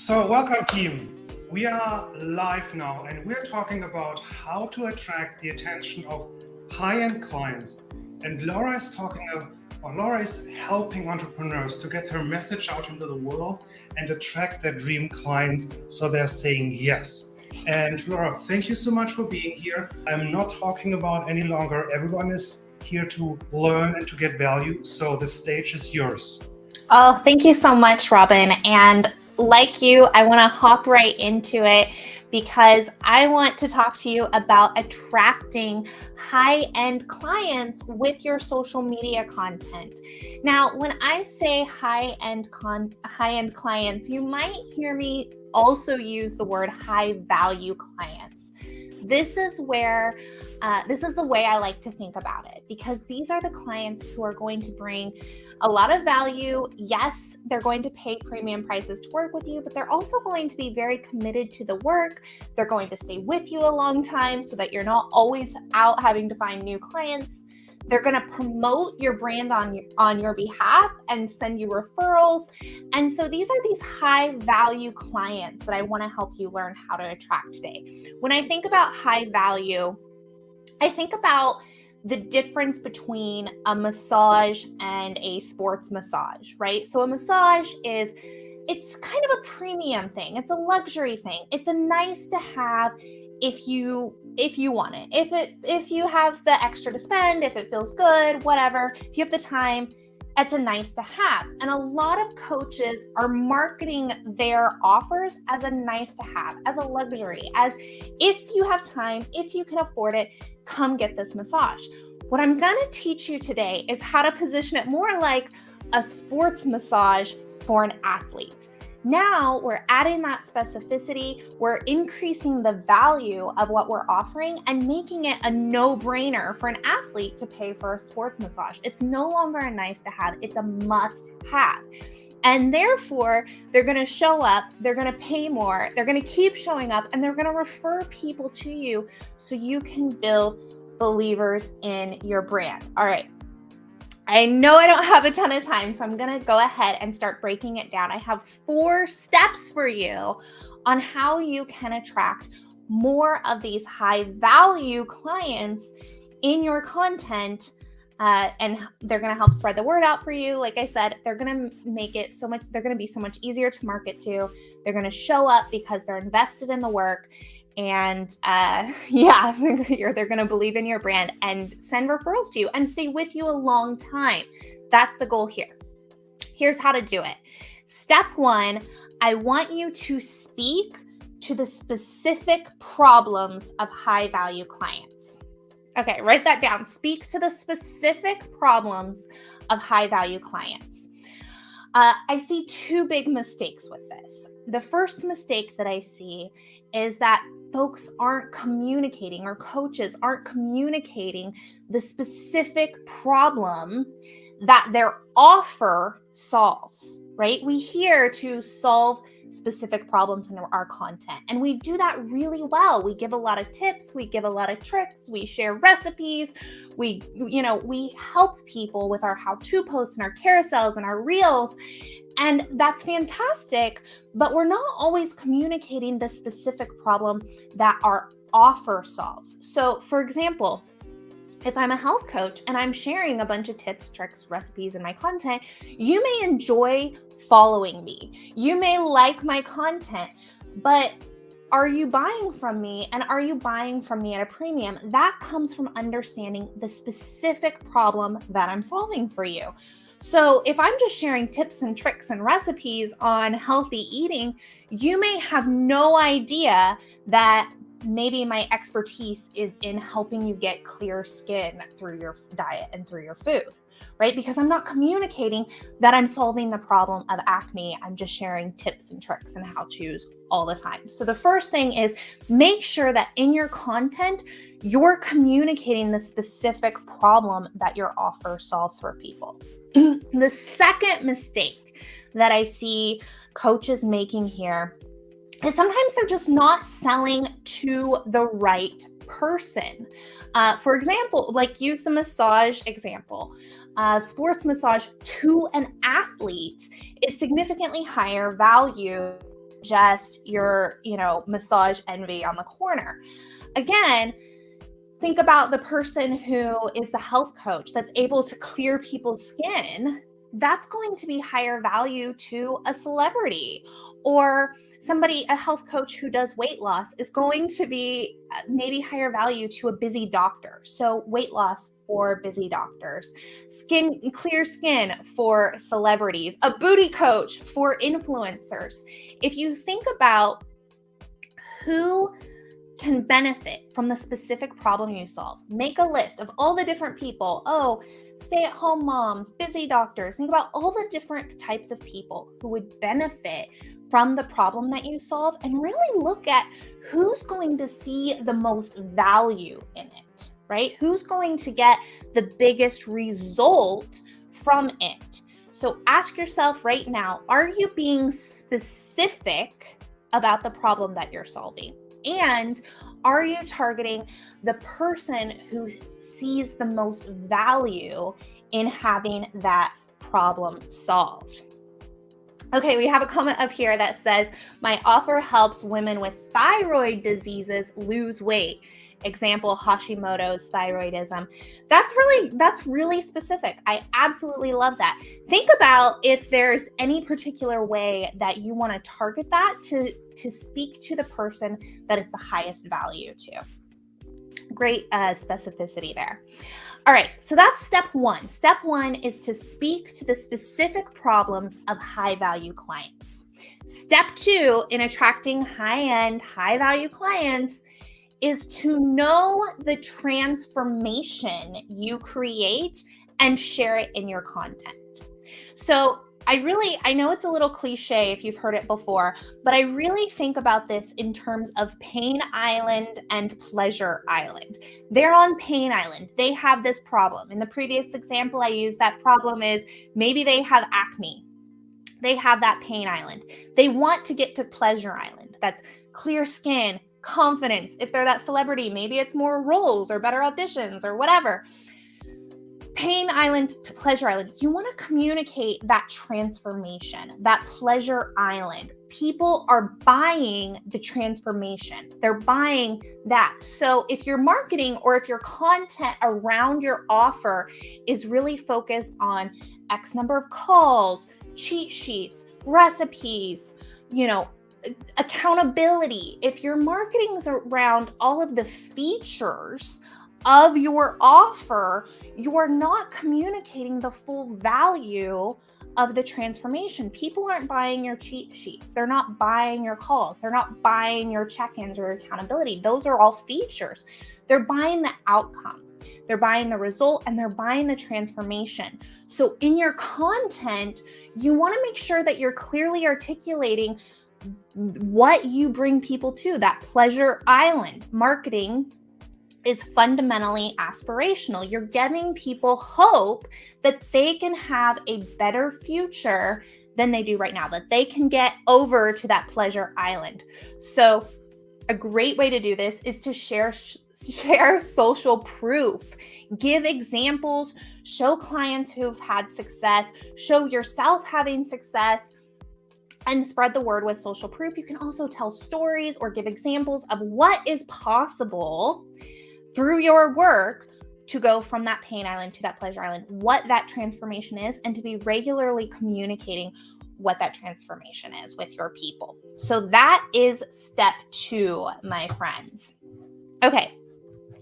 So welcome team. We are live now and we're talking about how to attract the attention of high-end clients. And Laura is helping entrepreneurs to get her message out into the world and attract their dream clients so they're saying yes. And Laura, thank you so much for being here. I'm not talking about any longer. Everyone is here to learn and to get value. So the stage is yours. Oh, thank you so much, Robin. And like you, I want to hop right into it because I want to talk to you about attracting high-end clients with your social media content. Now, when I say high-end clients, you might hear me also use the word high-value clients. This is the way I like to think about it, because these are the clients who are going to bring a lot of value. Yes, they're going to pay premium prices to work with you, but they're also going to be very committed to the work. They're going to stay with you a long time so that you're not always out having to find new clients. They're going to promote your brand on your behalf and send you referrals. And so these are these high value clients that I want to help you learn how to attract today. When I think about high value, I think about the difference between a massage and a sports massage, right? So a massage it's kind of a premium thing. It's a luxury thing. It's a nice to have if you want it. If you have the extra to spend, if it feels good, whatever, if you have the time, it's a nice to have. And a lot of coaches are marketing their offers as a nice to have, as a luxury, as if you have time, if you can afford it, come get this massage. What I'm going to teach you today is how to position it more like a sports massage for an athlete. Now we're adding that specificity, we're increasing the value of what we're offering and making it a no-brainer for an athlete to pay for a sports massage. It's no longer a nice to have, it's a must have. And therefore, they're going to show up, they're going to pay more, they're going to keep showing up, and they're going to refer people to you so you can build believers in your brand. All right. I know I don't have a ton of time, so I'm going to go ahead and start breaking it down. I have 4 steps for you on how you can attract more of these high value clients in your content. And they're going to help spread the word out for you. Like I said, they're going to make it they're going to be so much easier to market to. They're going to show up because they're invested in the work. And they're going to believe in your brand and send referrals to you and stay with you a long time. That's the goal here. Here's how to do it. Step 1, I want you to speak to the specific problems of high value clients. Okay, write that down. Speak to the specific problems of high value clients. I see 2 big mistakes with this. The first mistake that I see is that folks aren't communicating, or coaches aren't communicating the specific problem that their offer solves, right? We here to solve specific problems in our content, and we do that really well. We give a lot of tips, we give a lot of tricks, we share recipes, we help people with our how-to posts and our carousels and our reels. And that's fantastic, but we're not always communicating the specific problem that our offer solves. So for example, if I'm a health coach and I'm sharing a bunch of tips, tricks, recipes in my content, you may enjoy following me. You may like my content, but are you buying from me, and are you buying from me at a premium? That comes from understanding the specific problem that I'm solving for you. So if I'm just sharing tips and tricks and recipes on healthy eating, you may have no idea that maybe my expertise is in helping you get clear skin through your diet and through your food, right? Because I'm not communicating that I'm solving the problem of acne. I'm just sharing tips and tricks and how-tos all the time. So the first thing is make sure that in your content, you're communicating the specific problem that your offer solves for people. The second mistake that I see coaches making here is sometimes they're just not selling to the right person. For example, like use the massage example. Sports massage to an athlete is significantly higher value just your, massage envy on the corner. Again, think about the person who is the health coach that's able to clear people's skin. That's going to be higher value to a celebrity. Or a health coach who does weight loss is going to be maybe higher value to a busy doctor. So weight loss for busy doctors, clear skin for celebrities, a booty coach for influencers. If you think about who can benefit from the specific problem you solve, make a list of all the different people. Oh, stay-at-home moms, busy doctors. Think about all the different types of people who would benefit from the problem that you solve, and really look at who's going to see the most value in it, right? Who's going to get the biggest result from it? So ask yourself right now, are you being specific about the problem that you're solving? And are you targeting the person who sees the most value in having that problem solved? Okay, we have a comment up here that says, my offer helps women with thyroid diseases lose weight. Example, Hashimoto's thyroidism. That's really specific. I absolutely love that. Think about if there's any particular way that you want to target that to speak to the person that it's the highest value to. Great specificity there. All right, so that's step one. Step one is to speak to the specific problems of high-value clients. Step two in attracting high-end, high-value clients is to know the transformation you create and share it in your content. So I know it's a little cliche if you've heard it before, but I really think about this in terms of Pain Island and Pleasure Island. They're on Pain Island. They have this problem. In the previous example I used, that problem is maybe they have acne. They have that Pain Island. They want to get to Pleasure Island. That's clear skin, confidence. If they're that celebrity, maybe it's more roles or better auditions or whatever. Pain Island to Pleasure Island. You want to communicate that transformation, that Pleasure Island. People are buying the transformation. They're buying that. So if your marketing or if your content around your offer is really focused on X number of calls, cheat sheets, recipes, accountability, if your marketing is around all of the features of your offer, you are not communicating the full value of the transformation. People aren't buying your cheat sheets. They're not buying your calls. They're not buying your check-ins or accountability. Those are all features. They're buying the outcome. They're buying the result, and they're buying the transformation. So in your content, you want to make sure that you're clearly articulating what you bring people to, that Pleasure Island. Marketing is fundamentally aspirational. You're giving people hope that they can have a better future than they do right now, that they can get over to that Pleasure Island. So a great way to do this is to share social proof. Give examples, show clients who've had success, show yourself having success, and spread the word with social proof. You can also tell stories or give examples of what is possible through your work to go from that Pain Island to that Pleasure Island, what that transformation is, and to be regularly communicating what that transformation is with your people. So that is step two, my friends. Okay,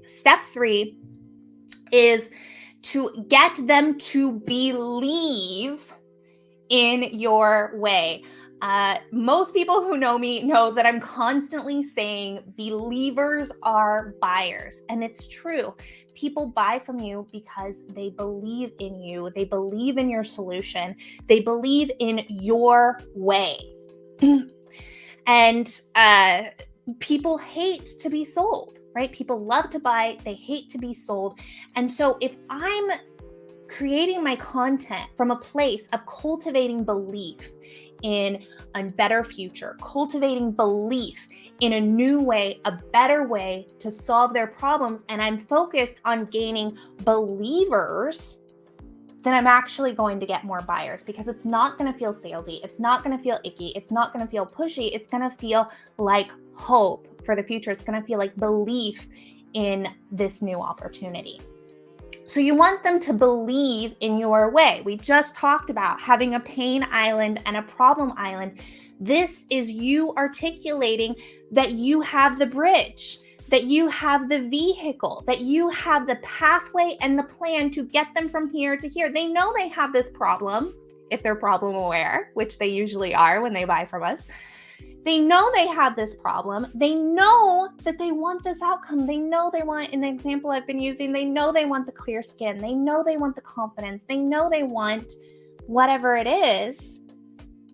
step three is to get them to believe in your way. Most people who know me know that I'm constantly saying believers are buyers. And it's true. People buy from you because they believe in you. They believe in your solution. They believe in your way. And people hate to be sold, right? People love to buy. They hate to be sold. And so if I'm creating my content from a place of cultivating belief in a better future, cultivating belief in a new way, a better way to solve their problems, and I'm focused on gaining believers, then I'm actually going to get more buyers, because it's not going to feel salesy. It's not going to feel icky. It's not going to feel pushy. It's going to feel like hope for the future. It's going to feel like belief in this new opportunity. So you want them to believe in your way. We just talked about having a pain island and a problem island. This is you articulating that you have the bridge, that you have the vehicle, that you have the pathway and the plan to get them from here to here. They know they have this problem, if they're problem aware, which they usually are when they buy from us. They know they have this problem. They know that they want this outcome. They know they want, in the example I've been using, they know they want the clear skin. They know they want the confidence. They know they want whatever it is.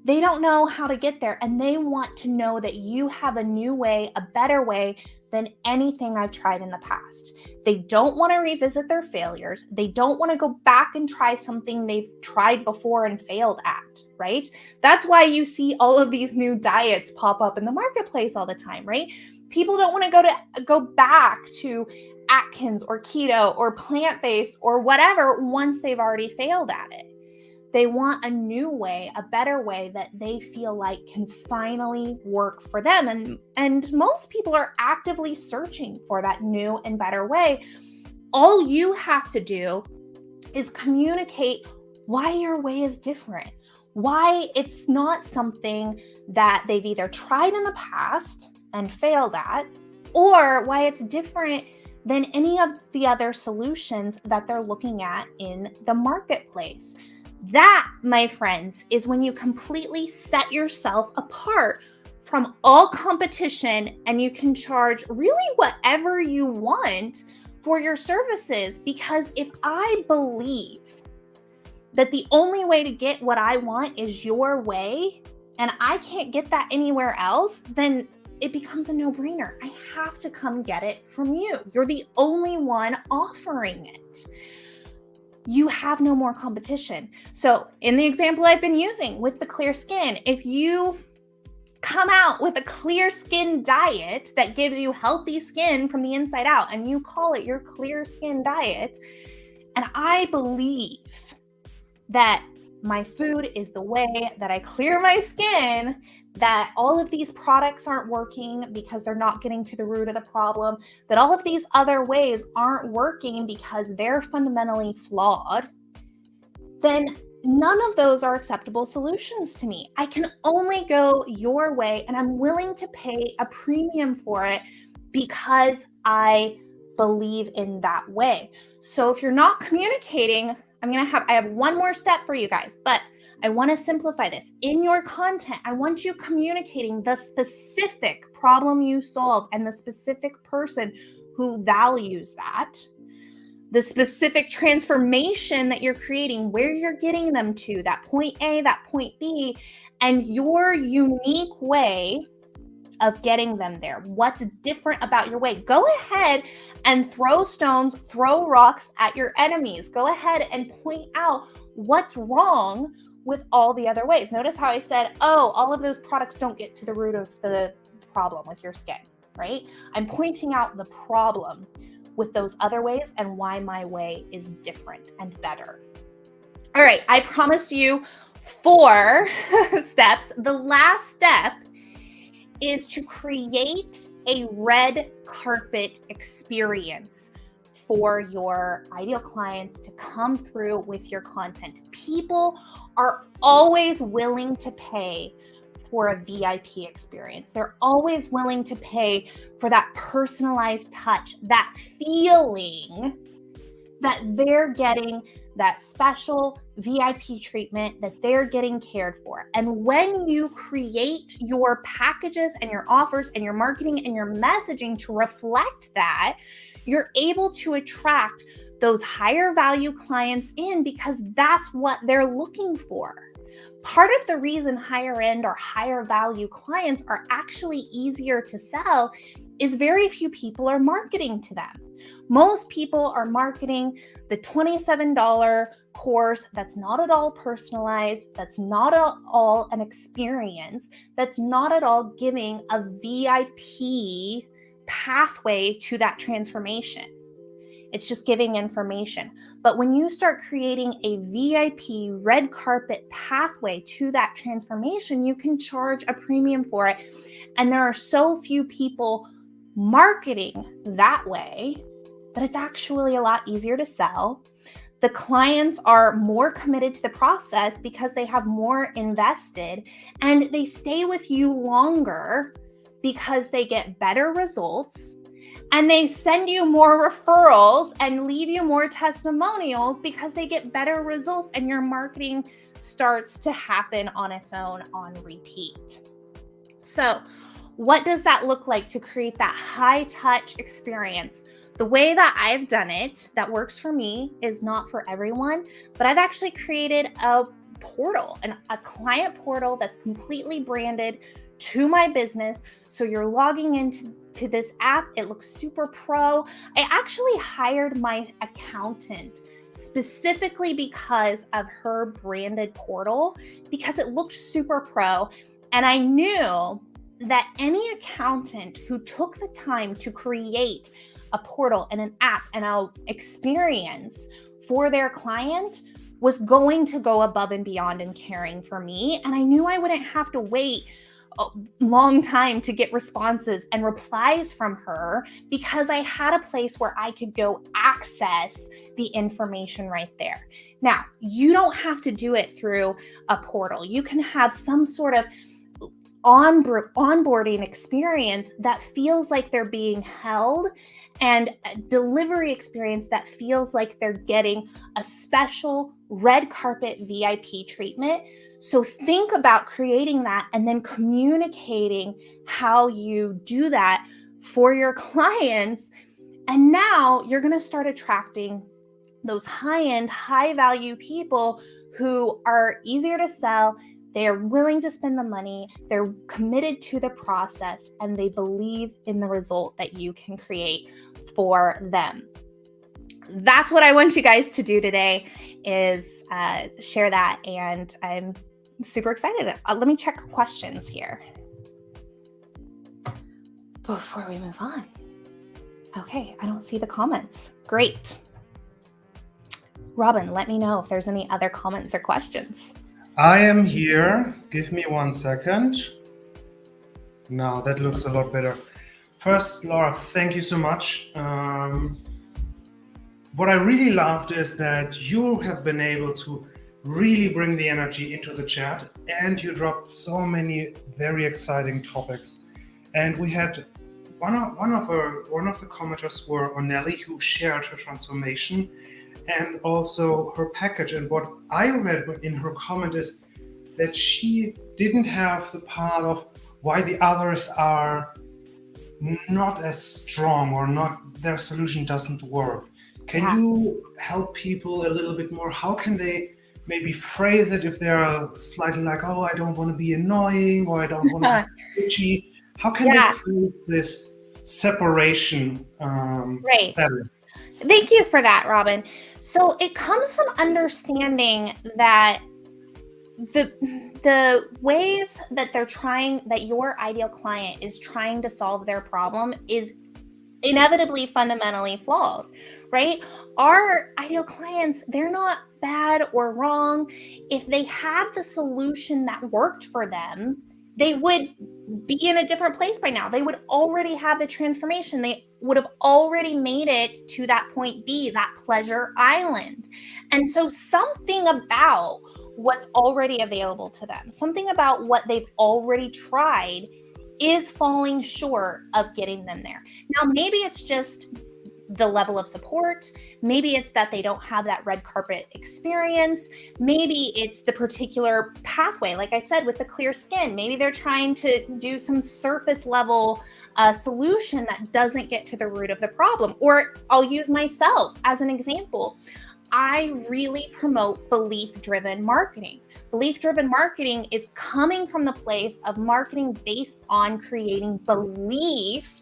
They don't know how to get there, and they want to know that you have a new way, a better way than anything I've tried in the past. They don't want to revisit their failures. They don't want to go back and try something they've tried before and failed at, right? That's why you see all of these new diets pop up in the marketplace all the time, right? People don't want to go back to Atkins or keto or plant-based or whatever once they've already failed at it. They want a new way, a better way that they feel like can finally work for them. And most people are actively searching for that new and better way. All you have to do is communicate why your way is different, why it's not something that they've either tried in the past and failed at, or why it's different than any of the other solutions that they're looking at in the marketplace. That, my friends, is when you completely set yourself apart from all competition, and you can charge really whatever you want for your services. Because if I believe that the only way to get what I want is your way, and I can't get that anywhere else, then it becomes a no-brainer. I have to come get it from you. You're the only one offering it. You have no more competition. So in the example I've been using with the clear skin, if you come out with a clear skin diet that gives you healthy skin from the inside out, and you call it your clear skin diet, and I believe that my food is the way that I clear my skin, that all of these products aren't working because they're not getting to the root of the problem, that all of these other ways aren't working because they're fundamentally flawed, then none of those are acceptable solutions to me. I can only go your way, and I'm willing to pay a premium for it because I believe in that way. So if you're not communicating, I have one more step for you guys, but I want to simplify this. In your content, I want you communicating the specific problem you solve and the specific person who values that, the specific transformation that you're creating, where you're getting them to, that point A, that point B, and your unique way of getting them there. What's different about your way? Go ahead and throw stones, throw rocks at your enemies. Go ahead and point out what's wrong with all the other ways. Notice how I said, oh, all of those products don't get to the root of the problem with your skin, right? I'm pointing out the problem with those other ways and why my way is different and better. All right, I promised you 4 steps. The last step is to create a red carpet experience for your ideal clients to come through with your content. People are always willing to pay for a VIP experience. They're always willing to pay for that personalized touch, that feeling that they're getting that special VIP treatment, that they're getting cared for. And when you create your packages and your offers and your marketing and your messaging to reflect that, you're able to attract those higher value clients in, because that's what they're looking for. Part of the reason higher end or higher value clients are actually easier to sell is very few people are marketing to them. Most people are marketing the $27 course that's not at all personalized, that's not at all an experience, that's not at all giving a VIP pathway to that transformation. It's just giving information. But when you start creating a VIP red carpet pathway to that transformation, you can charge a premium for it. And there are so few people marketing that way that it's actually a lot easier to sell. The clients are more committed to the process because they have more invested, and they stay with you longer because they get better results, and they send you more referrals and leave you more testimonials because they get better results, and your marketing starts to happen on its own on repeat. So what does that look like to create that high touch experience? The way that I've done it that works for me is not for everyone, but I've actually created a portal, a client portal that's completely branded to my business. So you're logging into this app. It looks super pro. I actually hired my accountant specifically because of her branded portal, because it looked super pro. And I knew that any accountant who took the time to create a portal and an app and an experience for their client was going to go above and beyond in caring for me. And I knew I wouldn't have to wait a long time to get responses and replies from her, because I had a place where I could go access the information right there. Now, you don't have to do it through a portal. You can have some sort of onboarding experience that feels like they're being held, and a delivery experience that feels like they're getting a special red carpet VIP treatment. So think about creating that and then communicating how you do that for your clients. And now you're going to start attracting those high-end, high-value people who are easier to sell. They are willing to spend the money, they're committed to the process, and they believe in the result that you can create for them. That's what I want you guys to do today, is share that, and I'm super excited. Let me check questions here before we move on. Okay, I don't see the comments. Great. Robin, let me know if there's any other comments or questions. I am here. Give me 1 second. Now that looks a lot better. First, Laura, thank you so much. What I really loved is that you have been able to really bring the energy into the chat, and you dropped so many very exciting topics. And we had one of the commenters were Onelli, who shared her transformation and also her package. And what I read in her comment is that she didn't have the part of why the others are not as strong, or not, their solution doesn't work. Can you help people a little bit more? How can they maybe phrase it if they're slightly like, oh, I don't want to be annoying, or I don't want to be bitchy? How can they phrase this separation better? Thank you for that, Robin. So it comes from understanding that the ways that that your ideal client is trying to solve their problem is inevitably fundamentally flawed, right? Our ideal clients, they're not bad or wrong. If they had the solution that worked for them, they would be in a different place by now. They would already have the transformation. They would have already made it to that point B, that pleasure island. And so something about what's already available to them, something about what they've already tried, is falling short of getting them there. Now, maybe it's just the level of support. Maybe it's that they don't have that red carpet experience. Maybe it's the particular pathway. Like I said, with the clear skin, maybe they're trying to do some surface level solution that doesn't get to the root of the problem. Or I'll use myself as an example. I really promote belief-driven marketing. Belief-driven marketing is coming from the place of marketing based on creating belief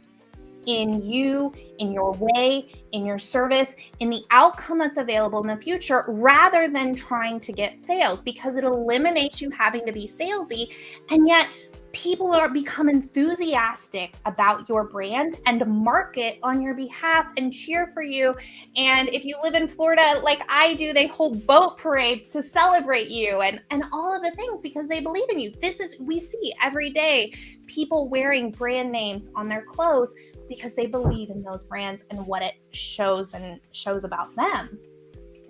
in you, in your way, in your service, in the outcome that's available in the future, rather than trying to get sales, because it eliminates you having to be salesy. And yet people are become enthusiastic about your brand and market on your behalf and cheer for you. And if you live in Florida like I do, they hold boat parades to celebrate you and all of the things because they believe in you. We see every day people wearing brand names on their clothes because they believe in those brands and what it shows about them.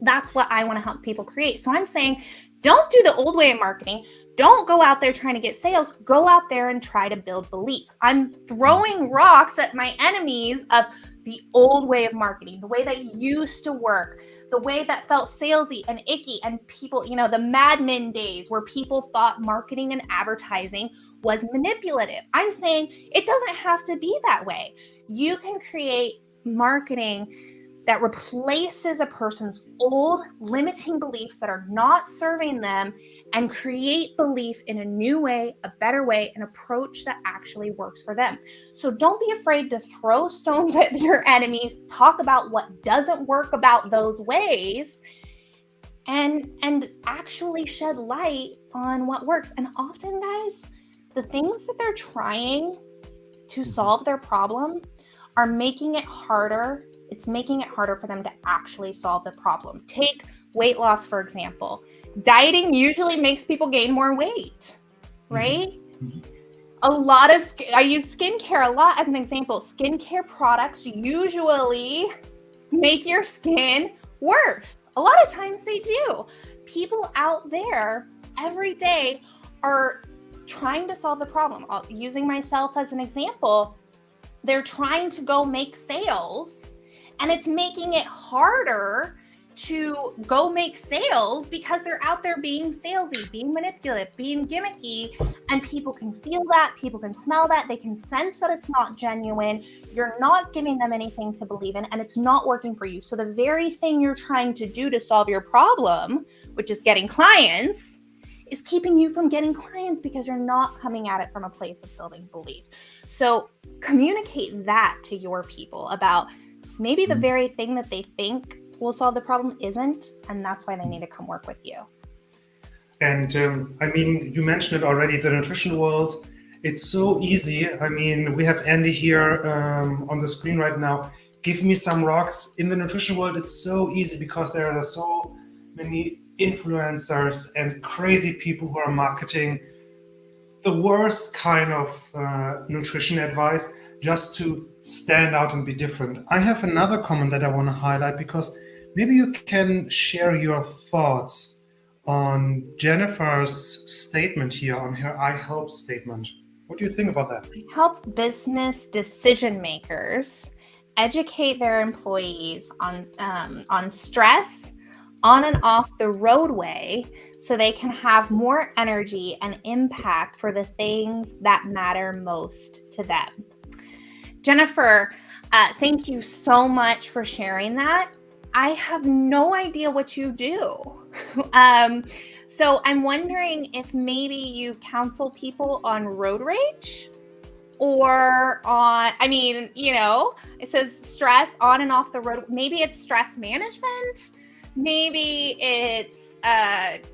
That's what I want to help people create. So I'm saying, don't do the old way of marketing. Don't go out there trying to get sales. Go out there and try to build belief. I'm throwing rocks at my enemies of the old way of marketing, the way that used to work, the way that felt salesy and icky, and people, the Mad Men days where people thought marketing and advertising was manipulative. I'm saying it doesn't have to be that way. You can create marketing that replaces a person's old limiting beliefs that are not serving them and create belief in a new way, a better way, an approach that actually works for them. So don't be afraid to throw stones at your enemies, talk about what doesn't work about those ways, and actually shed light on what works. And often, guys, the things that they're trying to solve their problem are making it harder. It's making it harder for them to actually solve the problem. Take weight loss, for example. Dieting usually makes people gain more weight, right? Mm-hmm. I use skincare a lot as an example. Skincare products usually make your skin worse. A lot of times they do. People out there every day are trying to solve the problem. Using myself as an example, they're trying to go make sales, and it's making it harder to go make sales because they're out there being salesy, being manipulative, being gimmicky, and people can feel that, people can smell that, they can sense that it's not genuine. You're not giving them anything to believe in, and it's not working for you. So the very thing you're trying to do to solve your problem, which is getting clients, is keeping you from getting clients because you're not coming at it from a place of building belief. So communicate that to your people about maybe the very thing that they think will solve the problem isn't, and that's why they need to come work with you. And you mentioned it already, the nutrition world, it's so easy. We have Andy here on the screen right now. Give me some rocks. In the nutrition world, it's so easy because there are so many influencers and crazy people who are marketing the worst kind of nutrition advice just to stand out and be different. I have another comment that I want to highlight because maybe you can share your thoughts on Jennifer's statement here, on her I help statement. What do you think about that? I help business decision makers educate their employees on stress on and off the roadway so they can have more energy and impact for the things that matter most to them. Jennifer, thank you so much for sharing that. I have no idea what you do. So I'm wondering if maybe you counsel people on road rage or on, it says stress on and off the road. Maybe it's stress management. Maybe it's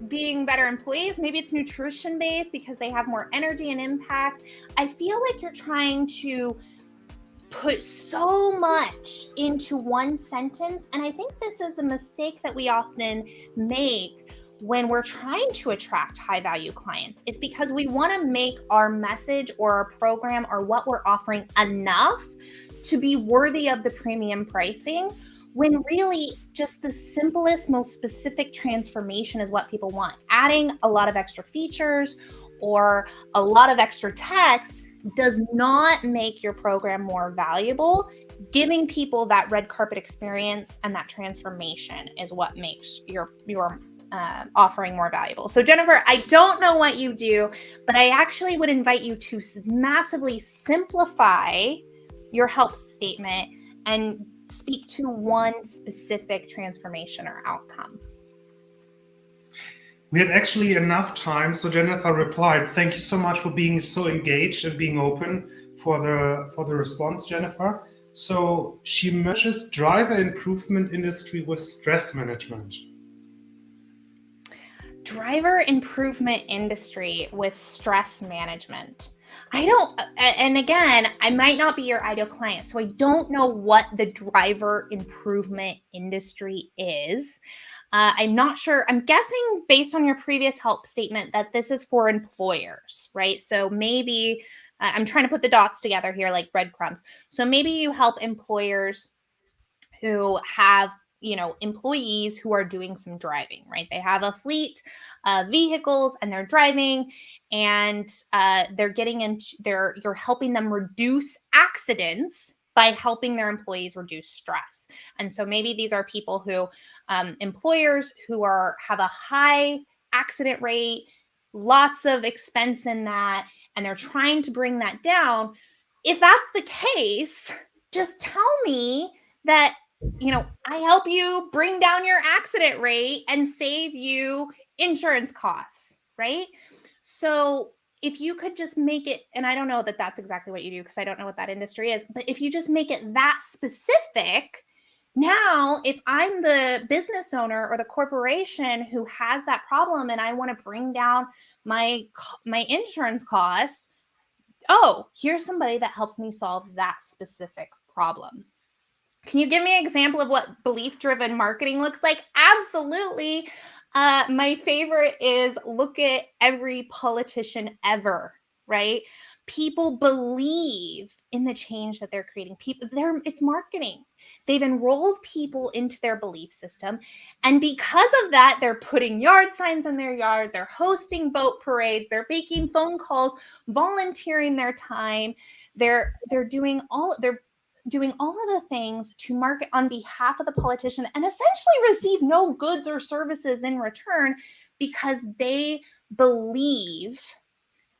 being better employees. Maybe it's nutrition based because they have more energy and impact. I feel like you're trying to put so much into one sentence. And I think this is a mistake that we often make when we're trying to attract high value clients. It's because we want to make our message or our program or what we're offering enough to be worthy of the premium pricing, when really just the simplest, most specific transformation is what people want. Adding a lot of extra features or a lot of extra text does not make your program more valuable. Giving people that red carpet experience and that transformation is what makes your offering more valuable. So Jennifer, I don't know what you do, but I actually would invite you to massively simplify your help statement and speak to one specific transformation or outcome. We had actually enough time, so Jennifer replied, "Thank you so much for being so engaged and being open for the response, Jennifer." So she merges driver improvement industry with stress management. driver improvement industry with stress management. I don't, and again, I might not be your ideal client, so I don't know what the driver improvement industry is. I'm not sure. I'm guessing based on your previous help statement that this is for employers, right? So maybe I'm trying to put the dots together here like breadcrumbs. So maybe you help employers who have employees who are doing some driving, right? They have a fleet of vehicles and they're driving, and they're getting into you're helping them reduce accidents by helping their employees reduce stress. And so maybe these are people who employers who have a high accident rate, lots of expense in that, and they're trying to bring that down. If that's the case, just tell me that I help you bring down your accident rate and save you insurance costs, right? So if you could just make it, and I don't know that that's exactly what you do because I don't know what that industry is, but if you just make it that specific, now if I'm the business owner or the corporation who has that problem and I want to bring down my insurance cost, oh, here's somebody that helps me solve that specific problem. Can you give me an example of what belief-driven marketing looks like? Absolutely. My favorite is look at every politician ever, right? People believe in the change that they're creating. It's marketing. They've enrolled people into their belief system. And because of that, they're putting yard signs in their yard. They're hosting boat parades. They're making phone calls, volunteering their time. They're doing all of the things to market on behalf of the politician and essentially receive no goods or services in return because they believe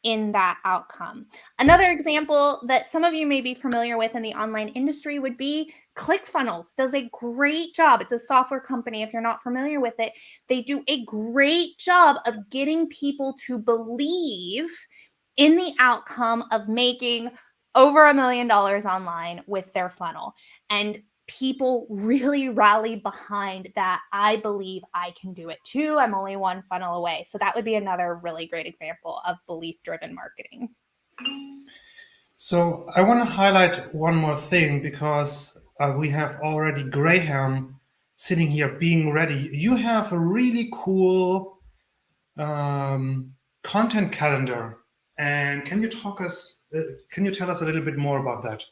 in that outcome. Another example that some of you may be familiar with in the online industry would be ClickFunnels. Does a great job. It's a software company. If you're not familiar with it, they do a great job of getting people to believe in the outcome of making over $1 million online with their funnel. And people really rally behind that. I believe I can do it too. I'm only one funnel away. So that would be another really great example of belief-driven marketing. So I want to highlight one more thing because we have already Graham sitting here being ready. You have a really cool content calendar. And can you tell us a little bit more about that?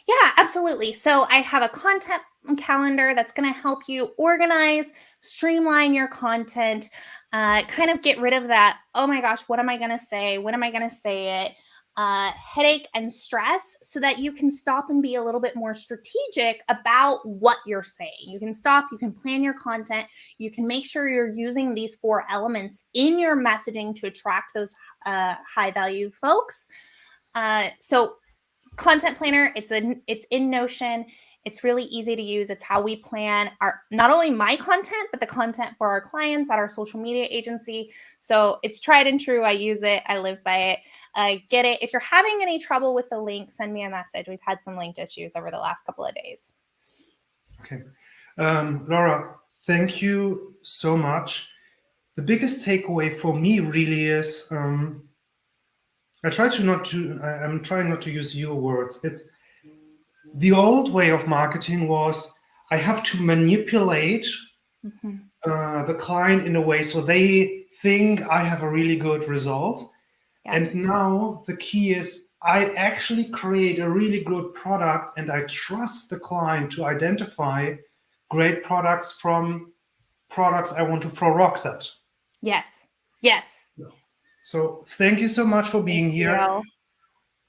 Yeah, absolutely. So I have a content calendar that's going to help you organize, streamline your content, kind of get rid of that, oh my gosh, what am I going to say? When am I going to say it? Headache and stress, so that you can stop and be a little bit more strategic about what you're saying. You can stop, you can plan your content, you can make sure you're using these 4 elements in your messaging to attract those high value folks. So content planner, it's in Notion. It's really easy to use. It's how we plan not only my content, but the content for our clients at our social media agency. So it's tried and true. I use it. I live by it. Get it. If you're having any trouble with the link, send me a message. We've had some link issues over the last couple of days. Okay. Laura, thank you so much. The biggest takeaway for me really is I'm trying not to use your words. It's the old way of marketing was I have to manipulate the client in a way so they think I have a really good result. Yeah. And now the key is I actually create a really good product and I trust the client to identify great products from products I want to throw rocks at. Yes. Yes. So thank you so much for being here.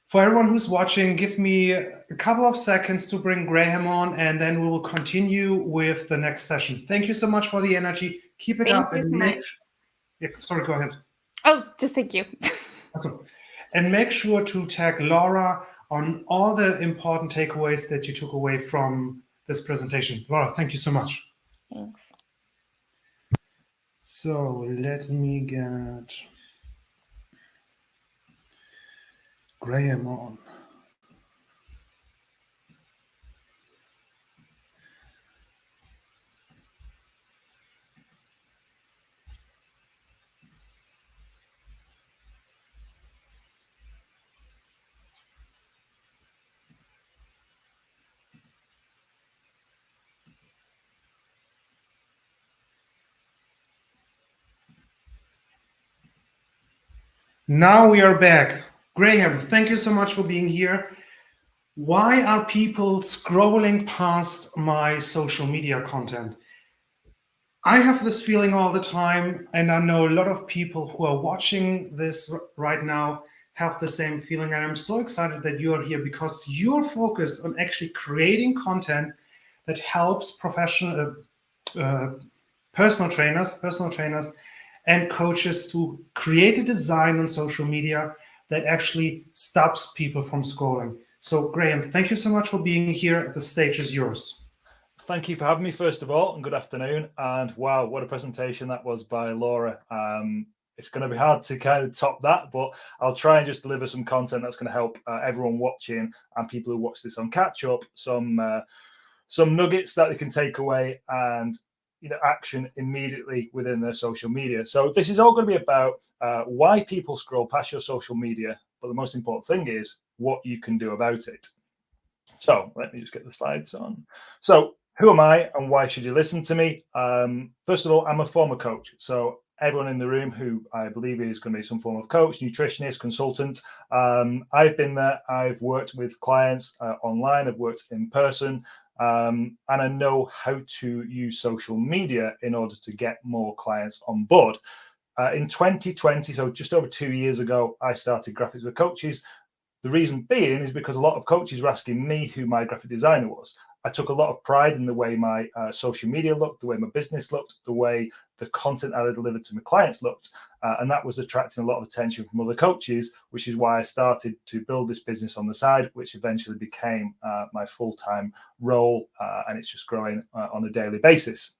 For everyone who's watching, give me a couple of seconds to bring Graham on, and then we will continue with the next session. Thank you so much for the energy. Keep it up and sorry, go ahead. Oh, just thank you. Awesome. And make sure to tag Laura on all the important takeaways that you took away from this presentation. Laura, thank you so much. Thanks. So let me get Graham on. Now we are back. Graham, thank you so much for being here. Why are people scrolling past my social media content? I have this feeling all the time, and I know a lot of people who are watching this right now have the same feeling. And I'm so excited that you are here because you're focused on actually creating content that helps personal trainers, and coaches to create a design on social media that actually stops people from scrolling. So, Graham, thank you so much for being here. The stage is yours. Thank you for having me, first of all, and good afternoon. And wow, what a presentation that was by Laura. It's going to be hard to kind of top that, but I'll try and just deliver some content that's going to help everyone watching and people who watch this on catch up, some nuggets that they can take away and action immediately within their social media. So this is all going to be about why people scroll past your social media, but the most important thing is what you can do about it. So let me just get the slides on. So who am I and why should you listen to me? First of all, I'm a former coach. So everyone in the room who I believe is going to be some form of coach, nutritionist, consultant, I've been there. I've worked with clients online. I've worked in person. And I know how to use social media in order to get more clients on board. In 2020, so just over 2 years ago, I started Graphics with Coaches. The reason being is because a lot of coaches were asking me who my graphic designer was. I took a lot of pride in the way my social media looked, the way my business looked, the way the content I delivered to my clients looked. And that was attracting a lot of attention from other coaches, which is why I started to build this business on the side, which eventually became my full-time role. And it's just growing on a daily basis.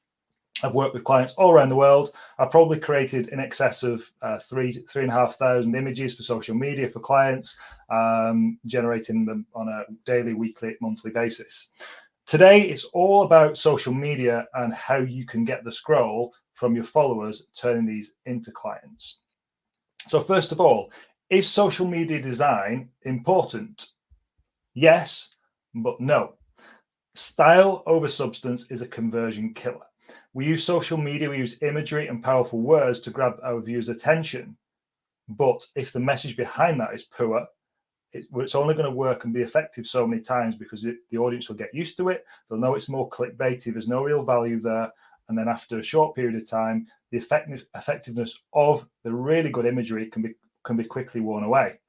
I've worked with clients all around the world. I've probably created in excess of 3,500 images for social media for clients, generating them on a daily, weekly, monthly basis. Today, it's all about social media and how you can get the scroll from your followers, turning these into clients. So first of all, is social media design important? Yes, but no. Style over substance is a conversion killer. We use social media, we use imagery and powerful words to grab our viewers' attention. But if the message behind that is poor, it's only going to work and be effective so many times because the audience will get used to it. They'll know it's more clickbaity. There's no real value there. And then after a short period of time, the effectiveness of the really good imagery can be quickly worn away.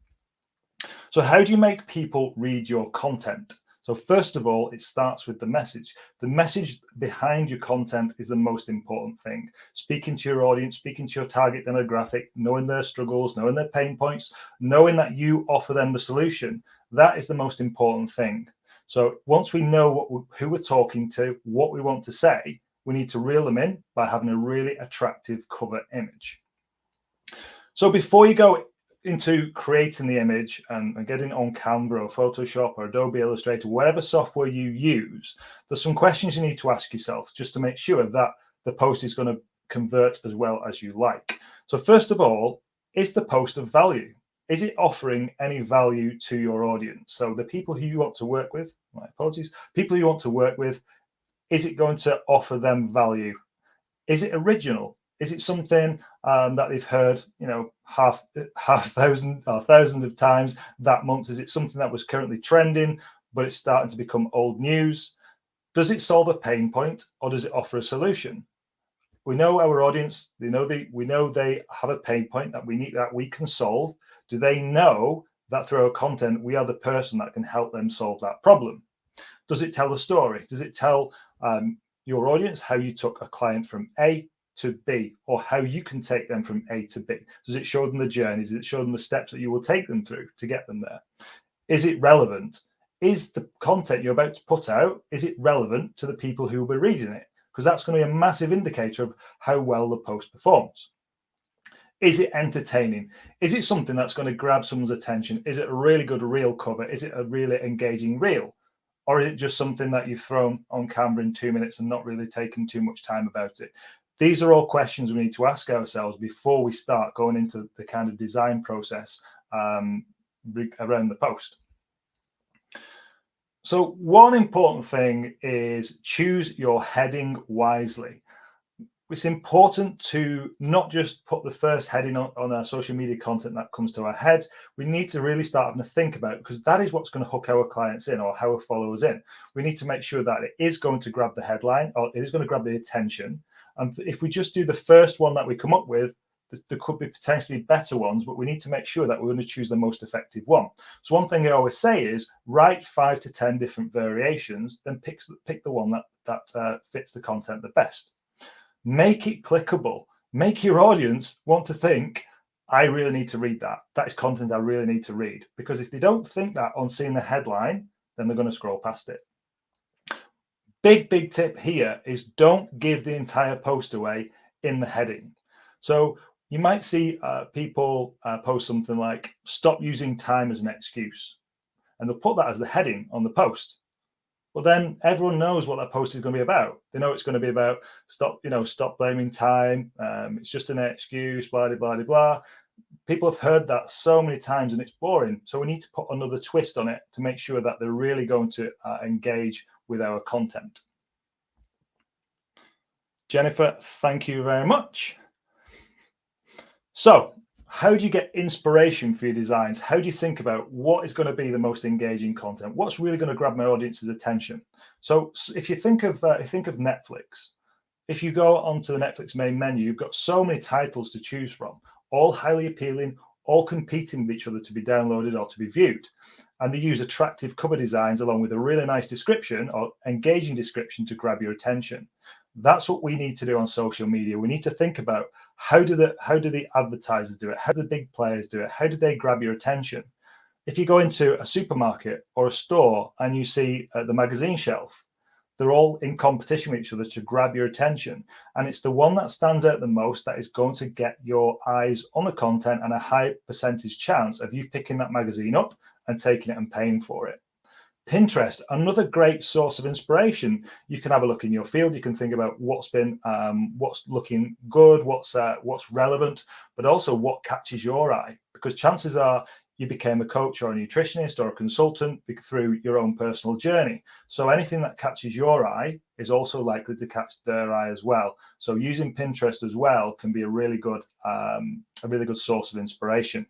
So how do you make people read your content? So first of all, it starts with the message. The message behind your content is the most important thing. Speaking to your audience, speaking to your target demographic, knowing their struggles, knowing their pain points, knowing that you offer them the solution. That is the most important thing. So once we know who we're talking to, what we want to say, we need to reel them in by having a really attractive cover image. So before you go into creating the image and getting on Canva or Photoshop or Adobe Illustrator, whatever software you use, there's some questions you need to ask yourself just to make sure that the post is going to convert as well as you like. So first of all, is the post of value? Is it offering any value to your audience? So the people who you want to work with, my apologies, people you want to work with, is it going to offer them value? Is it original? Is it something that they've heard, half thousand or thousands of times that month? Is it something that was currently trending, but it's starting to become old news? Does it solve a pain point, or does it offer a solution? We know our audience. We know they have a pain point that we can solve. Do they know that through our content we are the person that can help them solve that problem? Does it tell a story? Does it tell your audience how you took a client from A to B, or how you can take them from A to B? Does it show them the journey? Does it show them the steps that you will take them through to get them there? Is it relevant? Is the content you're about to put out, is it relevant to the people who will be reading it? Because that's going to be a massive indicator of how well the post performs. Is it entertaining? Is it something that's going to grab someone's attention? Is it a really good reel cover? Is it a really engaging reel? Or is it just something that you've thrown on camera in 2 minutes and not really taken too much time about it? These are all questions we need to ask ourselves before we start going into the kind of design process around the post. So one important thing is choose your heading wisely. it's important to not just put the first heading on our social media content that comes to our head. We need to really start having to think about, because that is what's going to hook our clients in or our followers in. We need to make sure that it is going to grab the headline, or it is going to grab the attention. And if we just do the first one that we come up with, there could be potentially better ones, but we need to make sure that we're going to choose the most effective one. So one thing I always say is write 5 to 10 different variations, then pick the one that fits the content the best. Make it clickable. Make your audience want to think, I really need to read that. That is content I really need to read. Because if they don't think that on seeing the headline, then they're going to scroll past it. Big tip here is don't give the entire post away in the heading. So you might see people post something like, stop using time as an excuse. And they'll put that as the heading on the post. Well, then everyone knows what that post is going to be about. They know it's going to be about stop blaming time. It's just an excuse, blah, blah, blah, blah. People have heard that so many times and it's boring. So we need to put another twist on it to make sure that they're really going to engage with our content. Jennifer, thank you very much. So how do you get inspiration for your designs? How do you think about what is going to be the most engaging content? What's really going to grab my audience's attention? So if you think of Netflix, if you go onto the Netflix main menu, you've got so many titles to choose from, all highly appealing, all competing with each other to be downloaded or to be viewed. And they use attractive cover designs along with a really nice description or engaging description to grab your attention. That's what we need to do on social media. We need to think about how do the advertisers do it? How do the big players do it? How do they grab your attention? If you go into a supermarket or a store and you see the magazine shelf, they're all in competition with each other to grab your attention. And it's the one that stands out the most that is going to get your eyes on the content and a high percentage chance of you picking that magazine up and taking it and paying for it. Pinterest, another great source of inspiration. You can have a look in your field. You can think about what's looking good, what's relevant, but also what catches your eye. Because chances are you became a coach or a nutritionist or a consultant through your own personal journey. So anything that catches your eye is also likely to catch their eye as well. So using Pinterest as well can be a really good source of inspiration.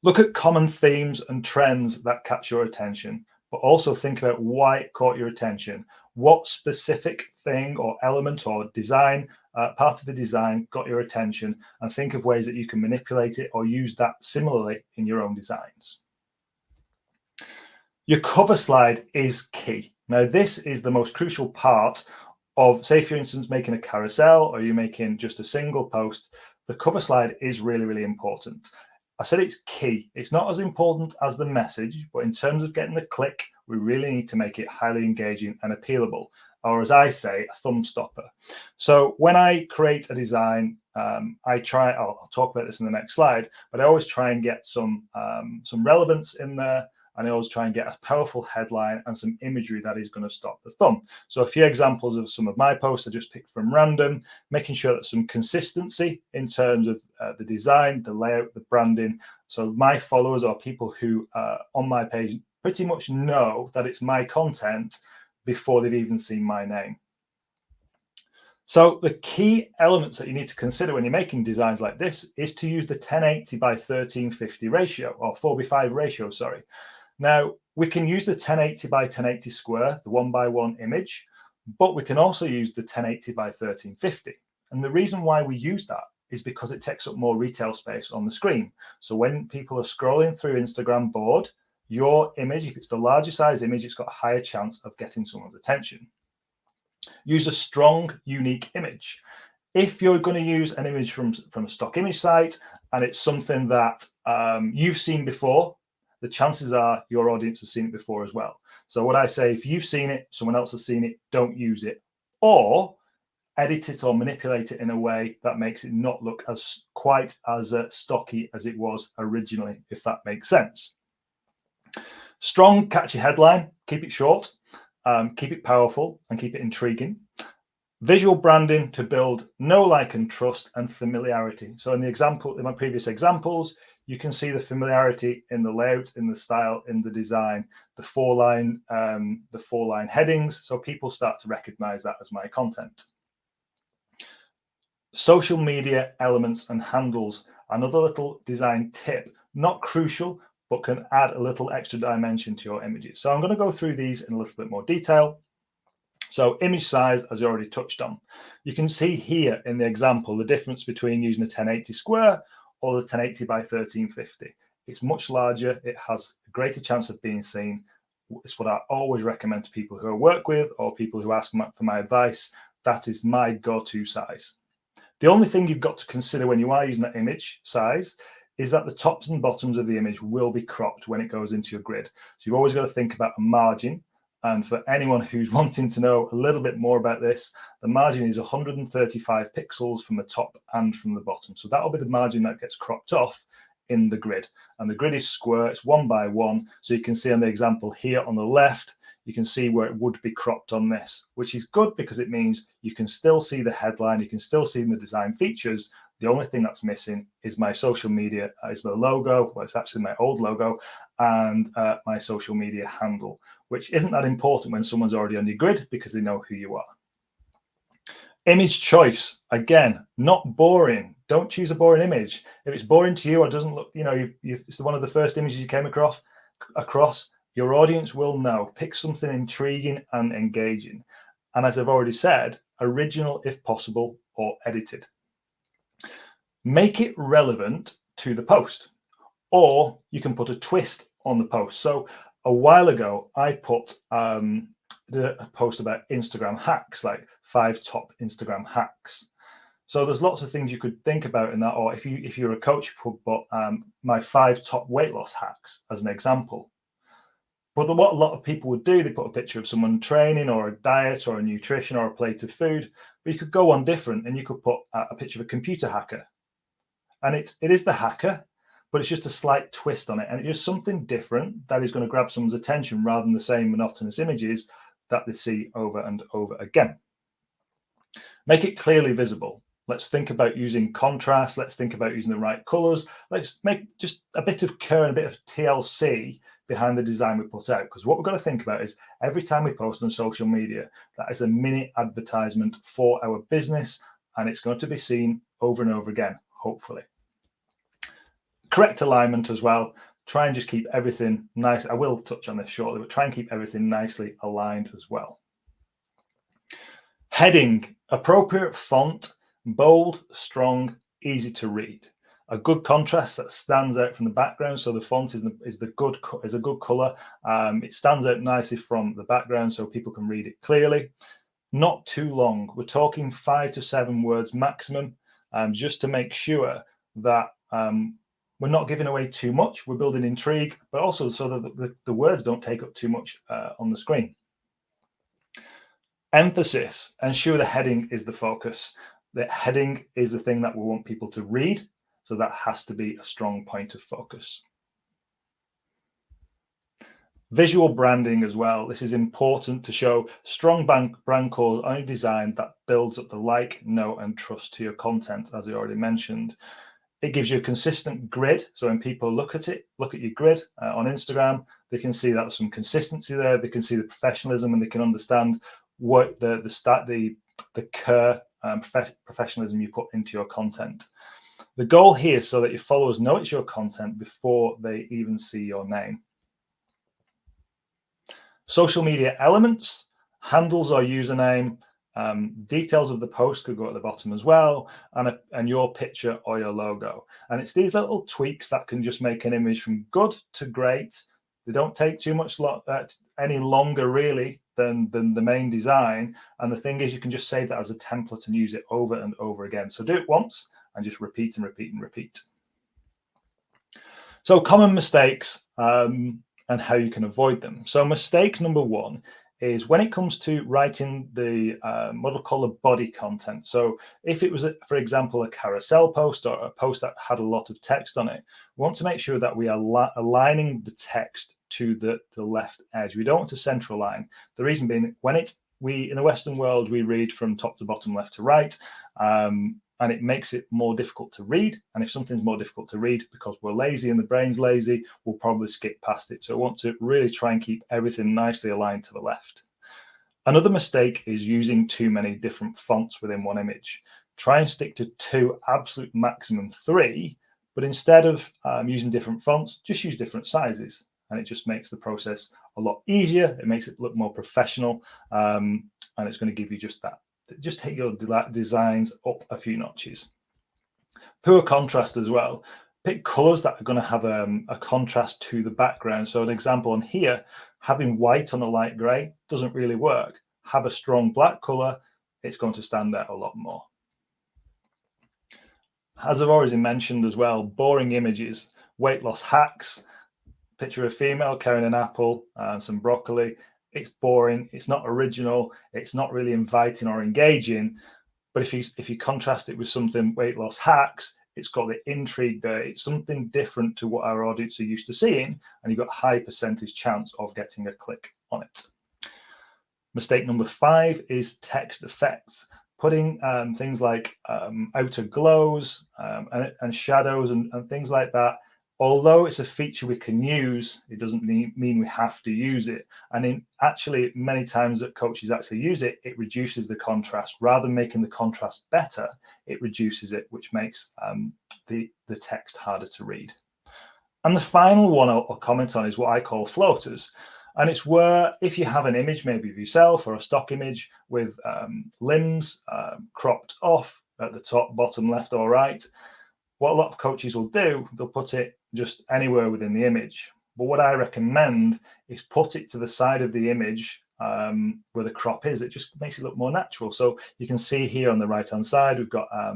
Look at common themes and trends that catch your attention, but also think about why it caught your attention. What specific thing or element or design, part of the design got your attention, and think of ways that you can manipulate it or use that similarly in your own designs. Your cover slide is key. Now, this is the most crucial part of, say, for instance, making a carousel or you're making just a single post. The cover slide is really, really important. I said it's key. It's not as important as the message, but in terms of getting the click, we really need to make it highly engaging and appealable, or as I say, a thumb stopper. So when I create a design, I'll talk about this in the next slide, but I always try and get some relevance in there. And I always try and get a powerful headline and some imagery that is going to stop the thumb. So a few examples of some of my posts I just picked from random, making sure that some consistency in terms of the design, the layout, the branding. So my followers or people who on my page pretty much know that it's my content before they've even seen my name. So the key elements that you need to consider when you're making designs like this is to use the 1080 by 1350 ratio, or 4:5 ratio, sorry. Now, we can use the 1080 by 1080 square, the 1:1 image, but we can also use the 1080 by 1350. And the reason why we use that is because it takes up more retail space on the screen. So when people are scrolling through Instagram bored, your image, if it's the larger size image, it's got a higher chance of getting someone's attention. Use a strong, unique image. If you're going to use an image from a stock image site and it's something that you've seen before, the chances are your audience has seen it before as well. So what I say, if you've seen it, someone else has seen it, don't use it. Or edit it or manipulate it in a way that makes it not look as quite as stocky as it was originally, if that makes sense. Strong, catchy headline, keep it short, keep it powerful, and keep it intriguing. Visual branding to build know, like, and trust, and familiarity. So in my previous examples, you can see the familiarity in the layout, in the style, in the design, the four-line headings, so people start to recognize that as my content. Social media elements and handles, another little design tip, not crucial, but can add a little extra dimension to your images. So I'm going to go through these in a little bit more detail. So image size, as I already touched on, you can see here in the example the difference between using a 1080 square or the 1080 by 1350. It's much larger, it has a greater chance of being seen. It's what I always recommend to people who I work with or people who ask for my advice. That is my go-to size. The only thing you've got to consider when you are using that image size is that the tops and bottoms of the image will be cropped when it goes into your grid. So you've always got to think about a margin. And for anyone who's wanting to know a little bit more about this, the margin is 135 pixels from the top and from the bottom. So that'll be the margin that gets cropped off in the grid. And the grid is square, it's 1 by 1. So you can see on the example here on the left, you can see where it would be cropped on this, which is good because it means you can still see the headline, you can still see the design features. The only thing that's missing is my social media, is my logo, well, it's actually my old logo, and my social media handle, which isn't that important when someone's already on your grid because they know who you are. Image choice, again, not boring. Don't choose a boring image. If it's boring to you or doesn't look, it's one of the first images you came across, your audience will know. Pick something intriguing and engaging. And as I've already said, original if possible or edited. Make it relevant to the post, or you can put a twist on the post. So a while ago, I put a post about Instagram hacks, like 5 top Instagram hacks. So there's lots of things you could think about in that, or if you're a coach, you could put my 5 top weight loss hacks as an example. But what a lot of people would do, they put a picture of someone training or a diet or a nutrition or a plate of food. But you could go on different and you could put a picture of a computer hacker. And it is the hacker, but it's just a slight twist on it. And it's just something different that is going to grab someone's attention rather than the same monotonous images that they see over and over again. Make it clearly visible. Let's think about using contrast. Let's think about using the right colors. Let's make just a bit of care and a bit of TLC behind the design we put out. Because what we've got to think about is every time we post on social media, that is a mini advertisement for our business, and it's going to be seen over and over again, hopefully. Correct alignment as well. Try and just keep everything nice. I will touch on this shortly, but try and keep everything nicely aligned as well. Heading, appropriate font, bold, strong, easy to read. A good contrast that stands out from the background. So the font is a good color. It stands out nicely from the background so people can read it clearly. Not too long. We're talking 5 to 7 words maximum, just to make sure that we're not giving away too much. We're building intrigue, but also so that the words don't take up too much on the screen. Emphasis, ensure the heading is the focus. The heading is the thing that we want people to read. So that has to be a strong point of focus. Visual branding as well. This is important to show strong brand cause on a design that builds up the like, know, and trust to your content, as I already mentioned. It gives you a consistent grid. So when people look at your grid on Instagram, they can see that there's some consistency there. They can see the professionalism and they can understand what the care professionalism you put into your content. The goal here is so that your followers know it's your content before they even see your name. Social media elements, handles or username, details of the post could go at the bottom as well, and your picture or your logo. And it's these little tweaks that can just make an image from good to great. They don't take too much any longer really than the main design. And the thing is, you can just save that as a template and use it over and over again. So do it once and just repeat and repeat and repeat. So common mistakes and how you can avoid them. So mistake number 1 is when it comes to writing the what we'll call the body content. So if it was, for example, a carousel post or a post that had a lot of text on it, we want to make sure that we are aligning the text to the left edge. We don't want to center align. The reason being, in the Western world, we read from top to bottom, left to right, and it makes it more difficult to read. And if something's more difficult to read because we're lazy and the brain's lazy, we'll probably skip past it. So I want to really try and keep everything nicely aligned to the left. Another mistake is using too many different fonts within one image. try and stick to 2, absolute maximum 3, but instead of using different fonts, just use different sizes. And it just makes the process a lot easier. It makes it look more professional. And it's going to give you just that. Just take your designs up a few notches. Poor contrast as well. Pick colors that are going to have a contrast to the background. So an example on here, having white on a light gray doesn't really work. Have a strong black color, it's going to stand out a lot more. As I've already mentioned as well, boring images, weight loss hacks, picture of a female carrying an apple and some broccoli. It's boring, it's not original, it's not really inviting or engaging. But if you contrast it with something weight loss hacks, it's got the intrigue there. It's something different to what our audience are used to seeing, and you've got a high percentage chance of getting a click on it. Mistake number 5 is text effects. Putting things like outer glows and shadows and things like that. Although it's a feature we can use, it doesn't mean we have to use it. And actually, many times that coaches actually use it, it reduces the contrast. Rather than making the contrast better, it reduces it, which makes the text harder to read. And the final one I'll comment on is what I call floaters. And it's where if you have an image, maybe of yourself or a stock image with limbs cropped off at the top, bottom, left or right, what a lot of coaches will do, they'll put it just anywhere within the image. But what I recommend is put it to the side of the image where the crop is. It just makes it look more natural. So you can see here on the right-hand side, we've got a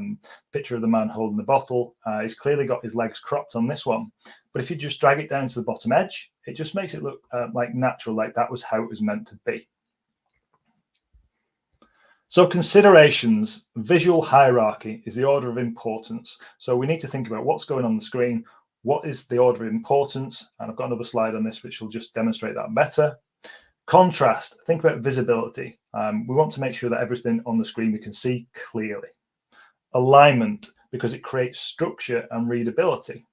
picture of the man holding the bottle. He's clearly got his legs cropped on this one. But if you just drag it down to the bottom edge, it just makes it look like natural, like that was how it was meant to be. So considerations, visual hierarchy is the order of importance. So we need to think about what's going on the screen, what is the order of importance, and I've got another slide on this which will just demonstrate that better. Contrast, think about visibility. We want to make sure that everything on the screen we can see clearly. Alignment, because it creates structure and readability.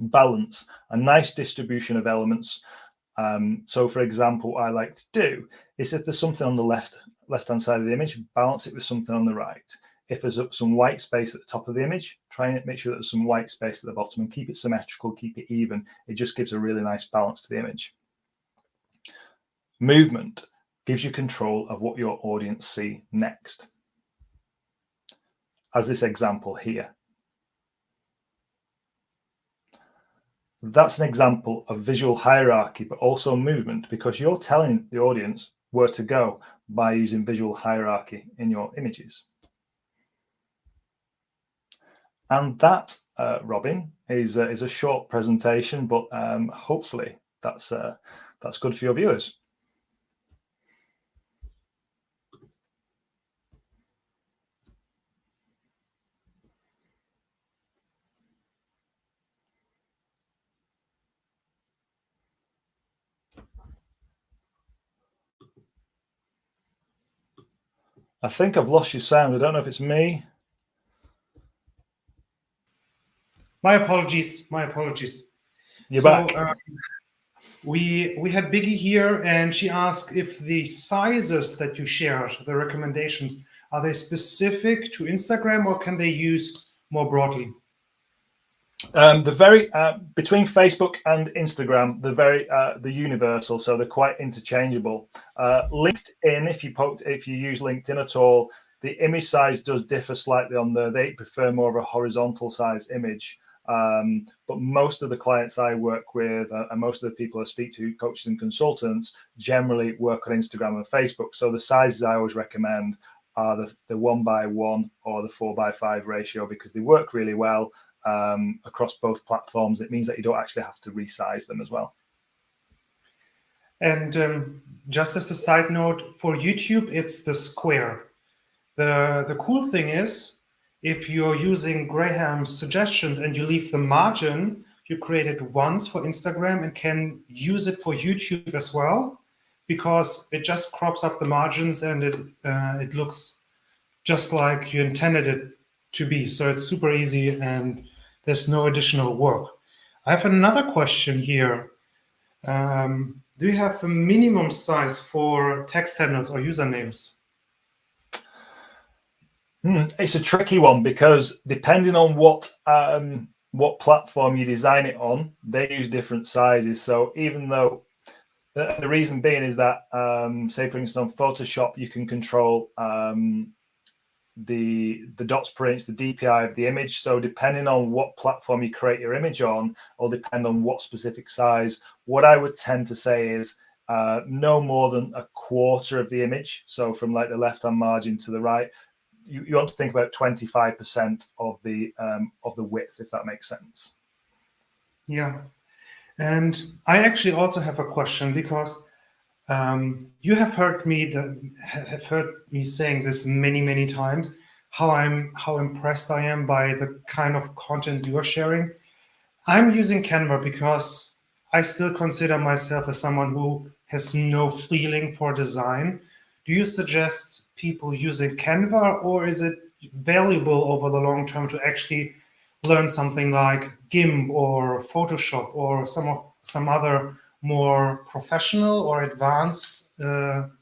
Balance, a nice distribution of elements. So for example, what I like to do is if there's something on the left-hand side of the image, balance it with something on the right. If there's some white space at the top of the image, try and make sure that there's some white space at the bottom and keep it symmetrical, keep it even. It just gives a really nice balance to the image. Movement gives you control of what your audience see next. As this example here. That's an example of visual hierarchy, but also movement, because you're telling the audience where to go by using visual hierarchy in your images. And that, Robin, is a short presentation, but hopefully that's good for your viewers. I think I've lost your sound. I don't know if it's me. My apologies. My apologies. You're back. We had Biggie here, and she asked if the sizes that you shared, the recommendations, are they specific to Instagram or can they use more broadly? Between Facebook and Instagram, the universal, so they're quite interchangeable. LinkedIn, if you use LinkedIn at all, the image size does differ slightly on there. They prefer more of a horizontal size image. But most of the clients I work with and most of the people I speak to, coaches and consultants, generally work on Instagram and Facebook. So the sizes I always recommend are the 1:1 or the 4:5 ratio because they work really well across both platforms. It means that you don't actually have to resize them as well. And just as a side note, for YouTube, it's the square. The cool thing is, if you're using Graham's suggestions and you leave the margin, you create it once for Instagram and can use it for YouTube as well, because it just crops up the margins and it looks just like you intended it to be. So it's super easy and there's no additional work. I have another question here. Do you have a minimum size for text handles or usernames? It's a tricky one because depending on what platform you design it on, they use different sizes. So even though the reason being is that, say for instance, on Photoshop, you can control the dots per inch, the DPI of the image. So depending on what platform you create your image on, will depend on what specific size. What I would tend to say is no more than a quarter of the image. So from like the left-hand margin to the right, you want to think about 25% of the width, if that makes sense. Yeah. And I actually also have a question because you have heard me saying this many times, how impressed I am by the kind of content you are sharing. I'm using Canva because I still consider myself as someone who has no feeling for design. Do you suggest people using Canva, or is it valuable over the long term to actually learn something like GIMP or Photoshop or some other more professional or advanced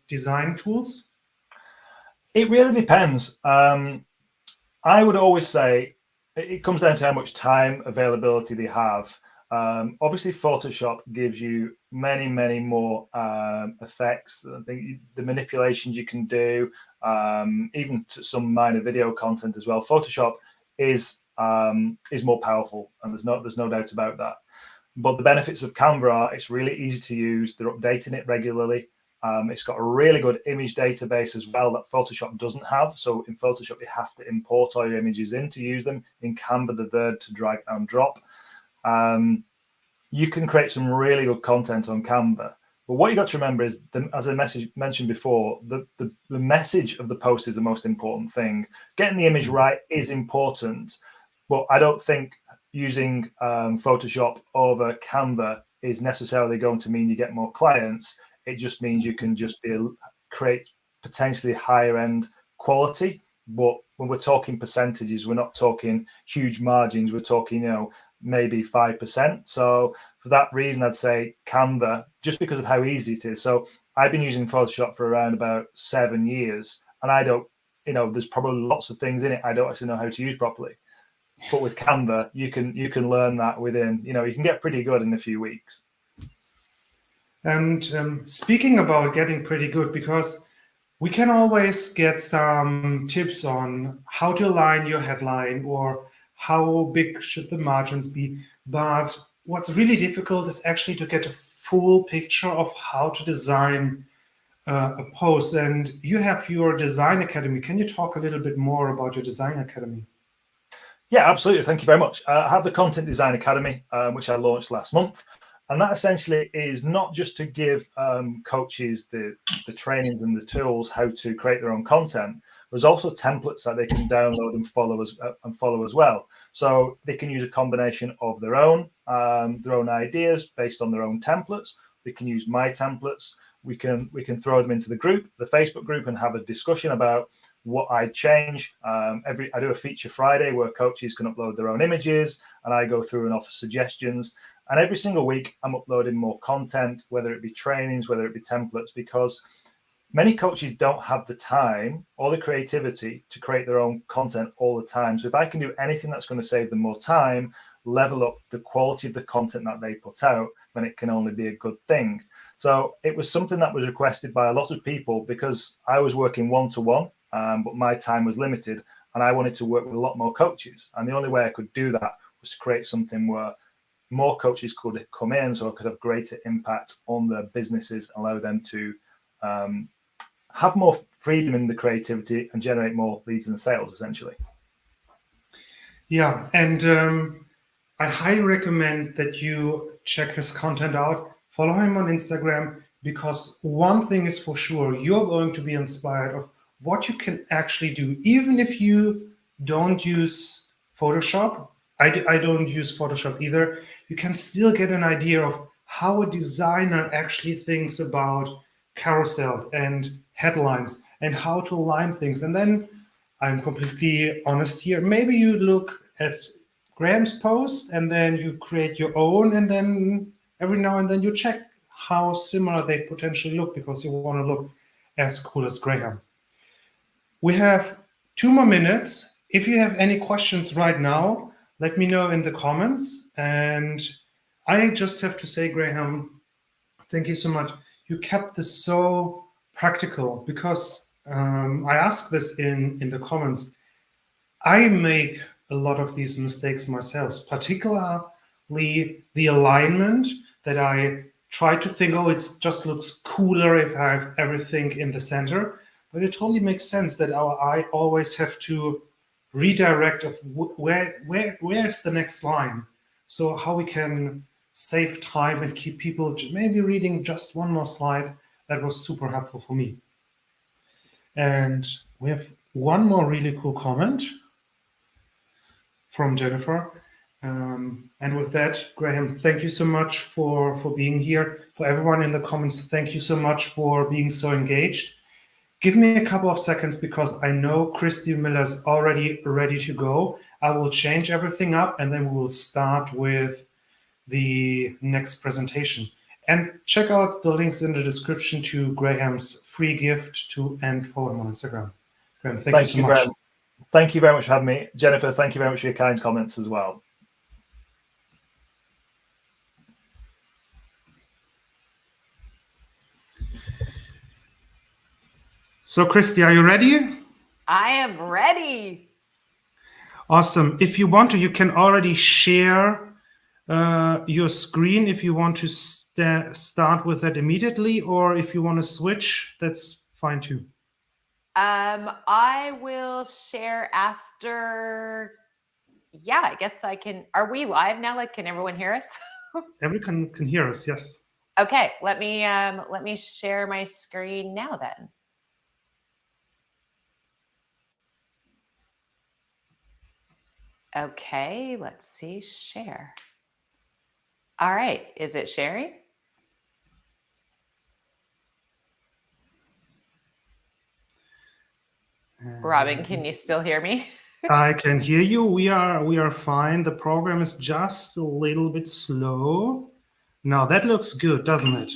design tools? It really depends. I would always say it comes down to how much time availability they have. Obviously, Photoshop gives you many more effects. I think the manipulations you can do, even to some minor video content as well. Photoshop is more powerful, and there's no doubt about that. But the benefits of Canva are it's really easy to use. They're updating it regularly. It's got a really good image database as well that Photoshop doesn't have. So in Photoshop, you have to import all your images in to use them. In Canva, they're there to drag and drop. You can create some really good content on Canva. But what you got to remember is, as I mentioned before, the message of the post is the most important thing. Getting the image right is important, but I don't think using Photoshop over Canva is necessarily going to mean you get more clients. It just means you can just create potentially higher end quality. But when we're talking percentages, we're not talking huge margins. We're talking, maybe 5%. So for that reason, I'd say Canva, just because of how easy it is. So I've been using Photoshop for around about 7 years, and I don't, there's probably lots of things in it I don't actually know how to use properly. But with Canva, you can learn that within, you can get pretty good in a few weeks. And speaking about getting pretty good, because we can always get some tips on how to align your headline or how big should the margins be. But what's really difficult is actually to get a full picture of how to design a post. And you have your design academy. Can you talk a little bit more about your design academy? Yeah, absolutely. Thank you very much. I have the Content Design Academy, which I launched last month. And that essentially is not just to give coaches the trainings and the tools how to create their own content. There's also templates that they can download and follow as well. So they can use a combination of their own ideas based on their own templates. They can use my templates. We can throw them into the group, the Facebook group, and have a discussion about what I change. I do a feature Friday where coaches can upload their own images, and I go through and offer suggestions. And every single week, I'm uploading more content, whether it be trainings, whether it be templates, because many coaches don't have the time or the creativity to create their own content all the time. So if I can do anything that's going to save them more time, level up the quality of the content that they put out, then it can only be a good thing. So it was something that was requested by a lot of people because I was working one-to-one, but my time was limited, and I wanted to work with a lot more coaches. And the only way I could do that was to create something where more coaches could come in, so I could have greater impact on their businesses, allow them to have more freedom in the creativity and generate more leads and sales, essentially. Yeah, and I highly recommend that you check his content out, follow him on Instagram, because one thing is for sure, you're going to be inspired of what you can actually do, even if you don't use Photoshop. I don't use Photoshop either. You can still get an idea of how a designer actually thinks about carousels and headlines and how to align things. And then I'm completely honest here. Maybe you look at Graham's post and then you create your own, and then every now and then you check how similar they potentially look because you want to look as cool as Graham. We have 2 more minutes. If you have any questions right now, let me know in the comments. And I just have to say, Graham, thank you so much. You kept this so practical because I asked this in the comments. I make a lot of these mistakes myself, particularly the alignment that I try to think, oh, it just looks cooler if I have everything in the center. But it totally makes sense that our eye always have to redirect of where's the next line. So how we can save time and keep people maybe reading just one more slide. That was super helpful for me. And we have one more really cool comment from Jennifer. And with that, Graham, thank you so much for being here. For everyone in the comments, thank you so much for being so engaged. Give me a couple of seconds because I know Christy Miller's already ready to go. I will change everything up and then we will start with the next presentation. And check out the links in the description to Graham's free gift and follow him on Instagram. Graham, thank you so much. Graham. Thank you very much for having me. Jennifer, thank you very much for your kind comments as well. So, Christy, are you ready? I am ready. Awesome. If you want to, you can already share your screen if you want to start with that immediately, or if you want to switch, that's fine too. I will share after. Yeah, I guess I can. Are we live now? Like, can everyone hear us? Everyone can hear us, yes. Okay, let me share my screen now then. Okay, let's see, share. All right, is it sharing? Robin, can you still hear me? I can hear you. We are fine. The program is just a little bit slow. Now that looks good, doesn't it?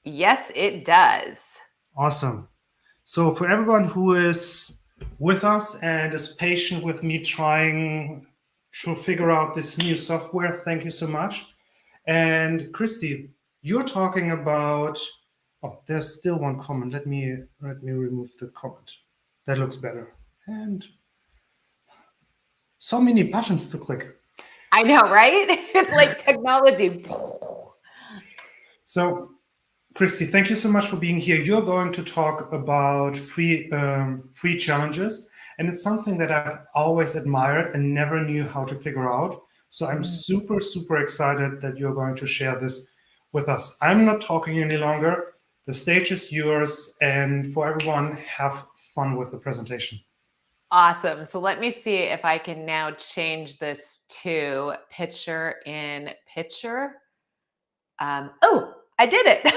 Yes, it does. Awesome. So for everyone who is with us and is patient with me trying to figure out this new software, thank you so much. And Christy, you're talking about, oh, there's still one comment. Let me remove the comment. That looks better. And so many buttons to click. I know, right? It's like technology. So, Christy, thank you so much for being here. You're going to talk about free challenges, and it's something that I've always admired and never knew how to figure out. So I'm super, super excited that you're going to share this with us. I'm not talking any longer. The stage is yours, and for everyone, have fun with the presentation. Awesome. So let me see if I can now change this to picture in picture. Oh, I did it.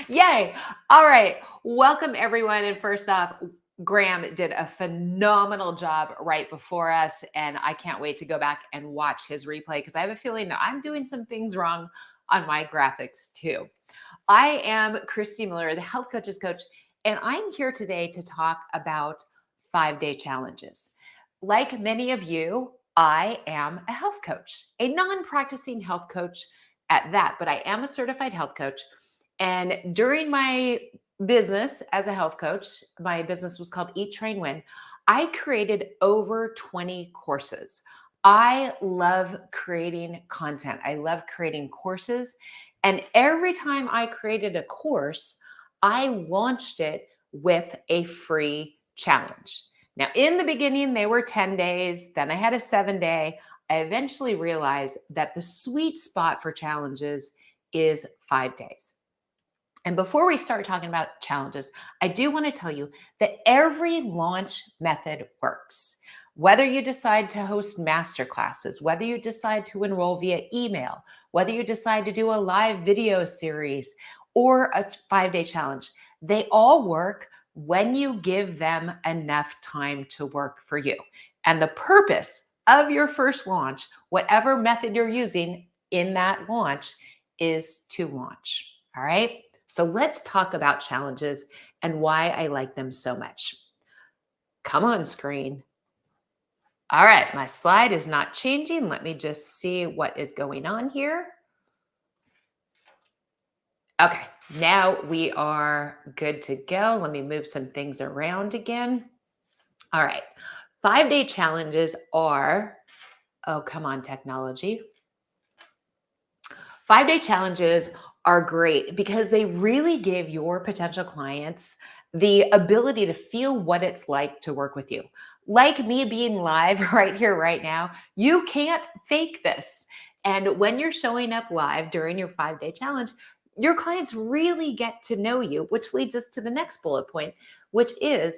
Yay. All right. Welcome, everyone. And first off, Graham did a phenomenal job right before us. And I can't wait to go back and watch his replay because I have a feeling that I'm doing some things wrong on my graphics too. I am Christy Miller, the Health Coaches Coach, and I'm here today to talk about 5-day challenges. Like many of you, I am a health coach, a non-practicing health coach at that, but I am a certified health coach. And during my business as a health coach, my business was called Eat, Train, Win. I created over 20 courses. I love creating content. I love creating courses. And every time I created a course, I launched it with a free challenge. Now, in the beginning, they were 10 days. Then I had a 7-day. I eventually realized that the sweet spot for challenges is 5 days. And before we start talking about challenges, I do want to tell you that every launch method works. Whether you decide to host masterclasses, whether you decide to enroll via email, whether you decide to do a live video series or a 5-day challenge, they all work when you give them enough time to work for you. And the purpose of your first launch, whatever method you're using in that launch, is to launch. All right. So let's talk about challenges and why I like them so much. Come on, screen. All right, my slide is not changing. Let me just see what is going on here. Okay, now we are good to go. Let me move some things around again. All right, 5-day challenges are, oh, come on, technology. 5-day challenges are great because they really give your potential clients the ability to feel what it's like to work with you. Like me being live right here, right now, you can't fake this. And when you're showing up live during your 5-day challenge, your clients really get to know you, which leads us to the next bullet point, which is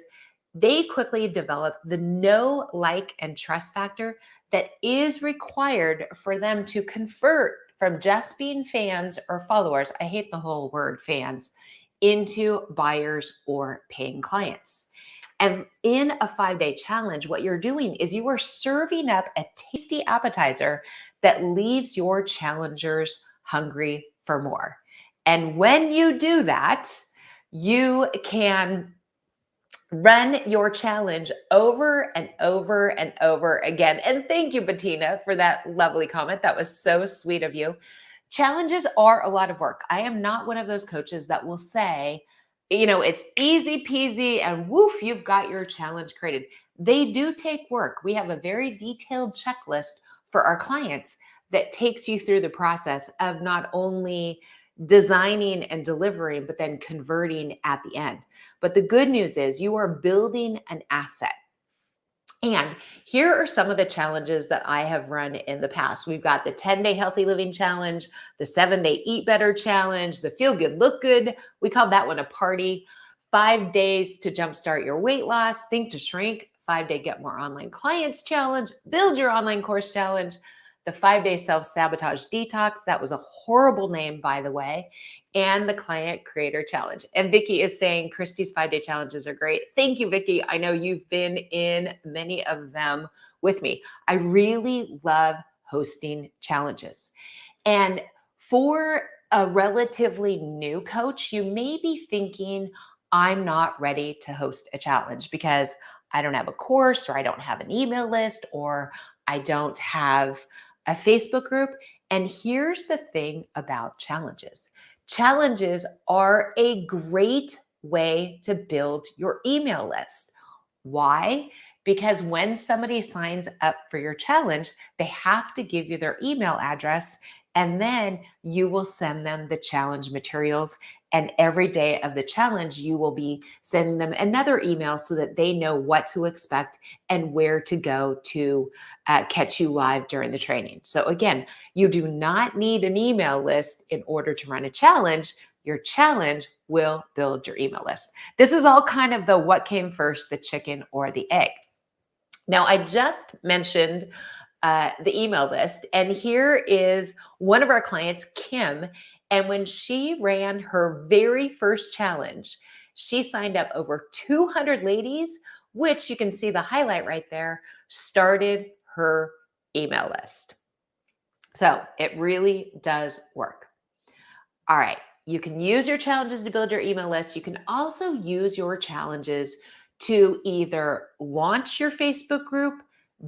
they quickly develop the know, like, and trust factor that is required for them to convert from just being fans or followers, I hate the whole word fans, into buyers or paying clients. And in a 5-day challenge, what you're doing is you are serving up a tasty appetizer that leaves your challengers hungry for more. And when you do that, you can run your challenge over and over and over again. And thank you, Bettina, for that lovely comment. That was so sweet of you. Challenges are a lot of work. I am not one of those coaches that will say, it's easy peasy and woof, you've got your challenge created. They do take work. We have a very detailed checklist for our clients that takes you through the process of not only designing and delivering, but then converting at the end. But the good news is you are building an asset. And here are some of the challenges that I have run in the past. We've got the 10-day healthy living challenge, the 7-day eat better challenge, the feel good, look good. We call that one a party. 5 days to jumpstart your weight loss, think to shrink, 5-day get more online clients challenge, build your online course challenge, the 5-day self-sabotage detox. That was a horrible name, by the way. And the client creator challenge. And Vicky is saying Christy's 5-day challenges are great. Thank you, Vicky. I know you've been in many of them with me. I really love hosting challenges. And for a relatively new coach, you may be thinking, I'm not ready to host a challenge because I don't have a course, or I don't have an email list, or I don't have a Facebook group. And here's the thing about challenges. Challenges are a great way to build your email list. Why? Because when somebody signs up for your challenge, they have to give you their email address, and then you will send them the challenge materials. And every day of the challenge, you will be sending them another email so that they know what to expect and where to go to catch you live during the training. So again, you do not need an email list in order to run a challenge. Your challenge will build your email list. This is all kind of the what came first, the chicken or the egg. Now, I just mentioned the email list, and here is one of our clients, Kim. And when she ran her very first challenge, she signed up over 200 ladies, which you can see the highlight right there, started her email list. So it really does work. All right. You can use your challenges to build your email list. You can also use your challenges to either launch your Facebook group,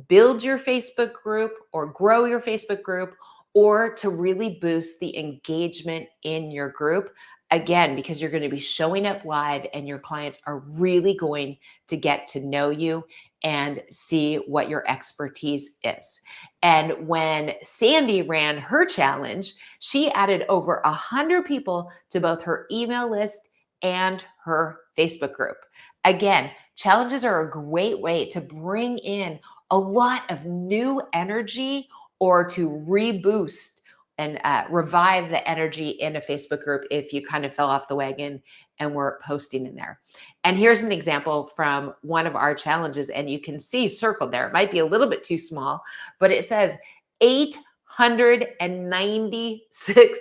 build your Facebook group, or grow your Facebook group, or to really boost the engagement in your group. Again, because you're going to be showing up live and your clients are really going to get to know you and see what your expertise is. And when Sandy ran her challenge, she added over 100 people to both her email list and her Facebook group. Again, challenges are a great way to bring in a lot of new energy or to reboost and revive the energy in a Facebook group if you kind of fell off the wagon and were posting in there. And here's an example from one of our challenges, and you can see circled there. It might be a little bit too small, but it says 896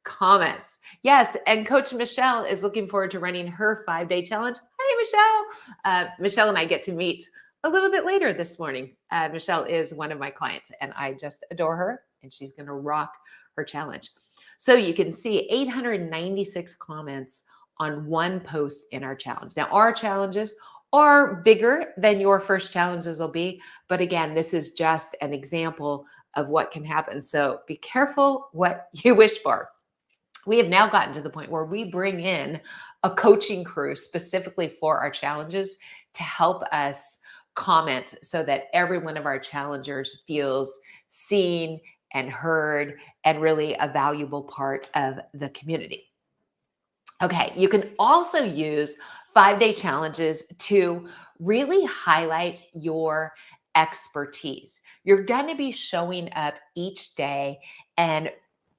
comments. Yes, and Coach Michelle is looking forward to running her 5-day challenge. Hey, Michelle. Michelle and I get to meet a little bit later this morning. Michelle is one of my clients, and I just adore her, and she's going to rock her challenge. So you can see 896 comments on one post in our challenge. Now, our challenges are bigger than your first challenges will be. But again, this is just an example of what can happen. So be careful what you wish for. We have now gotten to the point where we bring in a coaching crew specifically for our challenges to help us comment so that every one of our challengers feels seen and heard and really a valuable part of the community. Okay, you can also use 5-day challenges to really highlight your expertise. You're going to be showing up each day and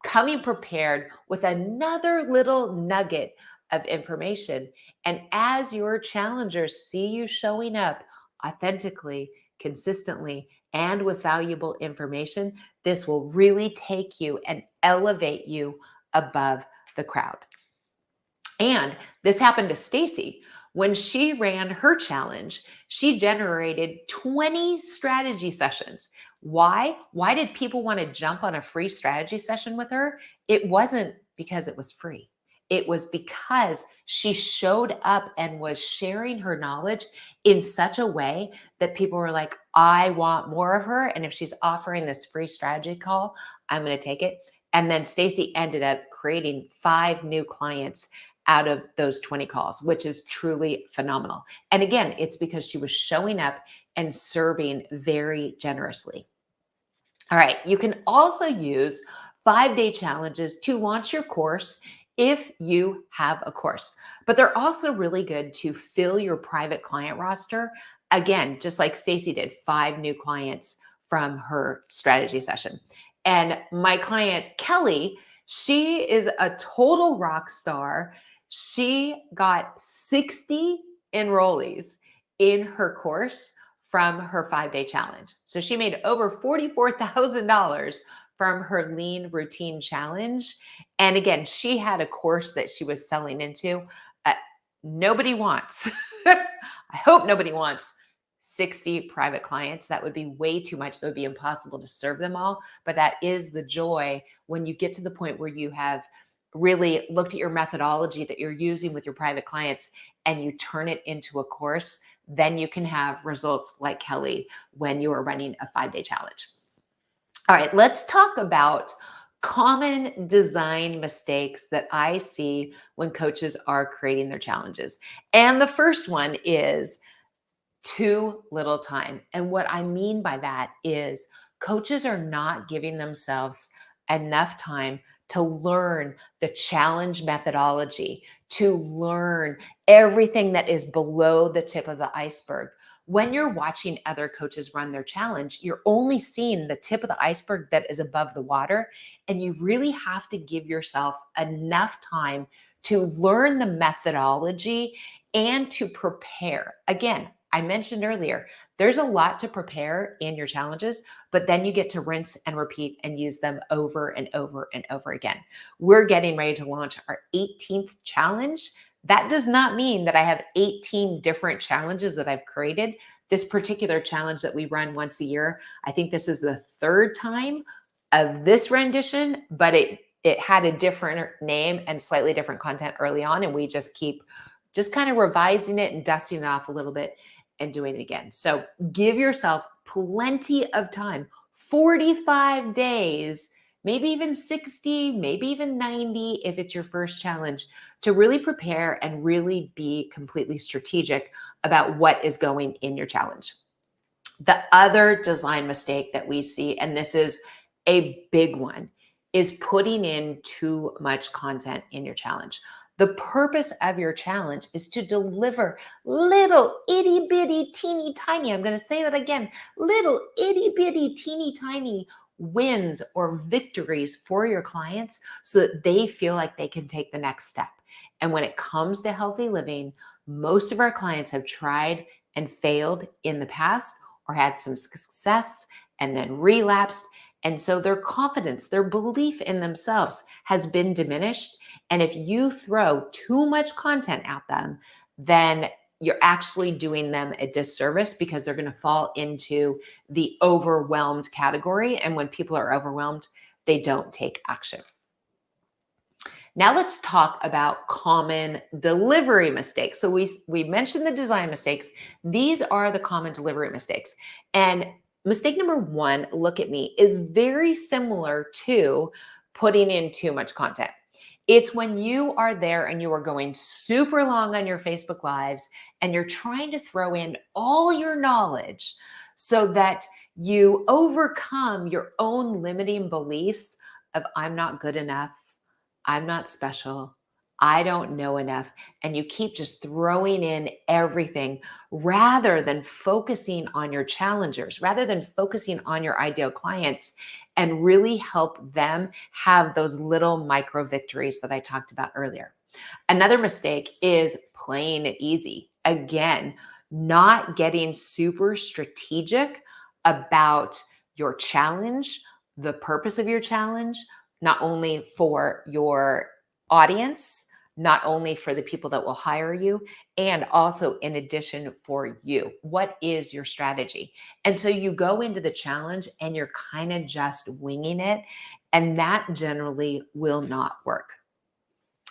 coming prepared with another little nugget of information. And as your challengers see you showing up authentically, consistently, and with valuable information, this will really take you and elevate you above the crowd. And this happened to Stacy. When she ran her challenge, she generated 20 strategy sessions. Why? Why did people want to jump on a free strategy session with her? It wasn't because it was free. It was because she showed up and was sharing her knowledge in such a way that people were like, I want more of her. And if she's offering this free strategy call, I'm going to take it. And then Stacy ended up creating 5 new clients out of those 20 calls, which is truly phenomenal. And again, it's because she was showing up and serving very generously. All right, you can also use 5-day challenges to launch your course if you have a course, but they're also really good to fill your private client roster. Again, just like Stacy did, 5 new clients from her strategy session. And my client, Kelly, she is a total rock star. She got 60 enrollees in her course from her 5-day challenge. So she made over $44,000 from her lean routine challenge. And again, she had a course that she was selling into. Nobody wants, I hope nobody wants 60 private clients. That would be way too much. It would be impossible to serve them all. But that is the joy when you get to the point where you have really looked at your methodology that you're using with your private clients and you turn it into a course, then you can have results like Kelly when you are running a 5-day challenge. All right, let's talk about common design mistakes that I see when coaches are creating their challenges. And the first one is too little time. And what I mean by that is coaches are not giving themselves enough time to learn the challenge methodology, to learn everything that is below the tip of the iceberg. When you're watching other coaches run their challenge, you're only seeing the tip of the iceberg that is above the water. And you really have to give yourself enough time to learn the methodology and to prepare. Again, I mentioned earlier, there's a lot to prepare in your challenges, but then you get to rinse and repeat and use them over and over and over again. We're getting ready to launch our 18th challenge. That does not mean that I have 18 different challenges that I've created. This particular challenge that we run once a year, I think this is the 3rd time of this rendition, but it had a different name and slightly different content early on, and we just keep kind of revising it and dusting it off a little bit and doing it again. So give yourself plenty of time, 45 days, maybe even 60, maybe even 90 if it's your first challenge, to really prepare and really be completely strategic about what is going in your challenge. The other design mistake that we see, and this is a big one, is putting in too much content in your challenge. The purpose of your challenge is to deliver little itty bitty teeny tiny, I'm going to say that again, little itty bitty teeny tiny wins or victories for your clients so that they feel like they can take the next step. And when it comes to healthy living, most of our clients have tried and failed in the past or had some success and then relapsed. And so their confidence, their belief in themselves has been diminished. And if you throw too much content at them, then you're actually doing them a disservice because they're going to fall into the overwhelmed category. And when people are overwhelmed, they don't take action. Now let's talk about common delivery mistakes. So we mentioned the design mistakes. These are the common delivery mistakes. And mistake number one, look at me, is very similar to putting in too much content. It's when you are there and you are going super long on your Facebook Lives and you're trying to throw in all your knowledge so that you overcome your own limiting beliefs of I'm not good enough, I'm not special, I don't know enough. And you keep just throwing in everything rather than focusing on your challengers, rather than focusing on your ideal clients and really help them have those little micro victories that I talked about earlier. Another mistake is playing it easy. Again, not getting super strategic about your challenge, the purpose of your challenge, not only for your audience, not only for the people that will hire you, and also in addition for you. What is your strategy? And so you go into the challenge and you're kind of just winging it, and that generally will not work.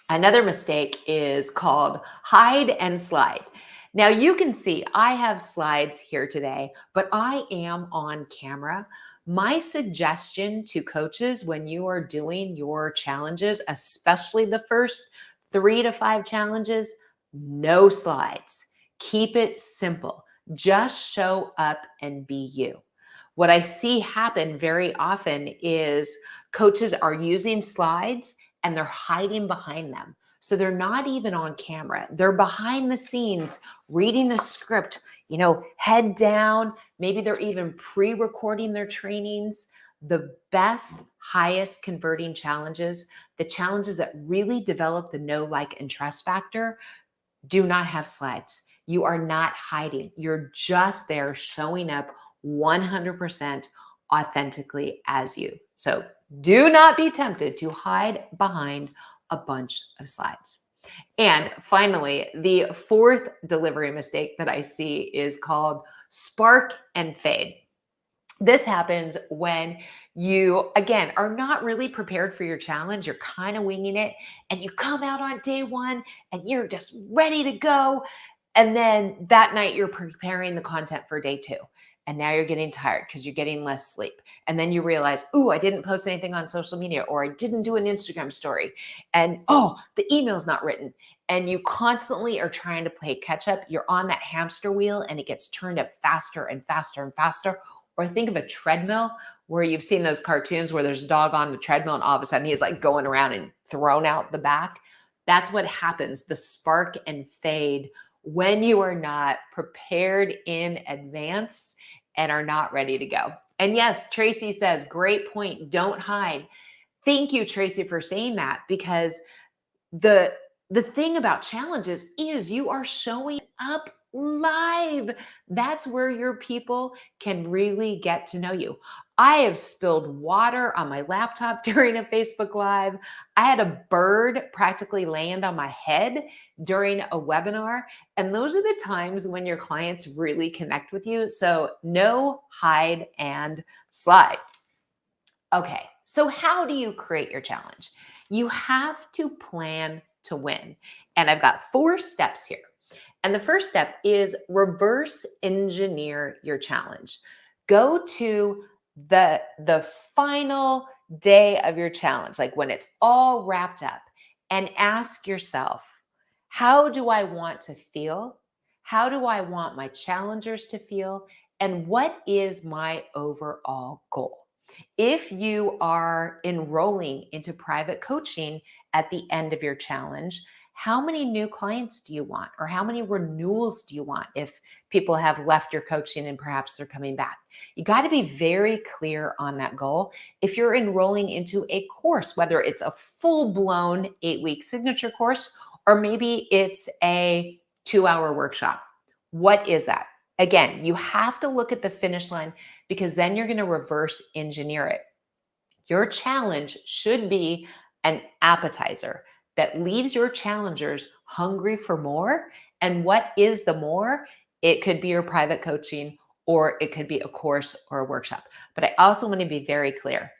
Another mistake is called hide and slide. Now you can see I have slides here today, but I am on camera. My suggestion to coaches when you are doing your challenges, especially the first 3 to 5 challenges, no slides. Keep it simple. Just show up and be you. What I see happen very often is coaches are using slides and they're hiding behind them. So they're not even on camera. They're behind the scenes reading a script, head down. Maybe they're even pre-recording their trainings. The best, highest converting challenges, the challenges that really develop the know, like, and trust factor, do not have slides. You are not hiding. You're just there showing up 100% authentically as you. So do not be tempted to hide behind a bunch of slides. And finally, the fourth delivery mistake that I see is called spark and fade. This happens when you, again, are not really prepared for your challenge. You're kind of winging it and you come out on day one and you're just ready to go. And then that night you're preparing the content for day two. And now you're getting tired because you're getting less sleep. And then you realize, ooh, I didn't post anything on social media, or I didn't do an Instagram story. And oh, the email's not written. And you constantly are trying to play catch up. You're on that hamster wheel and it gets turned up faster and faster and faster. Or think of a treadmill where you've seen those cartoons where there's a dog on the treadmill and all of a sudden he's like going around and thrown out the back. That's what happens, the spark and fade, when you are not prepared in advance and are not ready to go. And yes, Tracy says, great point, don't hide. Thank you, Tracy, for saying that, because the thing about challenges is you are showing up live. That's where your people can really get to know you. I have spilled water on my laptop during a Facebook Live. I had a bird practically land on my head during a webinar. And those are the times when your clients really connect with you. So no hide and slide. Okay, so how do you create your challenge? You have to plan to win. And I've got 4 steps here. And the first step is reverse engineer your challenge. Go to the final day of your challenge, like when it's all wrapped up, and ask yourself, how do I want to feel? How do I want my challengers to feel? And what is my overall goal? If you are enrolling into private coaching at the end of your challenge, how many new clients do you want? Or how many renewals do you want if people have left your coaching and perhaps they're coming back? You got to be very clear on that goal. If you're enrolling into a course, whether it's a full-blown 8-week signature course, or maybe it's a 2-hour workshop, what is that? Again, you have to look at the finish line, because then you're going to reverse engineer it. Your challenge should be an appetizer that leaves your challengers hungry for more. And what is the more? It could be your private coaching, or it could be a course or a workshop. But I also want to be very clear.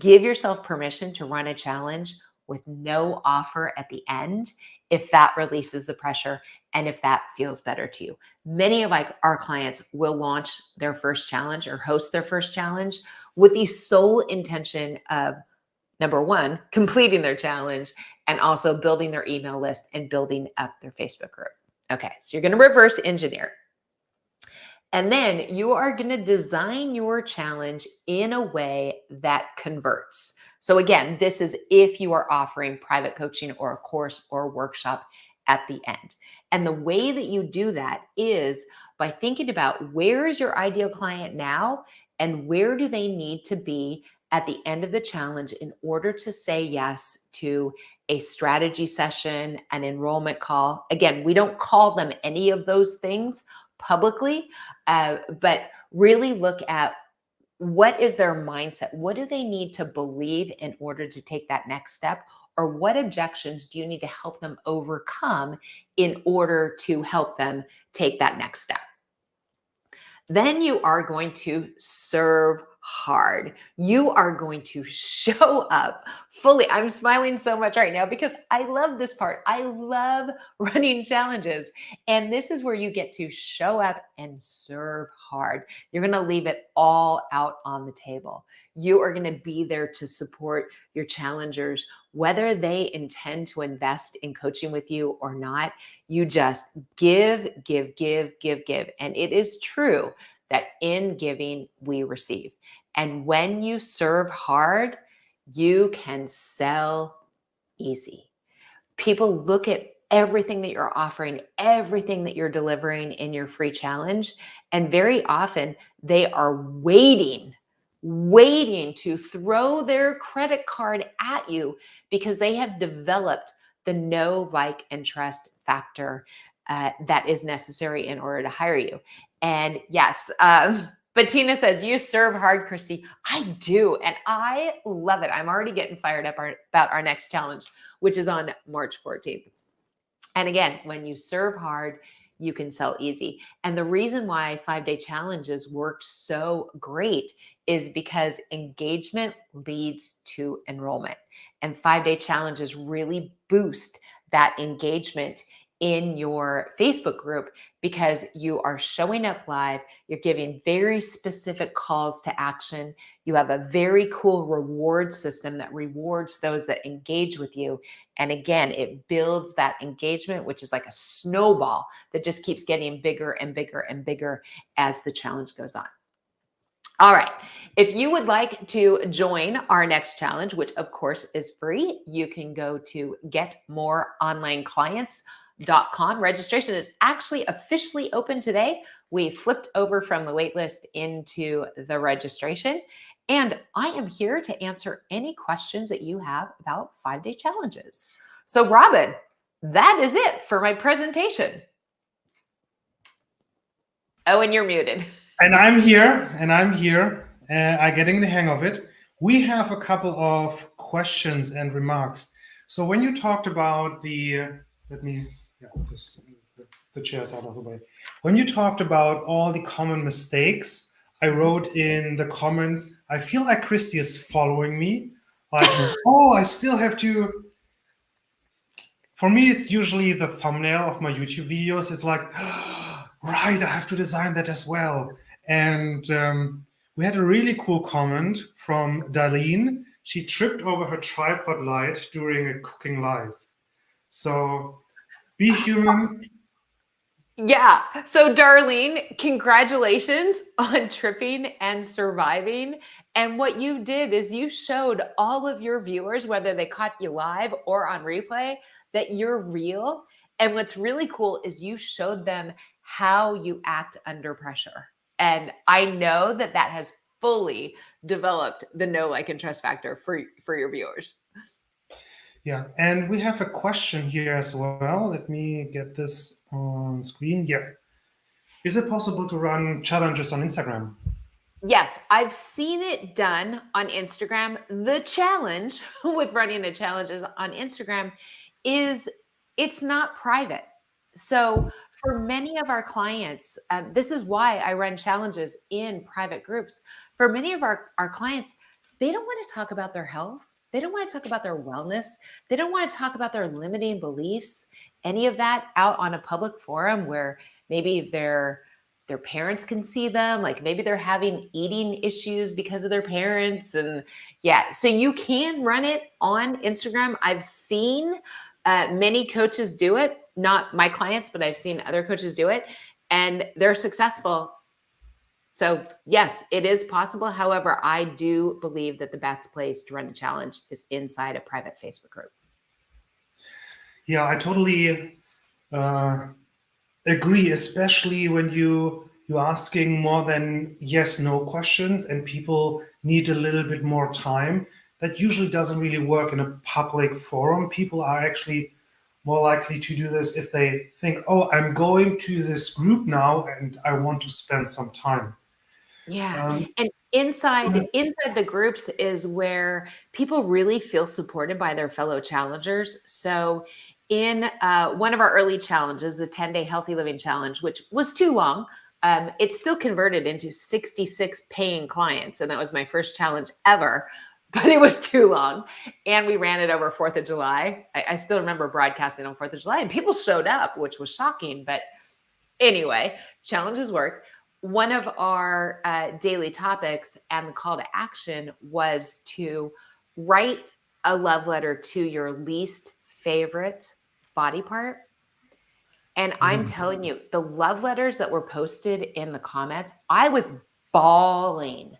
Give yourself permission to run a challenge with no offer at the end if that releases the pressure and if that feels better to you. Many of our clients will launch their first challenge or host their first challenge with the sole intention of, number one, completing their challenge, and also building their email list and building up their Facebook group. Okay, so you're going to reverse engineer. And then you are going to design your challenge in a way that converts. So again, this is if you are offering private coaching or a course or a workshop at the end. And the way that you do that is by thinking about where is your ideal client now and where do they need to be at the end of the challenge in order to say yes to a strategy session, an enrollment call. Again, we don't call them any of those things publicly, but really look at what is their mindset? What do they need to believe in order to take that next step? Or what objections do you need to help them overcome in order to help them take that next step? Then you are going to serve hard. You are going to show up fully. I'm smiling so much right now because I love this part. I love running challenges. And this is where you get to show up and serve hard. You're going to leave it all out on the table. You are going to be there to support your challengers, whether they intend to invest in coaching with you or not. You just give, give, give, give, give. And it is true that in giving, we receive. And when you serve hard, you can sell easy. People look at everything that you're offering, everything that you're delivering in your free challenge, and very often they are waiting to throw their credit card at you because they have developed the know, like, and trust factor that is necessary in order to hire you. And yes, Bettina says, you serve hard, Christy. I do, and I love it. I'm already getting fired up about our next challenge, which is on March 14th. And again, when you serve hard, you can sell easy. And the reason why 5-day challenges work so great is because engagement leads to enrollment. And 5-day challenges really boost that engagement in your Facebook group because you are showing up live, you're giving very specific calls to action, you have a very cool reward system that rewards those that engage with you. And again, it builds that engagement, which is like a snowball that just keeps getting bigger and bigger and bigger as the challenge goes on. All right. If you would like to join our next challenge, which of course is free, you can go to getmoreonlineclients.com. Registration is actually officially open today. We flipped over from the waitlist into the registration, and I am here to answer any questions that you have about 5-day challenges. So Robin, that is it for my presentation. Oh, and you're muted. And I'm here. I'm getting the hang of it. We have a couple of questions and remarks. So when you talked about the chair's out of the way. When you talked about all the common mistakes, I wrote in the comments, I feel like Christy is following me. Like, oh, I still have to. For me, it's usually the thumbnail of my YouTube videos. It's like, right, I have to design that as well. And we had a really cool comment from Darlene. She tripped over her tripod light during a cooking live. So be human. Yeah. So Darlene, congratulations on tripping and surviving. And what you did is you showed all of your viewers, whether they caught you live or on replay, that you're real. And what's really cool is you showed them how you act under pressure. And I know that that has fully developed the know, like, and trust factor for your viewers. Yeah, and we have a question here as well. Let me get this on screen. Yeah. Is it possible to run challenges on Instagram? Yes, I've seen it done on Instagram. The challenge with running the challenges on Instagram is it's not private. So for many of our clients, this is why I run challenges in private groups. For many of our clients, they don't want to talk about their health. They don't want to talk about their wellness. They don't want to talk about their limiting beliefs, any of that out on a public forum where maybe their parents can see them. Like maybe they're having eating issues because of their parents. And yeah, so you can run it on Instagram. I've seen many coaches do it, not my clients, but I've seen other coaches do it, and they're successful. So yes, it is possible. However, I do believe that the best place to run a challenge is inside a private Facebook group. Yeah, I totally agree, especially when you're asking more than yes, no questions and people need a little bit more time. That usually doesn't really work in a public forum. People are actually more likely to do this if they think, oh, I'm going to this group now and I want to spend some time. Yeah. And inside the groups is where people really feel supported by their fellow challengers. So in one of our early challenges, the 10-day healthy living challenge, which was too long, it's still converted into 66 paying clients. And that was my first challenge ever, but it was too long. And we ran it over 4th of July. I still remember broadcasting on 4th of July and people showed up, which was shocking. But anyway, challenges work. One of our daily topics and the call to action was to write a love letter to your least favorite body part. And I'm telling you, the love letters that were posted in the comments, I was bawling.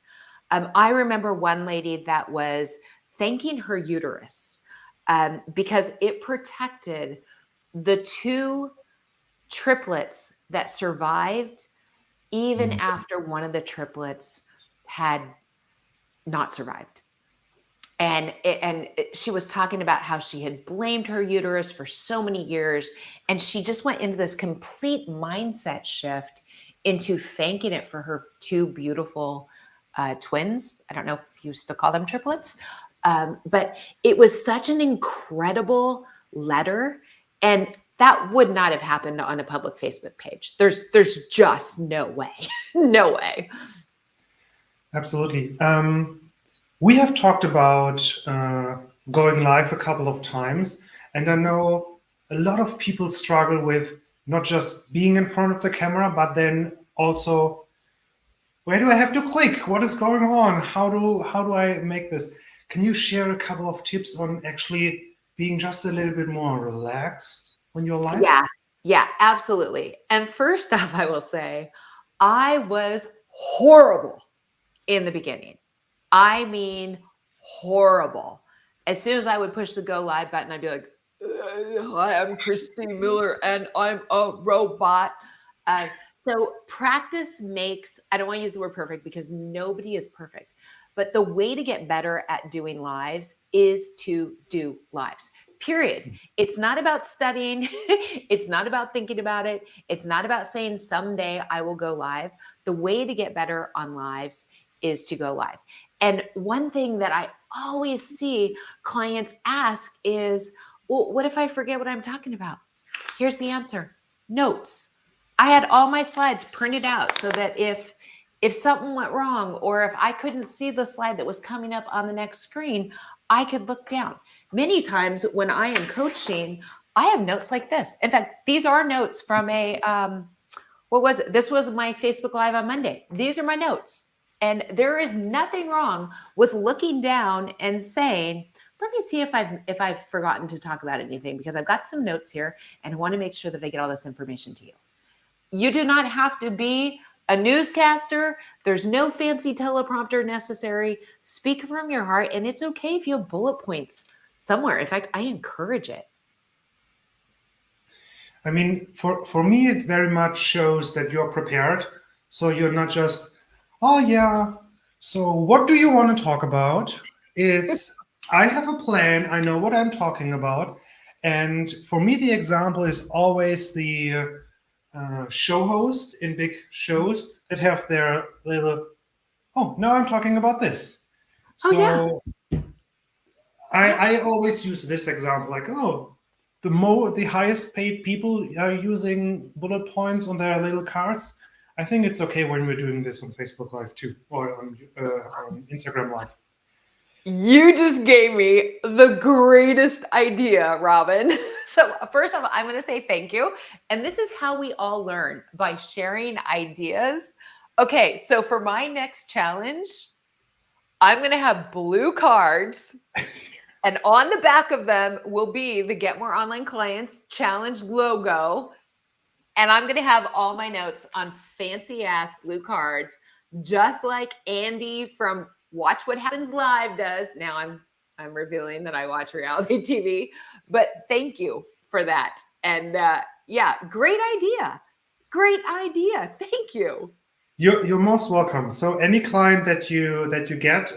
I remember one lady that was thanking her uterus because it protected the 2 triplets that survived even after one of the triplets had not survived. And she was talking about how she had blamed her uterus for so many years. And she just went into this complete mindset shift into thanking it for her 2 beautiful twins. I don't know if you still call them triplets, but it was such an incredible letter. And that would not have happened on a public Facebook page. There's just no way. No way. Absolutely. We have talked about going live a couple of times, and I know a lot of people struggle with not just being in front of the camera, but then also, where do I have to click? What is going on? How do I make this? Can you share a couple of tips on actually being just a little bit more relaxed when you're live? Yeah, absolutely. And first off, I will say, I was horrible in the beginning. I mean, horrible. As soon as I would push the go live button, I'd be like, hi, I'm Christine Miller and I'm a robot. So practice makes, I don't want to use the word perfect because nobody is perfect, but the way to get better at doing lives is to do lives. Period. It's not about studying. It's not about thinking about it. It's not about saying someday I will go live. The way to get better on lives is to go live. And one thing that I always see clients ask is, well, what if I forget what I'm talking about? Here's the answer. Notes. I had all my slides printed out so that if something went wrong or if I couldn't see the slide that was coming up on the next screen, I could look down. Many times when I am coaching, I have notes like this. In fact, these are notes from a, what was it? This was my Facebook Live on Monday. These are my notes. And there is nothing wrong with looking down and saying, let me see if I've forgotten to talk about anything because I've got some notes here and I want to make sure that I get all this information to you. You do not have to be a newscaster. There's no fancy teleprompter necessary. Speak from your heart, and it's okay if you have bullet points somewhere. In fact, I encourage it. I mean, for me, it very much shows that you're prepared. So you're not just, oh yeah, so what do you want to talk about? It's, I have a plan. I know what I'm talking about. And for me, the example is always the show host in big shows that have their little, oh, now I'm talking about this. So I always use this example, like, oh, the highest paid people are using bullet points on their little cards. I think it's okay when we're doing this on Facebook Live too, or on Instagram Live. You just gave me the greatest idea, Robin. So first of all, I'm going to say thank you. And this is how we all learn, by sharing ideas. Okay, so for my next challenge, I'm going to have blue cards. And on the back of them will be the Get More Online Clients Challenge logo. And I'm going to have all my notes on fancy ass blue cards, just like Andy from Watch What Happens Live does. Now I'm revealing that I watch reality TV, but thank you for that. And yeah, great idea. Great idea. Thank you. You're most welcome. So any client that you get,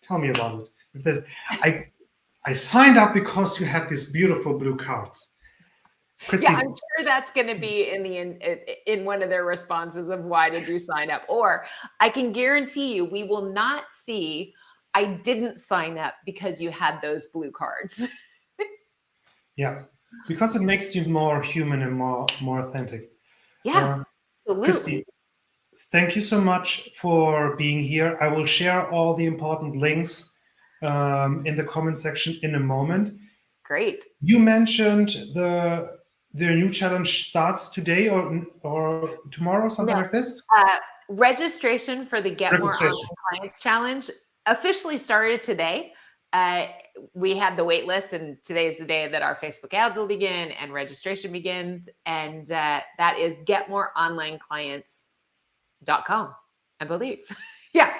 tell me about it. If there's, I signed up because you had these beautiful blue cards. Christy, yeah, I'm sure that's going to be in one of their responses of why did you sign up? Or I can guarantee you, we will not see I didn't sign up because you had those blue cards. Yeah, because it makes you more human and more authentic. Yeah, absolutely. Christy, thank you so much for being here. I will share all the important links in the comment section in a moment. Great. You mentioned the new challenge starts today or tomorrow, something like this? Registration for the Get More Online Clients Challenge officially started today. We had the wait list, and today is the day that our Facebook ads will begin and registration begins. And that is getmoreonlineclients.com, I believe. Yeah.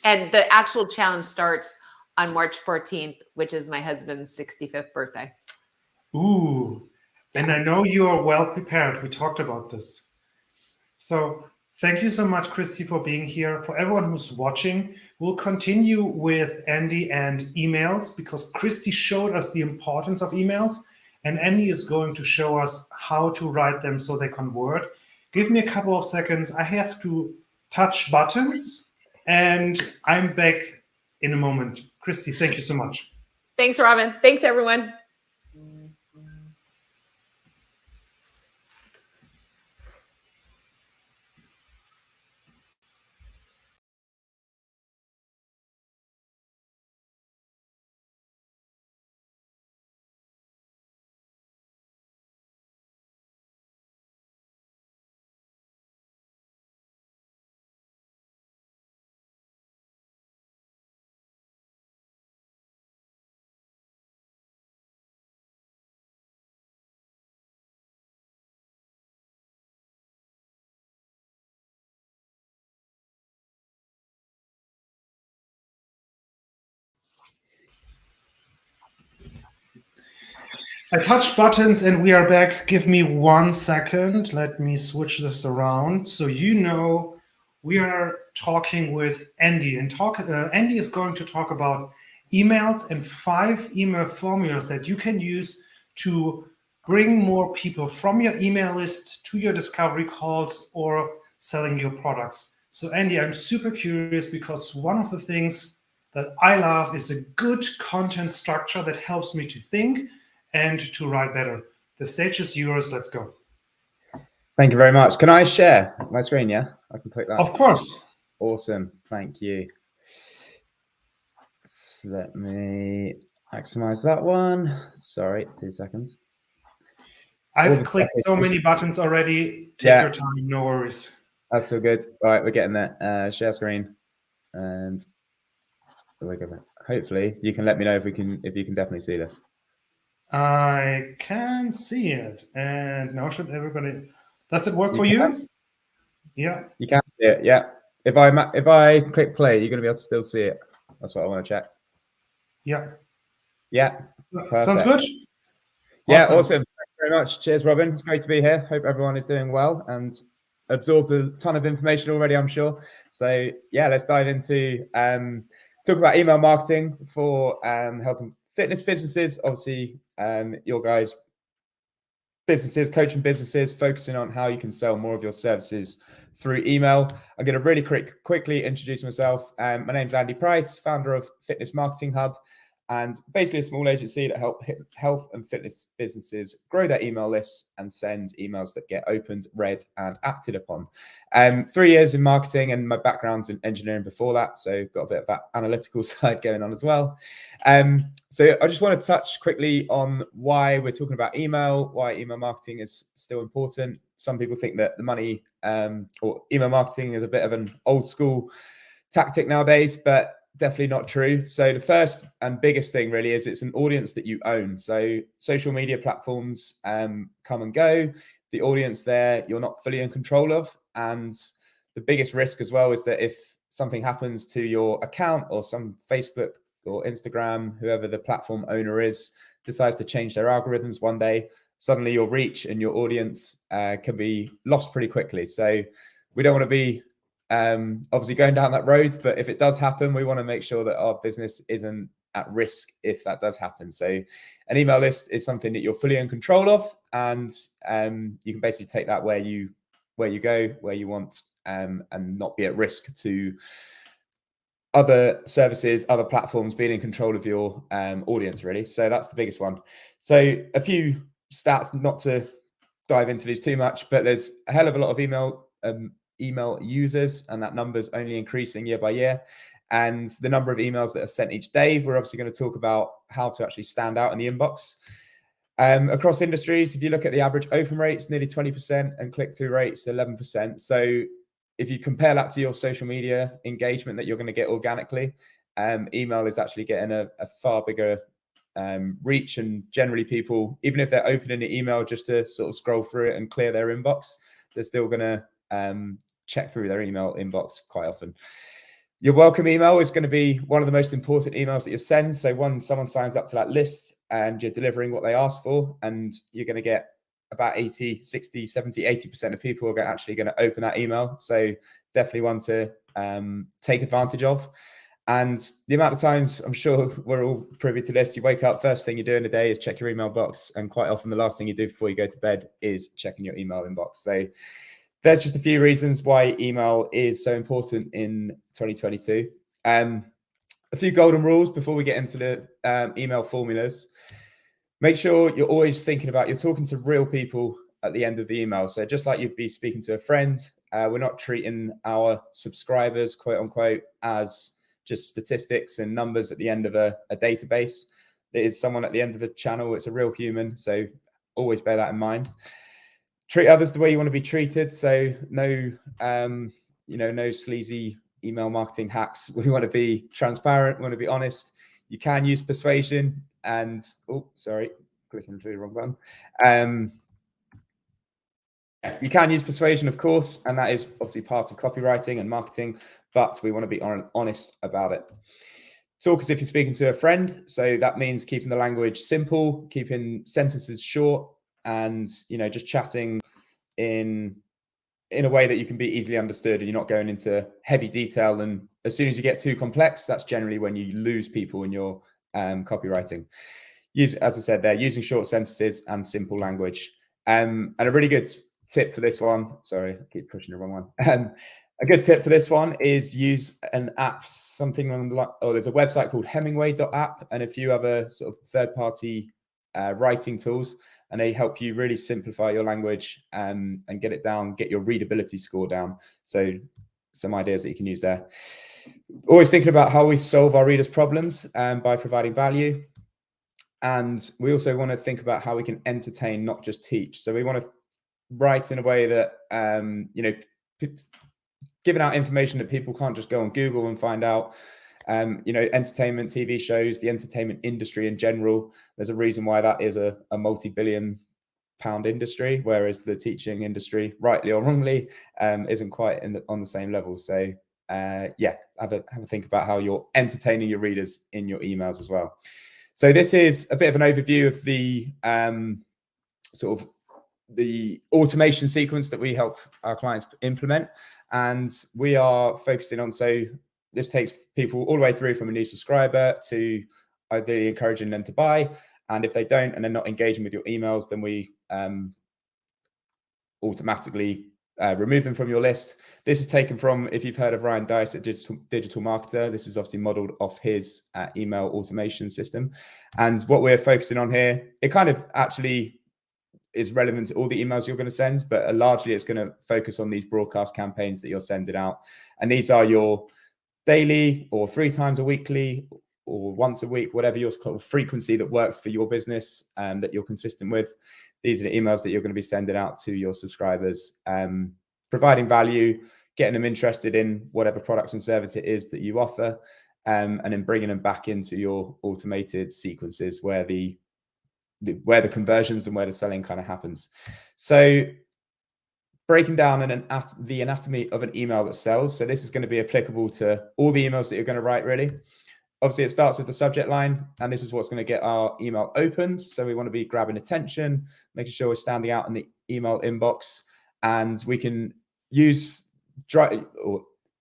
And the actual challenge starts on March 14th, which is my husband's 65th birthday. Ooh. And I know you are well prepared. We talked about this. So thank you so much, Christy, for being here. For everyone who's watching, we'll continue with Andy and emails because Christy showed us the importance of emails, and Andy is going to show us how to write them so they convert. Give me a couple of seconds. I have to touch buttons, and I'm back in a moment. Christy, thank you so much. Thanks, Robin. Thanks, everyone. I touched buttons and we are back. Give me 1 second. Let me switch this around. So you know we are talking with Andy, and Andy is going to talk about emails and 5 email formulas that you can use to bring more people from your email list to your discovery calls or selling your products. So Andy, I'm super curious because one of the things that I love is a good content structure that helps me to think and to write better. The stage is yours. Let's go. Thank you very much. Can I share my screen? Yeah, I can click that. Of course. Awesome. Thank you. So let me maximize that one. Sorry, 2 seconds. I've clicked so many buttons already. Take your time. No worries. That's all good. All right, we're getting there. Share screen, and we're gonna. Hopefully, you can let me know if you can definitely see this. I can see it. And now should everybody... Does it work for you? Yeah. You can see it, yeah. If I click play, you're going to be able to still see it. That's what I want to check. Yeah. Yeah. Perfect. Sounds good? Yeah, awesome. Thanks very much. Cheers, Robin. It's great to be here. Hope everyone is doing well and absorbed a ton of information already, I'm sure. So yeah, let's dive into talk about email marketing for health and fitness businesses. Obviously, your guys' businesses, coaching businesses, focusing on how you can sell more of your services through email. I'm going to really quickly introduce myself. My name's Andy Price, founder of Fitness Marketing Hub. and basically a small agency that help health and fitness businesses grow their email lists and send emails that get opened, read, and acted upon. 3 years in marketing, and my background's in engineering before that, so got a bit of that analytical side going on as well. So I just want to touch quickly on why we're talking about email, why email marketing is still important. Some people think that the money or email marketing is a bit of an old school tactic nowadays, but definitely not true. So the first and biggest thing really is it's an audience that you own. So social media platforms come and go. The audience there you're not fully in control of, and the biggest risk as well is that if something happens to your account, or some Facebook or Instagram, whoever the platform owner is, decides to change their algorithms one day, suddenly your reach and your audience can be lost pretty quickly. So we don't want to be obviously going down that road, but if it does happen, we want to make sure that our business isn't at risk if that does happen. So an email list is something that you're fully in control of, and you can basically take that where you go, where you want, and not be at risk to other services, other platforms being in control of your audience, really. So that's the biggest one. So a few stats, not to dive into these too much, but there's a hell of a lot of email users, and that number's only increasing year by year. And the number of emails that are sent each day, we're obviously going to talk about how to actually stand out in the inbox. Across industries, if you look at the average open rates, nearly 20%, and click-through rates, 11%. So if you compare that to your social media engagement that you're going to get organically, email is actually getting a far bigger reach. And generally people, even if they're opening the email just to sort of scroll through it and clear their inbox, they're still going to check through their email inbox quite often. Your welcome email is going to be one of the most important emails that you send. So once someone signs up to that list and you're delivering what they asked for, and you're going to get about 80, 60, 70, 80% of people are actually going to open that email. So definitely one to take advantage of. And the amount of times, I'm sure we're all privy to this, you wake up, first thing you do in the day is check your email box. And quite often the last thing you do before you go to bed is checking your email inbox. So there's just a few reasons why email is so important in 2022. A few golden rules before we get into the email formulas. Make sure you're always thinking about, you're talking to real people at the end of the email. So just like you'd be speaking to a friend, we're not treating our subscribers, quote unquote, as just statistics and numbers at the end of a database. There is someone at the end of the channel. It's a real human. So always bear that in mind. Treat others the way you want to be treated. So no, no sleazy email marketing hacks. We want to be transparent. We want to be honest. You can use persuasion and, clicking through the wrong button. You can use persuasion, of course, and that is obviously part of copywriting and marketing, but we want to be honest about it. Talk as if you're speaking to a friend. So that means keeping the language simple, keeping sentences short, and just chatting in a way that you can be easily understood, and you're not going into heavy detail. And as soon as you get too complex, that's generally when you lose people in your copywriting. As I said there, using short sentences and simple language. And a really good tip for this one, sorry, I keep pushing the wrong one. A good tip for this one is use an app, something on the, there's a website called Hemingway.app and a few other sort of third-party writing tools, and they help you really simplify your language and get it down, get your readability score down. So some ideas that you can use there. Always thinking about how we solve our readers' problems by providing value. And we also want to think about how we can entertain, not just teach. So we want to write in a way that, giving out information that people can't just go on Google and find out. Entertainment, TV shows, the entertainment industry in general, there's a reason why that is a multi-billion-pound industry, whereas the teaching industry, rightly or wrongly, isn't quite on the same level. So have a think about how you're entertaining your readers in your emails as well. So this is a bit of an overview of the sort of the automation sequence that we help our clients implement. And we are focusing on, so this takes people all the way through from a new subscriber to ideally encouraging them to buy. And if they don't, and they're not engaging with your emails, then we automatically remove them from your list. This is taken from, if you've heard of Ryan Dice at Digital Marketer, this is obviously modeled off his email automation system. And what we're focusing on here, it kind of actually is relevant to all the emails you're going to send, but largely it's going to focus on these broadcast campaigns that you're sending out. And these are your daily or 3 times a weekly or once a week, whatever your frequency that works for your business and that you're consistent with. These are the emails that you're going to be sending out to your subscribers, providing value, getting them interested in whatever products and service it is that you offer, and then bringing them back into your automated sequences where the conversions and where the selling kind of happens. So breaking down the anatomy of an email that sells. So this is going to be applicable to all the emails that you're going to write, really. Obviously, it starts with the subject line, and this is what's going to get our email opened. So we want to be grabbing attention, making sure we're standing out in the email inbox, and we can use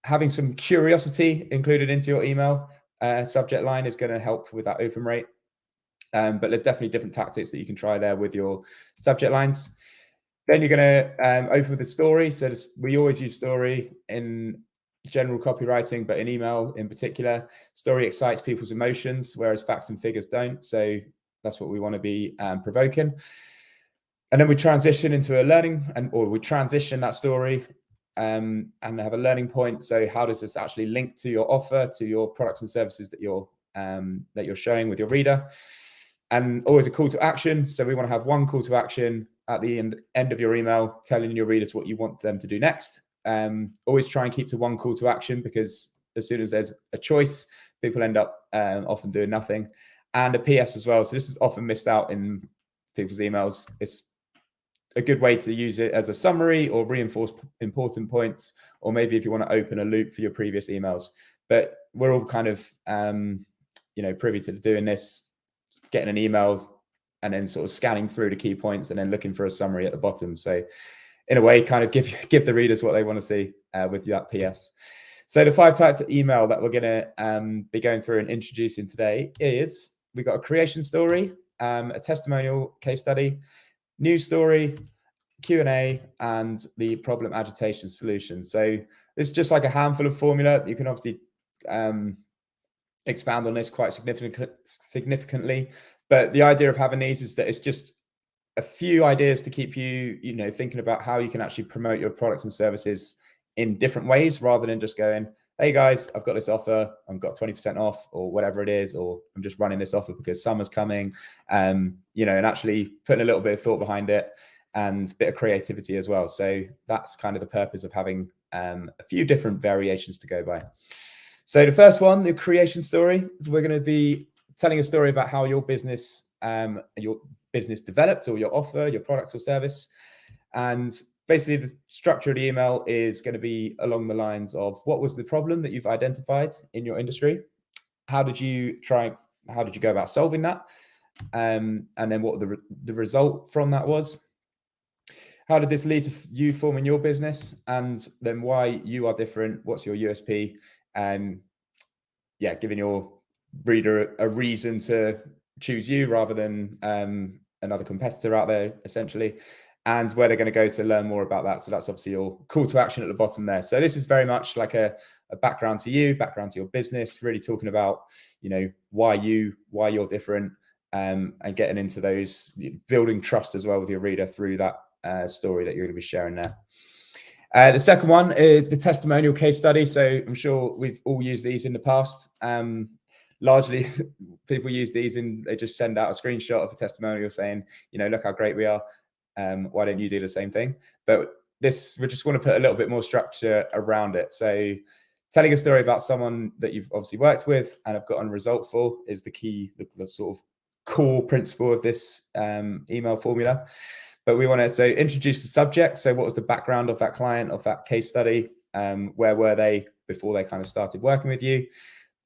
having some curiosity included into your email subject line is going to help with that open rate. But there's definitely different tactics that you can try there with your subject lines. Then you're going to open with a story. So we always use story in general copywriting, but in email in particular, story excites people's emotions, whereas facts and figures don't. So that's what we want to be provoking. And then we transition into a learning, or we transition that story and have a learning point. So how does this actually link to your offer, to your products and services that you're showing with your reader? And always a call to action. So we want to have one call to action at the end of your email, telling your readers what you want them to do next. Always try and keep to one call to action, because as soon as there's a choice, people end up often doing nothing. And a PS as well. So this is often missed out in people's emails. It's a good way to use it as a summary or reinforce important points, or maybe if you want to open a loop for your previous emails. But we're all kind of privy to doing this, getting an email and then sort of scanning through the key points and then looking for a summary at the bottom. So in a way, kind of give the readers what they want to see with that PS. So the 5 types of email that we're going to be going through and introducing today is, we've got a creation story, a testimonial case study, news story, Q&A, and the problem agitation solution. So this is just like a handful of formula. You can obviously expand on this quite significantly. But the idea of having these is that it's just a few ideas to keep you, thinking about how you can actually promote your products and services in different ways, rather than just going, hey guys, I've got this offer, I've got 20% off, or whatever it is, or I'm just running this offer because summer's coming, and actually putting a little bit of thought behind it and a bit of creativity as well. So that's kind of the purpose of having a few different variations to go by. So the first one, the creation story, is we're going to be telling a story about how your business developed, or your offer, your product or service. And basically the structure of the email is going to be along the lines of, what was the problem that you've identified in your industry? How did you go about solving that? And then what the result from that was? How did this lead to you forming your business? And then why you are different? What's your USP? Giving your reader a reason to choose you rather than another competitor out there, essentially, and where they're going to go to learn more about that. So that's obviously your call to action at the bottom there. So this is very much like a background to you, background to your business, really talking about, why you're different, and getting into those, building trust as well with your reader through that story that you're going to be sharing there. The second one is the testimonial case study. So I'm sure we've all used these in the past. Largely people use these and they just send out a screenshot of a testimonial saying, look how great we are. Why don't you do the same thing? But this, we just want to put a little bit more structure around it. So telling a story about someone that you've obviously worked with and have gotten a result for is the key, the sort of core principle of this email formula. But we want to introduce the subject. So what was the background of that client, of that case study? Where were they before they kind of started working with you?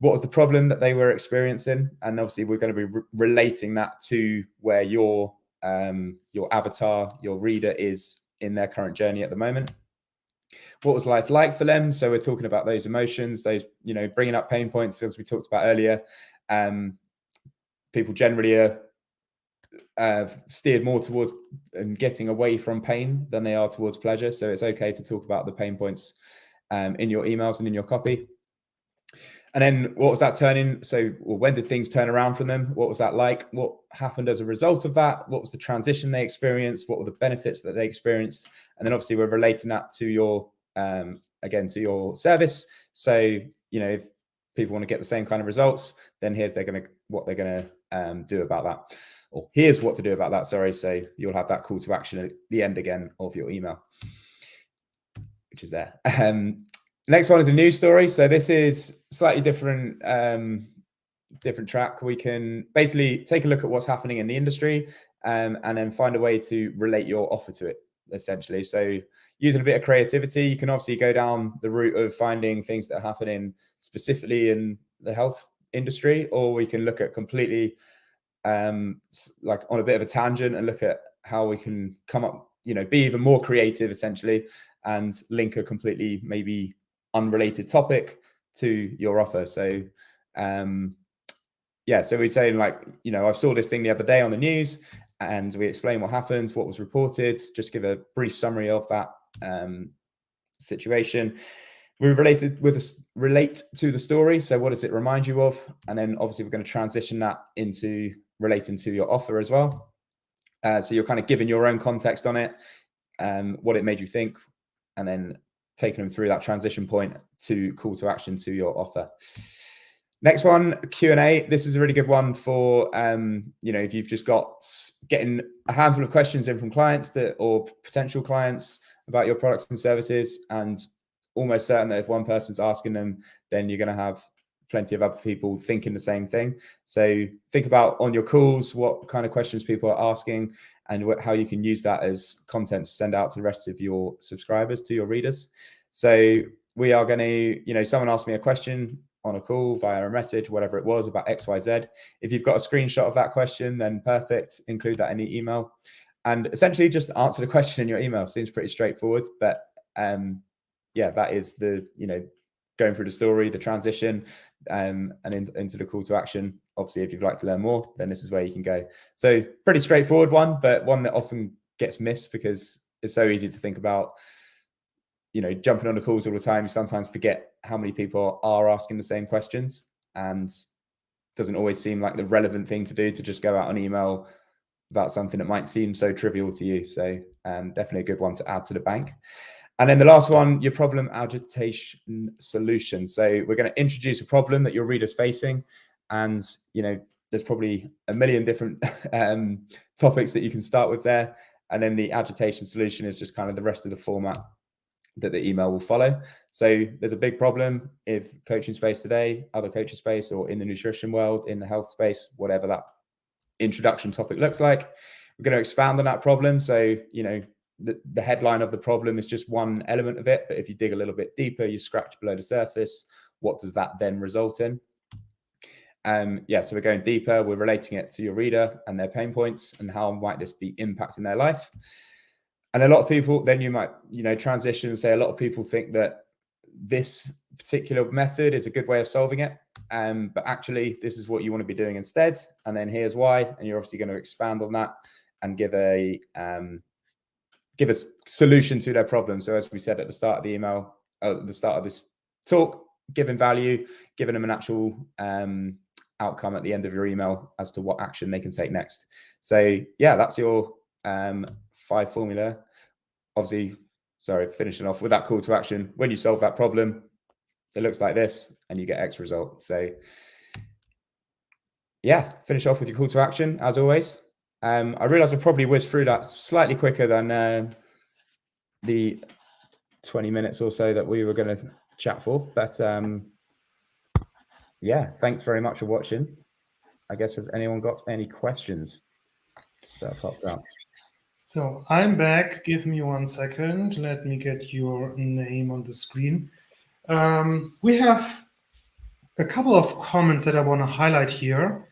What was the problem that they were experiencing? And obviously we're going to be relating that to where your avatar, your reader, is in their current journey at the moment. What was life like for them? So we're talking about those emotions, those, bringing up pain points, as we talked about earlier. People generally are steered more towards getting away from pain than they are towards pleasure. So it's okay to talk about the pain points in your emails and in your copy. And then what was that turning? So when did things turn around from them? What was that like? What happened as a result of that? What was the transition they experienced? What were the benefits that they experienced? And then obviously we're relating that to your, again, to your service. So, you know, if people want to get the same kind of results, then here's what they're going to do about that. Or here's what to do about that, sorry. So you'll have that call to action at the end again of your email, which is there. Next one is a news story. So this is slightly different, different track. We can basically take a look at what's happening in the industry and then find a way to relate your offer to it, essentially. So using a bit of creativity, you can obviously go down the route of finding things that are happening specifically in the health industry, or we can look at completely like on a bit of a tangent and look at how we can come up, you know, be even more creative essentially and link a completely maybe unrelated topic to your offer. So yeah, so we're saying like, you know, I saw this thing the other day on the news and we explain what happened, what was reported, just give a brief summary of that situation. We relate to the story. So what does it remind you of? And then obviously we're going to transition that into relating to your offer as well. So you're kind of giving your own context on it, what it made you think, and then taking them through that transition point to call to action to your offer. Next one, Q&A. This is a really good one for, you know, if you've just getting a handful of questions in from clients or potential clients about your products and services, and almost certain that if one person's asking them, then you're going to have plenty of other people thinking the same thing. So think about on your calls, what kind of questions people are asking and how you can use that as content to send out to the rest of your subscribers, to your readers. So we are going to, you know, someone asked me a question on a call via a message, whatever it was, about XYZ. If you've got a screenshot of that question, then perfect, include that in the email. And essentially just answer the question in your email. Seems pretty straightforward, but yeah, that is the, you know, going through the story, the transition, and into the call to action. Obviously, if you'd like to learn more, then this is where you can go. So pretty straightforward one, but one that often gets missed because it's so easy to think about, you know, jumping on the calls all the time. You sometimes forget how many people are asking the same questions, and doesn't always seem like the relevant thing to do to just go out on email about something that might seem so trivial to you. So definitely a good one to add to the bank. And then the last one, your problem agitation solution. So we're going to introduce a problem that your reader's facing. And, you know, there's probably a million different topics that you can start with there. And then the agitation solution is just kind of the rest of the format that the email will follow. So there's a big problem if coaching space today, other coaching space, or in the nutrition world, in the health space, whatever that introduction topic looks like. We're going to expand on that problem. So, you know, the headline of the problem is just one element of it, but if you dig a little bit deeper, you scratch below the surface, what does that then result in? Yeah, so we're going deeper, we're relating it to your reader and their pain points and how might this be impacting their life. And a lot of people, then you might, you know, transition and say a lot of people think that this particular method is a good way of solving it, but actually this is what you want to be doing instead, and then here's why. And you're obviously going to expand on that and give a solution to their problem. So as we said at the start of the email, at the start of this talk, giving value, giving them an actual outcome at the end of your email as to what action they can take next. So yeah, that's your 5 formula. Obviously, sorry, finishing off with that call to action. When you solve that problem, it looks like this and you get X result. So yeah, finish off with your call to action as always. I realized I probably whizzed through that slightly quicker than the 20 minutes or so that we were going to chat for. But yeah, thanks very much for watching. I guess, has anyone got any questions that popped up? So I'm back. Give me 1 second. Let me get your name on the screen. We have a couple of comments that I want to highlight here.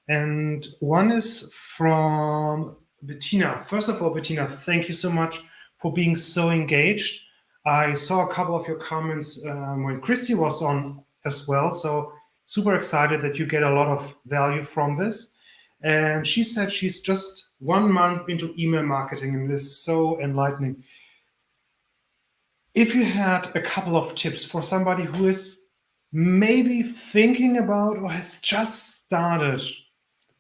And one is from Bettina. First of all, Bettina, thank you so much for being so engaged. I saw a couple of your comments when Christy was on as well. So super excited that you get a lot of value from this. And she said she's just 1 month into email marketing, and this is so enlightening. If you had a couple of tips for somebody who is maybe thinking about or has just started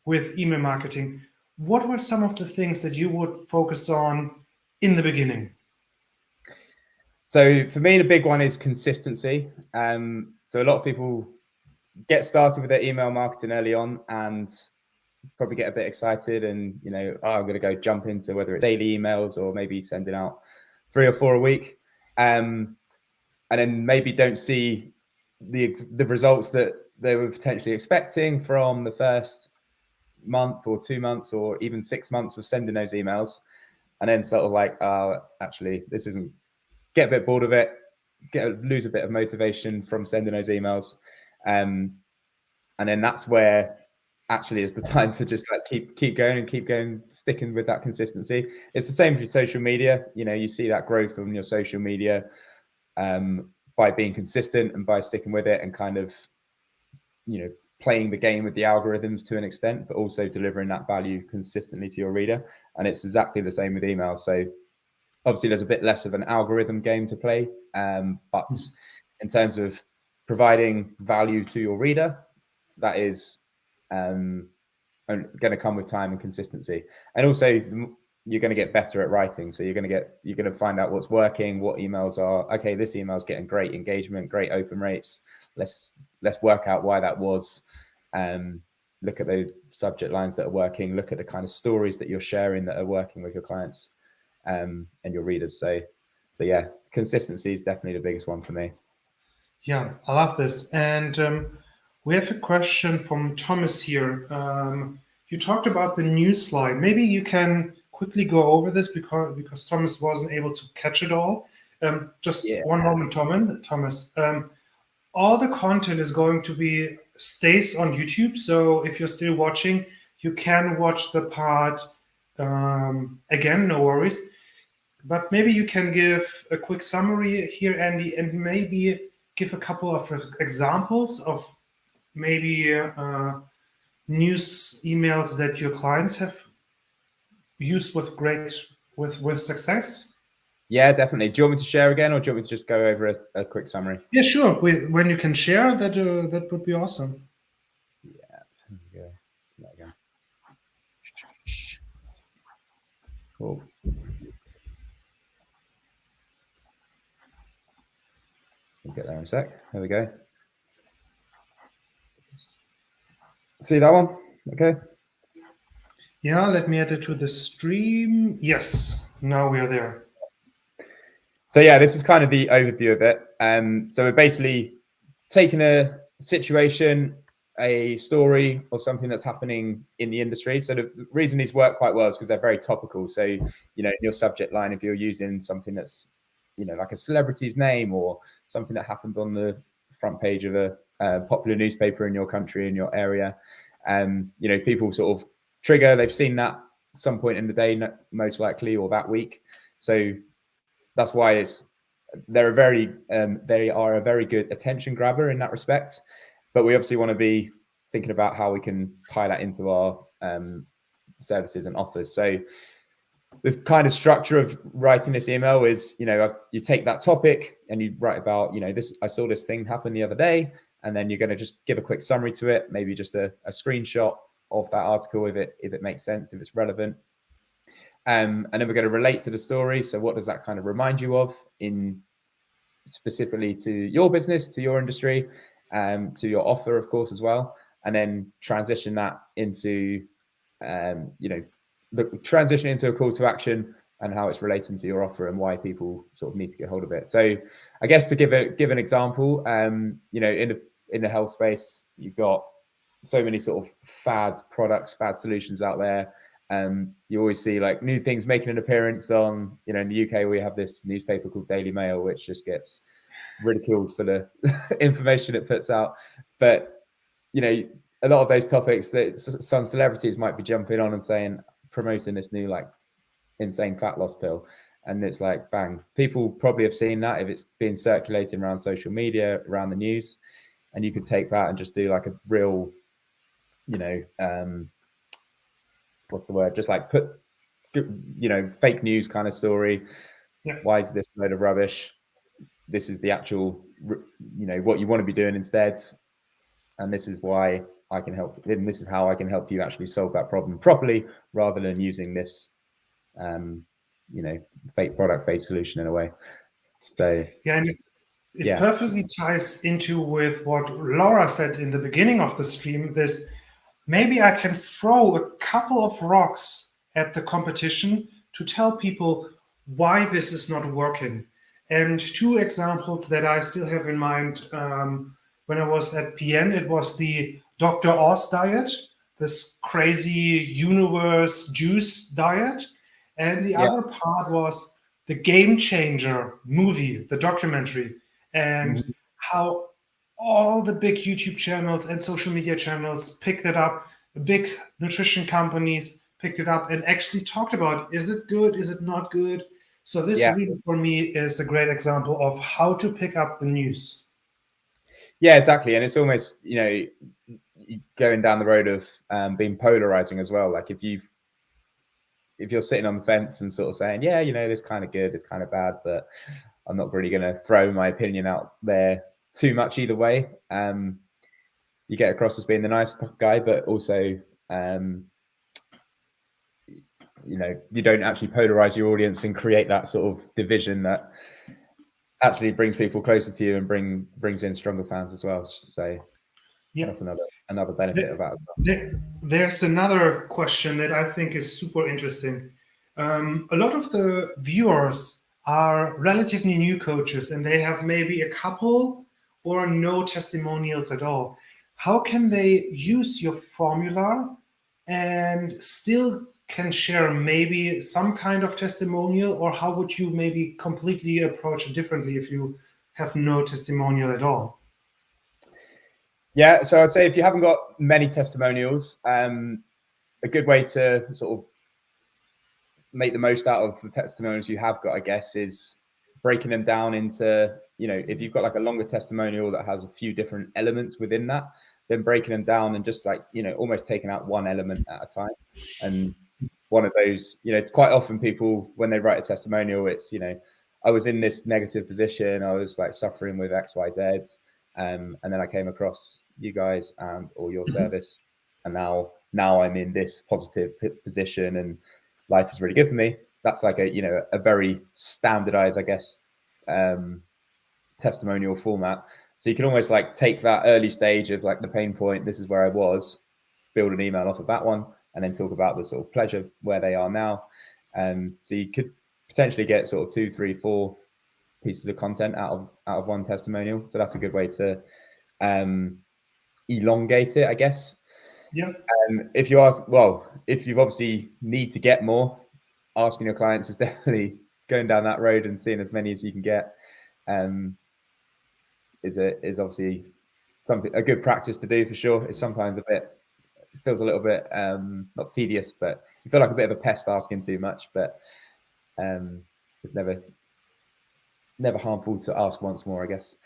with email marketing, what were some of the things that you would focus on in the beginning? So for me, the big one is consistency. So a lot of people get started with their email marketing early on and probably get a bit excited and, I'm going to go jump into whether it's daily emails or maybe sending out 3 or 4 a week. And then maybe don't see the results that they were potentially expecting from the first month or 2 months or even 6 months of sending those emails. And then sort of like, actually, this isn't, get a bit bored of it, lose a bit of motivation from sending those emails. And then that's where actually is the time to just like keep going, sticking with that consistency. It's the same for social media. You see that growth on your social media by being consistent and by sticking with it and kind of, playing the game with the algorithms to an extent, but also delivering that value consistently to your reader. And it's exactly the same with email. So obviously there's a bit less of an algorithm game to play, but in terms of providing value to your reader, that is going to come with time and consistency. And also you're going to get better at writing. So you're going to find out what's working, what emails are, okay, this email's getting great engagement, great open rates. Let's work out why that was. Look at those subject lines that are working, look at the kind of stories that you're sharing that are working with your clients and your readers. So yeah, consistency is definitely the biggest one for me. Yeah, I love this. And we have a question from Thomas here. You talked about the news slide. Maybe you can quickly go over this because Thomas wasn't able to catch it all. One moment, Thomas. All the content is going to stays on YouTube. So if you're still watching, you can watch the part again, no worries. But maybe you can give a quick summary here, Andy, and maybe give a couple of examples of maybe news emails that your clients have used with success. Yeah, definitely. Do you want me to share again, or do you want me to just go over a quick summary? Yeah, sure. When you can share, that would be awesome. Yeah. There we go. Cool. We'll get there in a sec. There we go. See that one? Okay. Yeah, let me add it to the stream. Yes, now we are there. So yeah, this is kind of the overview of it. So we're basically taking a situation, a story, or something that's happening in the industry. So the reason these work quite well is because they're very topical. So, in your subject line, if you're using something that's, like a celebrity's name or something that happened on the front page of a popular newspaper in your country, in your area, people sort of trigger, they've seen that at some point in the day, most likely, or that week. So that's why they are a very good attention grabber in that respect. But we obviously want to be thinking about how we can tie that into our services and offers. So the kind of structure of writing this email is, you take that topic and you write about, I saw this thing happen the other day, and then you're going to just give a quick summary to it, maybe just a screenshot of that article if it makes sense, if it's relevant. And then we're going to relate to the story. So what does that kind of remind you of specifically to your business, to your industry, to your offer, of course, as well. And then transition that into, transition into a call to action and how it's relating to your offer and why people sort of need to get hold of it. So I guess to give an example, in the health space, you've got so many sort of fad solutions out there. You always see like new things making an appearance on, in the UK, we have this newspaper called Daily Mail, which just gets ridiculed for the information it puts out. But, a lot of those topics that some celebrities might be jumping on and promoting this new like insane fat loss pill. And it's like, bang, people probably have seen that if it's been circulating around social media, around the news. And you could take that and just do like a real, what's the word? Just like put, fake news kind of story. Yeah. Why is this a load of rubbish? This is the actual, what you want to be doing instead. And this is why I can help. And this is how I can help you actually solve that problem properly, rather than using this, fake product, fake solution in a way. So yeah, and it perfectly ties into with what Laura said in the beginning of the stream. This, maybe I can throw a couple of rocks at the competition to tell people why this is not working. And two examples that I still have in mind, when I was at PN, it was the Dr. Oz diet, this crazy universe juice diet. And the other part was the Game Changer movie, the documentary, and how all the big YouTube channels and social media channels picked it up. The big nutrition companies picked it up and actually talked about, is it good? Is it not good? So this really, for me, is a great example of how to pick up the news. Yeah, exactly. And it's almost, going down the road of being polarizing as well. Like if you're sitting on the fence and sort of saying, yeah, this kind of good, it's kind of bad, but I'm not really going to throw my opinion out there too much either way. You get across as being the nice guy, but also, you don't actually polarize your audience and create that sort of division that actually brings people closer to you and brings in stronger fans as well. So that's another benefit of that. There's another question that I think is super interesting. A lot of the viewers are relatively new coaches, and they have maybe a couple or no testimonials at all. How can they use your formula and still can share maybe some kind of testimonial, or how would you maybe completely approach it differently if you have no testimonial at all? Yeah, so I'd say if you haven't got many testimonials, a good way to sort of make the most out of the testimonials you have got, I guess, is breaking them down into, if you've got like a longer testimonial that has a few different elements within that, then breaking them down and just like, almost taking out one element at a time. And one of those, quite often people, when they write a testimonial, it's, I was in this negative position, I was like suffering with X, Y, Z. And then I came across you guys or your service, and now I'm in this positive position and life is really good for me. That's like a very standardized, I guess, testimonial format. So you can almost like take that early stage of like the pain point, this is where I was, build an email off of that one, and then talk about the sort of pleasure where they are now. So you could potentially get sort of 2, 3, 4 pieces of content out of one testimonial. So that's a good way to elongate it, I guess. Yeah. If you've obviously need to get more, asking your clients is definitely going down that road and seeing as many as you can get. Is obviously a good practice to do for sure. It's sometimes it feels a little bit not tedious, but you feel like a bit of a pest asking too much. But it's never harmful to ask once more, I guess.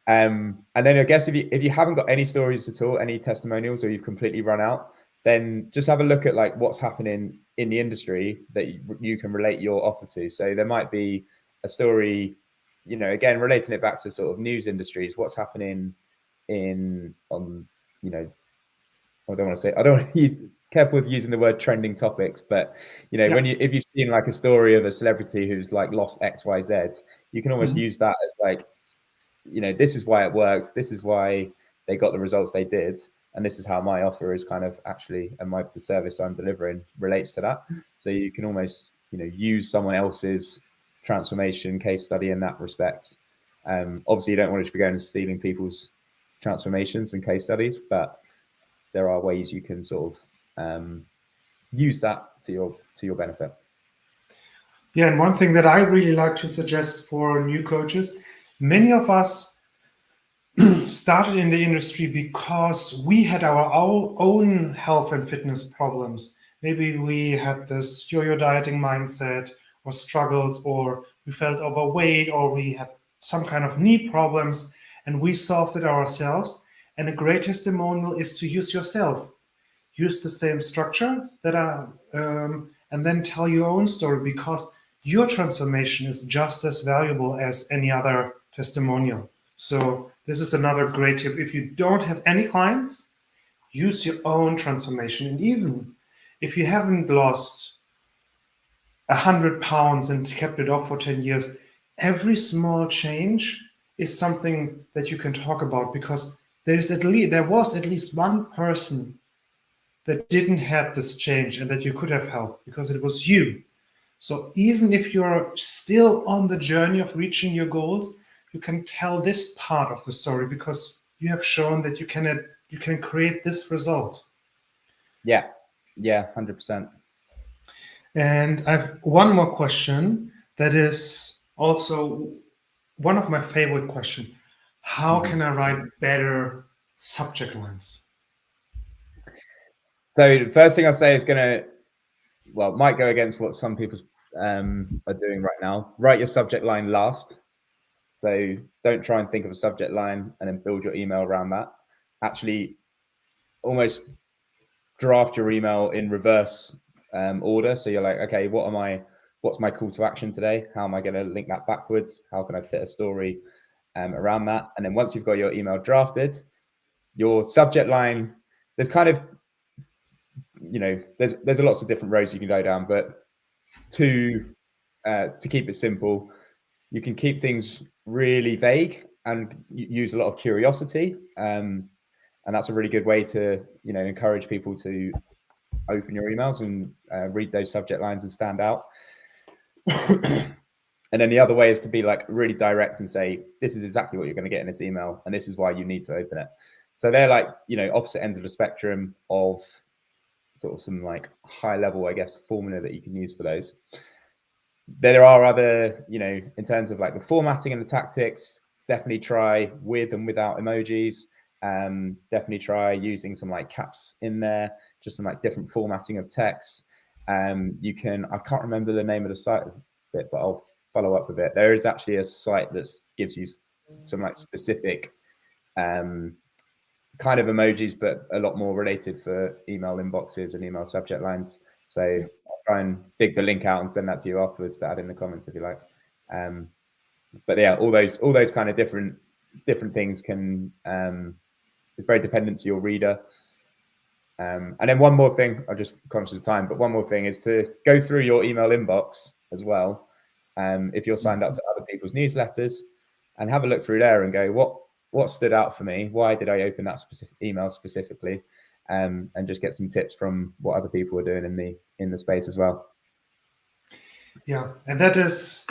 And then I guess if you haven't got any stories at all, any testimonials, or you've completely run out, then just have a look at like what's happening in the industry that you can relate your offer to. So there might be a story, again, relating it back to sort of news industries, what's happening I don't want to use, careful with using the word trending topics, but if you've seen like a story of a celebrity who's like lost X, Y, Z, you can almost use that as like, this is why it works. This is why they got the results they did. And this is how my offer is kind of actually, and the service I'm delivering relates to that. So you can almost, use someone else's transformation case study in that respect. Obviously you don't want to be going and stealing people's transformations and case studies, but there are ways you can sort of use that to your benefit. Yeah, and one thing that I really like to suggest for new coaches, many of us started in the industry because we had our own health and fitness problems. Maybe we had this yo-yo dieting mindset or struggles, or we felt overweight, or we had some kind of knee problems, and we solved it ourselves. And a great testimonial is to use yourself. use the same structure and then tell your own story, because your transformation is just as valuable as any other testimonial. So this is another great tip. If you don't have any clients, use your own transformation. And even if you haven't lost 100 pounds and kept it off for 10 years, every small change is something that you can talk about, because there was at least one person that didn't have this change and that you could have helped, because it was you. So even if you're still on the journey of reaching your goals, you can tell this part of the story, because you have shown that you can create this result. Yeah, 100%. And I have one more question that is also one of my favorite questions. How can I write better subject lines? So the first thing I say is might go against what some people are doing right now. Write your subject line last. So don't try and think of a subject line and then build your email around that. Actually, almost draft your email in reverse order. So you're like, okay, what's my call to action today? How am I going to link that backwards? How can I fit a story around that? And then once you've got your email drafted, your subject line, there's kind of, there's lots of different roads you can go down, but to keep it simple, you can keep things really vague and use a lot of curiosity. And that's a really good way to, encourage people to open your emails and read those subject lines and stand out. And then the other way is to be like really direct and say, this is exactly what you're going to get in this email, and this is why you need to open it. So they're like, opposite ends of the spectrum of sort of some like high level, I guess, formula that you can use for those. There are other, in terms of like the formatting and the tactics, definitely try with and without emojis. Definitely try using some like caps in there, just some like different formatting of text. I can't remember the name of the site bit, but I'll follow up with it. There is actually a site that gives you some like specific kind of emojis, but a lot more related for email inboxes and email subject lines. So I'll try and dig the link out and send that to you afterwards to add in the comments if you like. But yeah, all those kind of different things can it's very dependent to your reader. And then one more thing, I'm just conscious of time, but one more thing is to go through your email inbox as well. If you're signed up to other people's newsletters, and have a look through there and go, what stood out for me? Why did I open that specific email specifically? And just get some tips from what other people are doing in the space as well. Yeah, and that is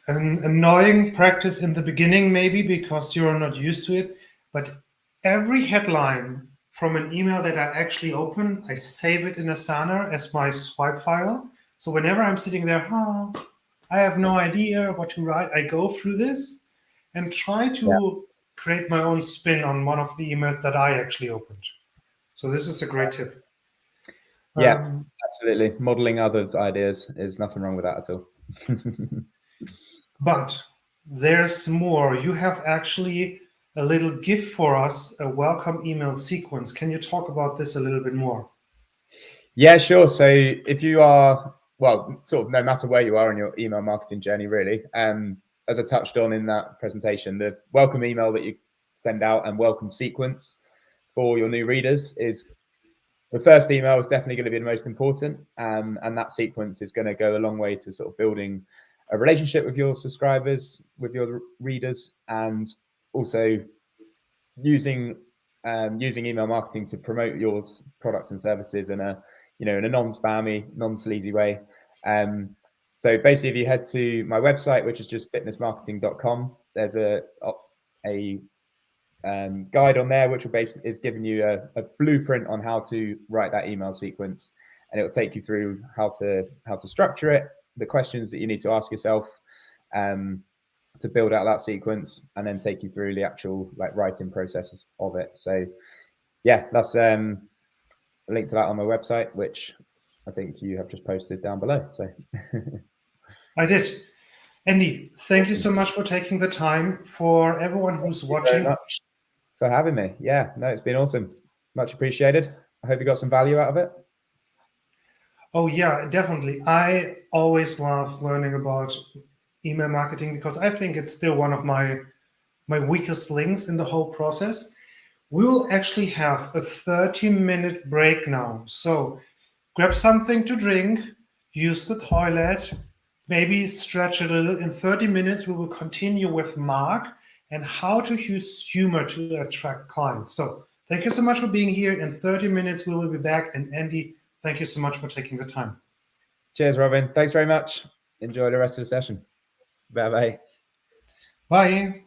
an annoying practice in the beginning, maybe because you're not used to it. But every headline from an email that I actually open, I save it in Asana as my swipe file. So whenever I'm sitting there, I have no idea what to write, I go through this and try to create my own spin on one of the emails that I actually opened. So this is a great tip. Yeah, absolutely. Modeling others' ideas is nothing wrong with that at all. But there's more. You have actually a little gift for us, a welcome email sequence. Can you talk about this a little bit more? Yeah, sure. So if you are, sort of no matter where you are in your email marketing journey, really, as I touched on in that presentation, the welcome email that you send out and welcome sequence for your new readers is the first email is definitely going to be the most important. And that sequence is going to go a long way to sort of building a relationship with your subscribers, with your readers, and also using email marketing to promote your products and services in a non-spammy, non-sleazy way. So basically, if you head to my website, which is just fitnessmarketing.com, there's a guide on there, which is giving you a blueprint on how to write that email sequence, and it will take you through how to structure it, the questions that you need to ask yourself to build out that sequence, and then take you through the actual like writing processes of it. So yeah, that's a link to that on my website, which I think you have just posted down below. So I did. Andy, thank you so much for taking the time. For everyone who's watching, for having me. Yeah, no, it's been awesome. Much appreciated. I hope you got some value out of it. Oh yeah, definitely. I always love learning about email marketing because I think it's still one of my weakest links in the whole process. We will actually have a 30-minute break now. So grab something to drink, use the toilet, maybe stretch a little. In 30 minutes, we will continue with Mark and how to use humor to attract clients. So thank you so much for being here. In 30 minutes, we will be back. And Andy, thank you so much for taking the time. Cheers, Robin. Thanks very much. Enjoy the rest of the session. Bye-bye. Bye.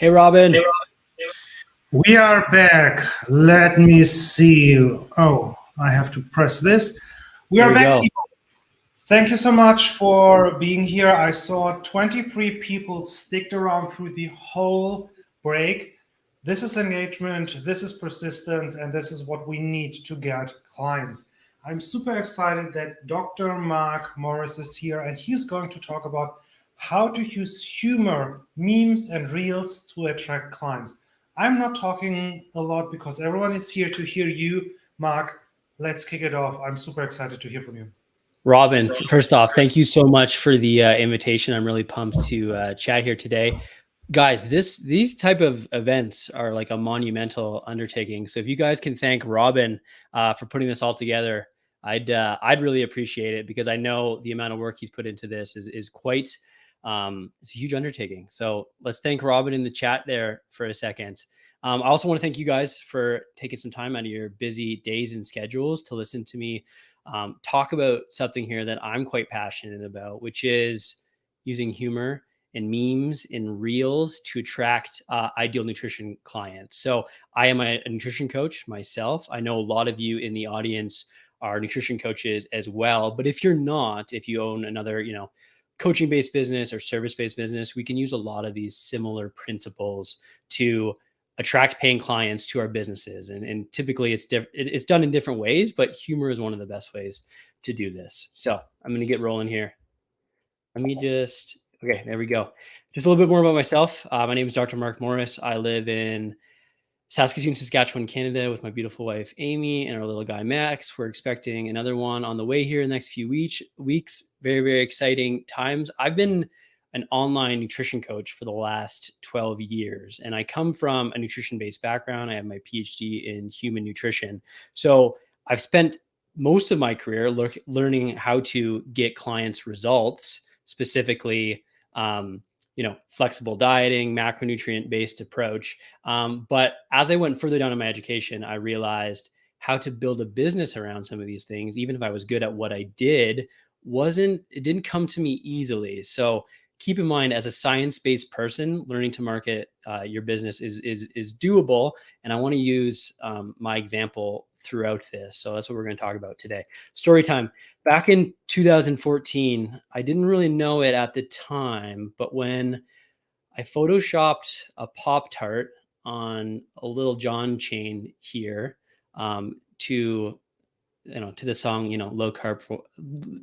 Hey, Robin. We are back. Let me see. Oh, I have to press this. We There are we back, go. people. Thank you so much for being here. I saw 23 people sticked around through the whole break. This is engagement, this is persistence, and this is what we need to get clients. I'm super excited that Dr. Mark Morris is here, and he's going to talk about how to use humor, memes, and reels to attract clients. I'm not talking a lot because everyone is here to hear you. Mark, let's kick it off. I'm super excited to hear from you. Robin, first off, thank you so much for the invitation. I'm really pumped to chat here today. Guys, these type of events are like a monumental undertaking. So if you guys can thank Robin for putting this all together, I'd really appreciate it, because I know the amount of work he's put into this is quite it's a huge undertaking. So let's thank Robin in the chat there for a second. I also want to thank you guys for taking some time out of your busy days and schedules to listen to me talk about something here that I'm quite passionate about, which is using humor and memes and reels to attract ideal nutrition clients. So I am a nutrition coach myself. I know a lot of you in the audience are nutrition coaches as well. But if you're not, if you own another, coaching-based business or service-based business, we can use a lot of these similar principles to attract paying clients to our businesses. And typically it's done in different ways, but humor is one of the best ways to do this. So I'm going to get rolling here. Okay, there we go. Just a little bit more about myself. My name is Dr. Mark Morris. I live in Saskatoon, Saskatchewan, Canada, with my beautiful wife, Amy, and our little guy, Max. We're expecting another one on the way here in the next few weeks. Very, very exciting times. I've been an online nutrition coach for the last 12 years, and I come from a nutrition-based background. I have my PhD in human nutrition. So I've spent most of my career learning how to get clients results, specifically, flexible dieting, macronutrient-based approach. But as I went further down in my education, I realized how to build a business around some of these things, even if I was good at what I did, it didn't come to me easily. So keep in mind, as a science-based person, learning to market your business is doable. And I want to use my example throughout this. So that's what we're going to talk about today. Story time. Back in 2014, I didn't really know it at the time, but when I photoshopped a Pop-Tart on a Little John chain here to the song, low carb,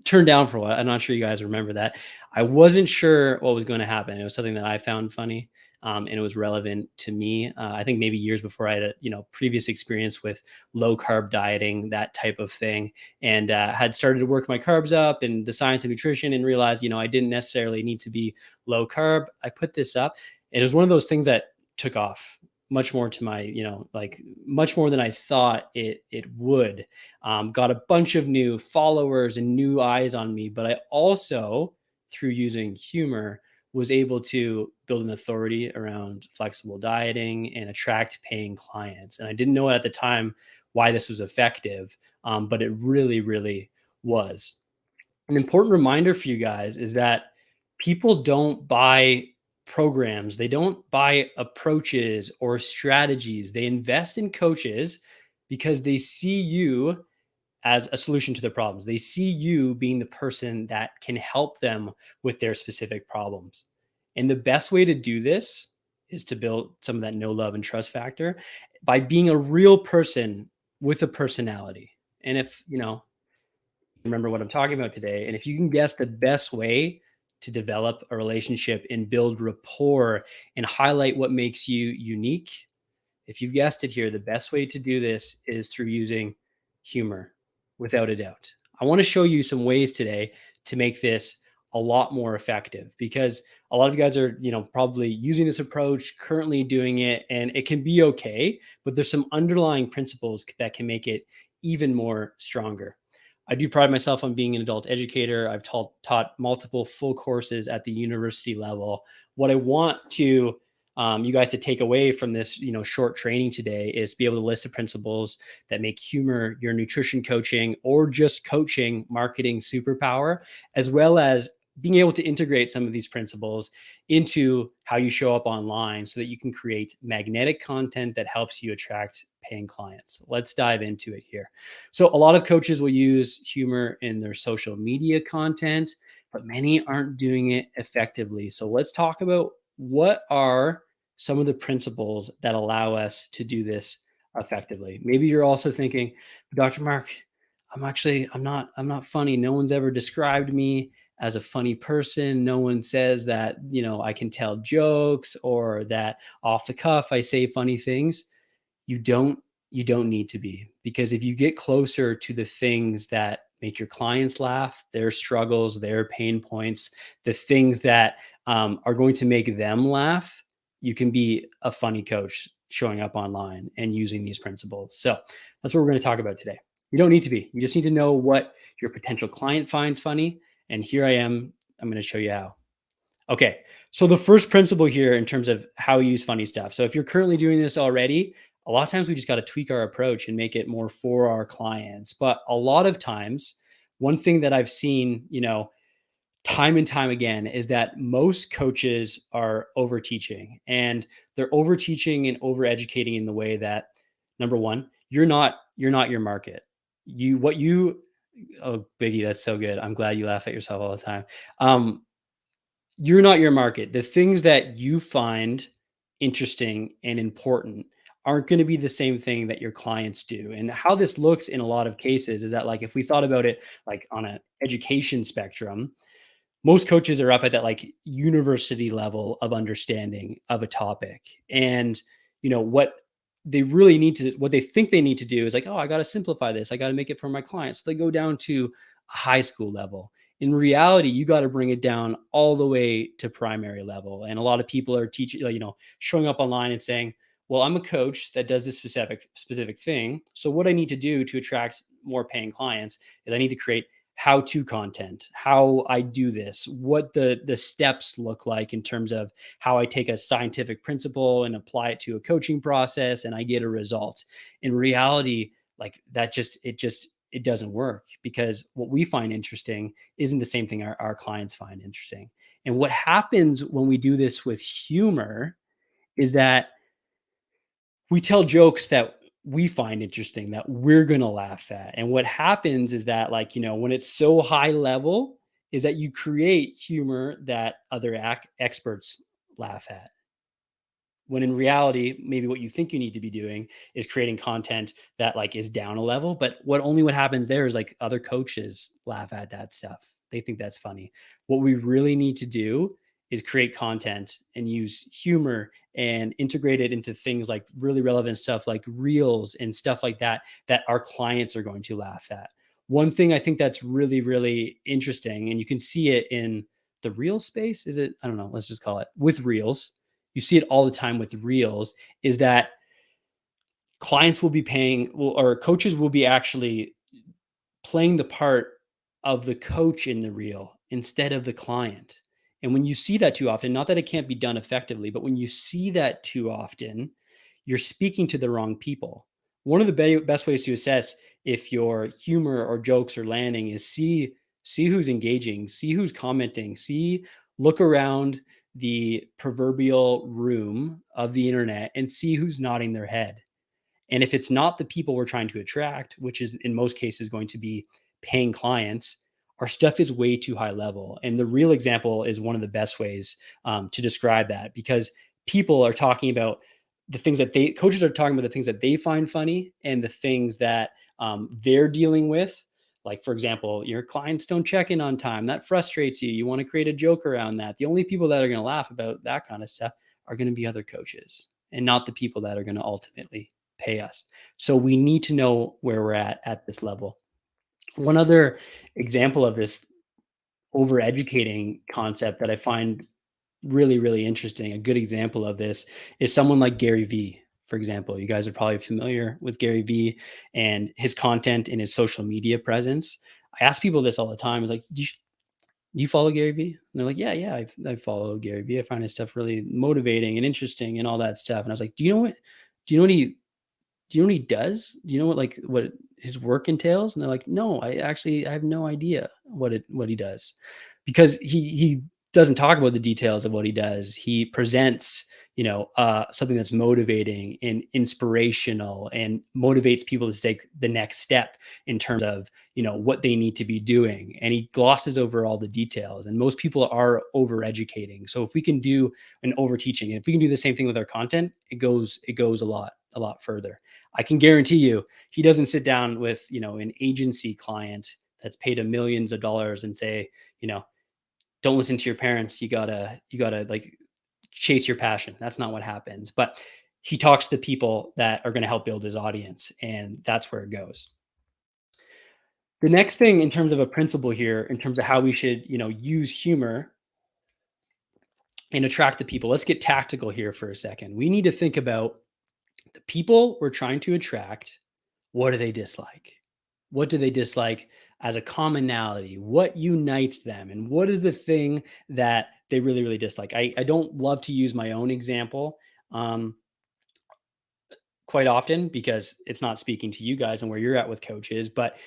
turn down for what? I'm not sure you guys remember that. I wasn't sure what was going to happen. It was something that I found funny, and it was relevant to me. I think maybe years before I had a, previous experience with low carb dieting, that type of thing, and had started to work my carbs up and the science of nutrition, and realized, I didn't necessarily need to be low carb. I put this up, and it was one of those things that took off much more to my, much more than I thought it would. Got a bunch of new followers and new eyes on me, but I also, through using humor, was able to build an authority around flexible dieting and attract paying clients. And I didn't know at the time why this was effective, but it really, really was. An important reminder for you guys is that people don't buy programs, they don't buy approaches or strategies. They invest in coaches because they see you as a solution to their problems. They see you being the person that can help them with their specific problems. And the best way to do this is to build some of that know, love, and trust factor by being a real person with a personality. And if, remember what I'm talking about today, and if you can guess the best way to develop a relationship and build rapport and highlight what makes you unique, if you've guessed it here, the best way to do this is through using humor, without a doubt. I want to show you some ways today to make this a lot more effective, because a lot of you guys are, probably using this approach, currently doing it, and it can be okay, but there's some underlying principles that can make it even more stronger. I do pride myself on being an adult educator. I've taught multiple full courses at the university level. What I want to you guys to take away from this, short training today is be able to list the principles that make humor your nutrition coaching or just coaching marketing superpower, as well as being able to integrate some of these principles into how you show up online so that you can create magnetic content that helps you attract paying clients. Let's dive into it here. So a lot of coaches will use humor in their social media content, but many aren't doing it effectively. So let's talk about what are some of the principles that allow us to do this effectively. Maybe you're also thinking, Dr. Mark, I'm not funny. No one's ever described me as a funny person. No one says that, I can tell jokes or that off the cuff I say funny things. You don't need to be, because if you get closer to the things that make your clients laugh, their struggles, their pain points, the things that are going to make them laugh, you can be a funny coach showing up online and using these principles. So that's what we're going to talk about today. You don't need to be. You just need to know what your potential client finds funny. And here I am. I'm going to show you how. Okay. So the first principle here in terms of how we use funny stuff. So if you're currently doing this already, a lot of times we just got to tweak our approach and make it more for our clients. But a lot of times, one thing that I've seen, time and time again, is that most coaches are overteaching, and they're overteaching and overeducating in the way that, number one, you're not your market. Oh, Biggie, that's so good. I'm glad you laugh at yourself all the time. You're not your market. The things that you find interesting and important aren't going to be the same thing that your clients do. And how this looks in a lot of cases is that, like, if we thought about it like on an education spectrum, most coaches are up at that like university level of understanding of a topic. And, what they think they need to do is like, oh, I got to simplify this. I got to make it for my clients. So they go down to a high school level. In reality, you got to bring it down all the way to primary level. And a lot of people are teaching, showing up online and saying, well, I'm a coach that does this specific thing. So what I need to do to attract more paying clients is I need to create how-to content, how I do this, what the steps look like in terms of how I take a scientific principle and apply it to a coaching process and I get a result. In reality, like that it doesn't work, because what we find interesting isn't the same thing our clients find interesting. And what happens when we do this with humor is that we tell jokes that we find interesting, that we're going to laugh at. And what happens is that, like, when it's so high level, is that you create humor that other experts laugh at. When in reality, maybe what you think you need to be doing is creating content that like is down a level. But what happens there is like other coaches laugh at that stuff. They think that's funny. What we really need to do is create content and use humor and integrate it into things like really relevant stuff like reels and stuff like that, that our clients are going to laugh at. One thing I think that's really, really interesting, and you can see it in the reel space, is it? I don't know, let's just call it with reels. You see it all the time with reels, is that clients will be or coaches will be actually playing the part of the coach in the reel instead of the client. And when you see that too often, not that it can't be done effectively, but when you see that too often, you're speaking to the wrong people. One of the best ways to assess if your humor or jokes are landing is see who's engaging, see who's commenting, look around the proverbial room of the internet and see who's nodding their head. And if it's not the people we're trying to attract, which is in most cases going to be paying clients, our stuff is way too high level. And the real example is one of the best ways to describe that, because people are talking about the things that coaches are talking about the things that they find funny and the things that they're dealing with. Like, for example, your clients don't check in on time. That frustrates you. You want to create a joke around that. The only people that are going to laugh about that kind of stuff are going to be other coaches and not the people that are going to ultimately pay us. So we need to know where we're at this level. One other example of this overeducating concept that I find really, really interesting, a good example of this, is someone like Gary Vee. For example, you guys are probably familiar with Gary Vee and his content and his social media presence. I ask people this all the time. It's like, do you follow Gary Vee? And they're like, yeah, I follow Gary Vee. I find his stuff really motivating and interesting and all that stuff. And I was like, do you know what he does? Do you know what his work entails? And they're like, no, I have no idea what he does, because he doesn't talk about the details of what he does. He presents, something that's motivating and inspirational and motivates people to take the next step in terms of, what they need to be doing. And he glosses over all the details, and most people are over educating. So if we can do an over teaching, and if we can do the same thing with our content, it goes a lot further. I can guarantee you, he doesn't sit down with, an agency client that's paid him millions of dollars and say, don't listen to your parents. You gotta like chase your passion. That's not what happens. But he talks to people that are going to help build his audience, and that's where it goes. The next thing in terms of a principle here, in terms of how we should, use humor and attract the people. Let's get tactical here for a second. We need to think about the people we're trying to attract. What do they dislike? What do they dislike as a commonality? What unites them? And what is the thing that they really, really dislike? I don't love to use my own example quite often, because it's not speaking to you guys and where you're at with coaches. But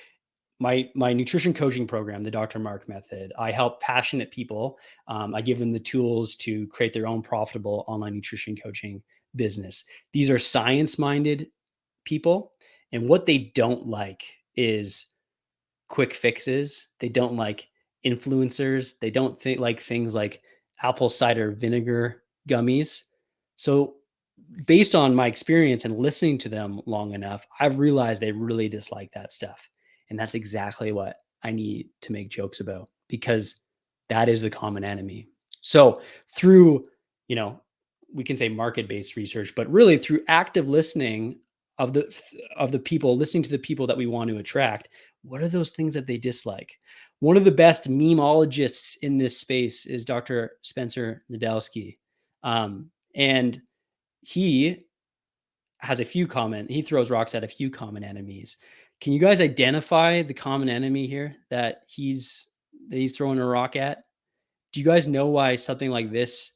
my nutrition coaching program, the Dr. Mark method, I help passionate people. I give them the tools to create their own profitable online nutrition coaching business. These are science-minded people. And what they don't like is quick fixes. They don't like influencers. They don't like things like apple cider vinegar gummies. So based on my experience and listening to them long enough, I've realized they really dislike that stuff. And that's exactly what I need to make jokes about, because that is the common enemy. So through, we can say market-based research, but really through active listening of the people, listening to the people that we want to attract, what are those things that they dislike? One of the best memeologists in this space is Dr. Spencer Nadelsky. And he has he throws rocks at a few common enemies. Can you guys identify the common enemy here that he's throwing a rock at? Do you guys know why something like this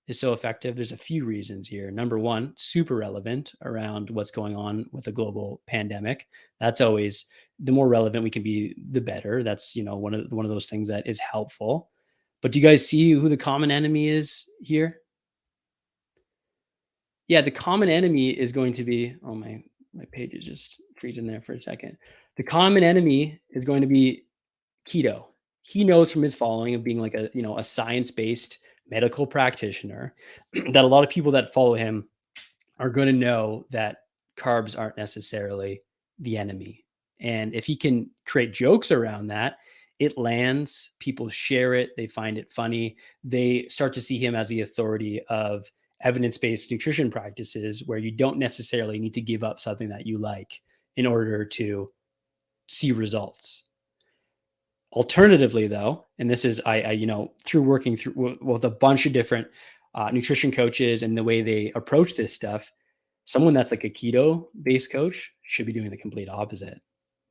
is so effective? There's a few reasons here. Number one, super relevant around what's going on with a global pandemic. That's always, the more relevant we can be, the better. That's, one of those things that is helpful. But do you guys see who the common enemy is here? Yeah, the common enemy is going to be, oh, my page is just freezing there for a second. The common enemy is going to be keto. He knows from his following of being like a science-based medical practitioner that a lot of people that follow him are going to know that carbs aren't necessarily the enemy. And if he can create jokes around that, it lands, people share it, they find it funny, they start to see him as the authority of evidence-based nutrition practices, where you don't necessarily need to give up something that you like in order to see results. Alternatively, though, and this is I through working through with a bunch of different nutrition coaches and the way they approach this stuff, someone that's like a keto-based coach should be doing the complete opposite.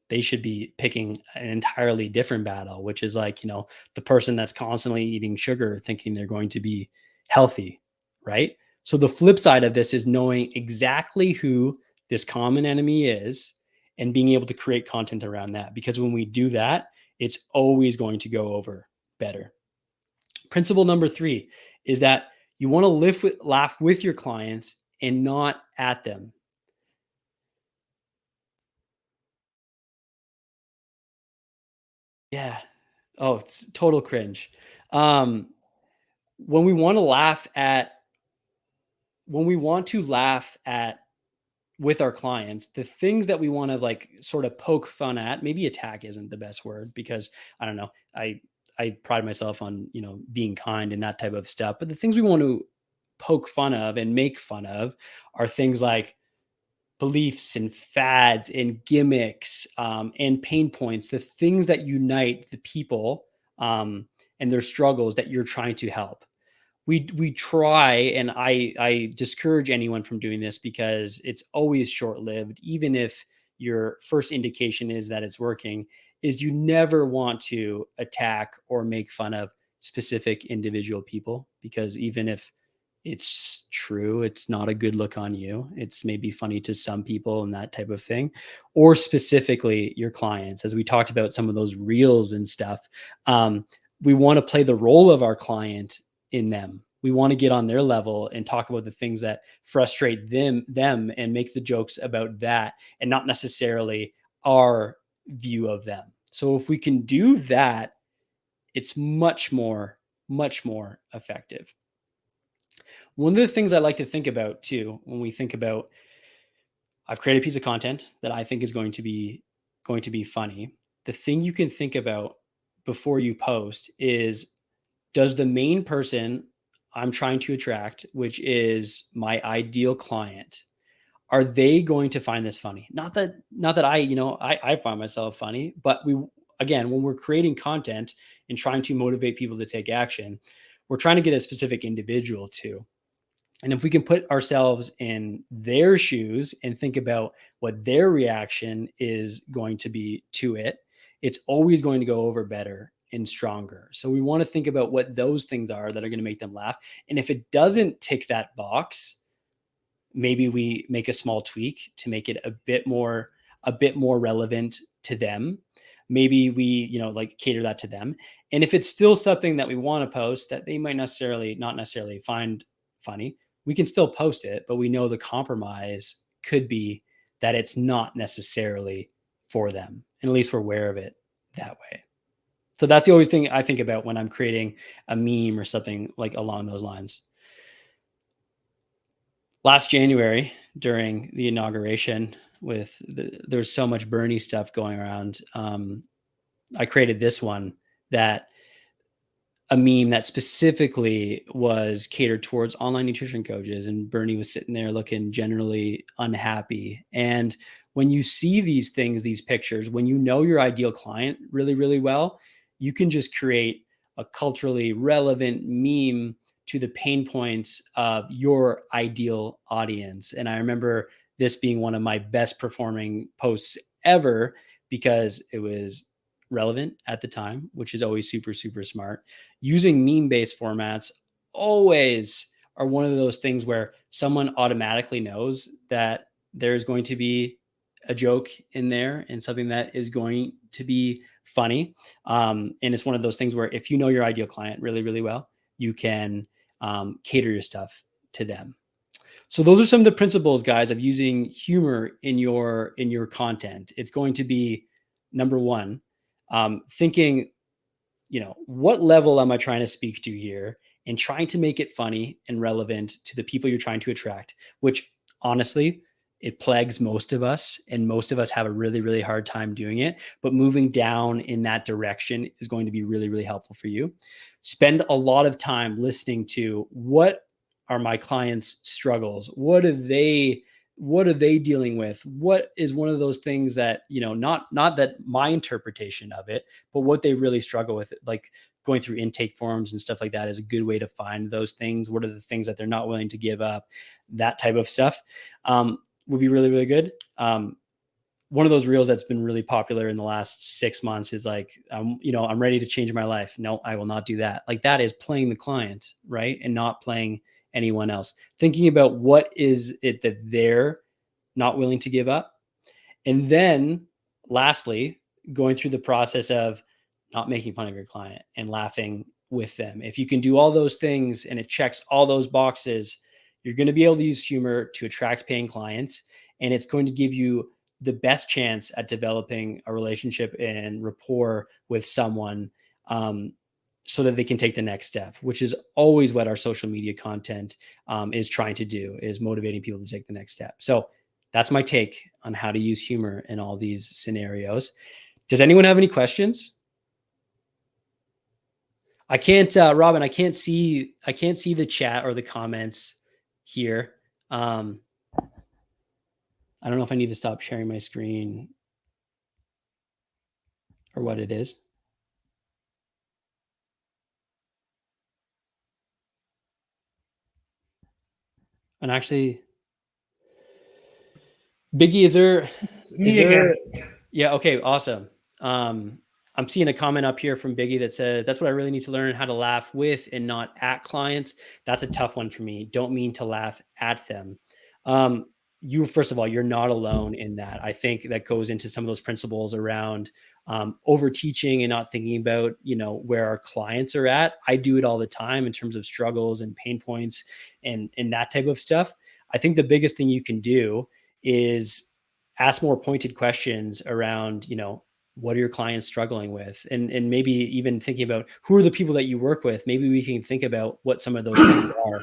They should be picking an entirely different battle, which is like, the person that's constantly eating sugar thinking they're going to be healthy, right? So the flip side of this is knowing exactly who this common enemy is and being able to create content around that. Because when we do that, it's always going to go over better. Principle number 3 is that you want to laugh with your clients and not at them. Yeah. Oh, it's total cringe. When we want to laugh at with our clients, the things that we want to like sort of poke fun at, maybe attack isn't the best word, because I don't know, I pride myself on, being kind and that type of stuff. But the things we want to poke fun of and make fun of are things like beliefs and fads and gimmicks and pain points, the things that unite the people and their struggles that you're trying to help. We try, and I discourage anyone from doing this, because it's always short-lived. Even if your first indication is that it's working, is you never want to attack or make fun of specific individual people, because even if it's true. It's not a good look on you. It's maybe funny to some people and that type of thing, or specifically your clients. As we talked about some of those reels and stuff, we want to play the role of our client in them. We want to get on their level and talk about the things that frustrate them and make the jokes about that and not necessarily our view of them. So if we can do that, it's much more effective. One of the things I like to think about too, when we think about, I've created a piece of content that I think is going to be funny. The thing you can think about before you post is, does the main person I'm trying to attract, which is my ideal client, are they going to find this funny? Not that I find myself funny, but again, when we're creating content and trying to motivate people to take action, we're trying to get a specific individual too. And if we can put ourselves in their shoes and think about what their reaction is going to be to it, it's always going to go over better and stronger. So we want to think about what those things are that are going to make them laugh. And if it doesn't tick that box, maybe we make a small tweak to make it a bit more relevant to them. Maybe we, cater that to them. And if it's still something that we want to post that they might not necessarily find funny, we can still post it, but we know the compromise could be that it's not necessarily for them. And at least we're aware of it that way. So that's the always thing I think about when I'm creating a meme or something like along those lines. Last January, during the inauguration, there's so much Bernie stuff going around. I created this one, a meme that specifically was catered towards online nutrition coaches, and Bernie was sitting there looking generally unhappy. And when you see these things, these pictures, when you know your ideal client really, really well, you can just create a culturally relevant meme to the pain points of your ideal audience. And I remember this being one of my best performing posts ever because it was relevant at the time, which is always super, super smart. Using meme-based formats always are one of those things where someone automatically knows that there's going to be a joke in there and something that is going to be funny. And it's one of those things where if you know your ideal client really, really well, you can cater your stuff to them. So those are some of the principles, guys, of using humor in your content. It's going to be, number one, thinking, what level am I trying to speak to here, and trying to make it funny and relevant to the people you're trying to attract, which honestly, it plagues most of us, and most of us have a really, really hard time doing it. But moving down in that direction is going to be really, really helpful for you. Spend a lot of time listening to what are my clients' struggles. What are they dealing with? What is one of those things that, not that my interpretation of it, but what they really struggle with, like going through intake forms and stuff like that is a good way to find those things. What are the things that they're not willing to give up? That type of stuff would be really, really good. One of those reels that's been really popular in the last 6 months is like, I'm ready to change my life. No, I will not do that. Like, that is playing the client, right? And not playing anyone else. Thinking about what is it that they're not willing to give up. And then lastly, going through the process of not making fun of your client and laughing with them. If you can do all those things and it checks all those boxes, you're going to be able to use humor to attract paying clients. And it's going to give you the best chance at developing a relationship and rapport with someone, so that they can take the next step, which is always what our social media content is trying to do, is motivating people to take the next step. So that's my take on how to use humor in all these scenarios. Does anyone have any questions? I can't, Robin, I can't see the chat or the comments here. I don't know if I need to stop sharing my screen or what it is. And actually, Biggie, is there? Again. Yeah. Okay. Awesome. I'm seeing a comment up here from Biggie that says, that's what I really need to learn, how to laugh with and not at clients. That's a tough one for me. Don't mean to laugh at them. You, first of all, you're not alone in that. I think that goes into some of those principles around over teaching and not thinking about, where our clients are at. I do it all the time in terms of struggles and pain points and that type of stuff. I think the biggest thing you can do is ask more pointed questions around, what are your clients struggling with? And maybe even thinking about who are the people that you work with. Maybe we can think about what some of those things are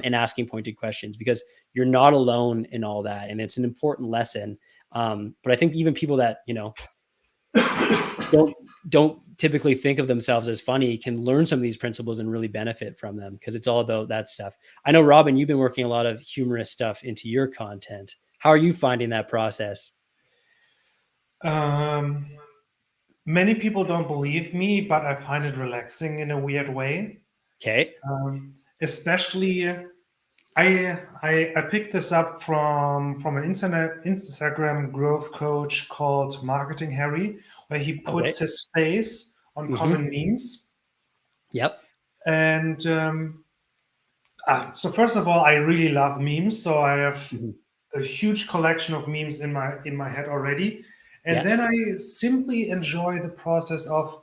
and asking pointed questions, because you're not alone in all that. And it's an important lesson. But I think even people that, don't typically think of themselves as funny can learn some of these principles and really benefit from them, because it's all about that stuff. I know, Robin, you've been working a lot of humorous stuff into your content. How are you finding that process? Many people don't believe me, but I find it relaxing in a weird way. Okay. Especially, I picked this up from an Instagram growth coach called Marketing Harry, where he puts his face on common memes. Yep. And so first of all, I really love memes. So I have a huge collection of memes in my head already. And then I simply enjoy the process of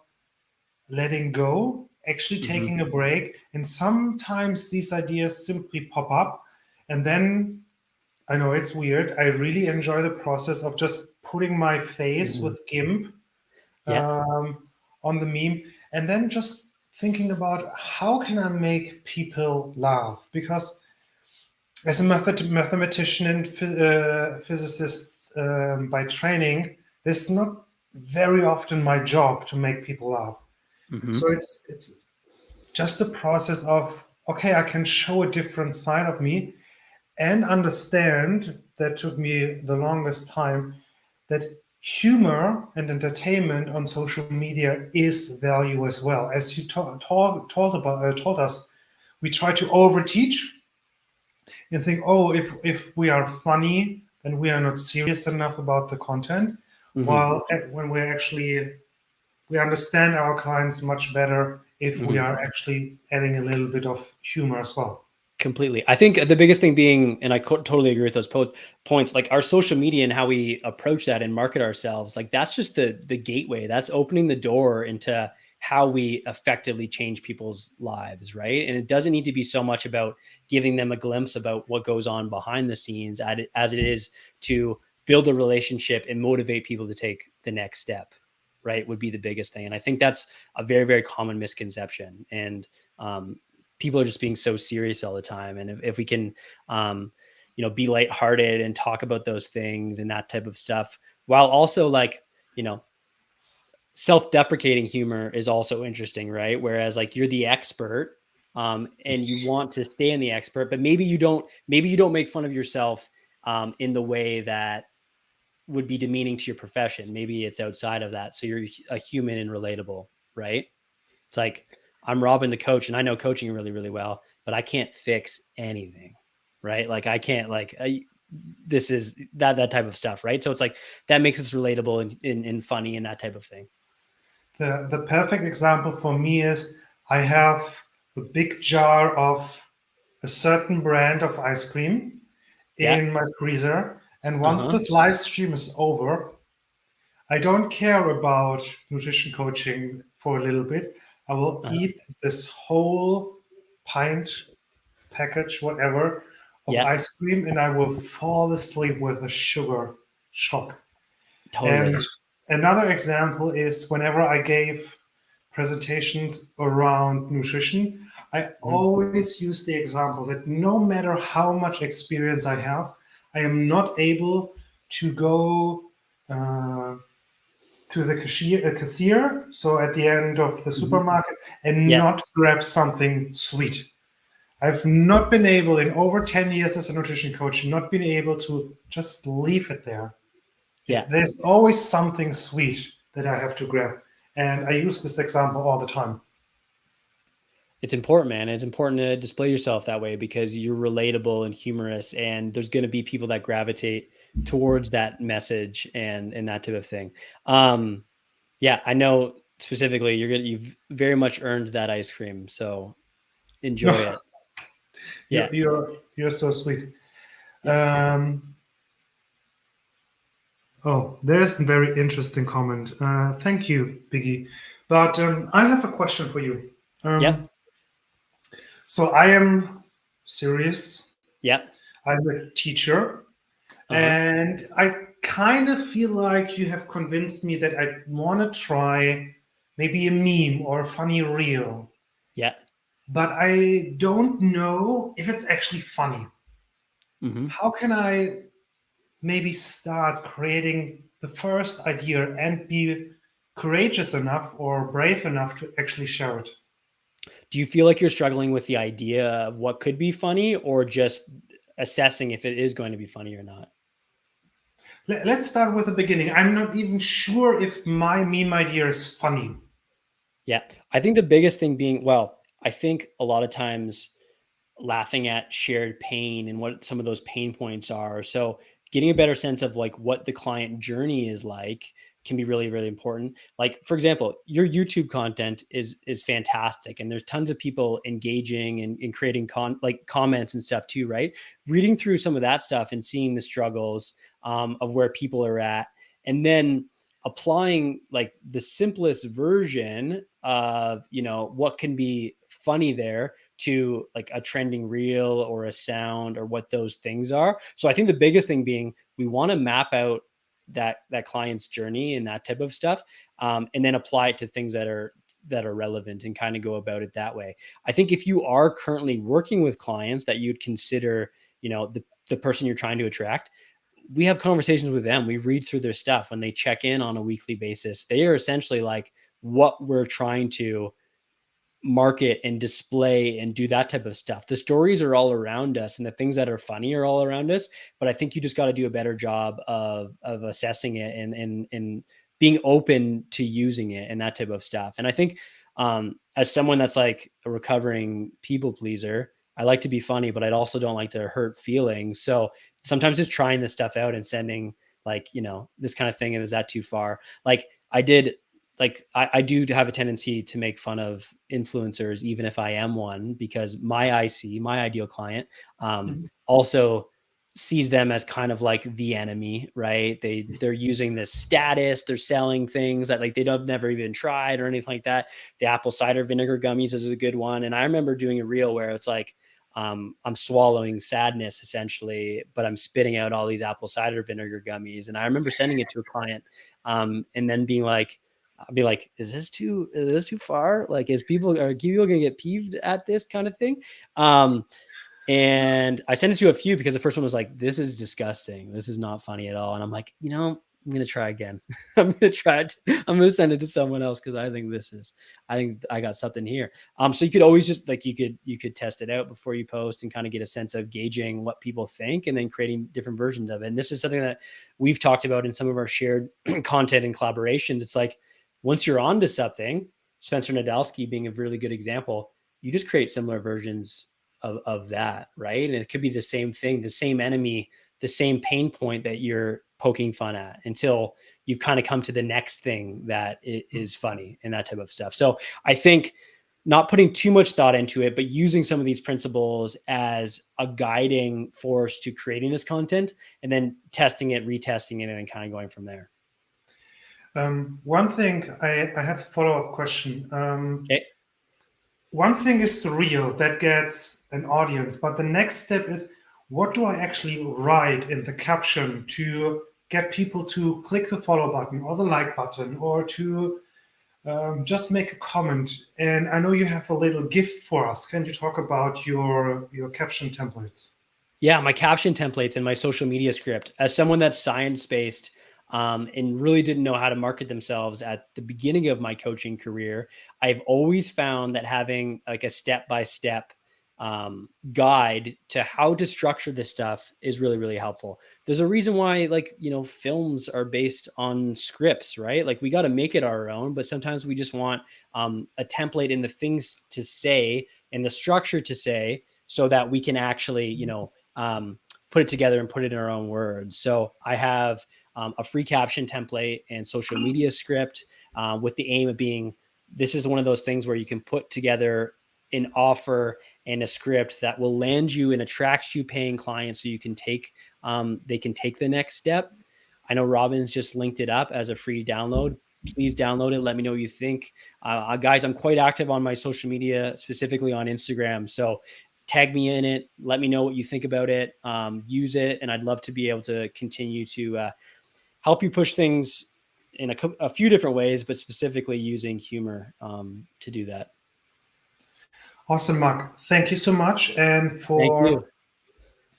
letting go, actually taking a break. And sometimes these ideas simply pop up. And then, I know it's weird, I really enjoy the process of just putting my face with GIMP on the meme. And then just thinking about how can I make people laugh? Because as a mathematician and physicist by training, it's not very often my job to make people laugh. So it's just a process of, okay, I can show a different side of me and understand, that took me the longest time, that humor and entertainment on social media is value as well. As you told us, we try to overteach and think, oh, if we are funny, then we are not serious enough about the content. While when we understand our clients much better if we are actually adding a little bit of humor as well. Completely. I think the biggest thing being, and I totally agree with those points, like our social media and how we approach that and market ourselves, like that's just the gateway. That's opening the door into how we effectively change people's lives, right? And it doesn't need to be so much about giving them a glimpse about what goes on behind the scenes as it is to build a relationship and motivate people to take the next step, right? Would be the biggest thing. And I think that's a very, very common misconception. And people are just being so serious all the time. And if we can, be lighthearted and talk about those things and that type of stuff, while also self-deprecating humor is also interesting, right? Whereas you're the expert and you want to stay in the expert, but maybe you don't make fun of yourself in the way that would be demeaning to your profession. Maybe it's outside of that. So you're a human and relatable, right? It's like, I'm Robin, the coach, and I know coaching really, really well, but I can't fix anything, right? I can't this is that type of stuff, right? So it's that makes us relatable and funny and that type of thing. The perfect example for me is I have a big jar of a certain brand of ice cream in my freezer. And once this live stream is over, I don't care about nutrition coaching for a little bit. I will eat this whole pint, package, whatever, of ice cream, and I will fall asleep with a sugar shock. Totally. And another example is whenever I gave presentations around nutrition, I always use the example that no matter how much experience I have, I am not able to go to the cashier, so at the end of the supermarket, and not grab something sweet. I've not been able, in over 10 years as a nutrition coach, not been able to just leave it there. Yeah. There's always something sweet that I have to grab. And I use this example all the time. It's important, man. It's important to display yourself that way because you're relatable and humorous, and there's going to be people that gravitate towards that message and that type of thing. Yeah, I know specifically you've very much earned that ice cream. So enjoy it. Yeah. You're so sweet. Um, oh, there's a very interesting comment. Thank you, Biggie. But I have a question for you. Yep. So I am serious. Yep. I'm a teacher, Uh-huh. and I kind of feel like you have convinced me that I want to try maybe a meme or a funny reel, Yeah. but I don't know if it's actually funny. Mm-hmm. How can I maybe start creating the first idea and be courageous enough or brave enough to actually share it? Do you feel like you're struggling with the idea of what could be funny, or just assessing if it is going to be funny or not? Let's start with the beginning. I'm not even sure if my meme idea is funny. Yeah. I think the biggest thing being, well, I think a lot of times laughing at shared pain and what some of those pain points are. So getting a better sense of like what the client journey is like can be really, really important. Like, for example, your YouTube content is fantastic, and there's tons of people engaging and creating comments and stuff too, right? Reading through some of that stuff and seeing the struggles of where people are at, and then applying like the simplest version of what can be funny there to like a trending reel or a sound or what those things are. So I think the biggest thing being we want to map out that client's journey and that type of stuff, and then apply it to things that are relevant and kind of go about it that way. I think if you are currently working with clients that you'd consider, the person you're trying to attract, we have conversations with them. We read through their stuff when they check in on a weekly basis. They are essentially like what we're trying to market and display and do that type of stuff. The stories are all around us and the things that are funny are all around us. But I think you just got to do a better job of assessing it and being open to using it and that type of stuff. And I think as someone that's like a recovering people pleaser, I like to be funny, but I also don't like to hurt feelings. So sometimes just trying this stuff out and sending like, this kind of thing. And is that too far? Like I did, like I do have a tendency to make fun of influencers, even if I am one, because my ideal client, also sees them as kind of like the enemy, right? They're using this status, they're selling things that like they've never even tried or anything like that. The apple cider vinegar gummies is a good one. And I remember doing a reel where it's like, I'm swallowing sadness essentially, but I'm spitting out all these apple cider vinegar gummies. And I remember sending it to a client, and then being like, I'll be like, is this too far? Like, are people gonna get peeved at this kind of thing? And I sent it to a few because the first one was like, this is disgusting. This is not funny at all. And I'm like, I'm going to try again. I'm going to try it. I'm going to send it to someone else because I think I got something here. So you could always just like, you could test it out before you post and kind of get a sense of gauging what people think and then creating different versions of it. And this is something that we've talked about in some of our shared content and collaborations. It's like, once you're onto something, Spencer Nadolski being a really good example, you just create similar versions of that, right? And it could be the same thing, the same enemy, the same pain point that you're poking fun at until you've kind of come to the next thing that is funny and that type of stuff. So I think not putting too much thought into it, but using some of these principles as a guiding force to creating this content and then testing it, retesting it, and then kind of going from there. One thing, I have a follow-up question. Okay. One thing is surreal, that gets an audience, but the next step is, what do I actually write in the caption to get people to click the follow button or the like button or to just make a comment? And I know you have a little gift for us. Can you talk about your caption templates? Yeah, my caption templates and my social media script. As someone that's science-based, and really didn't know how to market themselves at the beginning of my coaching career, I've always found that having like a step-by-step guide to how to structure this stuff is really, really helpful. There's a reason why, like, films are based on scripts, right? Like we got to make it our own, but sometimes we just want a template in the things to say and the structure to say so that we can actually, put it together and put it in our own words. So I have a free caption template and social media script with the aim of being, this is one of those things where you can put together an offer and a script that will land you and attract you paying clients so you can take, they can take the next step. I know Robin's just linked it up as a free download. Please download it. Let me know what you think. Guys, I'm quite active on my social media, specifically on Instagram. So tag me in it. Let me know what you think about it. Use it. And I'd love to be able to continue to help you push things in a few different ways, but specifically using Humour to do that. Awesome, Mark. Thank you so much. And for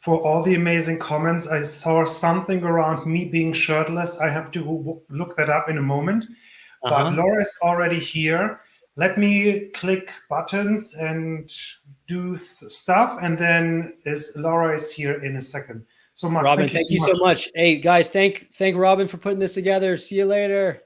all the amazing comments. I saw something around me being shirtless. I have to look that up in a moment. But Laura is already here. Let me click buttons and do stuff. And then Laura is here in a second. So Mark, Robin, thank you so much. Hey guys, thank Robin for putting this together. See you later.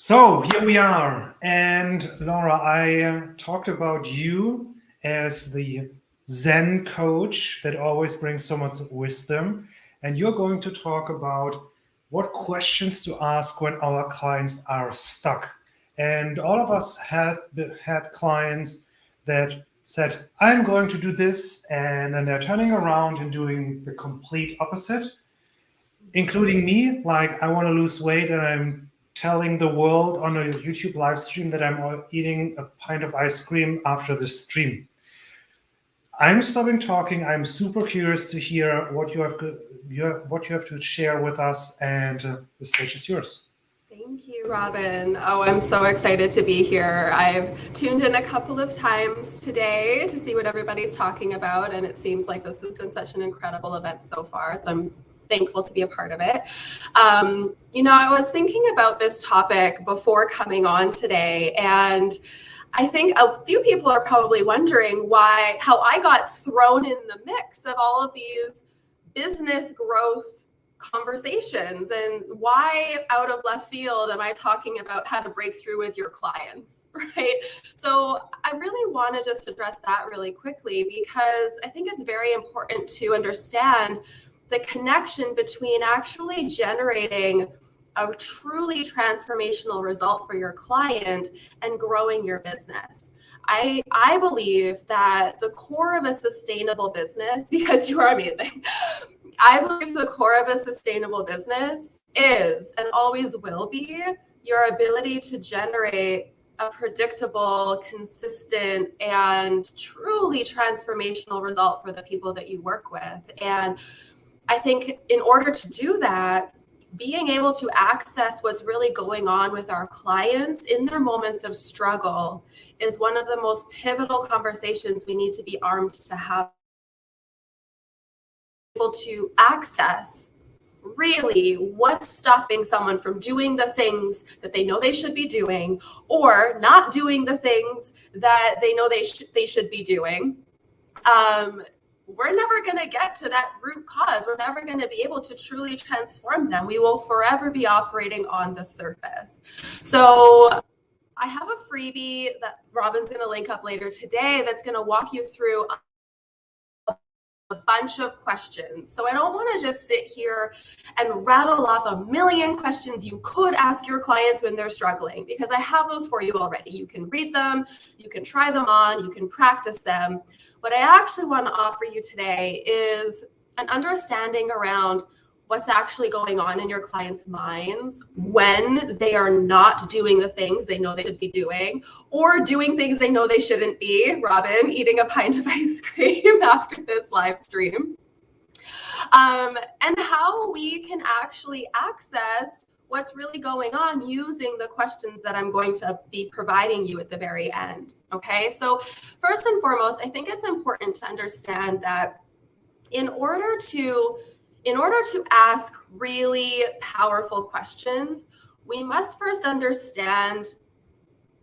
So here we are. And Laura, I talked about you as the Zen coach that always brings so much wisdom. And you're going to talk about what questions to ask when our clients are stuck. And all of us had clients that said, I'm going to do this. And then they're turning around and doing the complete opposite, including me. Like, I want to lose weight and I'm telling the world on a YouTube live stream that I'm eating a pint of ice cream after this stream. I'm stopping talking. I'm super curious to hear what you have to share with us, and the stage is yours. Thank you, Robin. Oh, I'm so excited to be here. I've tuned in a couple of times today to see what everybody's talking about, and it seems like this has been such an incredible event so far. So I'm thankful to be a part of it. I was thinking about this topic before coming on today, and I think a few people are probably wondering how I got thrown in the mix of all of these business growth conversations, and why out of left field am I talking about how to break through with your clients, right? So I really want to just address that really quickly, because I think it's very important to understand the connection between actually generating a truly transformational result for your client and growing your business. I believe that the core of a sustainable business, because you are amazing, I believe the core of a sustainable business is and always will be your ability to generate a predictable, consistent, and truly transformational result for the people that you work with. And I think in order to do that, being able to access what's really going on with our clients in their moments of struggle is one of the most pivotal conversations we need to be armed to have. Able to access really what's stopping someone from doing the things that they know they should be doing, or not doing the things that they know they should be doing. We're never going to get to that root cause. We're never going to be able to truly transform them. We will forever be operating on the surface. So I have a freebie that Robin's going to link up later today that's going to walk you through a bunch of questions. So I don't want to just sit here and rattle off a million questions you could ask your clients when they're struggling, because I have those for you already. You can read them, you can try them on, you can practice them. What I actually want to offer you today is an understanding around what's actually going on in your clients' minds when they are not doing the things they know they should be doing, or doing things they know they shouldn't be. Robin, eating a pint of ice cream after this live stream. And how we can actually access what's really going on using the questions that I'm going to be providing you at the very end. Okay, so first and foremost, I think it's important to understand that in order to ask really powerful questions, we must first understand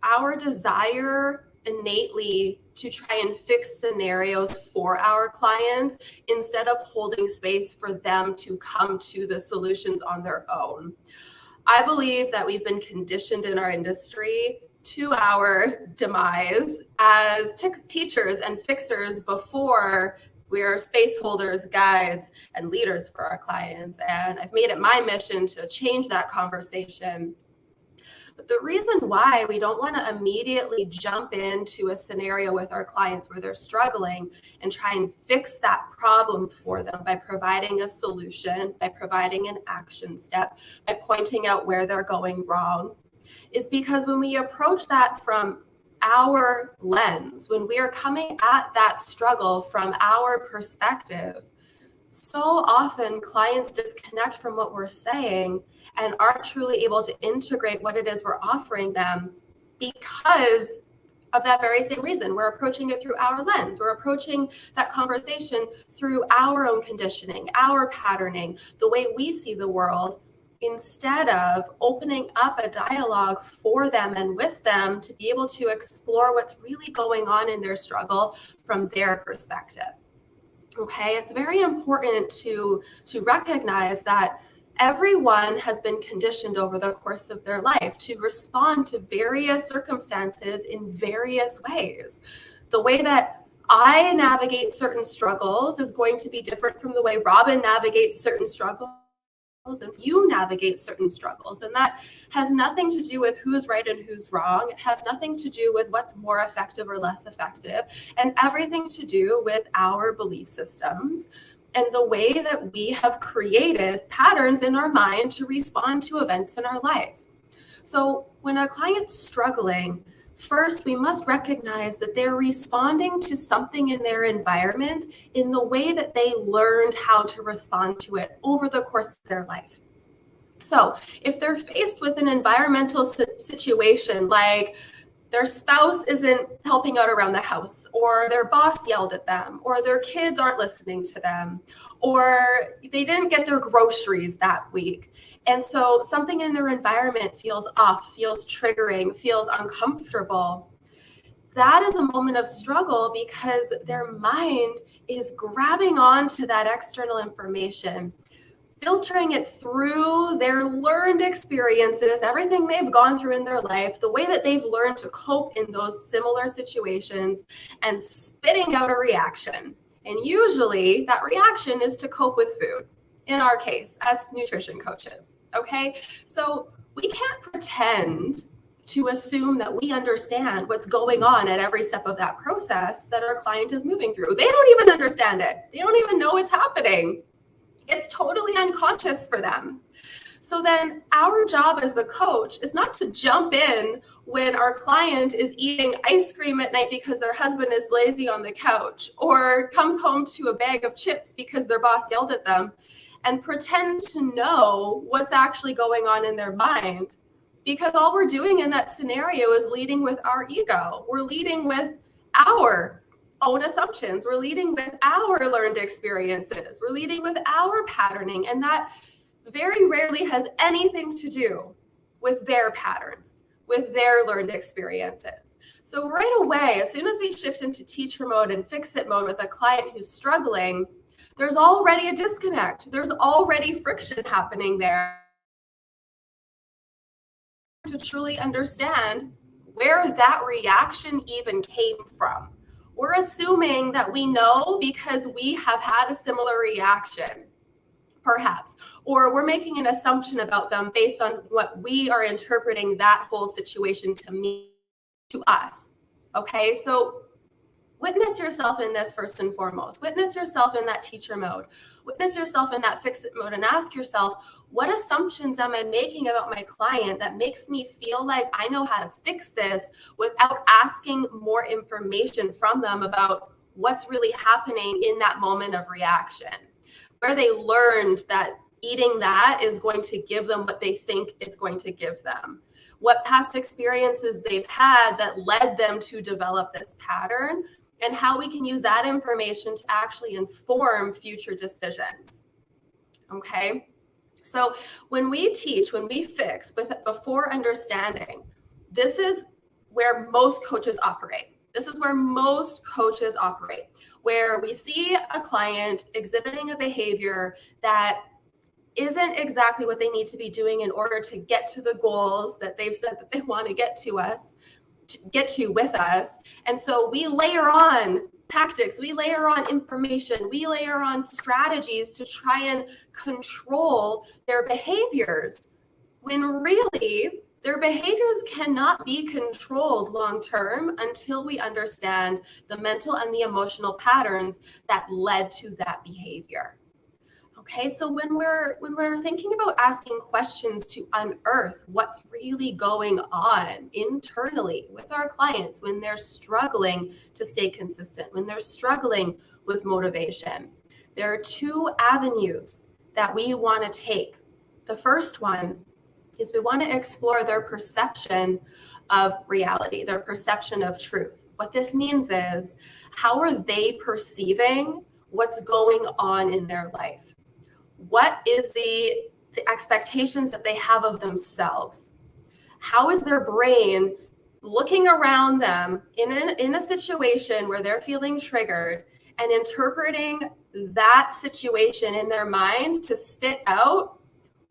our desire innately to try and fix scenarios for our clients instead of holding space for them to come to the solutions on their own. I believe that we've been conditioned in our industry to our demise as teachers and fixers before we are space holders, guides, and leaders for our clients. And I've made it my mission to change that conversation. But the reason why we don't want to immediately jump into a scenario with our clients where they're struggling and try and fix that problem for them by providing a solution, by providing an action step, by pointing out where they're going wrong, is because when we approach that from our lens, when we are coming at that struggle from our perspective, so often clients disconnect from what we're saying and aren't truly able to integrate what it is we're offering them because of that very same reason. We're approaching it through our lens. We're approaching that conversation through our own conditioning, our patterning, the way we see the world, instead of opening up a dialogue for them and with them to be able to explore what's really going on in their struggle from their perspective. Okay, it's very important to recognize that everyone has been conditioned over the course of their life to respond to various circumstances in various ways. The way that I navigate certain struggles is going to be different from the way Robin navigates certain struggles, and you navigate certain struggles. And that has nothing to do with who's right and who's wrong. It has nothing to do with what's more effective or less effective, and everything to do with our belief systems and the way that we have created patterns in our mind to respond to events in our life. So when a client's struggling, first, we must recognize that they're responding to something in their environment in the way that they learned how to respond to it over the course of their life. So if they're faced with an environmental situation like their spouse isn't helping out around the house, or their boss yelled at them, or their kids aren't listening to them, or they didn't get their groceries that week, and so something in their environment feels off, feels triggering, feels uncomfortable, that is a moment of struggle because their mind is grabbing onto that external information, filtering it through their learned experiences, everything they've gone through in their life, the way that they've learned to cope in those similar situations, and spitting out a reaction. And usually that reaction is to cope with food, in our case, as nutrition coaches, okay? So we can't pretend to assume that we understand what's going on at every step of that process that our client is moving through. They don't even understand it. They don't even know it's happening. It's totally unconscious for them. So then our job as the coach is not to jump in when our client is eating ice cream at night because their husband is lazy on the couch, or comes home to a bag of chips because their boss yelled at them, and pretend to know what's actually going on in their mind. Because all we're doing in that scenario is leading with our ego. We're leading with our own assumptions. We're leading with our learned experiences. We're leading with our patterning. And that very rarely has anything to do with their patterns, with their learned experiences. So right away, as soon as we shift into teacher mode and fix it mode with a client who's struggling, there's already a disconnect. There's already friction happening there. To truly understand where that reaction even came from. We're assuming that we know because we have had a similar reaction, perhaps, or we're making an assumption about them based on what we are interpreting that whole situation to mean to us. Okay, so witness yourself in this first and foremost. Witness yourself in that teacher mode. Witness yourself in that fix it mode, and ask yourself, what assumptions am I making about my client that makes me feel like I know how to fix this without asking more information from them about what's really happening in that moment of reaction, where they learned that eating that is going to give them what they think it's going to give them, what past experiences they've had that led them to develop this pattern, and how we can use that information to actually inform future decisions. Okay? So when we teach, when we fix before understanding, this is where most coaches operate. This is where most coaches operate, where we see a client exhibiting a behavior that isn't exactly what they need to be doing in order to get to the goals that they've said that they want to get to with us. And so we layer on tactics, we layer on information, we layer on strategies to try and control their behaviors, when really their behaviors cannot be controlled long term until we understand the mental and the emotional patterns that led to that behavior. Okay, so when we're thinking about asking questions to unearth what's really going on internally with our clients when they're struggling to stay consistent, when they're struggling with motivation, there are two avenues that we want to take. The first one is we want to explore their perception of reality, their perception of truth. What this means is, how are they perceiving what's going on in their life? What is the expectations that they have of themselves? How is their brain looking around them in a situation where they're feeling triggered and interpreting that situation in their mind to spit out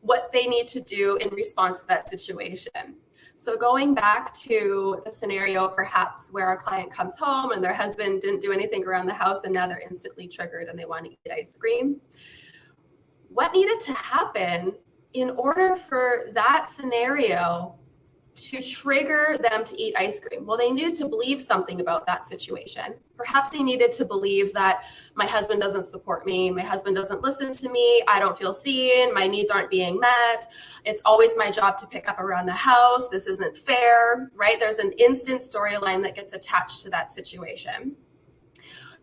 what they need to do in response to that situation? So going back to the scenario perhaps where a client comes home and their husband didn't do anything around the house and now they're instantly triggered and they want to eat ice cream. What needed to happen in order for that scenario to trigger them to eat ice cream? Well, they needed to believe something about that situation. Perhaps they needed to believe that my husband doesn't support me, my husband doesn't listen to me, I don't feel seen, my needs aren't being met, it's always my job to pick up around the house, this isn't fair, right? There's an instant storyline that gets attached to that situation.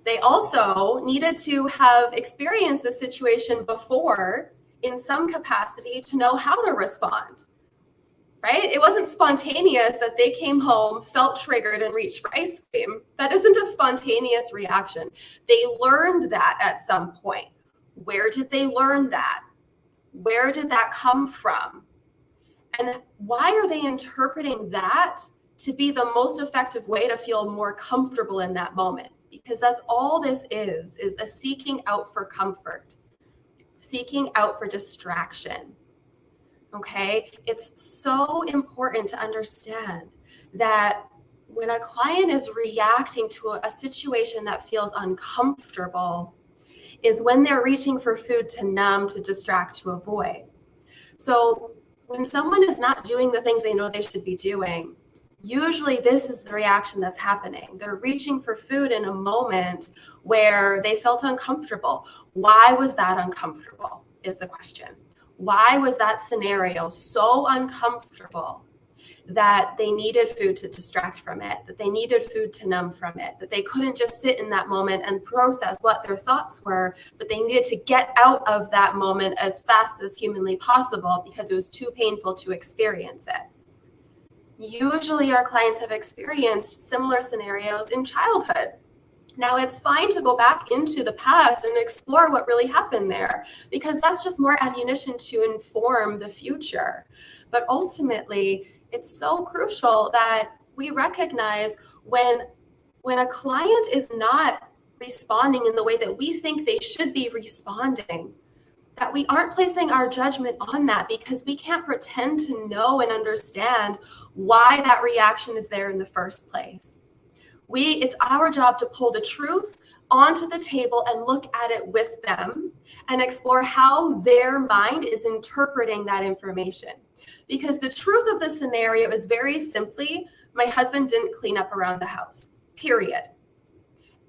They also needed to have experienced the situation before in some capacity to know how to respond, right? It wasn't spontaneous that they came home, felt triggered, and reached for ice cream. That isn't a spontaneous reaction. They learned that at some point. Where did they learn that? Where did that come from? And why are they interpreting that to be the most effective way to feel more comfortable in that moment? Because that's all this is a seeking out for comfort, seeking out for distraction. Okay, it's so important to understand that when a client is reacting to a situation that feels uncomfortable is when they're reaching for food to numb, to distract, to avoid. So when someone is not doing the things they know they should be doing, usually this is the reaction that's happening. They're reaching for food in a moment where they felt uncomfortable. Why was that uncomfortable is the question. Why was that scenario so uncomfortable that they needed food to distract from it, that they needed food to numb from it, that they couldn't just sit in that moment and process what their thoughts were, but they needed to get out of that moment as fast as humanly possible because it was too painful to experience it? Usually our clients have experienced similar scenarios in childhood. Now, it's fine to go back into the past and explore what really happened there, because that's just more ammunition to inform the future. But ultimately, it's so crucial that we recognize when a client is not responding in the way that we think they should be responding, that we aren't placing our judgment on that, because we can't pretend to know and understand why that reaction is there in the first place. It's our job to pull the truth onto the table and look at it with them and explore how their mind is interpreting that information. Because the truth of the scenario is very simply, my husband didn't clean up around the house, period.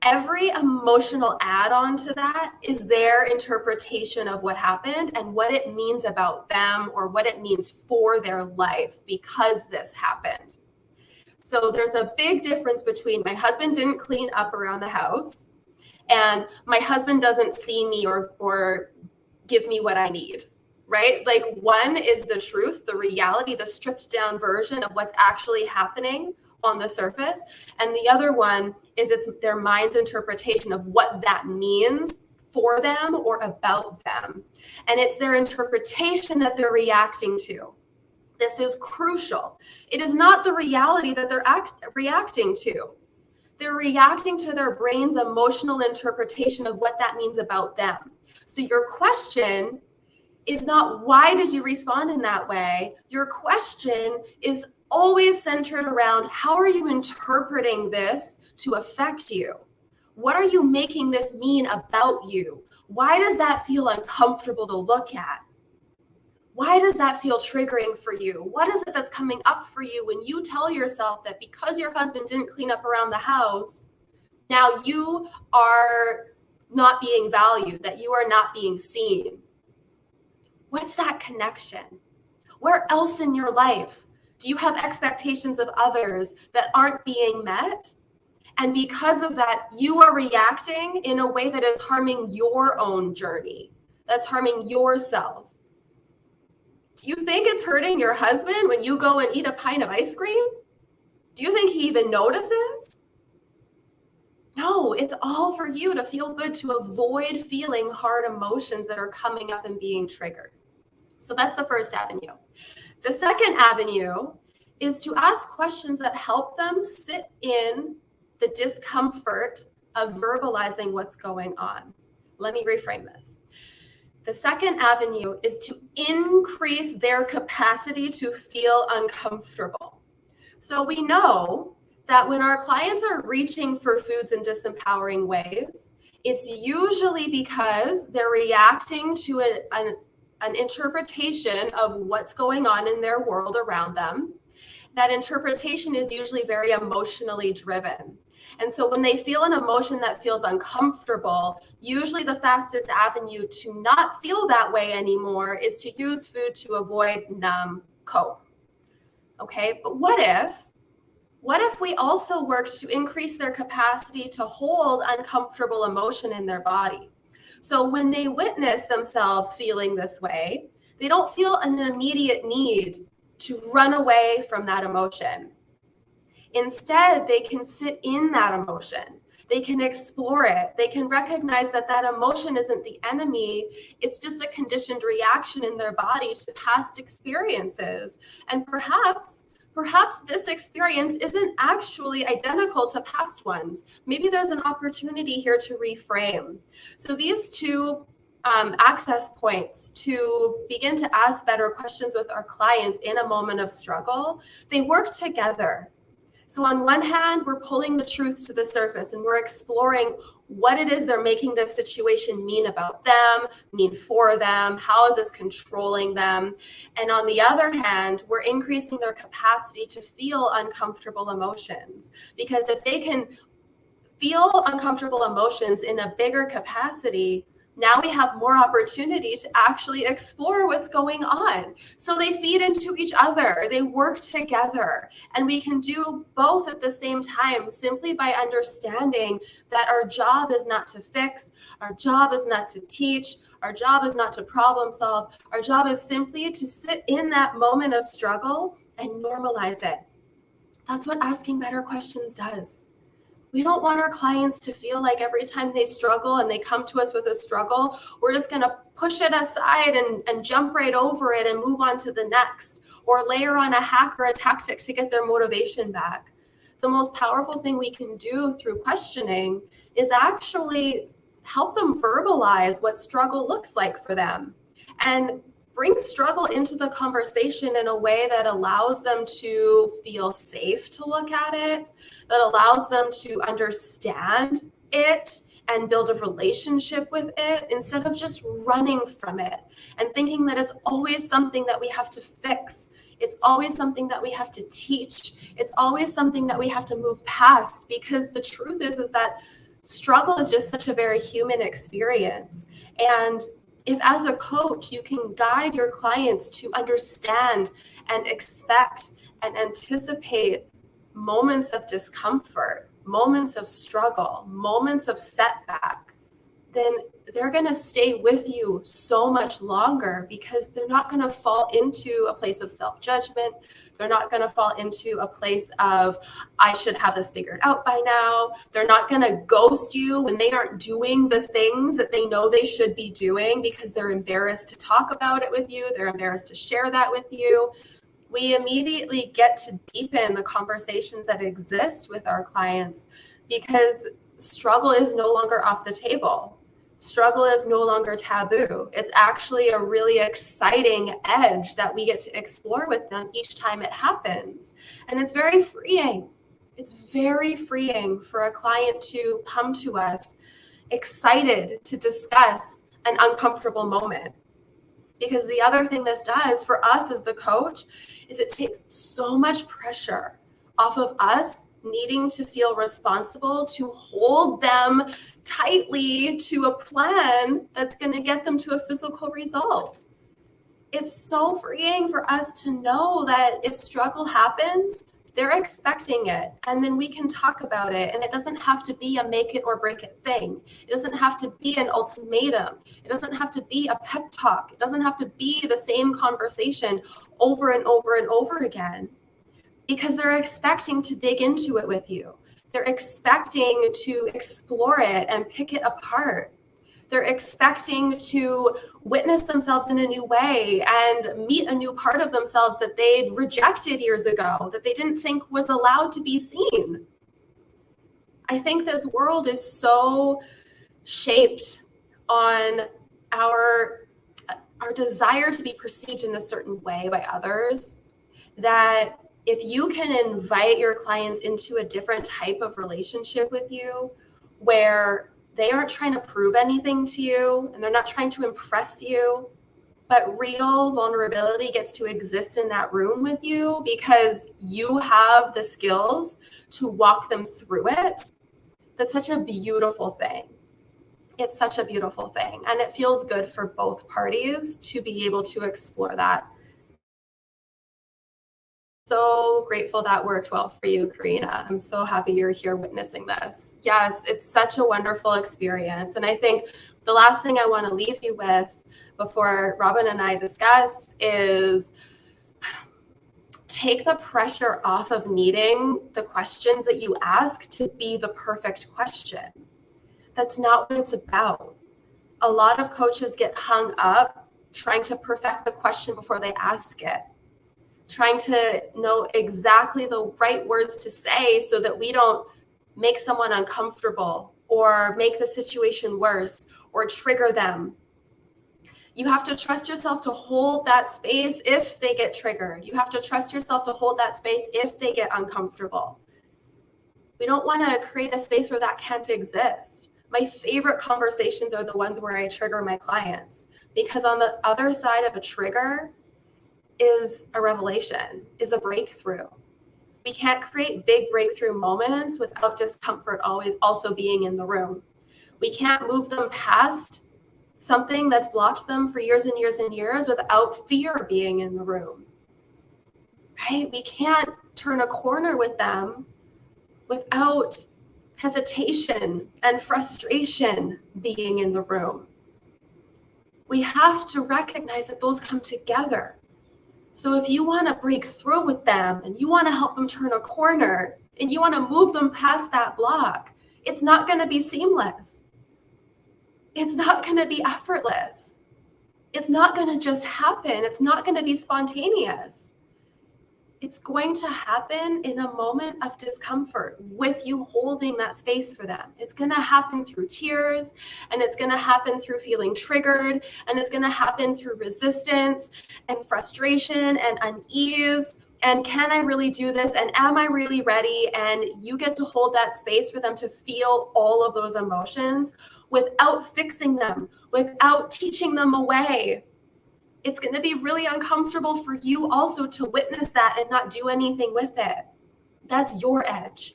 Every emotional add-on to that is their interpretation of what happened and what it means about them or what it means for their life because this happened. So there's a big difference between my husband didn't clean up around the house and my husband doesn't see me or give me what I need, right? Like, one is the truth, the reality, the stripped down version of what's actually happening on the surface. And the other one is it's their mind's interpretation of what that means for them or about them. And it's their interpretation that they're reacting to. This is crucial. It is not the reality that they're reacting to. They're reacting to their brain's emotional interpretation of what that means about them. So your question is not, why did you respond in that way? Your question is always centered around, how are you interpreting this to affect you? What are you making this mean about you? Why does that feel uncomfortable to look at? Why does that feel triggering for you? What is it that's coming up for you when you tell yourself that because your husband didn't clean up around the house, now you are not being valued, that you are not being seen? What's that connection? Where else in your life do you have expectations of others that aren't being met? And because of that, you are reacting in a way that is harming your own journey, that's harming yourself. Do you think it's hurting your husband when you go and eat a pint of ice cream? Do you think he even notices? No, it's all for you to feel good, to avoid feeling hard emotions that are coming up and being triggered. So that's the first avenue. The second avenue is to ask questions that help them sit in the discomfort of verbalizing what's going on. Let me reframe this. The second avenue is to increase their capacity to feel uncomfortable. So we know that when our clients are reaching for foods in disempowering ways, it's usually because they're reacting to an interpretation of what's going on in their world around them. That interpretation is usually very emotionally driven. And so when they feel an emotion that feels uncomfortable, usually the fastest avenue to not feel that way anymore is to use food to avoid, numb, cope. Okay, but what if we also worked to increase their capacity to hold uncomfortable emotion in their body? So when they witness themselves feeling this way, they don't feel an immediate need to run away from that emotion. Instead, they can sit in that emotion. They can explore it. They can recognize that that emotion isn't the enemy. It's just a conditioned reaction in their body to past experiences. And perhaps this experience isn't actually identical to past ones. Maybe there's an opportunity here to reframe. So these two access points to begin to ask better questions with our clients in a moment of struggle, they work together. So on one hand, we're pulling the truth to the surface and we're exploring what it is they're making this situation mean about them, mean for them, how is this controlling them? And on the other hand, we're increasing their capacity to feel uncomfortable emotions. Because if they can feel uncomfortable emotions in a bigger capacity, now we have more opportunity to actually explore what's going on. So they feed into each other, they work together, and we can do both at the same time simply by understanding that our job is not to fix, our job is not to teach, our job is not to problem solve, our job is simply to sit in that moment of struggle and normalize it. That's what asking better questions does. We don't want our clients to feel like every time they struggle and they come to us with a struggle, we're just going to push it aside and jump right over it and move on to the next, or layer on a hack or a tactic to get their motivation back. The most powerful thing we can do through questioning is actually help them verbalize what struggle looks like for them and bring struggle into the conversation in a way that allows them to feel safe to look at it, that allows them to understand it and build a relationship with it instead of just running from it and thinking that it's always something that we have to fix. It's always something that we have to teach. It's always something that we have to move past, because the truth is that struggle is just such a very human experience. And if as a coach, you can guide your clients to understand and expect and anticipate moments of discomfort, moments of struggle, moments of setback, then they're going to stay with you so much longer, because they're not going to fall into a place of self-judgment. They're not going to fall into a place of, I should have this figured out by now. They're not going to ghost you when they aren't doing the things that they know they should be doing because they're embarrassed to talk about it with you. They're embarrassed to share that with you. We immediately get to deepen the conversations that exist with our clients because struggle is no longer off the table. Struggle is no longer taboo. It's actually a really exciting edge that we get to explore with them each time it happens. And it's very freeing. It's very freeing for a client to come to us excited to discuss an uncomfortable moment. Because the other thing this does for us as the coach is it takes so much pressure off of us needing to feel responsible to hold them tightly to a plan that's going to get them to a physical result. It's so freeing for us to know that if struggle happens, they're expecting it, and then we can talk about it, and it doesn't have to be a make it or break it thing. It doesn't have to be an ultimatum. It doesn't have to be a pep talk. It doesn't have to be the same conversation over and over and over again, because they're expecting to dig into it with you. They're expecting to explore it and pick it apart. They're expecting to witness themselves in a new way and meet a new part of themselves that they'd rejected years ago, that they didn't think was allowed to be seen. I think this world is so shaped on our desire to be perceived in a certain way by others, that if you can invite your clients into a different type of relationship with you, where they aren't trying to prove anything to you and they're not trying to impress you, but real vulnerability gets to exist in that room with you because you have the skills to walk them through it. That's such a beautiful thing. It's such a beautiful thing. And it feels good for both parties to be able to explore that. So grateful that worked well for you, Karina. I'm so happy you're here witnessing this. Yes, it's such a wonderful experience. And I think the last thing I want to leave you with before Robin and I discuss is take the pressure off of needing the questions that you ask to be the perfect question. That's not what it's about. A lot of coaches get hung up trying to perfect the question before they ask it, trying to know exactly the right words to say so that we don't make someone uncomfortable or make the situation worse or trigger them. You have to trust yourself to hold that space if they get triggered. You have to trust yourself to hold that space if they get uncomfortable. We don't want to create a space where that can't exist. My favorite conversations are the ones where I trigger my clients, because on the other side of a trigger is a revelation, is a breakthrough. We can't create big breakthrough moments without discomfort always also being in the room. We can't move them past something that's blocked them for years and years and years without fear being in the room, right? We can't turn a corner with them without hesitation and frustration being in the room. We have to recognize that those come together. So if you want to break through with them and you want to help them turn a corner and you want to move them past that block, it's not going to be seamless. It's not going to be effortless. It's not going to just happen. It's not going to be spontaneous. It's going to happen in a moment of discomfort with you holding that space for them. It's going to happen through tears, and it's going to happen through feeling triggered, and it's going to happen through resistance and frustration and unease. And can I really do this? And am I really ready? And you get to hold that space for them to feel all of those emotions without fixing them, without teaching them away. It's going to be really uncomfortable for you also to witness that and not do anything with it. That's your edge.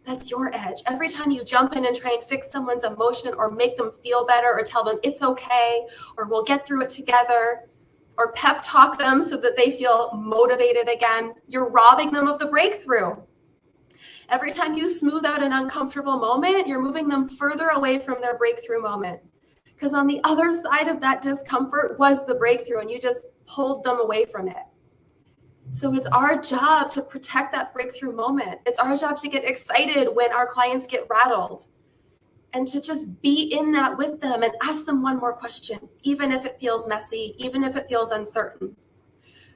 That's your edge. Every time you jump in and try and fix someone's emotion or make them feel better or tell them it's okay or we'll get through it together or pep talk them so that they feel motivated again, you're robbing them of the breakthrough. Every time you smooth out an uncomfortable moment, you're moving them further away from their breakthrough moment. Because on the other side of that discomfort was the breakthrough, and you just pulled them away from it. So it's our job to protect that breakthrough moment. It's our job to get excited when our clients get rattled and to just be in that with them and ask them one more question, even if it feels messy, even if it feels uncertain.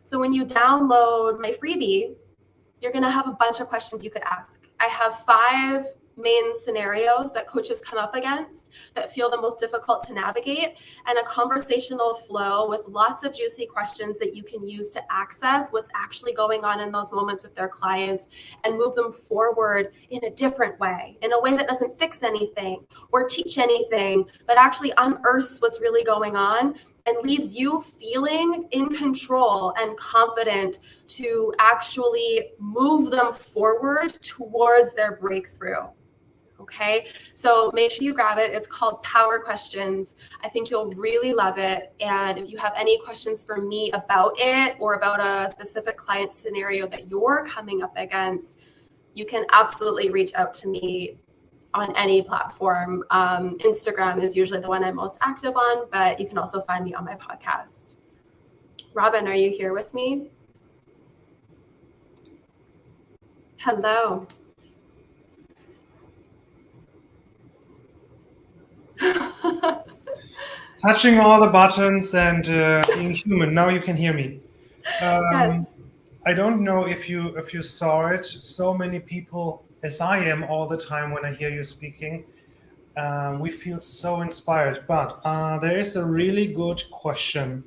So when you download my freebie, you're going to have a bunch of questions you could ask. I have 5 main scenarios that coaches come up against that feel the most difficult to navigate, and a conversational flow with lots of juicy questions that you can use to access what's actually going on in those moments with their clients and move them forward in a different way, in a way that doesn't fix anything or teach anything, but actually unearths what's really going on and leaves you feeling in control and confident to actually move them forward towards their breakthrough. Okay, so make sure you grab it. It's called Power Questions. I think you'll really love it. And if you have any questions for me about it or about a specific client scenario that you're coming up against, you can absolutely reach out to me on any platform. Instagram is usually the one I'm most active on, but you can also find me on my podcast. Robin, are you here with me? Hello. Touching all the buttons and being human. Now you can hear me. Yes. I don't know if you saw it. So many people, as I am all the time when I hear you speaking, we feel so inspired. But there is a really good question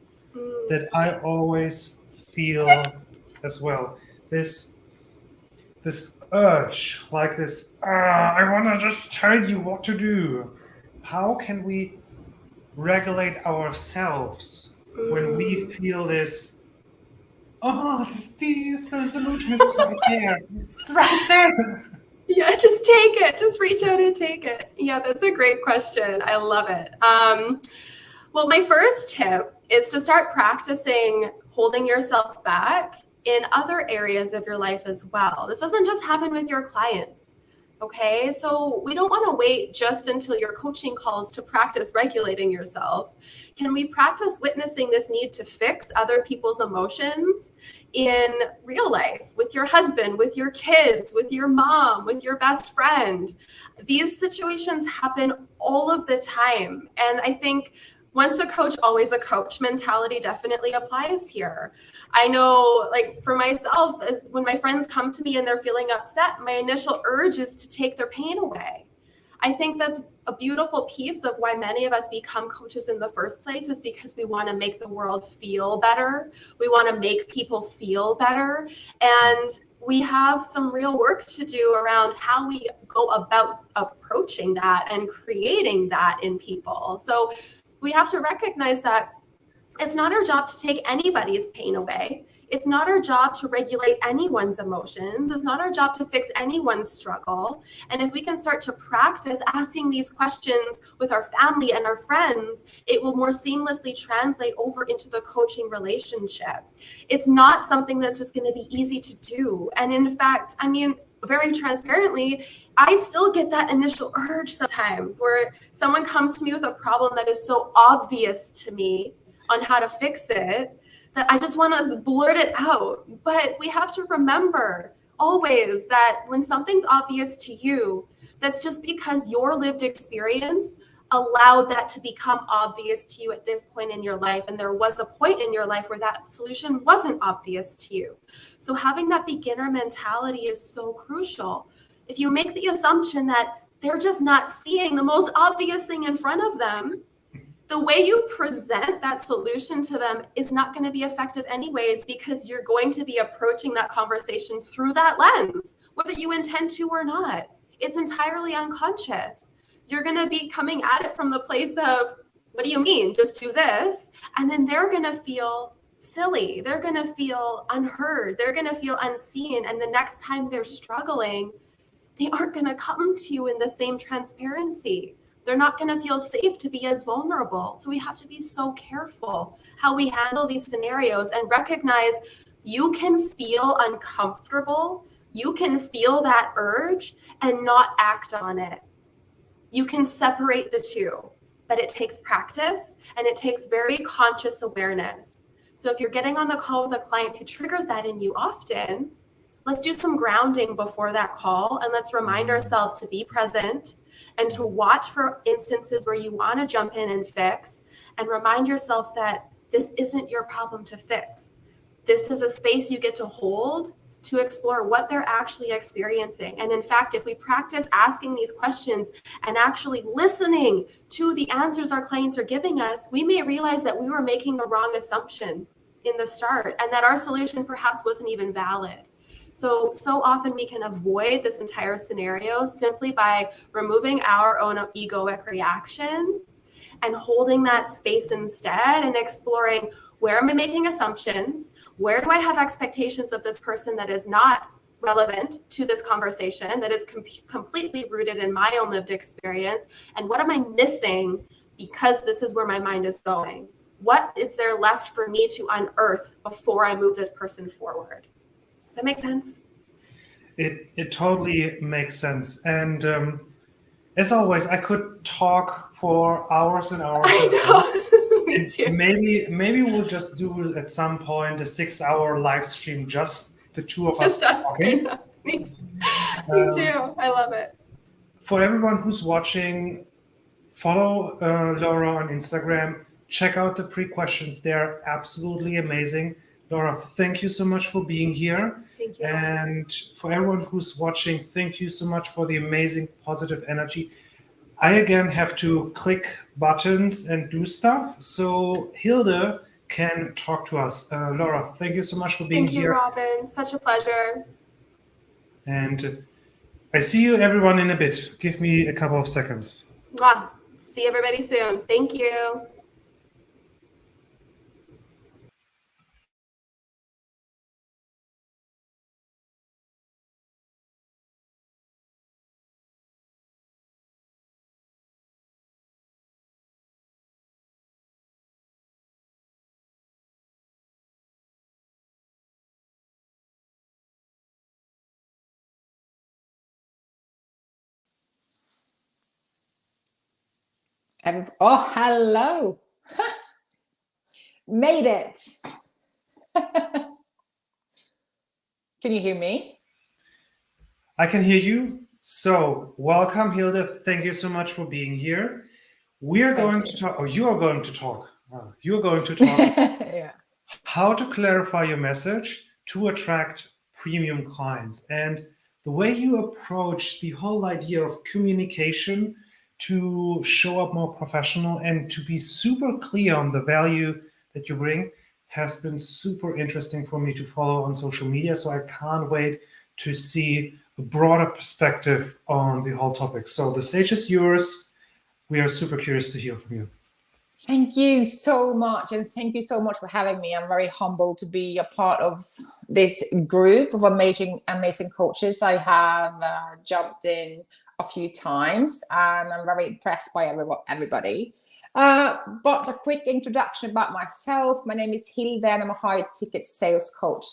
that I always feel as well. This urge, like this, I want to just tell you what to do. How can we regulate ourselves when we feel this, the solution is right there. It's right there. Yeah, just take it. Just reach out and take it. Yeah, that's a great question. I love it. Well, my first tip is to start practicing holding yourself back in other areas of your life as well. This doesn't just happen with your clients. Okay, so we don't want to wait just until your coaching calls to practice regulating yourself. Can we practice witnessing this need to fix other people's emotions in real life, with your husband, with your kids, with your mom, with your best friend? These situations happen all of the time. And I think once a coach, always a coach mentality definitely applies here. I know, like for myself, as when my friends come to me and they're feeling upset, my initial urge is to take their pain away. I think that's a beautiful piece of why many of us become coaches in the first place, is because we want to make the world feel better. We want to make people feel better. And we have some real work to do around how we go about approaching that and creating that in people. So we have to recognize that it's not our job to take anybody's pain away. It's not our job to regulate anyone's emotions. It's not our job to fix anyone's struggle. And if we can start to practice asking these questions with our family and our friends, it will more seamlessly translate over into the coaching relationship. It's not something that's just going to be easy to do. And in fact, I mean, very transparently, I still get that initial urge sometimes where someone comes to me with a problem that is so obvious to me on how to fix it that I just want to blurt it out. But we have to remember always that when something's obvious to you, that's just because your lived experience allowed that to become obvious to you at this point in your life. And there was a point in your life where that solution wasn't obvious to you. So having that beginner mentality is so crucial. If you make the assumption that they're just not seeing the most obvious thing in front of them, the way you present that solution to them is not going to be effective anyways, because you're going to be approaching that conversation through that lens, whether you intend to or not. It's entirely unconscious. You're going to be coming at it from the place of, what do you mean? Just do this. And then they're going to feel silly. They're going to feel unheard. They're going to feel unseen. And the next time they're struggling, they aren't going to come to you in the same transparency. They're not going to feel safe to be as vulnerable. So we have to be so careful how we handle these scenarios and recognize you can feel uncomfortable. You can feel that urge and not act on it. You can separate the two, but it takes practice and it takes very conscious awareness. So if you're getting on the call with a client who triggers that in you often, let's do some grounding before that call, and let's remind ourselves to be present and to watch for instances where you want to jump in and fix, and remind yourself that this isn't your problem to fix. This is a space you get to hold to explore what they're actually experiencing. And in fact, if we practice asking these questions and actually listening to the answers our clients are giving us, we may realize that we were making a wrong assumption in the start and that our solution perhaps wasn't even valid. So often we can avoid this entire scenario simply by removing our own egoic reaction and holding that space instead and exploring, where am I making assumptions? Where do I have expectations of this person that is not relevant to this conversation, that is completely rooted in my own lived experience? And what am I missing because this is where my mind is going? What is there left for me to unearth before I move this person forward? Does that make sense? It totally makes sense. And as always, I could talk for hours and hours. I know. Me too. Maybe we'll just do at some point a 6-hour live stream, just the two of us talking. Me too. I love it. For everyone who's watching, follow Laura on Instagram. Check out the free questions. They're absolutely amazing. Laura, thank you so much for being here. Thank you. And for everyone who's watching, thank you so much for the amazing positive energy. I again have to click buttons and do stuff so Hilde can talk to us. Laura, thank you so much for being here. Thank you, Robin. Such a pleasure. And I see you everyone in a bit. Give me a couple of seconds. Wow. See everybody soon. Thank you. Oh, hello. Made it. Can you hear me? I can hear you. So welcome, Hilde. Thank you so much for being here. We are going to talk, or you are going to talk. You are going to talk Yeah. how to clarify your message to attract premium clients. And the way you approach the whole idea of communication to show up more professional and to be super clear on the value that you bring has been super interesting for me to follow on social media. So I can't wait to see a broader perspective on the whole topic. So the stage is yours. We are super curious to hear from you. Thank you so much. And thank you so much for having me. I'm very humbled to be a part of this group of amazing coaches. I have jumped in a few times and I'm very impressed by everybody. But a quick introduction about myself. My name is Hilde and I'm a high ticket sales coach.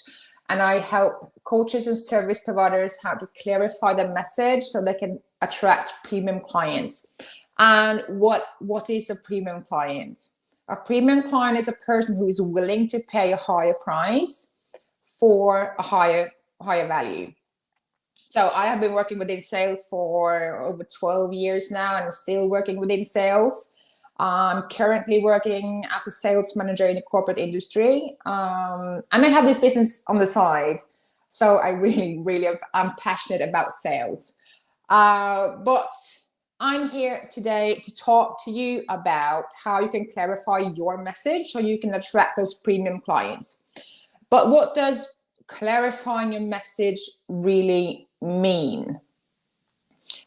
And I help coaches and service providers how to clarify their message so they can attract premium clients. And what is a premium client? A premium client is a person who is willing to pay a higher price for a higher value. So I have been working within sales for over 12 years now, and I'm still working within sales. I'm currently working as a sales manager in the corporate industry, and I have this business on the side. So I I'm passionate about sales. But I'm here today to talk to you about how you can clarify your message so you can attract those premium clients. But what does clarifying your message really mean?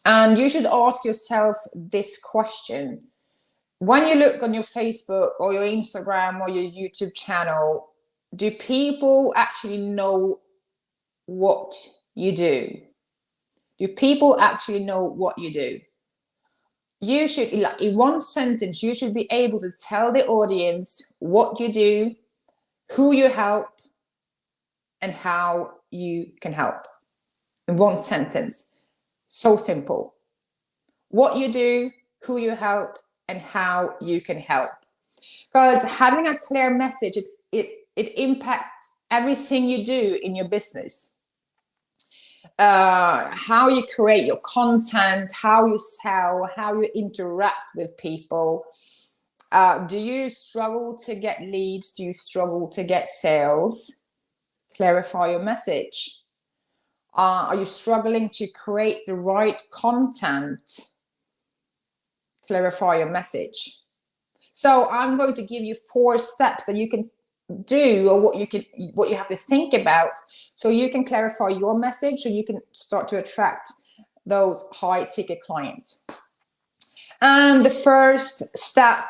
And you should ask yourself this question. When you look on your Facebook or your Instagram or your YouTube channel, do people actually know what you do? Do people actually know what you do? You should, in one sentence, you should be able to tell the audience what you do, who you help, and how you can help. In one sentence. So simple. What you do, who you help, and how you can help. Because having a clear message, it impacts everything you do in your business. How you create your content, how you sell, how you interact with people. Do you struggle to get leads? Do you struggle to get sales? Clarify your message. Are you struggling to create the right content? Clarify your message. So I'm going to give you 4 steps that you can do, or what you have to think about, so you can clarify your message, so you can start to attract those high ticket clients. And the first step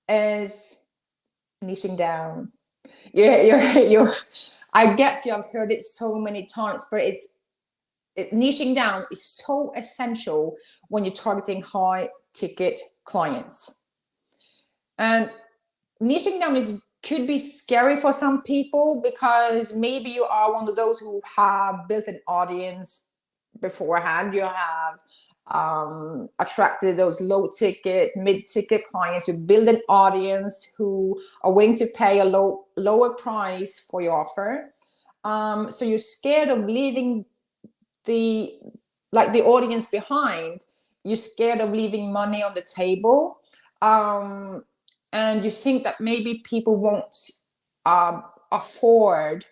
is niching down. I guess you have heard it so many times, but niching down is so essential when you're targeting high ticket clients. And niching down could be scary for some people, because maybe you are one of those who have built an audience beforehand. You have attracted those low ticket, mid ticket clients. You build an audience who are willing to pay a lower price for your offer. So you're scared of leaving the audience behind. You're scared of leaving money on the table. And you think that maybe people won't afford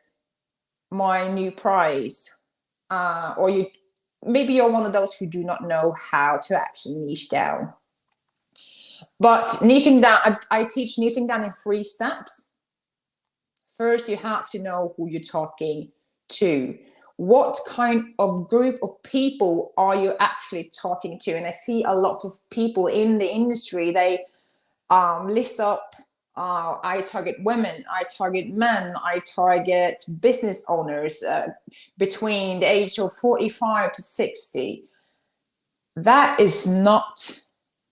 my new price, or maybe you're one of those who do not know how to actually niche down. But niching down, I teach niching down in 3 steps. First, you have to know who you're talking to. What kind of group of people are you actually talking to? And I see a lot of people in the industry, they list up, I target women, I target men, I target business owners between the age of 45 to 60. That is not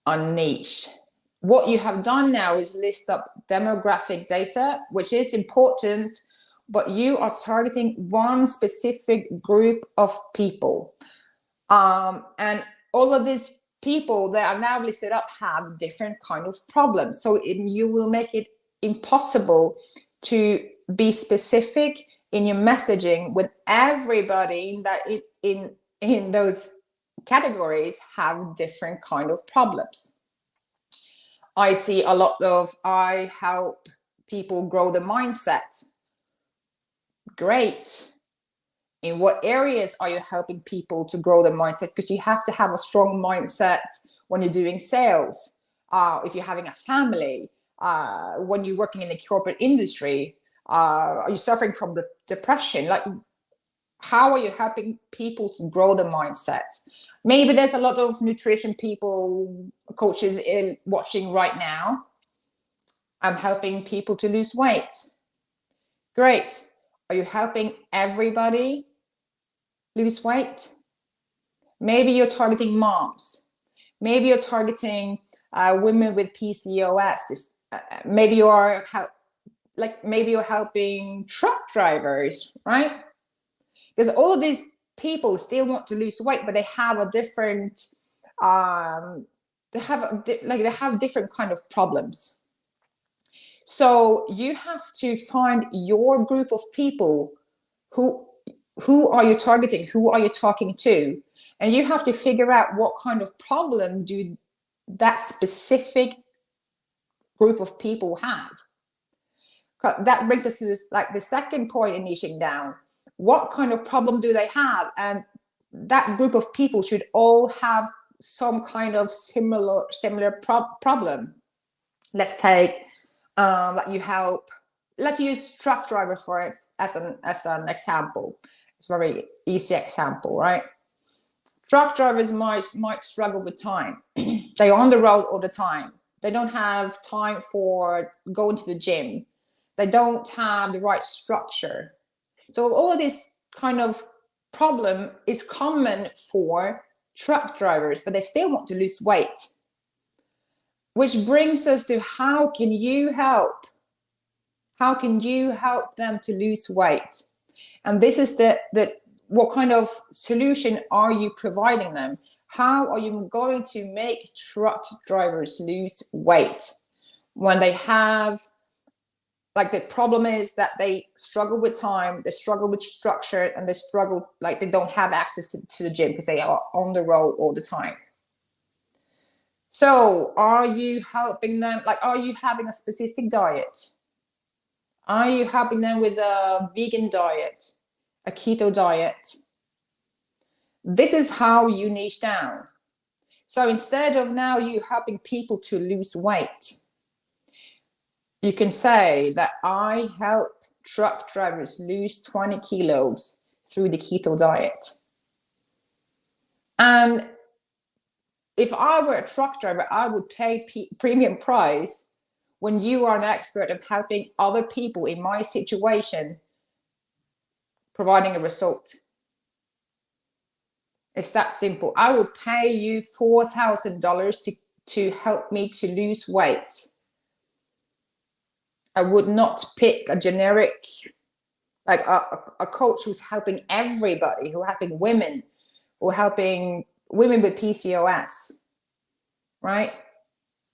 a niche. What you have done now is list up demographic data, which is important, but you are targeting one specific group of people. And all of these people that are now listed up have different kind of problems. So you will make it impossible to be specific in your messaging when everybody that in those categories have different kind of problems. I see a lot of, I help people grow the mindset. Great. In what areas are you helping people to grow their mindset? Because you have to have a strong mindset when you're doing sales. If you're having a family, when you're working in the corporate industry, are you suffering from depression? Like, how are you helping people to grow the mindset? Maybe there's a lot of nutrition people, coaches watching right now. I'm helping people to lose weight. Great. Are you helping everybody lose weight? Maybe you're targeting moms. Maybe you're targeting women with PCOS. Maybe you are maybe you're helping truck drivers, right? Because all of these people still want to lose weight, but they have a different they have different kind of problems. So you have to find your group of people. Who are you targeting? Who are you talking to? And you have to figure out what kind of problem do that specific group of people have. That brings us to this, the second point in niching down. What kind of problem do they have? And that group of people should all have some kind of similar problem. Let's take let's use truck driver for it as an example. It's a very easy example, right? Truck drivers might struggle with time. They're on the road all the time. They don't have time for going to the gym. They don't have the right structure. So all of this kind of problem is common for truck drivers, but they still want to lose weight. Which brings us to, how can you help? How can you help them to lose weight? And this is what kind of solution are you providing them? How are you going to make truck drivers lose weight when they have, the problem is that they struggle with time, they struggle with structure, and they struggle, they don't have access to the gym because they are on the road all the time. So are you helping them? Are you having a specific diet? Are you helping them with a vegan diet, a keto diet? This is how you niche down. So instead of now you helping people to lose weight, you can say that I help truck drivers lose 20 kilos through the keto diet. And if I were a truck driver, I would pay premium price when you are an expert of helping other people in my situation providing a result. It's that simple. I would pay you $4,000 to help me to lose weight. I would not pick a generic, like a coach who's helping everybody, who's helping women, or helping women with PCOS, right?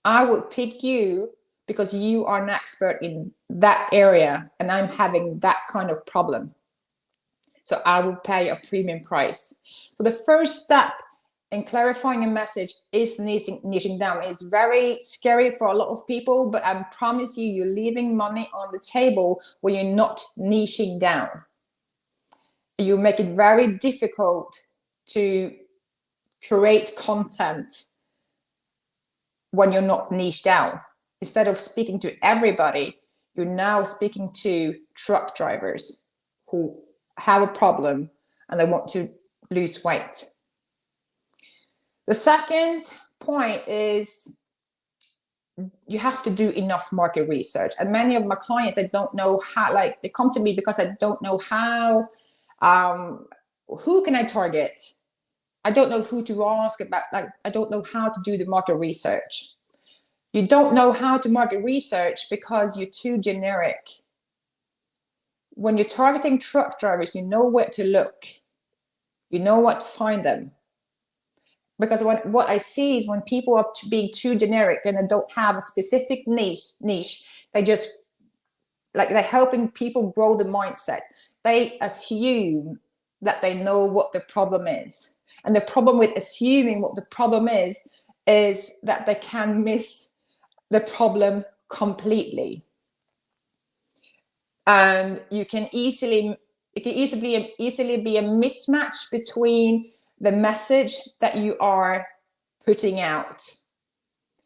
I would pick you because you are an expert in that area and I'm having that kind of problem. So I will pay a premium price. So the first step in clarifying a message is niching down. It's very scary for a lot of people, but I promise you, you're leaving money on the table when you're not niching down. You make it very difficult to create content when you're not niche down. Instead of speaking to everybody, you're now speaking to truck drivers who have a problem and they want to lose weight. The second point is you have to do enough market research. And many of my clients, they don't know how, like they come to me because I don't know how, who can I target? I don't know who to ask about, like, I don't know how to do the market research. You don't know how to market research because you're too generic. When you're targeting truck drivers, you know where to look. You know what to find them. Because what I see is when people are being too generic and they don't have a specific niche, they just, like, they're helping people grow the mindset. They assume that they know what the problem is. And the problem with assuming what the problem is that they can miss the problem completely. And it can easily be a mismatch between the message that you are putting out,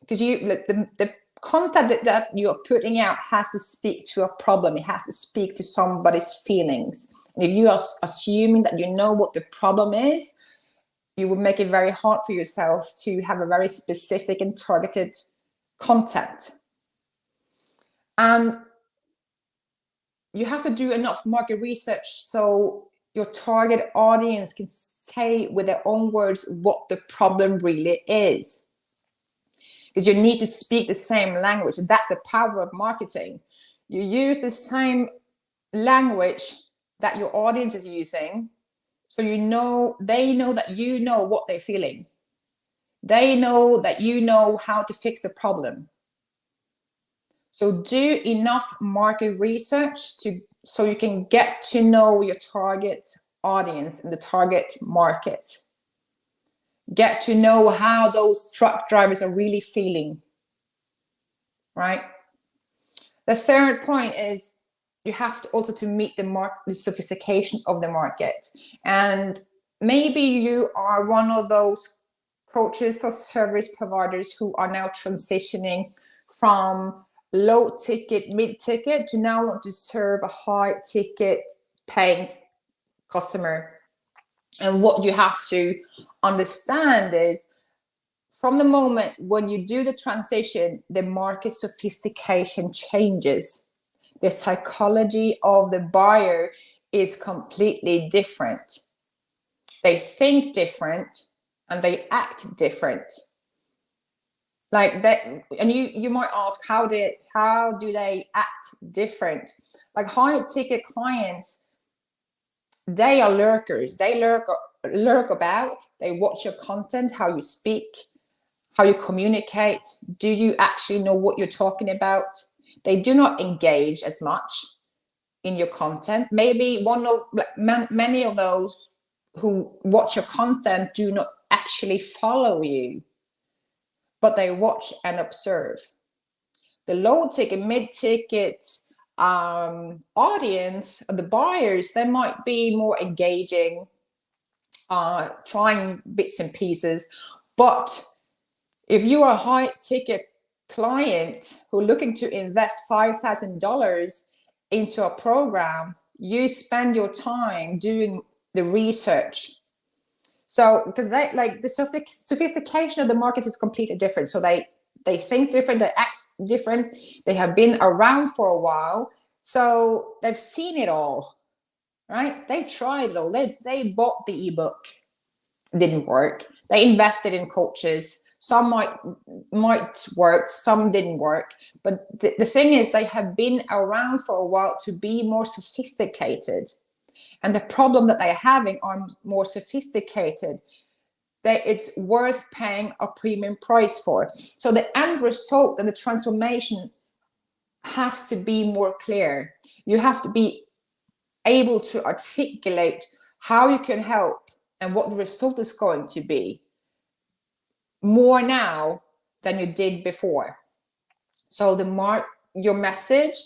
because the content that you're putting out has to speak to a problem. It has to speak to somebody's feelings. And if you are assuming that you know what the problem is, you will make it very hard for yourself to have a very specific and targeted content. And you have to do enough market research so your target audience can say with their own words what the problem really is. Because you need to speak the same language. And that's the power of marketing. You use the same language that your audience is using. So they know that you know what they're feeling. They know that you know how to fix the problem. So do enough market research so you can get to know your target audience and the target market. Get to know how those truck drivers are really feeling, right? The third point is you have to also to meet the sophistication of the market. And maybe you are one of those coaches or service providers who are now transitioning from low ticket, mid ticket to now want to serve a high ticket paying customer. And what you have to understand is from the moment when you do the transition, the market sophistication changes. The psychology of the buyer is completely different. They think different and they act different. Like that, and you might ask, how do they act different? Like high ticket clients, they are lurkers. They lurk about. They watch your content, how you speak, how you communicate. Do you actually know what you're talking about? They do not engage as much in your content. Maybe many of those who watch your content do not actually follow you, but they watch and observe. The low ticket, mid ticket audience, the buyers, they might be more engaging, trying bits and pieces. But if you are a high ticket client who are looking to invest $5,000 into a program, you spend your time doing the research. So because they like the sophistication of the market is completely different. So they think different, they act different, they have been around for a while, so they've seen it all, right? They tried it all. They bought the ebook, didn't work. They invested in coaches. Some might work, some didn't work. But the thing is, they have been around for a while to be more sophisticated. And the problem that they're having are more sophisticated, that it's worth paying a premium price for. So the end result and the transformation has to be more clear. You have to be able to articulate how you can help and what the result is going to be more now than you did before. So your message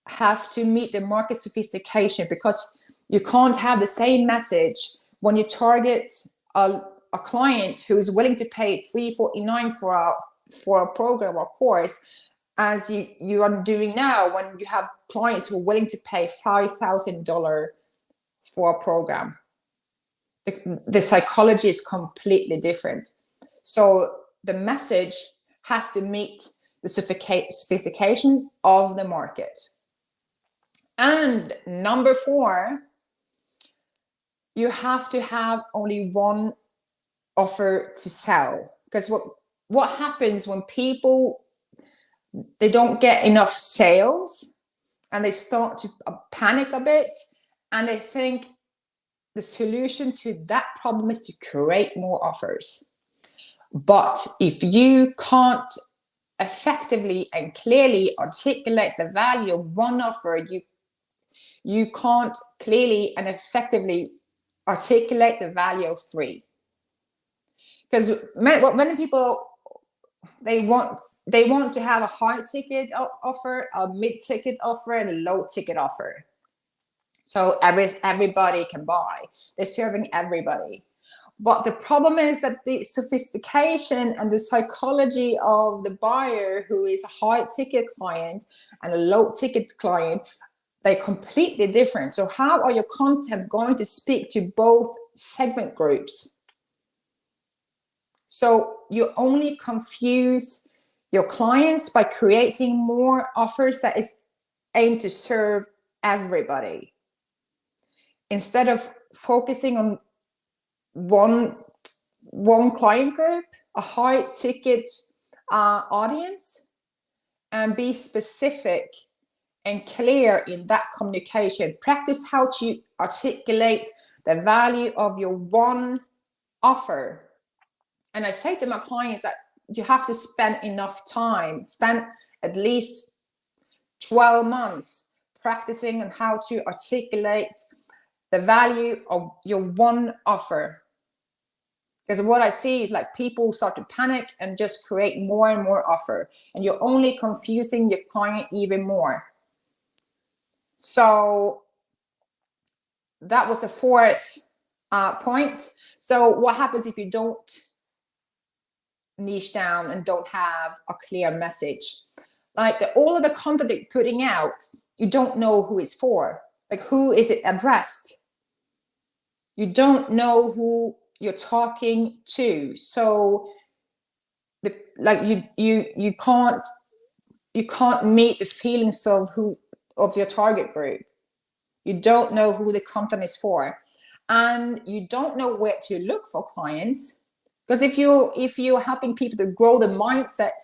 have to meet the market sophistication, because you can't have the same message when you target a client who is willing to pay $349 for a program or course, as you are doing now when you have clients who are willing to pay $5,000 for a program. The psychology is completely different. So the message has to meet the sophistication of the market. And number 4, you have to have only one offer to sell. Because what happens when people, they don't get enough sales and they start to panic a bit, and they think the solution to that problem is to create more offers. But if you can't effectively and clearly articulate the value of one offer, you can't clearly and effectively articulate the value of 3. Because many people, they want to have a high ticket offer, a mid ticket offer, and a low ticket offer. So everybody can buy. They're serving everybody. But the problem is that the sophistication and the psychology of the buyer, who is a high ticket client and a low ticket client, they're completely different. So how are your content going to speak to both segment groups? So you only confuse your clients by creating more offers that is aimed to serve everybody, instead of focusing on one client group, a high ticket audience, and be specific and clear in that communication. Practice how to articulate the value of your one offer. And I say to my clients that you have to spend enough time, spend at least 12 months practicing on how to articulate the value of your one offer. Because what I see is like people start to panic and just create more and more offer, and you're only confusing your client even more. So that was the 4th point. So what happens if you don't niche down and don't have a clear message? Like all of the content that you're putting out, you don't know who it's for. Like, who is it addressed? You don't know who you're talking to. So you can't meet the feelings of your target group. You don't know who the content is for, and you don't know where to look for clients. Because if you're helping people to grow the mindset,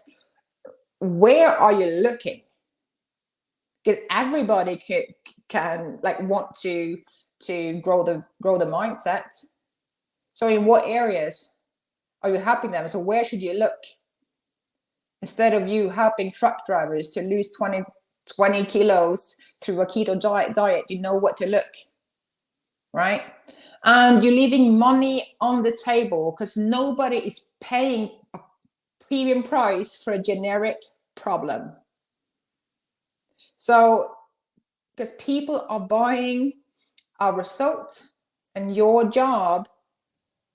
where are you looking? Because everybody can like want to grow the mindset. So in what areas are you helping them? So where should you look? Instead of you helping truck drivers to lose 20 kilos through a keto diet, you know what to look, right? And you're leaving money on the table because nobody is paying a premium price for a generic problem. So, because people are buying a result, and your job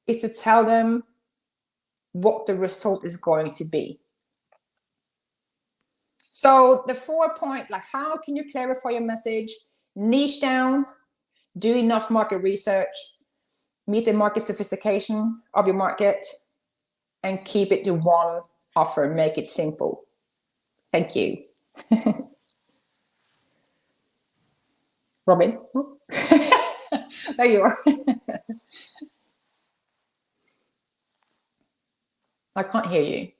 is to tell them what the result is going to be. So the 4 point, like, how can you clarify your message, niche down, do enough market research, meet the market sophistication of your market, and keep it to one offer, make it simple. Thank you. Robin. There you are. I can't hear you.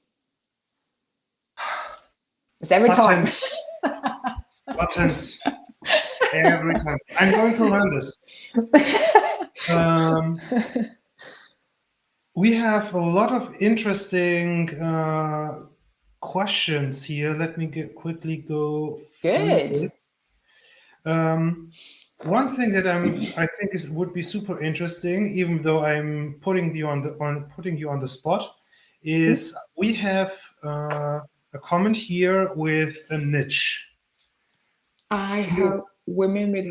It's every time. Buttons. Every time. I'm going to run this. We have a lot of interesting questions here. Let me quickly go through this. One thing that I think would be super interesting, even though I'm putting you on the spot, is we have a comment here with a niche. I help women with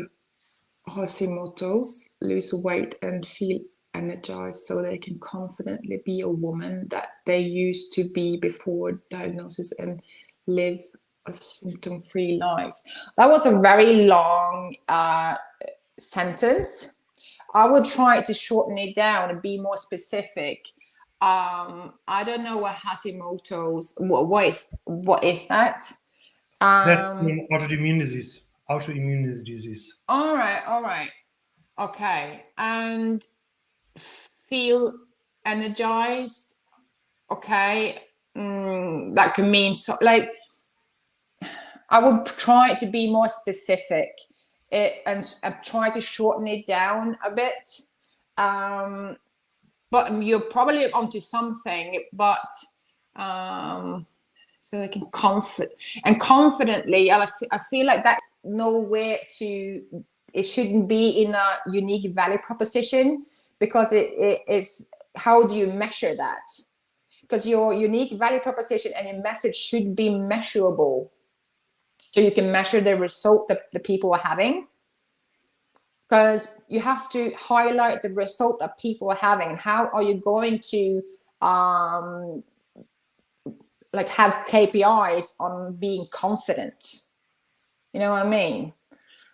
Hashimoto's lose weight and feel energized so they can confidently be a woman that they used to be before diagnosis and live a symptom-free life. That was a very long sentence. I would try to shorten it down and be more specific. I don't know what Hashimoto's, what is that? That's an autoimmune disease. Autoimmune disease. All right. Okay. And feel energized. Okay. That can mean so, like, I would try to be more specific and try to shorten it down a bit. But you're probably onto something, but so they can confidently, I feel like that's nowhere to, it shouldn't be in a unique value proposition, because it is, how do you measure that? Because your unique value proposition and your message should be measurable. So you can measure the result that the people are having. Because you have to highlight the result that people are having. And how are you going to like have KPIs on being confident? You know what I mean?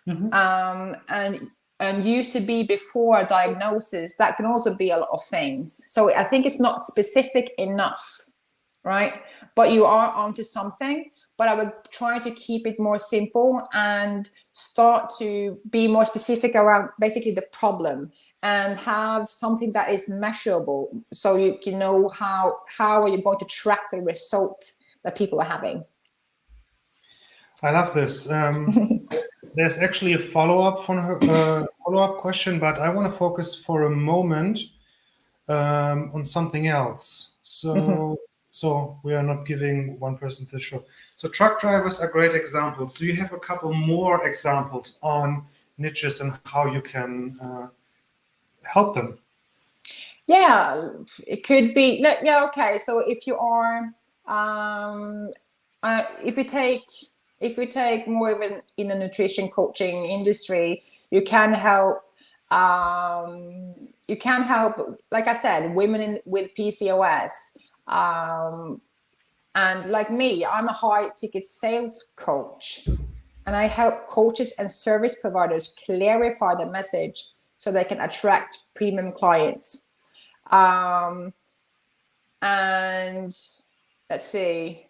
Mm-hmm. And used to be before a diagnosis, that can also be a lot of things. So I think it's not specific enough, right? But you are onto something. But I would try to keep it more simple and start to be more specific around basically the problem, and have something that is measurable, so you can know how are you going to track the result that people are having. I love this. There's actually a follow-up from her follow-up question, but I want to focus for a moment on something else. So we are not giving one person the show. So truck drivers are great examples. Do you have a couple more examples on niches and how you can help them? Yeah, it could be. Yeah, okay. So if you are, if we take more of in a nutrition coaching industry, you can help. Like I said, women with PCOS. And like me, I'm a high ticket sales coach, and I help coaches and service providers clarify the message so they can attract premium clients. And let's see.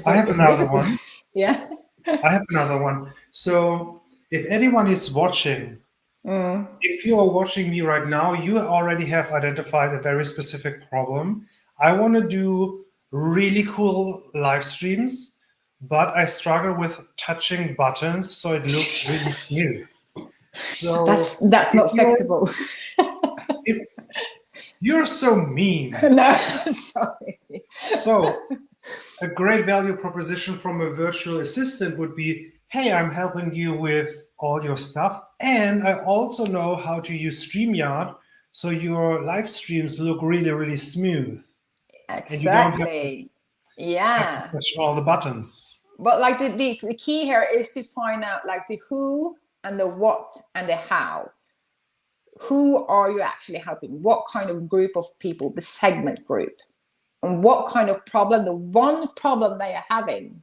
I have another one. Yeah. I have another one. So if anyone is watching, if you are watching me right now, you already have identified a very specific problem. I want to do really cool live streams, but I struggle with touching buttons, so it looks really smooth. So that's not fixable. You're so mean. No, sorry. So a great value proposition from a virtual assistant would be, hey, I'm helping you with all your stuff, and I also know how to use StreamYard, so your live streams look really, really smooth. Exactly. And you don't have to touch all the buttons. But like the key here is to find out like the who and the what and the how. Who are you actually helping? What kind of group of people? The segment group. And what kind of problem, the one problem they are having,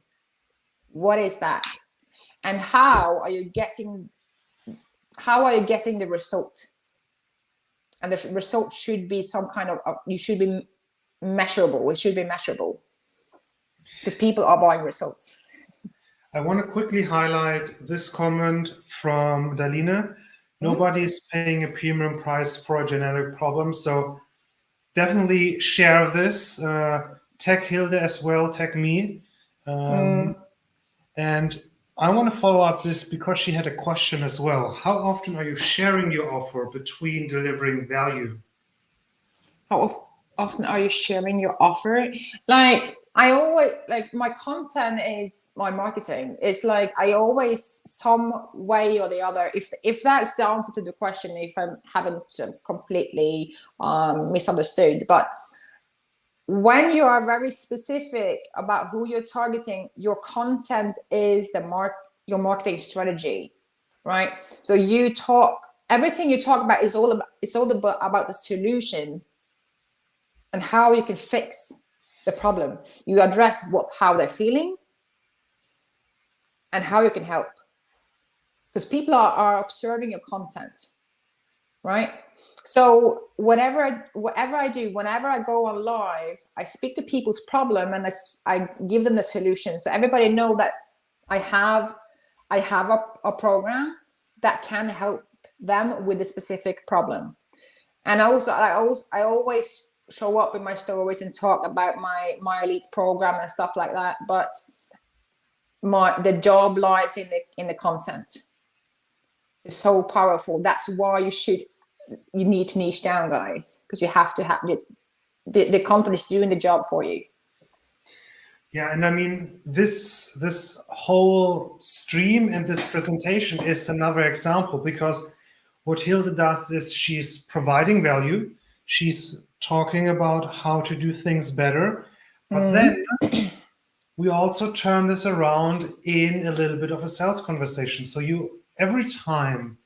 what is that? And how are you getting the result? And the result should be some kind of, you should be measurable. It should be measurable because people are buying results. I want to quickly highlight this comment from Daline. Nobody's paying a premium price for a generic problem. So definitely share this. Tag Hilde as well, tag me. And I want to follow up this because she had a question as well. How often are you sharing your offer between delivering value? How often are you sharing your offer? Like I always, like my content is my marketing. It's like I always, some way or the other, if that's the answer to the question, if I haven't completely misunderstood, but when you are very specific about who you're targeting, your content is your marketing strategy, right? So everything you talk about is all about the solution and how you can fix the problem. You address how they're feeling and how you can help, because people are observing your content, right? So whatever I do, whenever I go on live, I speak to people's problem and I give them the solution. So everybody know that I have a program that can help them with a specific problem. And I always show up in my stories and talk about my elite program and stuff like that. But the job lies in the content. It's so powerful. That's why you need to niche down, guys, because you have to have the content is doing the job for you. Yeah, and I mean this whole stream and this presentation is another example, because what Hilde does is she's providing value, she's talking about how to do things better, but then we also turn this around in a little bit of a sales conversation. So every time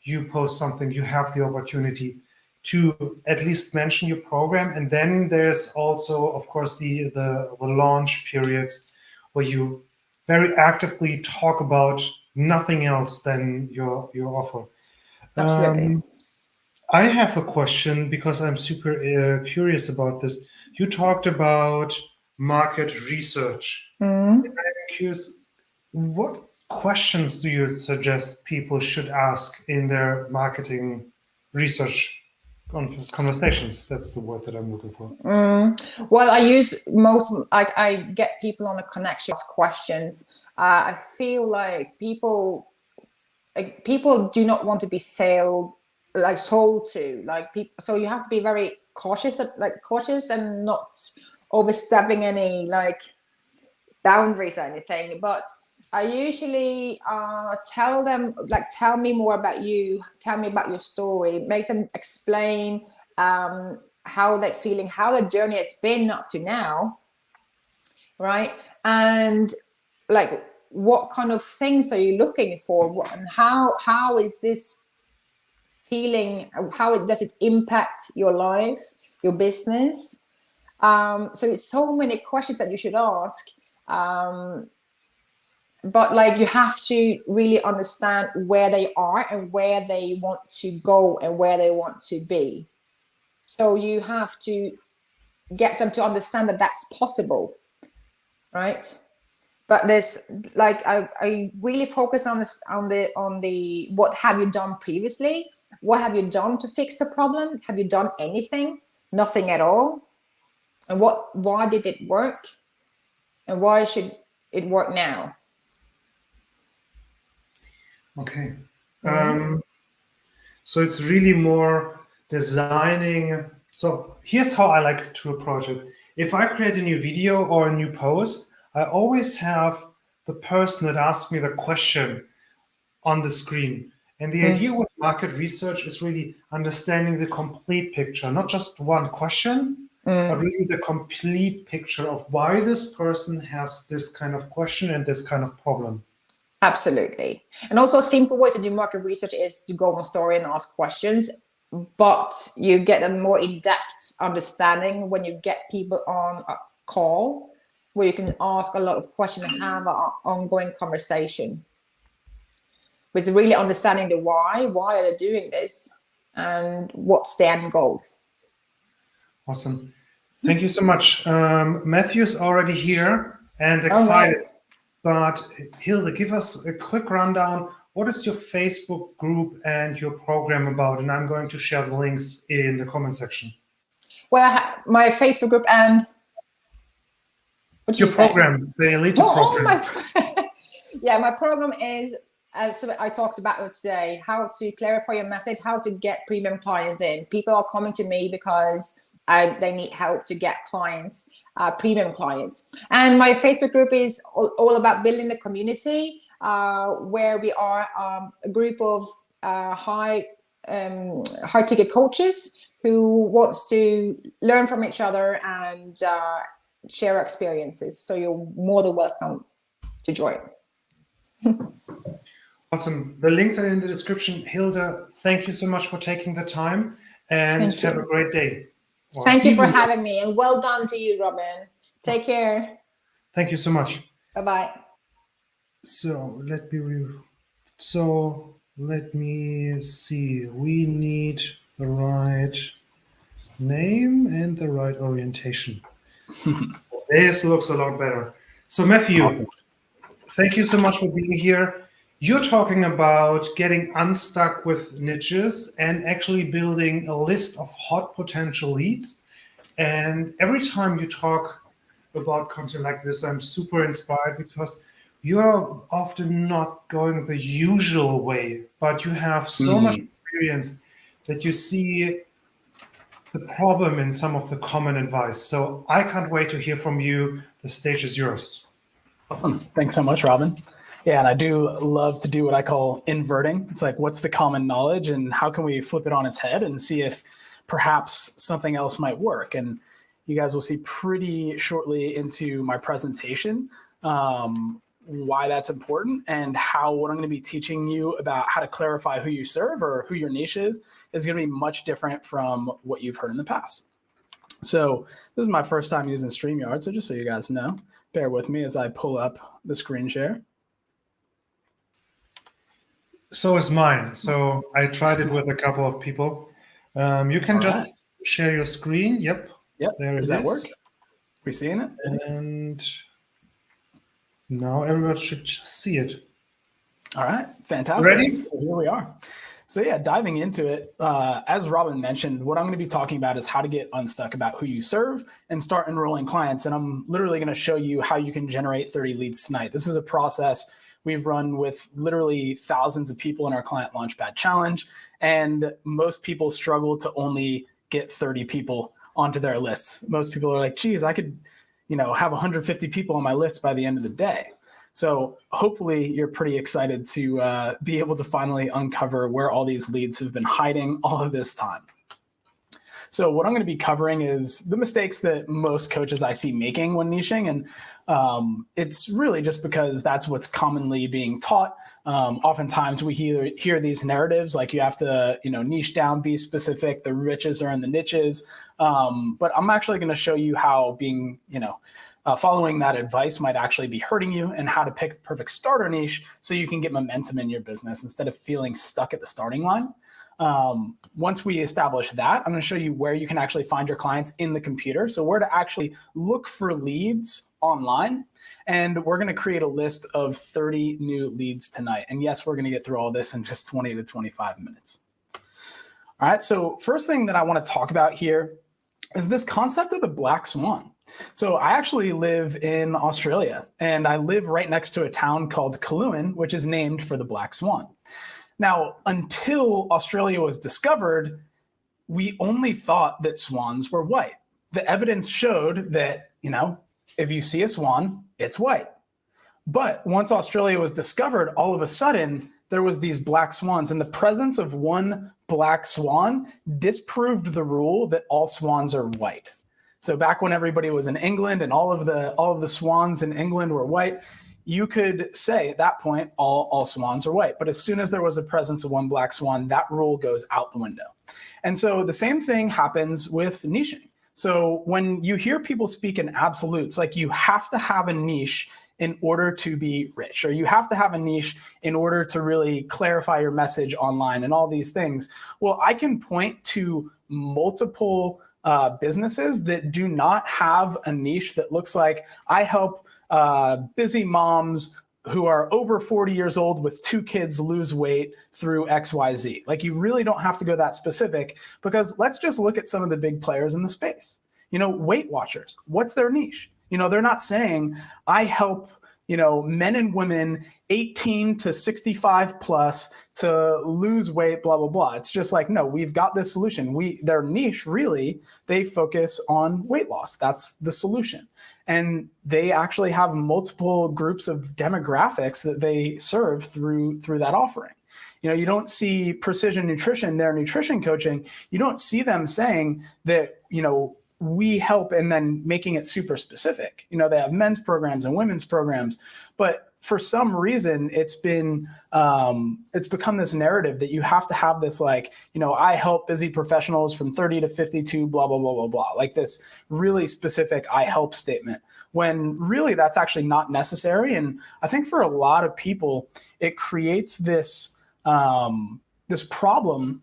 you post something, you have the opportunity to at least mention your program. And then there's also, of course, the launch periods where you very actively talk about nothing else than your offer. Absolutely. I have a question because I'm super curious about this. You talked about market research. I'm curious, what questions do you suggest people should ask in their marketing research conversations? That's the word that I'm looking for. Well, I get people on a connection questions. I feel like people do not want to be sold to, like people. So you have to be very cautious and not overstepping any like boundaries or anything. But I usually tell them, like, tell me more about you, tell me about your story, make them explain how they're feeling, how the journey has been up to now, right? And like, what kind of things are you looking for? And how is this feeling? How does it impact your life, your business? So it's so many questions that you should ask. But like, you have to really understand where they are and where they want to go and where they want to be. So you have to get them to understand that that's possible, right? But there's like, I really focus on this, on the what have you done previously? What have you done to fix the problem? Have you done anything? Nothing at all? And why did it work? And why should it work now? Okay. So it's really more designing. So here's how I like to approach it. If I create a new video or a new post, I always have the person that asked me the question on the screen. And the idea with market research is really understanding the complete picture, not just one question, but really the complete picture of why this person has this kind of question and this kind of problem. Absolutely. And also a simple way to do market research is to go on story and ask questions, but you get a more in-depth understanding when you get people on a call where you can ask a lot of questions and have an ongoing conversation. With really understanding the why are they doing this, and what's the end goal. Awesome. Thank you so much. Matthew's already here and excited. But Hilde, give us a quick rundown. What is your Facebook group and your program about? And I'm going to share the links in the comment section. Well, my Facebook group and your program, the Elite program. My program is, as I talked about today, how to clarify your message, how to get premium clients in. People are coming to me because they need help to get clients. Premium clients. And my Facebook group is all about building the community, where we are a group of high ticket coaches who wants to learn from each other and share experiences. So you're more than welcome to join. Awesome. The links are in the description. Hilde, thank you so much for taking the time, and have a great day. Thank you for having me, and well done to you, Robin. Take care. Thank you so much. Bye-bye. So let me see. We need the right name and the right orientation. So this looks a lot better. So Matthew, awesome. Thank you so much for being here. You're talking about getting unstuck with niches and actually building a list of hot potential leads. And every time you talk about content like this, I'm super inspired because you're often not going the usual way, but you have so much experience that you see the problem in some of the common advice. So I can't wait to hear from you. The stage is yours. Awesome. Thanks so much, Robin. Yeah, and I do love to do what I call inverting. It's like, what's the common knowledge and how can we flip it on its head and see if perhaps something else might work? And you guys will see pretty shortly into my presentation why that's important, and how what I'm going to be teaching you about how to clarify who you serve or who your niche is going to be much different from what you've heard in the past. So this is my first time using StreamYard, so just so you guys know, bear with me as I pull up the screen share. So is mine. So I tried it with a couple of people. You can just share your screen. Yep. There Does that work? We seeing it? And now everyone should just see it. All right. Fantastic. Ready? So here we are. So yeah, diving into it, as Robin mentioned, what I'm going to be talking about is how to get unstuck about who you serve and start enrolling clients. And I'm literally going to show you how you can generate 30 leads tonight. This is a process we've run with literally thousands of people in our Client Launchpad Challenge. And most people struggle to only get 30 people onto their lists. Most people are like, geez, I could, have 150 people on my list by the end of the day. So hopefully you're pretty excited to be able to finally uncover where all these leads have been hiding all of this time. So what I'm going to be covering is the mistakes that most coaches I see making when niching. And it's really just because that's what's commonly being taught. Oftentimes we hear these narratives like you have to, niche down, be specific, the riches are in the niches. But I'm actually going to show you how being, following that advice might actually be hurting you, and how to pick the perfect starter niche so you can get momentum in your business instead of feeling stuck at the starting line. Once we establish that, I'm going to show you where you can actually find your clients in the computer. So where to actually look for leads online. And we're going to create a list of 30 new leads tonight. And yes, we're going to get through all this in just 20 to 25 minutes. All right. So first thing that I want to talk about here is this concept of the black swan. So I actually live in Australia, and I live right next to a town called Culloden, which is named for the black swan. Now, until Australia was discovered, we only thought that swans were white. The evidence showed that, if you see a swan, it's white. But once Australia was discovered, all of a sudden, there was these black swans, and the presence of one black swan disproved the rule that all swans are white. So back when everybody was in England and all of the swans in England were white, you could say at that point, all swans are white. But as soon as there was the presence of one black swan, that rule goes out the window. And so the same thing happens with niching. So when you hear people speak in absolutes, like you have to have a niche in order to be rich, or you have to have a niche in order to really clarify your message online and all these things. Well, I can point to multiple businesses that do not have a niche that looks like I help busy moms who are over 40 years old with 2 kids lose weight through XYZ. Like, you really don't have to go that specific, because let's just look at some of the big players in the space. Weight Watchers, what's their niche? They're not saying I help, men and women 18 to 65 plus to lose weight, blah, blah, blah. It's just like, no, we've got this solution. Their niche, really, they focus on weight loss. That's the solution. And they actually have multiple groups of demographics that they serve through that offering. You don't see Precision Nutrition, their nutrition coaching. You don't see them saying that, we help and then making it super specific. They have men's programs and women's programs, but for some reason it's become this narrative that you have to have this, like, I help busy professionals from 30 to 52, blah, blah, blah, blah, blah, like this really specific I help statement, when really that's actually not necessary. And I think for a lot of people, it creates this problem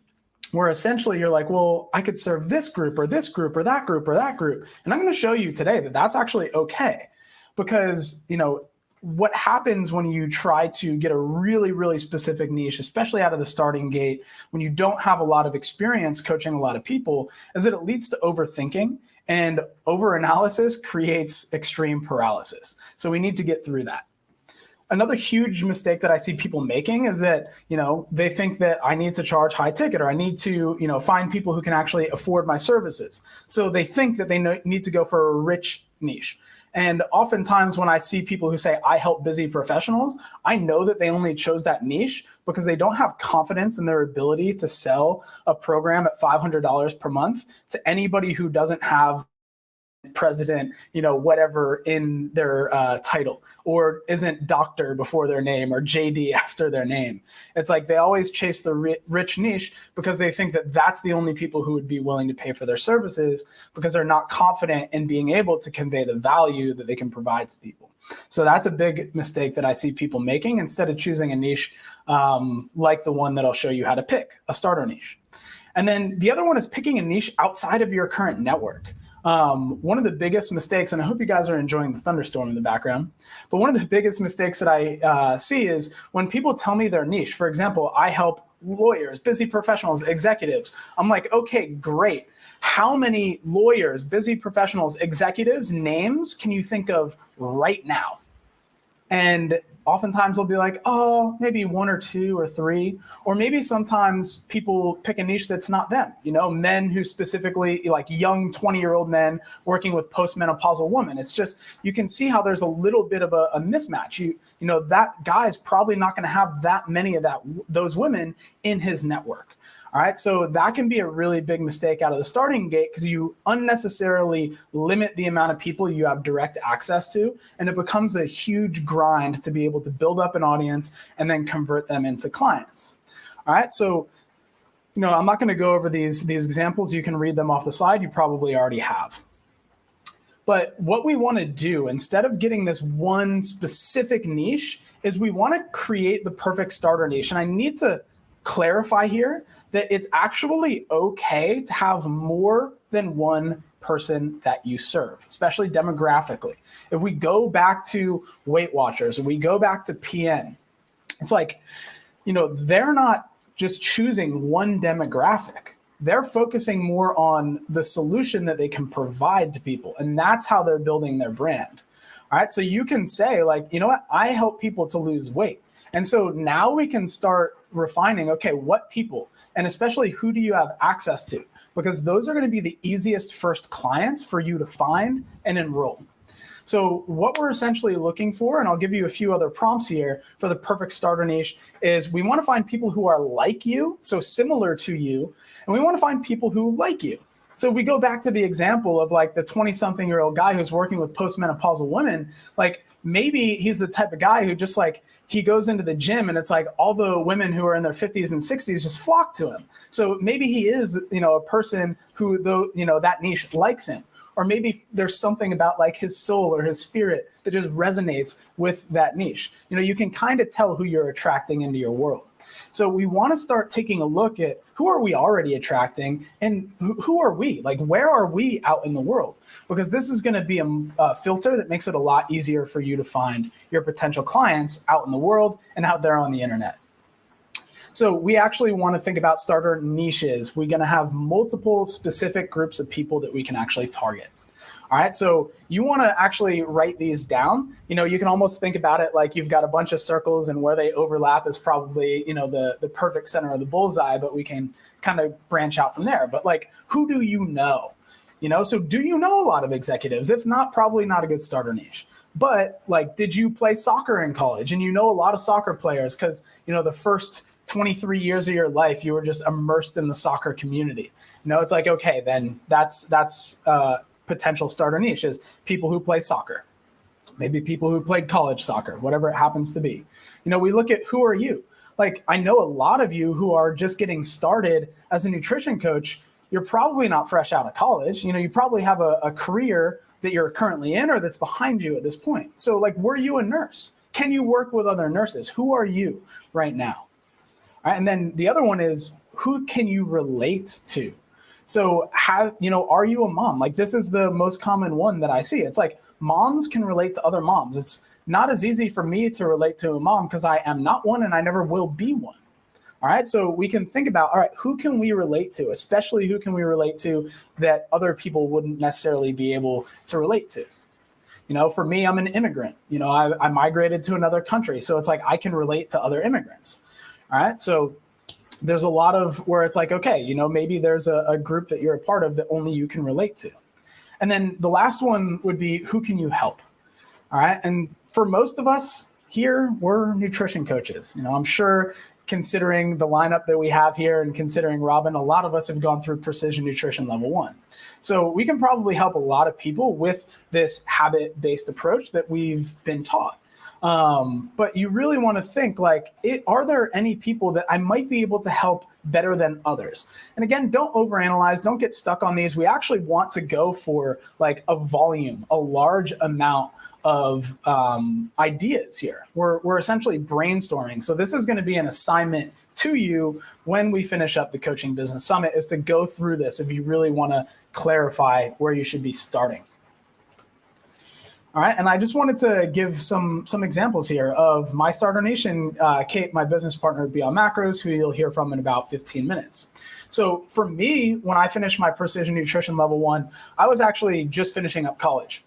where essentially you're like, well, I could serve this group or this group or that group or that group. And I'm going to show you today that that's actually okay. Because, what happens when you try to get a really, really specific niche, especially out of the starting gate, when you don't have a lot of experience coaching a lot of people, is that it leads to overthinking, and overanalysis creates extreme paralysis. So we need to get through that. Another huge mistake that I see people making is that, they think that I need to charge high ticket, or I need to, find people who can actually afford my services. So they think that they need to go for a rich niche. And oftentimes when I see people who say, I help busy professionals, I know that they only chose that niche because they don't have confidence in their ability to sell a program at $500 per month to anybody who doesn't have president, whatever in their title, or isn't doctor before their name or JD after their name. It's like they always chase the rich niche because they think that that's the only people who would be willing to pay for their services, because they're not confident in being able to convey the value that they can provide to people. So that's a big mistake that I see people making, instead of choosing a niche like the one that I'll show you how to pick, a starter niche. And then the other one is picking a niche outside of your current network. One of the biggest mistakes, and I hope you guys are enjoying the thunderstorm in the background, but one of the biggest mistakes that I see is when people tell me their niche. For example, I help lawyers, busy professionals, executives. I'm like, okay, great. How many lawyers, busy professionals, executives, names can you think of right now? And oftentimes they'll be like, oh, maybe 1 or 2 or 3, or maybe sometimes people pick a niche that's not them. Men who specifically, like young 20-year-old men working with postmenopausal women. It's just, you can see how there's a little bit of a mismatch. That guy's probably not going to have that many of those women in his network. All right, so that can be a really big mistake out of the starting gate, because you unnecessarily limit the amount of people you have direct access to, and it becomes a huge grind to be able to build up an audience and then convert them into clients. All right, so I'm not going to go over these examples. You can read them off the slide. You probably already have. But what we want to do, instead of getting this one specific niche, is we want to create the perfect starter niche. And I need to clarify here that it's actually okay to have more than one person that you serve, especially demographically. If we go back to Weight Watchers, and we go back to PN, it's like, they're not just choosing one demographic. They're focusing more on the solution that they can provide to people. And that's how they're building their brand. All right. So you can say, like, you know what? I help people to lose weight. And so now we can start refining, okay, what people, and especially who do you have access to? Because those are going to be the easiest first clients for you to find and enroll. So what we're essentially looking for, and I'll give you a few other prompts here for the perfect starter niche, is we want to find people who are like you, so similar to you, and we want to find people who like you. So if we go back to the example of like the 20-something-year-old guy who's working with postmenopausal women, like maybe he's the type of guy who just like, he goes into the gym and it's like all the women who are in their 50s and 60s just flock to him. So maybe he is, a person who, though, that niche likes him. Or maybe there's something about like his soul or his spirit that just resonates with that niche. You can kind of tell who you're attracting into your world. So we want to start taking a look at who are we already attracting and who are we? Like, where are we out in the world? Because this is going to be a filter that makes it a lot easier for you to find your potential clients out in the world and out there on the internet. So we actually want to think about starter niches. We're going to have multiple specific groups of people that we can actually target. All right, so you want to actually write these down. You can almost think about it like you've got a bunch of circles and where they overlap is probably, the perfect center of the bullseye, but we can kind of branch out from there. But like, who do you know? So do you know a lot of executives? If not, probably not a good starter niche. But like, did you play soccer in college? And a lot of soccer players because, the first 23 years of your life, you were just immersed in the soccer community. It's like, okay, then that's potential starter niche is people who play soccer, maybe people who played college soccer, whatever it happens to be. We look at who are you? Like, I know a lot of you who are just getting started as a nutrition coach. You're probably not fresh out of college. You probably have a career that you're currently in or that's behind you at this point. So like, were you a nurse? Can you work with other nurses? Who are you right now? All right, and then the other one is, who can you relate to? So are you a mom? Like, this is the most common one that I see. It's like moms can relate to other moms. It's not as easy for me to relate to a mom because I am not one and I never will be one. All right, so we can think about, all right, who can we relate to, especially who can we relate to that other people wouldn't necessarily be able to relate to? For me, I'm an immigrant. I migrated to another country. So it's like I can relate to other immigrants. All right, so there's a lot of where it's like, okay, maybe there's a group that you're a part of that only you can relate to. And then the last one would be, who can you help? All right. And for most of us here, we're nutrition coaches. I'm sure considering the lineup that we have here and considering Robin, a lot of us have gone through precision nutrition level 1. So we can probably help a lot of people with this habit-based approach that we've been taught. But you really want to think like, are there any people that I might be able to help better than others? And again, don't overanalyze, don't get stuck on these. We actually want to go for like a volume, a large amount of ideas here. We're essentially brainstorming. So this is going to be an assignment to you when we finish up the Coaching Business Summit, is to go through this if you really want to clarify where you should be starting. All right, and I just wanted to give some examples here of my starter niche and Kate, my business partner at Beyond Macros, who you'll hear from in about 15 minutes. So for me, when I finished my Precision Nutrition Level 1, I was actually just finishing up college.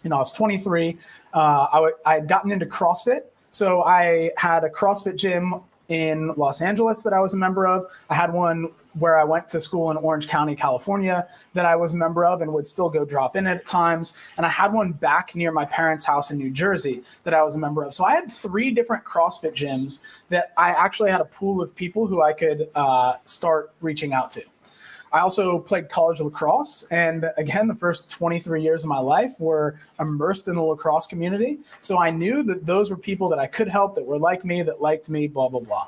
I was 23. I had gotten into CrossFit. So I had a CrossFit gym in Los Angeles that I was a member of. I had one where I went to school in Orange County, California, that I was a member of and would still go drop in at times. And I had one back near my parents' house in New Jersey that I was a member of. So I had 3 different CrossFit gyms that I actually had a pool of people who I could start reaching out to. I also played college lacrosse. And again, the first 23 years of my life were immersed in the lacrosse community. So I knew that those were people that I could help, that were like me, that liked me, blah, blah, blah.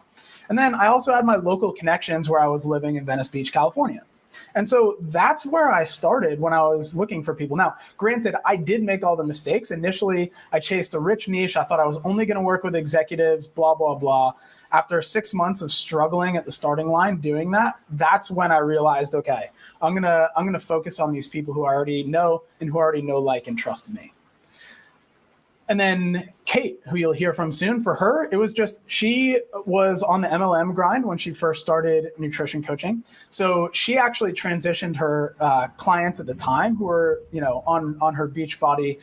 And then I also had my local connections where I was living in Venice Beach, California. And so that's where I started when I was looking for people. Now, granted, I did make all the mistakes. Initially, I chased a rich niche. I thought I was only going to work with executives, blah, blah, blah. After 6 months of struggling at the starting line doing that, that's when I realized, okay, I'm gonna focus on these people who I already know and who already know, like, and trust me. And then Kate, who you'll hear from soon, for her, it was just, she was on the MLM grind when she first started nutrition coaching. So she actually transitioned her clients at the time who were, on her Beachbody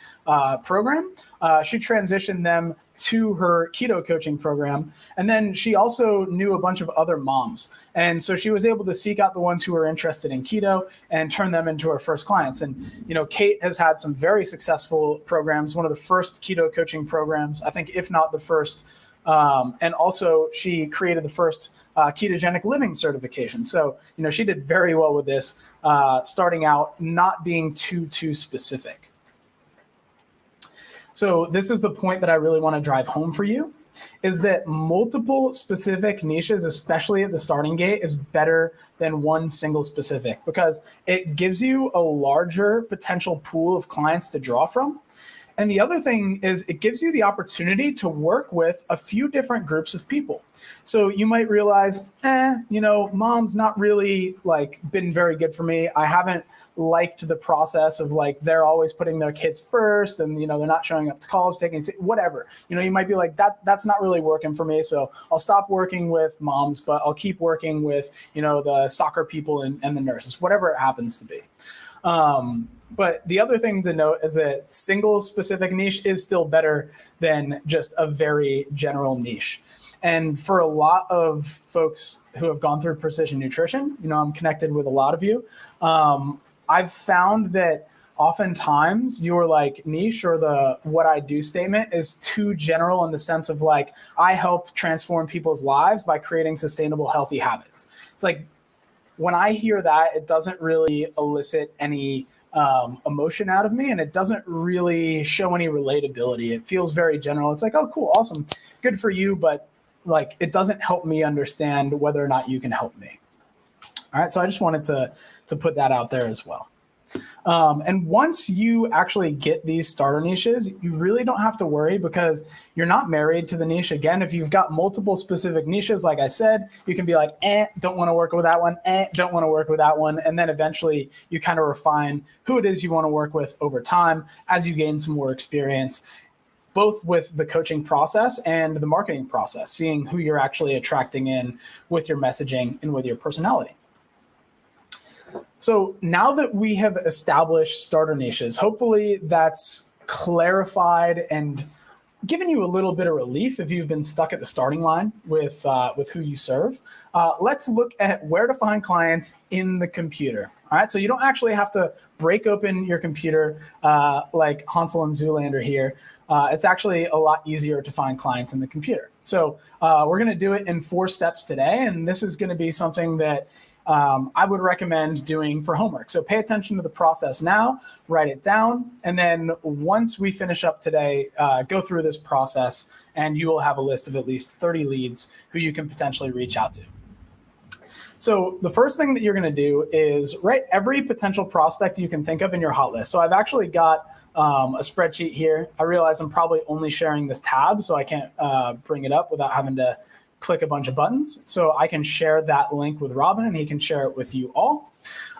program. She transitioned them to her keto coaching program. And then she also knew a bunch of other moms. And so she was able to seek out the ones who were interested in keto and turn them into her first clients. And, Kate has had some very successful programs, one of the first keto coaching programs, I think, if not the first. And also she created the first ketogenic living certification. So, she did very well with this, starting out not being too specific. So this is the point that I really want to drive home for you, is that multiple specific niches, especially at the starting gate, is better than one single specific, because it gives you a larger potential pool of clients to draw from. And the other thing is it gives you the opportunity to work with a few different groups of people. So you might realize, mom's not really been very good for me. I haven't liked the process of they're always putting their kids first, and they're not showing up to calls, taking whatever. You might be like, that's not really working for me. So I'll stop working with moms, but I'll keep working with the soccer people and the nurses, whatever it happens to be. But the other thing to note is that single specific niche is still better than just a very general niche. And for a lot of folks who have gone through precision nutrition, I'm connected with a lot of you. I've found that oftentimes your niche or the what I do statement is too general, in the sense of I help transform people's lives by creating sustainable, healthy habits. It's when I hear that, it doesn't really elicit any emotion out of me, and it doesn't really show any relatability. It feels very general. It's oh, cool, awesome, good for you, but it doesn't help me understand whether or not you can help me. All right, so I just wanted to put that out there as well. And once you actually get these starter niches, you really don't have to worry, because you're not married to the niche. Again, if you've got multiple specific niches, like I said, you can be don't want to work with that one, don't want to work with that one. And then eventually you kind of refine who it is you want to work with over time as you gain some more experience, both with the coaching process and the marketing process, seeing who you're actually attracting in with your messaging and with your personality. So now that we have established starter niches, hopefully that's clarified and given you a little bit of relief if you've been stuck at the starting line with who you serve. Let's look at where to find clients in the computer. All right, so you don't actually have to break open your computer like Hansel and Zoolander here. It's actually a lot easier to find clients in the computer. So we're going to do it in 4 steps today, and this is going to be something that I would recommend doing for homework. So pay attention to the process now, write it down, and then once we finish up today, go through this process, and you will have a list of at least 30 leads who you can potentially reach out to. So the first thing that you're going to do is write every potential prospect you can think of in your hot list. So I've actually got a spreadsheet here. I realize I'm probably only sharing this tab, so I can't bring it up without having to click a bunch of buttons. So I can share that link with Robin, and he can share it with you all.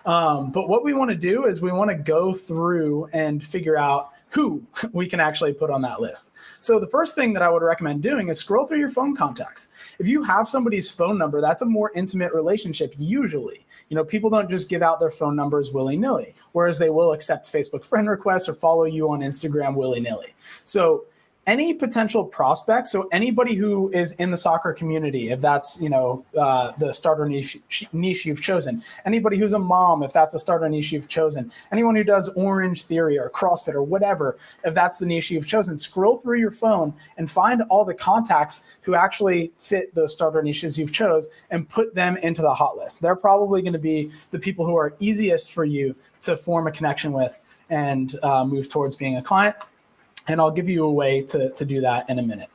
But what we want to do is we want to go through and figure out who we can actually put on that list. So the first thing that I would recommend doing is scroll through your phone contacts. If you have somebody's phone number, that's a more intimate relationship usually. People don't just give out their phone numbers willy-nilly, whereas they will accept Facebook friend requests or follow you on Instagram willy-nilly. So any potential prospects, so anybody who is in the soccer community, if that's the starter niche you've chosen, anybody who's a mom, if that's a starter niche you've chosen, anyone who does Orange Theory or CrossFit or whatever, if that's the niche you've chosen, scroll through your phone and find all the contacts who actually fit those starter niches you've chose and put them into the hot list. They're probably going to be the people who are easiest for you to form a connection with and move towards being a client. And I'll give you a way to do that in a minute.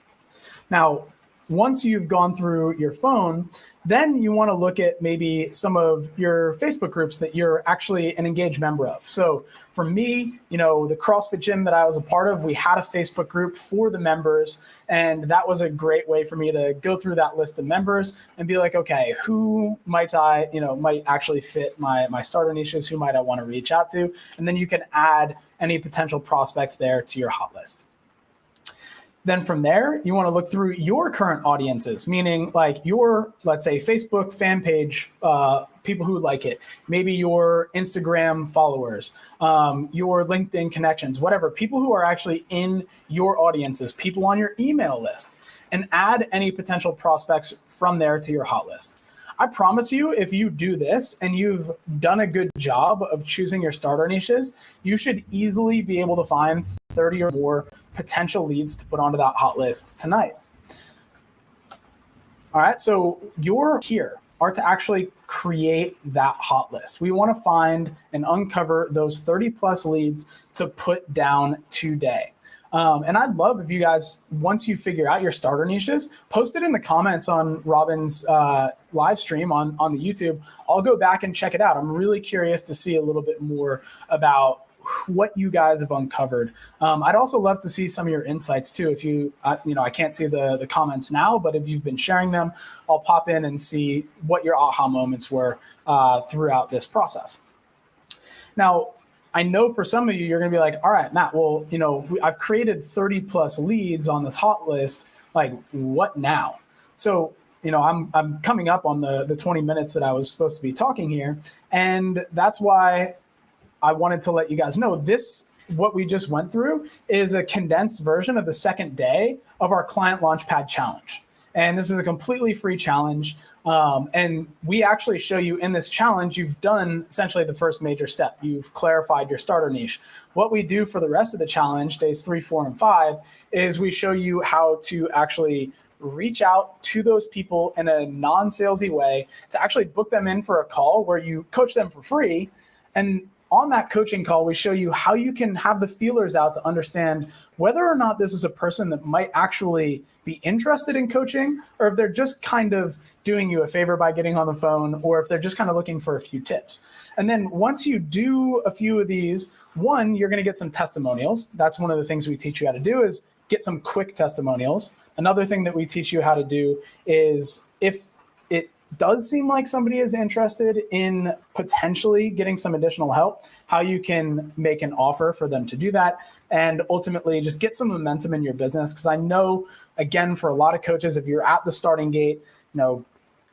Now, once you've gone through your phone, then you want to look at maybe some of your Facebook groups that you're actually an engaged member of. So for me, the CrossFit gym that I was a part of, we had a Facebook group for the members. And that was a great way for me to go through that list of members and be like, okay, who might might actually fit my starter niches? Who might I want to reach out to? And then you can add any potential prospects there to your hot list. Then from there, you want to look through your current audiences, meaning your, let's say, Facebook fan page, people who like it, maybe your Instagram followers, your LinkedIn connections, whatever, people who are actually in your audiences, people on your email list, and add any potential prospects from there to your hot list. I promise you, if you do this and you've done a good job of choosing your starter niches, you should easily be able to find 30 or more potential leads to put onto that hot list tonight. All right, so you're here are to actually create that hot list. We want to find and uncover those 30 plus leads to put down today. And I'd love if you guys, once you figure out your starter niches, post it in the comments on Robin's live stream on the YouTube. I'll go back and check it out. I'm really curious to see a little bit more about what you guys have uncovered. I'd also love to see some of your insights too. If you, I can't see the comments now, but if you've been sharing them, I'll pop in and see what your aha moments were throughout this process. Now, I know for some of you, you're going to be like, all right, Matt, well, I've created 30 plus leads on this hot list. Like, what now? So, I'm coming up on the 20 minutes that I was supposed to be talking here. And that's why I wanted to let you guys know what we just went through is a condensed version of the second day of our Client Launchpad challenge. And this is a completely free challenge. And we actually show you in this challenge, you've done essentially the first major step. You've clarified your starter niche. What we do for the rest of the challenge, days 3, 4, and 5, is we show you how to actually reach out to those people in a non-salesy way to actually book them in for a call where you coach them for free. And on that coaching call, we show you how you can have the feelers out to understand whether or not this is a person that might actually be interested in coaching, or if they're just kind of doing you a favor by getting on the phone, or if they're just kind of looking for a few tips. And then once you do a few of these, one, you're going to get some testimonials. That's one of the things we teach you how to do, is get some quick testimonials. Another thing that we teach you how to do is, if it does seem like somebody is interested in potentially getting some additional help, how you can make an offer for them to do that, and ultimately just get some momentum in your business. Because I know, again, for a lot of coaches, if you're at the starting gate,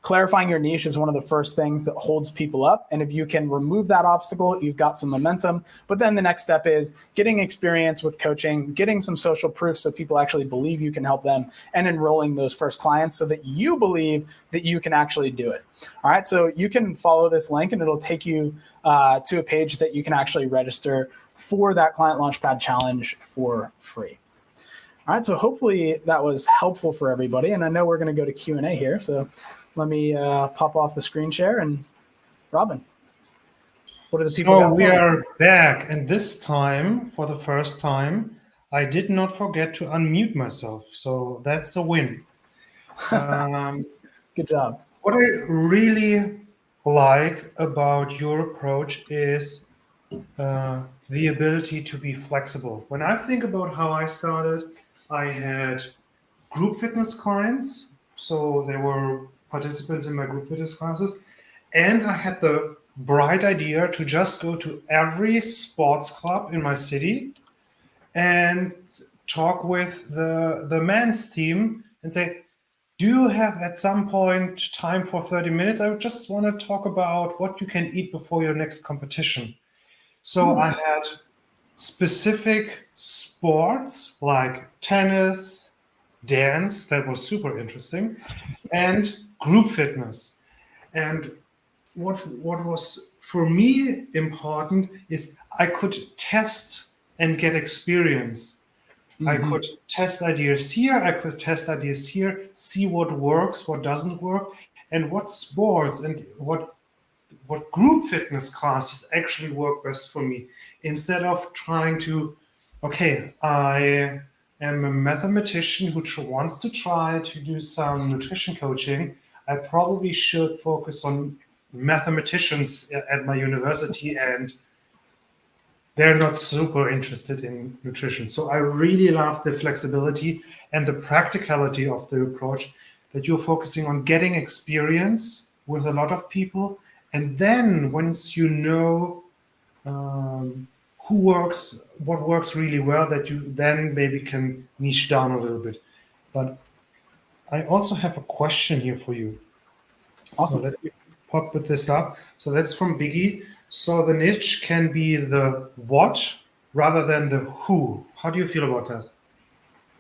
clarifying your niche is one of the first things that holds people up. And if you can remove that obstacle, you've got some momentum. But then the next step is getting experience with coaching, getting some social proof so people actually believe you can help them, and enrolling those first clients so that you believe that you can actually do it. All right, so you can follow this link and it'll take you to a page that you can actually register for that Client Launchpad challenge for free. All right, so hopefully that was helpful for everybody. And I know we're going to go to Q&A here. So let me pop off the screen share. And Robin, what are the people? So we are back, and this time, for the first time, I did not forget to unmute myself. So that's a win. Good job. What I really like about your approach is the ability to be flexible. When I think about how I started, I had group fitness clients. So they were participants in my group fitness classes. And I had the bright idea to just go to every sports club in my city and talk with the men's team and say, do you have at some point time for 30 minutes? I just want to talk about what you can eat before your next competition. So I had specific sports like tennis, dance, that was super interesting, and group fitness. And what was for me important is I could test and get experience. I could test ideas here, I could test ideas here, see what works, what doesn't work, and what sports and what group fitness classes actually work best for me. Instead of trying to, okay, I am a mathematician who wants to try to do some nutrition coaching, I probably should focus on mathematicians at my university, and they're not super interested in nutrition. So I really love the flexibility and the practicality of the approach, that you're focusing on getting experience with a lot of people. And then once you know what works really well, that you then maybe can niche down a little bit. But I also have a question here for you. Awesome. So let me pop this up. So that's from Biggie. So the niche can be the what rather than the who. How do you feel about that?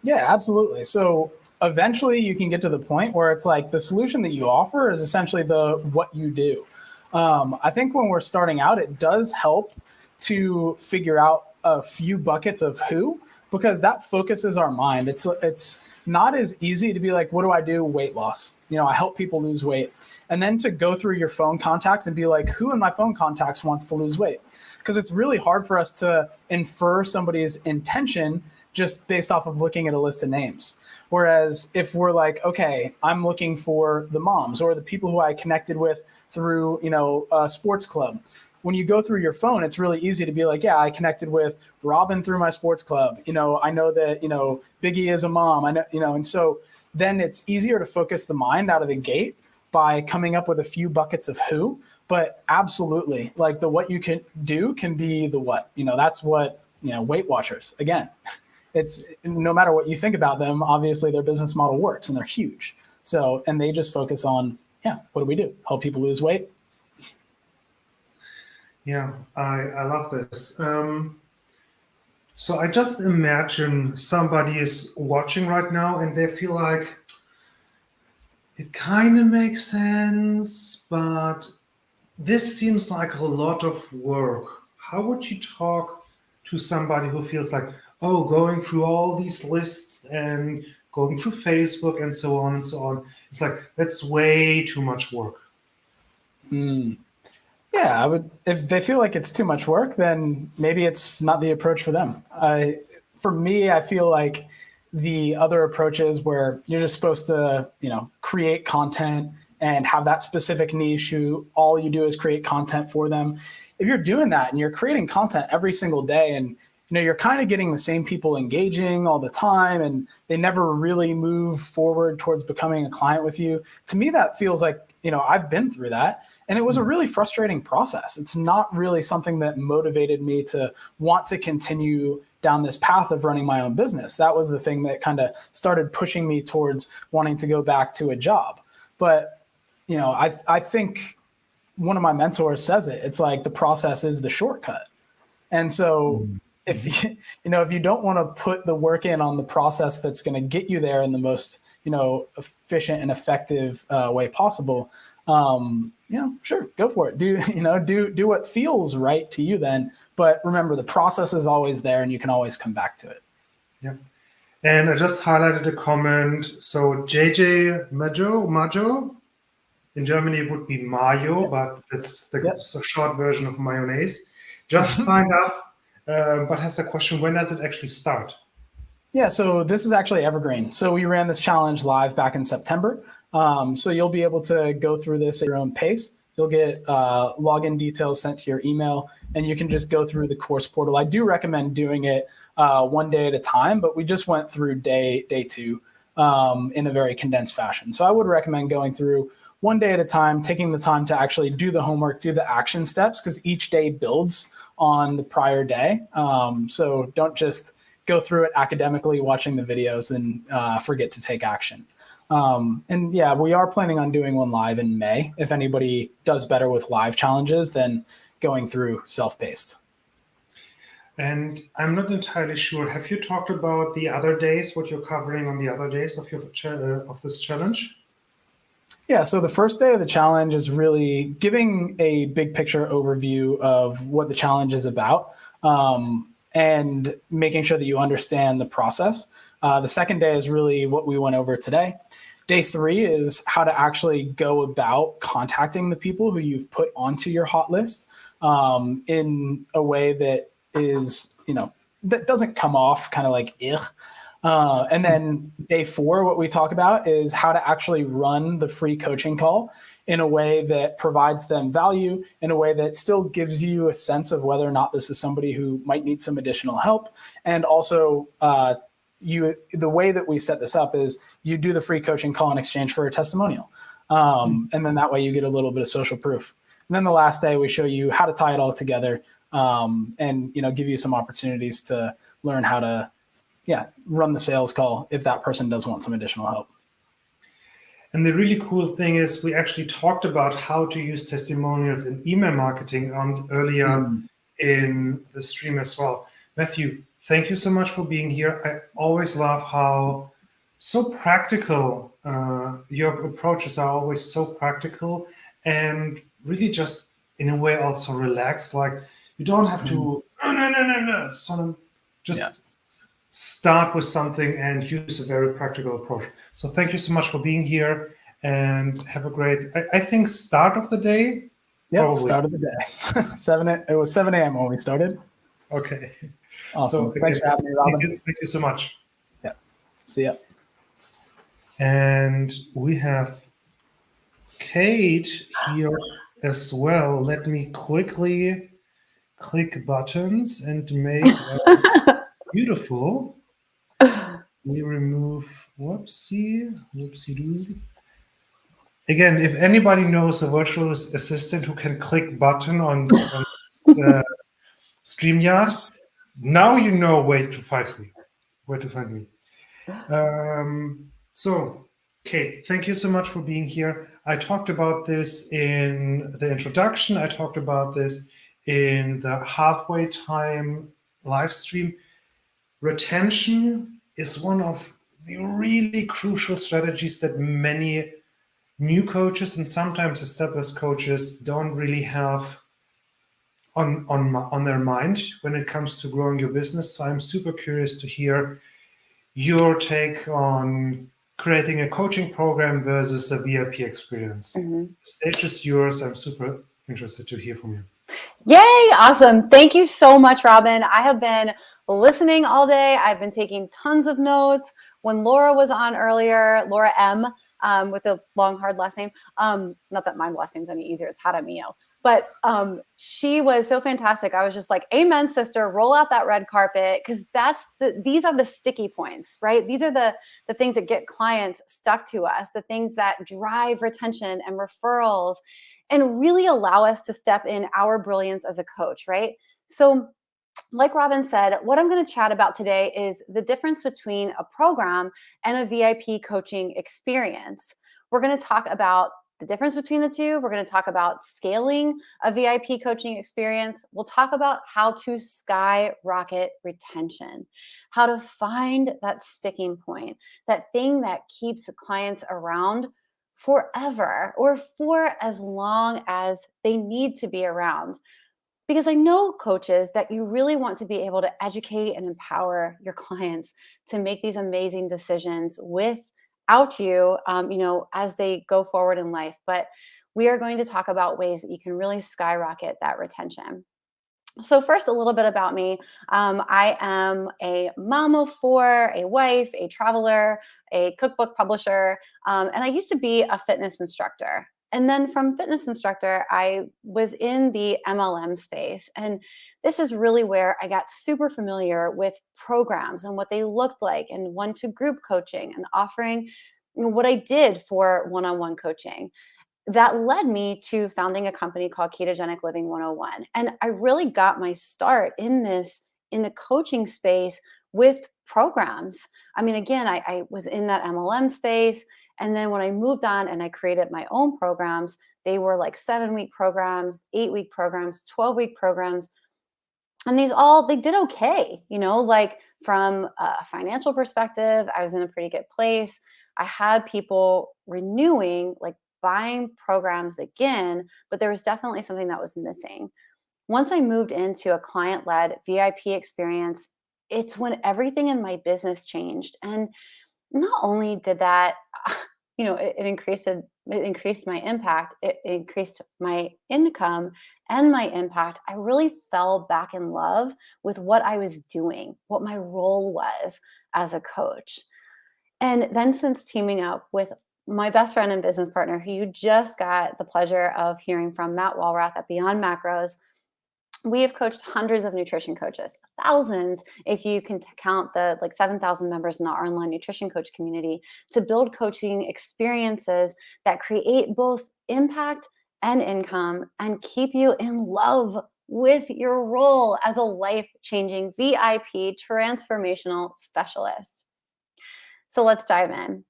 Yeah, absolutely. So eventually you can get to the point where it's like the solution that you offer is essentially the what you do. I think when we're starting out, it does help to figure out a few buckets of who, because that focuses our mind. It's not as easy to be like, what do I do? Weight loss. I help people lose weight. And then to go through your phone contacts and be like, who in my phone contacts wants to lose weight? Because it's really hard for us to infer somebody's intention just based off of looking at a list of names. Whereas if we're like, okay, I'm looking for the moms or the people who I connected with through, a sports club. When you go through your phone, it's really easy to be like, yeah, I connected with Robin through my sports club. I know that, Biggie is a mom. And so then it's easier to focus the mind out of the gate by coming up with a few buckets of who. But absolutely, like the what you can do can be the what. That's what, Weight Watchers, again, it's no matter what you think about them, obviously their business model works and they're huge. So, and they just focus on, what do we do? Help people lose weight. Yeah, I love this. So I just imagine somebody is watching right now and they feel like it kind of makes sense, but this seems like a lot of work. How would you talk to somebody who feels like, oh, going through all these lists and going through Facebook and so on and so on, it's like, that's way too much work. Yeah, I would. If they feel like it's too much work, then maybe it's not the approach for them. For me, I feel like the other approaches where you're just supposed to, create content and have that specific niche who all you do is create content for them. If you're doing that and you're creating content every single day and you're kind of getting the same people engaging all the time and they never really move forward towards becoming a client with you, to me, that feels like, I've been through that. And it was a really frustrating process. It's not really something that motivated me to want to continue down this path of running my own business. That was the thing that kind of started pushing me towards wanting to go back to a job. But, I think one of my mentors says it. It's like the process is the shortcut. And so if you don't want to put the work in on the process that's going to get you there in the most, efficient and effective way possible, sure, go for it. Do what feels right to you then. But remember, the process is always there and you can always come back to it. Yeah. And I just highlighted a comment. So JJ Majo, in Germany it would be Mayo, but it's the short version of mayonnaise. Just signed up, but has a question. When does it actually start? Yeah, so this is actually evergreen. So we ran this challenge live back in September. So you'll be able to go through this at your own pace. You'll get login details sent to your email, and you can just go through the course portal. I do recommend doing it one day at a time, but we just went through day 2 in a very condensed fashion. So I would recommend going through one day at a time, taking the time to actually do the homework, do the action steps, because each day builds on the prior day. So don't just go through it academically, watching the videos, and forget to take action. And yeah, we are planning on doing one live in May. If anybody does better with live challenges than going through self-paced. And I'm not entirely sure. Have you talked about the other days, what you're covering on the other days of of this challenge? Yeah, so the first day of the challenge is really giving a big picture overview of what the challenge is about, and making sure that you understand the process. The second day is really what we went over today. Day 3 is how to actually go about contacting the people who you've put onto your hot list in a way that is, that doesn't come off kind of like, ugh. And then day 4, what we talk about is how to actually run the free coaching call in a way that provides them value, in a way that still gives you a sense of whether or not this is somebody who might need some additional help. And also, the way that we set this up is you do the free coaching call in exchange for a testimonial. And then that way you get a little bit of social proof. And then the last day we show you how to tie it all together, and give you some opportunities to learn how to run the sales call if that person does want some additional help. And the really cool thing is we actually talked about how to use testimonials in email marketing earlier in the stream as well. Matthew, thank you so much for being here. I always love how so practical your approaches are, always so practical and really just in a way also relaxed. Like you don't have to sort of just start with something and use a very practical approach. So thank you so much for being here, and have a great, I think, start of the day. Yep, Probably. start of the day. It was 7 a.m. when we started. Okay. Awesome. So, Thanks for having me, Robin. Thank you so much. Yeah. See ya. And we have Kate here as well. Let me quickly click buttons and make us beautiful. We remove whoopsie doodle. Again, if anybody knows a virtual assistant who can click button on StreamYard, now you know where to find me. So, Kate, thank you so much for being here. I talked about this in the introduction. I talked about this in the halfway time live stream. Retention is one of the really crucial strategies that many new coaches and sometimes established coaches don't really have on their mind when it comes to growing your business. So I'm super curious to hear your take on creating a coaching program versus a VIP experience. The stage is yours. I'm super interested to hear from you. Yay, awesome. Thank you so much, Robin. I have been listening all day. I've been taking tons of notes. When Laura was on earlier, Laura M, with a long, hard last name, not that my last name's any easier, it's Jaramillo, but she was so fantastic. I was just like, amen, sister, roll out that red carpet, because these are the sticky points, right? These are the things that get clients stuck to us, the things that drive retention and referrals, and really allow us to step in our brilliance as a coach, right? So like Robin said, what I'm going to chat about today is the difference between a program and a VIP coaching experience. We're going to talk about the difference between the two. We're going to talk about scaling a VIP coaching experience. We'll talk about how to skyrocket retention, how to find that sticking point, that thing that keeps clients around forever or for as long as they need to be around. Because I know, coaches, that you really want to be able to educate and empower your clients to make these amazing decisions without you, as they go forward in life. But we are going to talk about ways that you can really skyrocket that retention. So first, a little bit about me. I am a mom of four, a wife, a traveler, a cookbook publisher, and I used to be a fitness instructor. And then from fitness instructor, I was in the MLM space. And this is really where I got super familiar with programs and what they looked like, and one-to-group coaching, and offering what I did for one-on-one coaching. That led me to founding a company called Ketogenic Living 101. And I really got my start in the coaching space with programs. I mean, again, I was in that MLM space. And then when I moved on and I created my own programs, they were like 7-week programs, 8-week programs, 12-week programs. And they did okay, like from a financial perspective, I was in a pretty good place. I had people renewing, like buying programs again, but there was definitely something that was missing. Once I moved into a client-led VIP experience, it's when everything in my business changed. And not only did that, it increased my impact, it increased my income and my impact. I really fell back in love with what I was doing, what my role was as a coach. And then since teaming up with my best friend and business partner, who you just got the pleasure of hearing from, Matt Walrath at Beyond Macros, we have coached hundreds of nutrition coaches, thousands if you can count the 7,000 members in our online nutrition coach community, to build coaching experiences that create both impact and income and keep you in love with your role as a life-changing VIP transformational specialist. So let's dive in.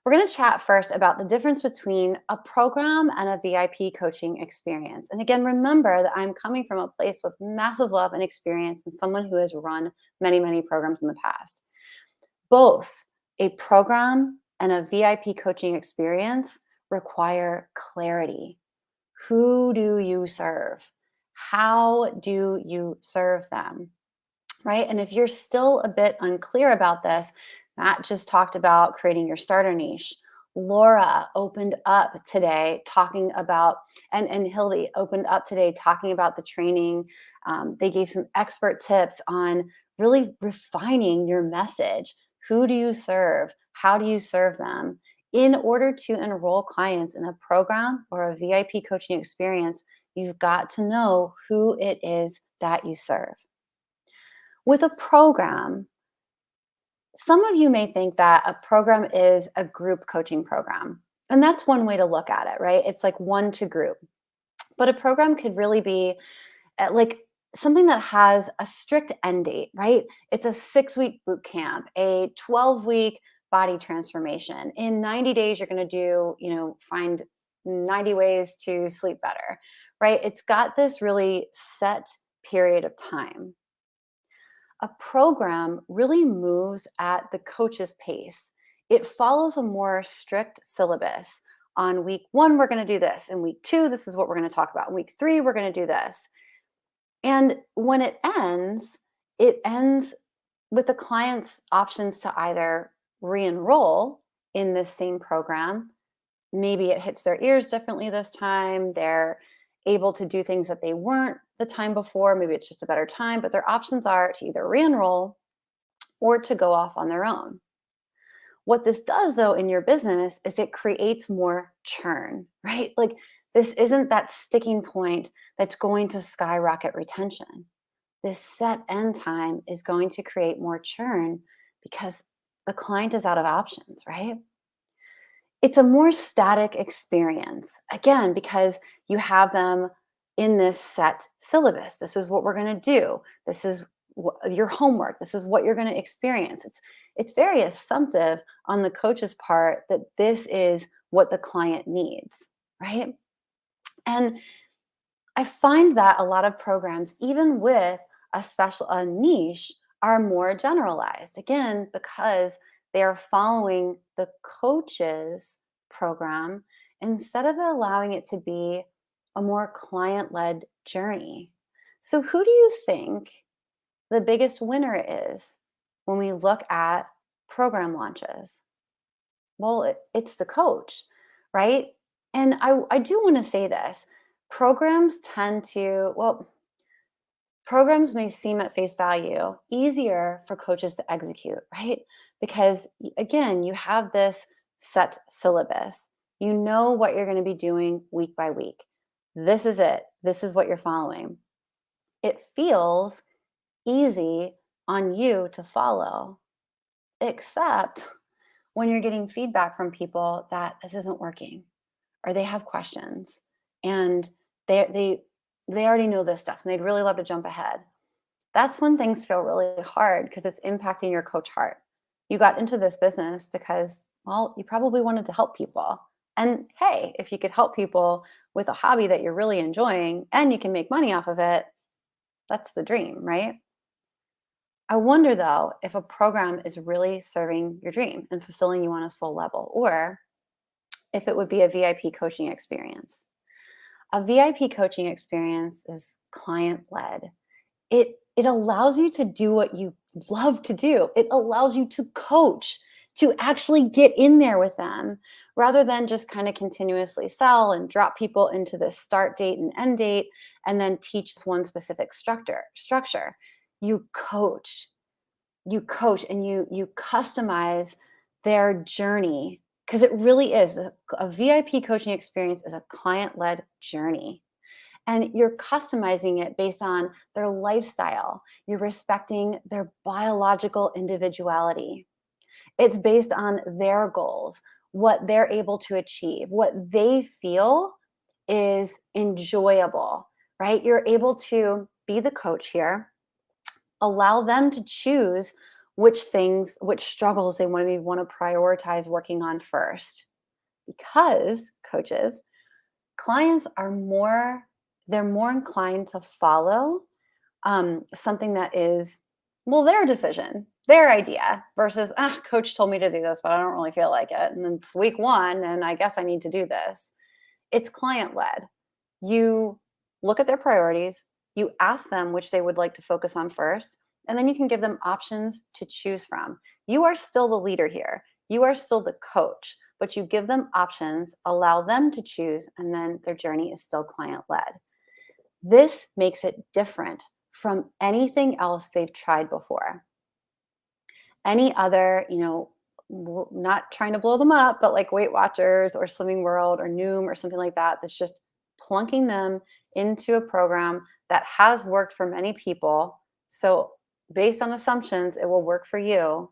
We're going to chat first about the difference between a program and a VIP coaching experience. And again, remember that I'm coming from a place with massive love and experience, and someone who has run many, many programs in the past. Both a program and a VIP coaching experience require clarity. Who do you serve? How do you serve them? right? And if you're still a bit unclear about this, Matt just talked about creating your starter niche. Laura opened up today talking about, and Hildy opened up today talking about the training. They gave some expert tips on really refining your message. Who do you serve? How do you serve them? In order to enroll clients in a program or a VIP coaching experience, you've got to know who it is that you serve. With a program, some of you may think that a program is a group coaching program. And that's one way to look at it, right? It's like one to group. But a program could really be like something that has a strict end date, right? It's a 6-week boot camp, a 12-week body transformation. In 90 days, you're going to do, find 90 ways to sleep better, right? It's got this really set period of time. A program really moves at the coach's pace. It follows a more strict syllabus. On week 1, we're going to do this. In week 2, this is what we're going to talk about. In week 3, we're going to do this. And when it ends with the client's options to either re-enroll in this same program. Maybe it hits their ears differently this time. They're able to do things that they weren't the time before. Maybe it's just a better time, but their options are to either re-enroll or to go off on their own. What this does, though, in your business is it creates more churn, right? Like, this isn't that sticking point that's going to skyrocket retention. This set end time is going to create more churn because the client is out of options, right? It's a more static experience, again, because you have them in this set syllabus. This is what we're going to do. This is your homework. This is what you're going to experience. It's very assumptive on the coach's part that this is what the client needs, right? And I find that a lot of programs, even with a niche, are more generalized, again, because they are following the coach's program instead of allowing it to be a more client-led journey. So who do you think the biggest winner is when we look at program launches? Well, it's the coach, right? And I do want to say this. Programs may seem at face value easier for coaches to execute, right? Because again, you have this set syllabus. You know what you're going to be doing week by week. This is it. This is what you're following. It feels easy on you to follow, except when you're getting feedback from people that this isn't working, or they have questions, and they already know this stuff and they'd really love to jump ahead. That's when things feel really hard because it's impacting your coach heart. You got into this business because, well, you probably wanted to help people. And hey, if you could help people with a hobby that you're really enjoying and you can make money off of it, that's the dream, right? I wonder, though, if a program is really serving your dream and fulfilling you on a soul level, or if it would be a VIP coaching experience. A VIP coaching experience is client-led. It allows you to do what you love to do. It allows you to coach, to actually get in there with them, rather than just kind of continuously sell and drop people into the start date and end date and then teach one specific structure. You coach and you customize their journey, because it really is a VIP coaching experience is a client-led journey. And you're customizing it based on their lifestyle. You're respecting their biological individuality. It's based on their goals, what they're able to achieve, what they feel is enjoyable, right? You're able to be the coach here, allow them to choose which struggles they want to prioritize working on first. Because coaches, clients are more inclined to follow something that is, well, their decision, their idea, versus, coach told me to do this, but I don't really feel like it. And it's week 1, and I guess I need to do this. It's client-led. You look at their priorities, you ask them which they would like to focus on first, And then you can give them options to choose from. You are still the leader here. You are still the coach, but you give them options, allow them to choose, and then their journey is still client-led. This makes it different from anything else they've tried before. Any other, not trying to blow them up, but like Weight Watchers or Slimming World or Noom or something like that, that's just plunking them into a program that has worked for many people. So based on assumptions, it will work for you,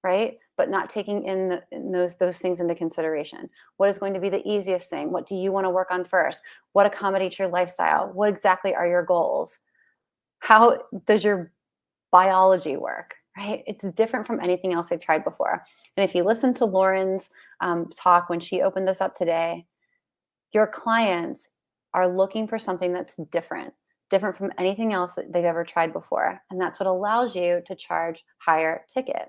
right? But not taking in those things into consideration. What is going to be the easiest thing? What do you want to work on first? What accommodates your lifestyle? What exactly are your goals? How does your biology work, right? It's different from anything else they've tried before. And if you listen to Lauren's talk when she opened this up today, your clients are looking for something that's different from anything else that they've ever tried before. And that's what allows you to charge higher ticket.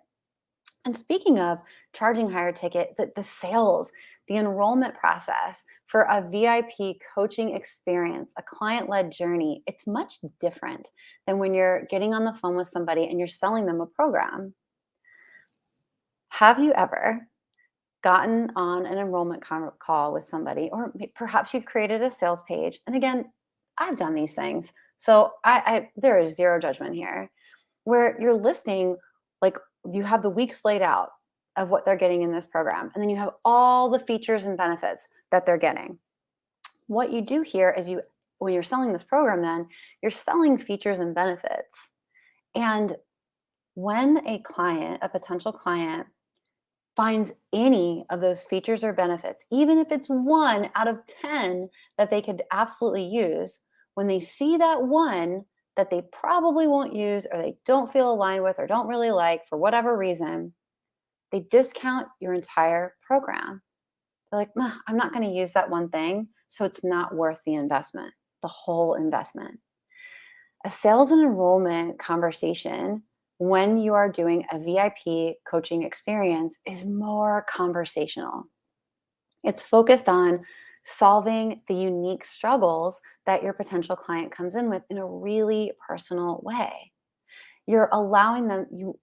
And speaking of charging higher ticket, the sales, the enrollment process for a VIP coaching experience, a client-led journey, it's much different than when you're getting on the phone with somebody and you're selling them a program. Have you ever gotten on an enrollment call with somebody, or perhaps you've created a sales page? And again, I've done these things. So there is zero judgment here, where you're listing, like, you have the weeks laid out of what they're getting in this program. And then you have all the features and benefits that they're getting. What you do here is when you're selling this program, then you're selling features and benefits. And when a potential client finds any of those features or benefits, even if it's 1 out of 10 that they could absolutely use, when they see that one that they probably won't use or they don't feel aligned with or don't really like for whatever reason, they discount your entire program. They're like, I'm not going to use that one thing, so it's not worth the investment, the whole investment. A sales and enrollment conversation when you are doing a VIP coaching experience is more conversational. It's focused on solving the unique struggles that your potential client comes in with in a really personal way. You're allowing them, you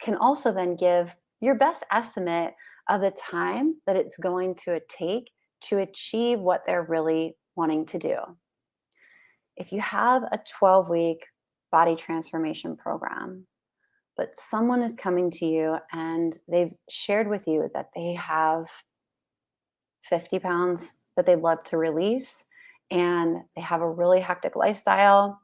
can also then give your best estimate of the time that it's going to take to achieve what they're really wanting to do. If you have a 12-week body transformation program, but someone is coming to you and they've shared with you that they have 50 pounds that they'd love to release, and they have a really hectic lifestyle,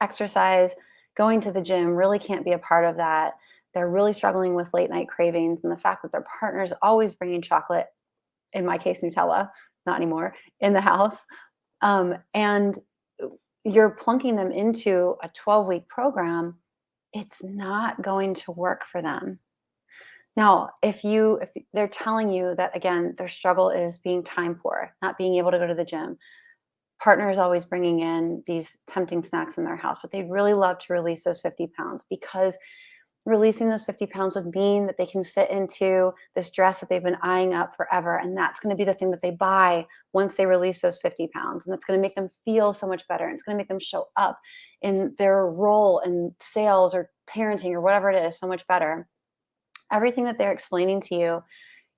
exercise, going to the gym really can't be a part of that. They're really struggling with late night cravings and the fact that their partner is always bringing chocolate, in my case, Nutella, not anymore, in the house. And you're plunking them into a 12-week program. It's not going to work for them. Now, if they're telling you that, again, their struggle is being time poor, not being able to go to the gym, partner is always bringing in these tempting snacks in their house, but they'd really love to release those 50 pounds because releasing those 50 pounds would mean that they can fit into this dress that they've been eyeing up forever. And that's going to be the thing that they buy once they release those 50 pounds. And it's going to make them feel so much better. And it's going to make them show up in their role in sales or parenting or whatever it is so much better. Everything that they're explaining to you,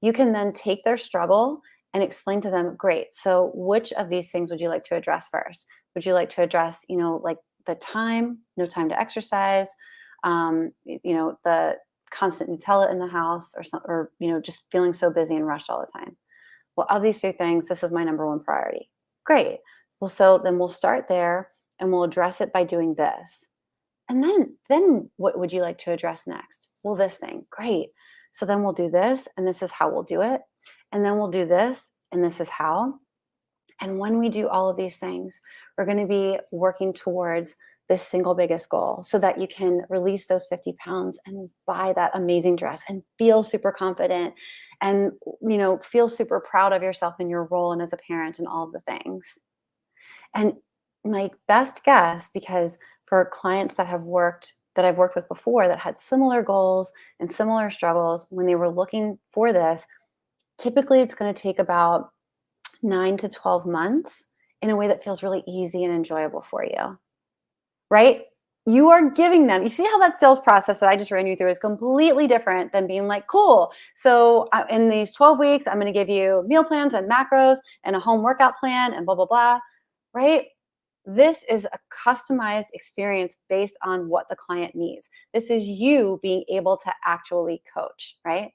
you can then take their struggle and explain to them, great, so which of these things would you like to address first? Would you like to address, like the time, no time to exercise, the constant Nutella in the house or just feeling so busy and rushed all the time? Well, of these 2 things, this is my number 1 priority. Great. Well, so then we'll start there and we'll address it by doing this. And then what would you like to address next? Well, this thing. Great. So then we'll do this, and this is how we'll do it. And then we'll do this, and this is how. And when we do all of these things, we're going to be working towards this single biggest goal so that you can release those 50 pounds and buy that amazing dress and feel super confident and, feel super proud of yourself in your role and as a parent and all of the things. And my best guess, because for clients that I've worked with before that had similar goals and similar struggles when they were looking for this, typically it's going to take about 9 to 12 months in a way that feels really easy and enjoyable for you, right? You are giving them, you see how that sales process that I just ran you through is completely different than being like, cool, so in these 12 weeks, I'm going to give you meal plans and macros and a home workout plan and blah, blah, blah, right? This is a customized experience based on what the client needs. This is you being able to actually coach, right?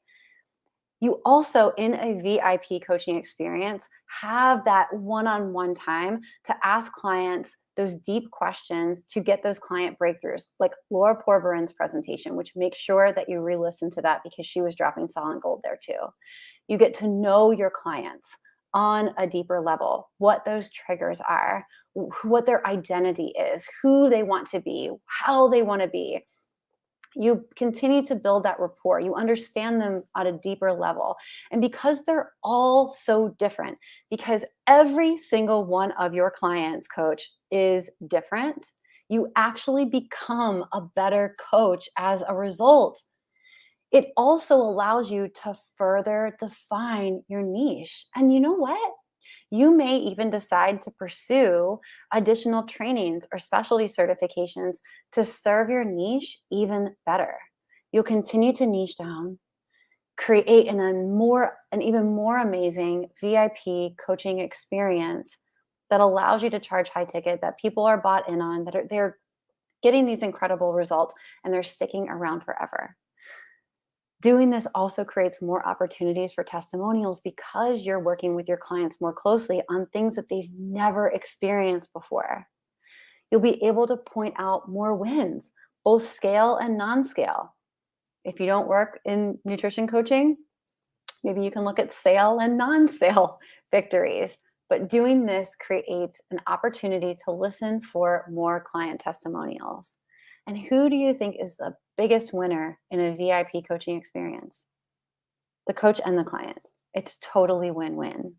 You also, in a VIP coaching experience, have that one-on-one time to ask clients those deep questions to get those client breakthroughs, like Laura Porbarin's presentation, which make sure that you re-listen to that because she was dropping solid gold there too. You get to know your clients on a deeper level, what those triggers are, what their identity is, who they want to be, how they want to be. You continue to build that rapport. You understand them at a deeper level. And because they're all so different, because every single one of your clients, coach, is different, you actually become a better coach as a result. It also allows you to further define your niche. And you know what? You may even decide to pursue additional trainings or specialty certifications to serve your niche even better. You'll continue to niche down, create an even more amazing VIP coaching experience that allows you to charge high ticket, that people are bought in on, that they're getting these incredible results and they're sticking around forever. Doing this also creates more opportunities for testimonials because you're working with your clients more closely on things that they've never experienced before. You'll be able to point out more wins, both scale and non-scale. If you don't work in nutrition coaching, maybe you can look at sale and non-sale victories. But doing this creates an opportunity to listen for more client testimonials. And who do you think is the biggest winner in a VIP coaching experience? The coach and the client. It's totally win-win.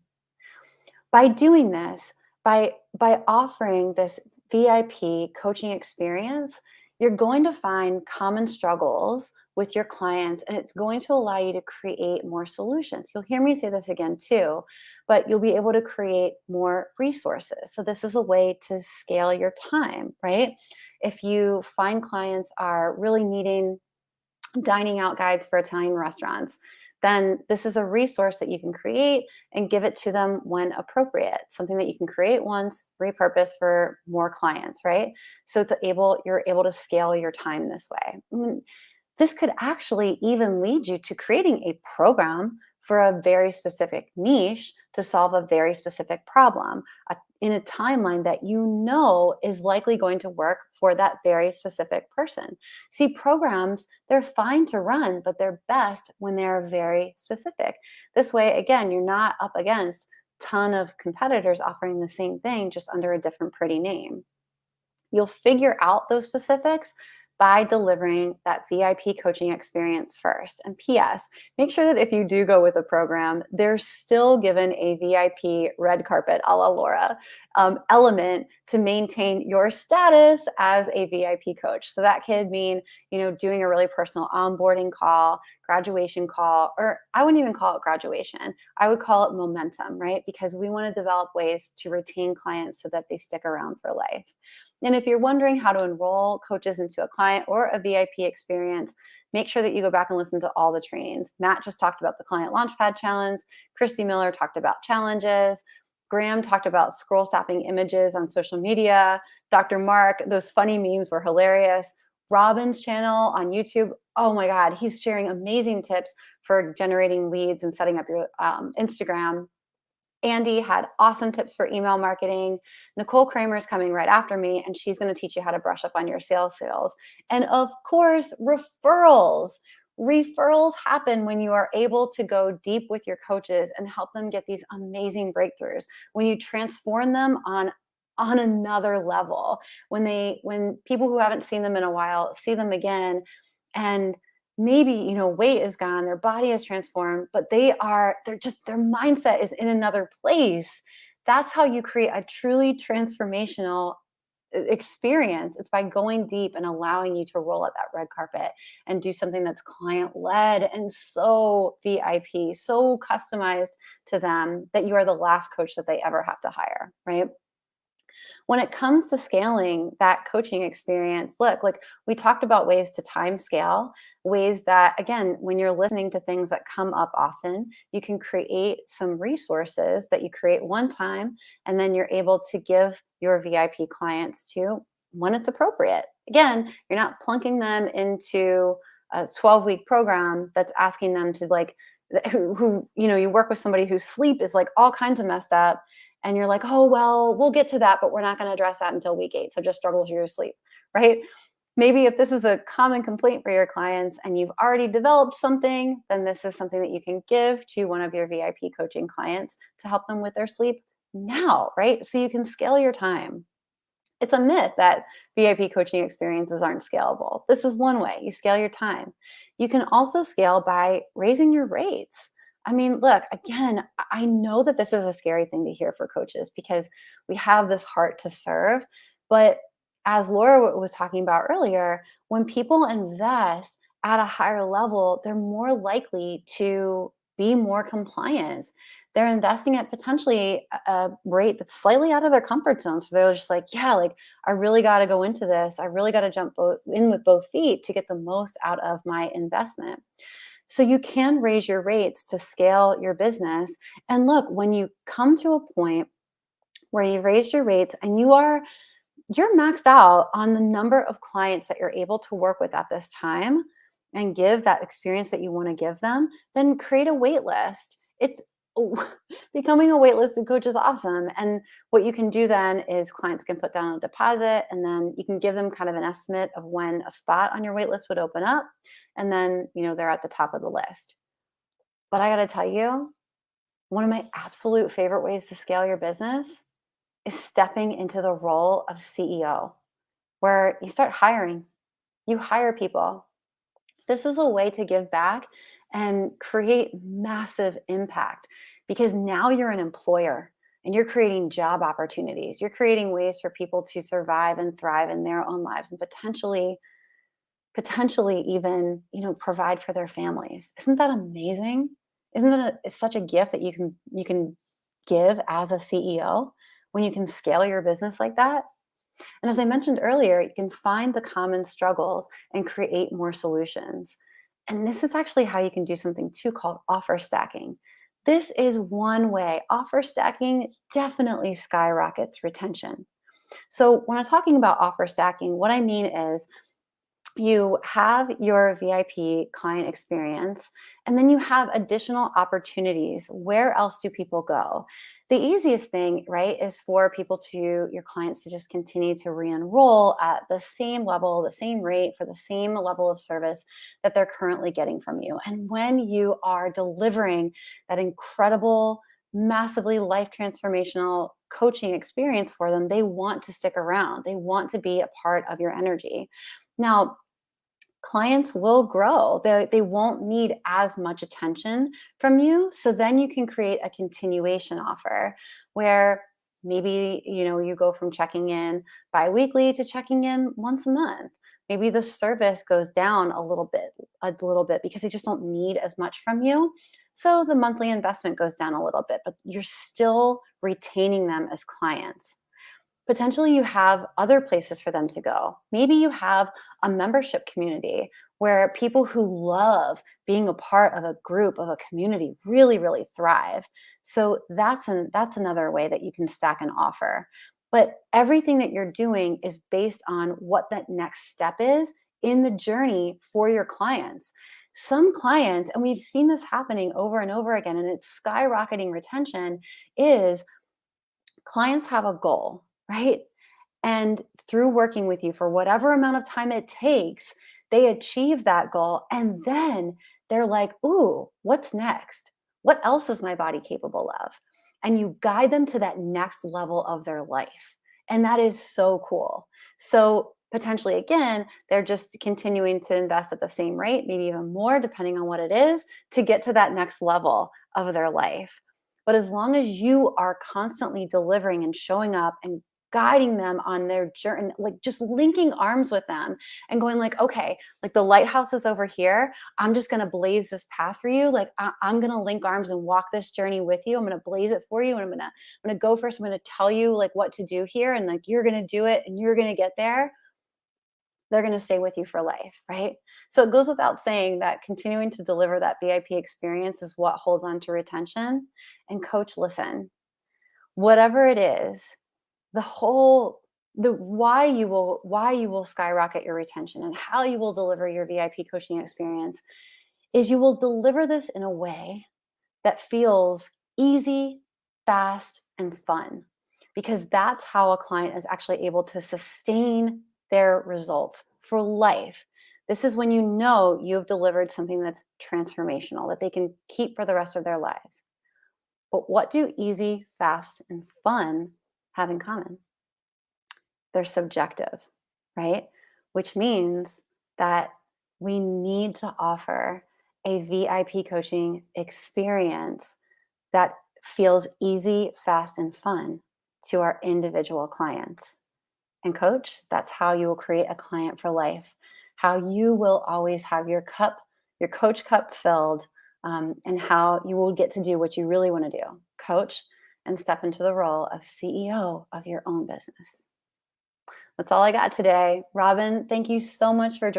By doing this, by offering this VIP coaching experience, you're going to find common struggles with your clients, and it's going to allow you to create more solutions. You'll hear me say this again too, but you'll be able to create more resources. So this is a way to scale your time, right? If you find clients are really needing dining out guides for Italian restaurants, then this is a resource that you can create and give it to them when appropriate. Something that you can create once, repurpose for more clients, right? So you're able to scale your time this way. This could actually even lead you to creating a program for a very specific niche to solve a very specific problem in a timeline that you know is likely going to work for that very specific person. See, programs, they're fine to run, but they're best when they're very specific. This way, again, you're not up against a ton of competitors offering the same thing just under a different pretty name. You'll figure out those specifics by delivering that VIP coaching experience first. And PS, make sure that if you do go with a program, they're still given a VIP red carpet a la Laura element to maintain your status as a VIP coach. So that could mean, doing a really personal onboarding call, graduation call, or I wouldn't even call it graduation. I would call it momentum, right? Because we want to develop ways to retain clients so that they stick around for life. And if you're wondering how to enroll coaches into a client or a VIP experience, make sure that you go back and listen to all the trainings. Matt just talked about the Client Launchpad Challenge. Christy Miller talked about challenges. Graham talked about scroll stopping images on social media. Dr. Mark, those funny memes were hilarious. Robin's channel on YouTube, oh my God, he's sharing amazing tips for generating leads and setting up your Instagram. Andy had awesome tips for email marketing. Nicole Kramer is coming right after me, and she's going to teach you how to brush up on your sales. And of course, referrals. Referrals happen when you are able to go deep with your coaches and help them get these amazing breakthroughs. When you transform them on another level, when people who haven't seen them in a while see them again, and maybe, weight is gone, their body is transformed, but their mindset is in another place. That's how you create a truly transformational experience. It's by going deep and allowing you to roll out that red carpet and do something that's client-led and so VIP, so customized to them that you are the last coach that they ever have to hire, right? When it comes to scaling that coaching experience, look, like we talked about ways to time scale, ways that, again, when you're listening to things that come up often, you can create some resources that you create one time, and then you're able to give your VIP clients to when it's appropriate. Again, you're not plunking them into a 12-week program that's asking them to like, who, you know, you work with somebody whose sleep is like all kinds of messed up, and you're like, oh, well, we'll get to that, but we're not going to address that until week 8. So just struggle with your sleep, right? Maybe if this is a common complaint for your clients and you've already developed something, then this is something that you can give to one of your VIP coaching clients to help them with their sleep now, right? So you can scale your time. It's a myth that VIP coaching experiences aren't scalable. This is one way. You scale your time. You can also scale by raising your rates. I mean, look, again, I know that this is a scary thing to hear for coaches because we have this heart to serve. But as Laura was talking about earlier, when people invest at a higher level, they're more likely to be more compliant. They're investing at potentially a rate that's slightly out of their comfort zone. So they're just like, yeah, like I really got to go into this. I really got to jump in with both feet to get the most out of my investment. So you can raise your rates to scale your business. And look, when you come to a point where you've raised your rates and you're maxed out on the number of clients that you're able to work with at this time and give that experience that you want to give them, then create a wait list. It's becoming a waitlisted coach is awesome. And what you can do then is clients can put down a deposit, and then you can give them kind of an estimate of when a spot on your wait list would open up. And then, you know, they're at the top of the list. But I got to tell you, one of my absolute favorite ways to scale your business is stepping into the role of CEO, where you start hiring. You hire people. This is a way to give back and create massive impact, because now you're an employer and you're creating job opportunities. You're creating ways for people to survive and thrive in their own lives and potentially even, you know, provide for their families. Isn't that amazing? Isn't that such a gift that you can give as a CEO when you can scale your business like that? And as I mentioned earlier, you can find the common struggles and create more solutions. And this is actually how you can do something too called offer stacking. This is one way. Offer stacking definitely skyrockets retention. So when I'm talking about offer stacking, what I mean is you have your VIP client experience, and then you have additional opportunities. Where else do people go? The easiest thing, right, is for your clients to just continue to re-enroll at the same level, the same rate for the same level of service that they're currently getting from you. And when you are delivering that incredible, massively life transformational coaching experience for them, they want to stick around. They want to be a part of your energy. Now, clients will grow. They won't need as much attention from you. So then you can create a continuation offer where maybe, you know, you go from checking in bi-weekly to checking in once a month. Maybe the service goes down a little bit because they just don't need as much from you. So the monthly investment goes down a little bit, but you're still retaining them as clients. Potentially you have other places for them to go. Maybe you have a membership community where people who love being a part of a group, of a community, really, really thrive. So that's another way that you can stack an offer. But everything that you're doing is based on what that next step is in the journey for your clients. Some clients, and we've seen this happening over and over again, and it's skyrocketing retention, is clients have a goal, right? And through working with you for whatever amount of time it takes, they achieve that goal. And then they're like, ooh, what's next? What else is my body capable of? And you guide them to that next level of their life. And that is so cool. So potentially, again, they're just continuing to invest at the same rate, maybe even more, depending on what it is, to get to that next level of their life. But as long as you are constantly delivering and showing up and guiding them on their journey, like just linking arms with them and going like, okay, like the lighthouse is over here. I'm just going to blaze this path for you. Like I'm going to link arms and walk this journey with you. I'm going to blaze it for you. And I'm going to go first. I'm going to tell you like what to do here. And like, you're going to do it and you're going to get there. They're going to stay with you for life, right? So it goes without saying that continuing to deliver that VIP experience is what holds on to retention. And coach, listen, whatever it is, why you will skyrocket your retention and how you will deliver your VIP coaching experience is you will deliver this in a way that feels easy, fast, and fun, because that's how a client is actually able to sustain their results for life. This is when you know you've delivered something that's transformational, that they can keep for the rest of their lives. But what do easy, fast, and fun have in common? They're subjective, right? Which means that we need to offer a VIP coaching experience that feels easy, fast, and fun to our individual clients. And coach, that's how you will create a client for life, how you will always have your coach cup filled, and how you will get to do what you really want to do, coach, and step into the role of CEO of your own business. That's all I got today. Robin, thank you so much for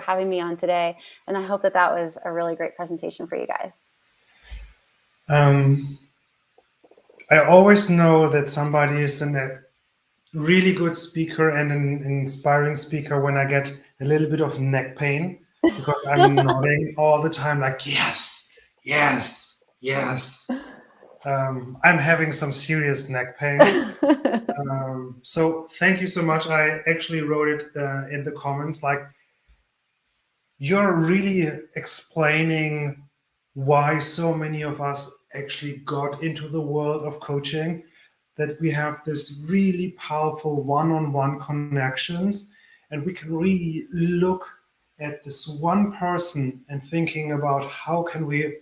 having me on today. And I hope that was a really great presentation for you guys. I always know that somebody is a really good speaker and an inspiring speaker when I get a little bit of neck pain, because I'm nodding all the time like, yes, yes, yes. I'm having some serious neck pain. So thank you so much. I actually wrote it in the comments, like, you're really explaining why so many of us actually got into the world of coaching, that we have this really powerful one-on-one connections, and we can really look at this one person and thinking about how can we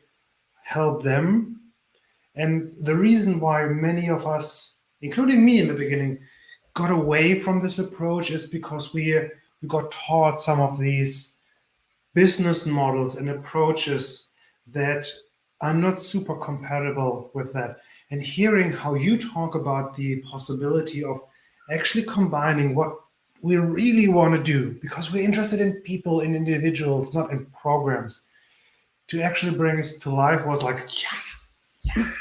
help them. And the reason why many of us, including me in the beginning, got away from this approach is because we got taught some of these business models and approaches that are not super compatible with that. And hearing how you talk about the possibility of actually combining what we really want to do, because we're interested in people, in individuals, not in programs, to actually bring us to life was like, yeah.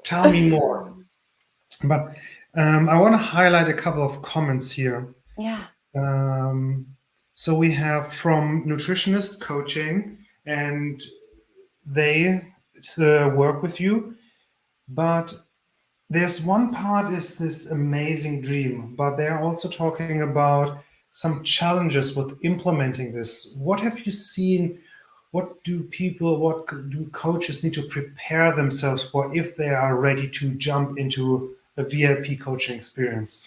Tell me more. But I want to highlight a couple of comments here. Yeah. So we have from Nutritionist Coaching, and they work with you. But there's one part is this amazing dream, but they're also talking about some challenges with implementing this. What have you seen? What do coaches need to prepare themselves for if they are ready to jump into a VIP coaching experience?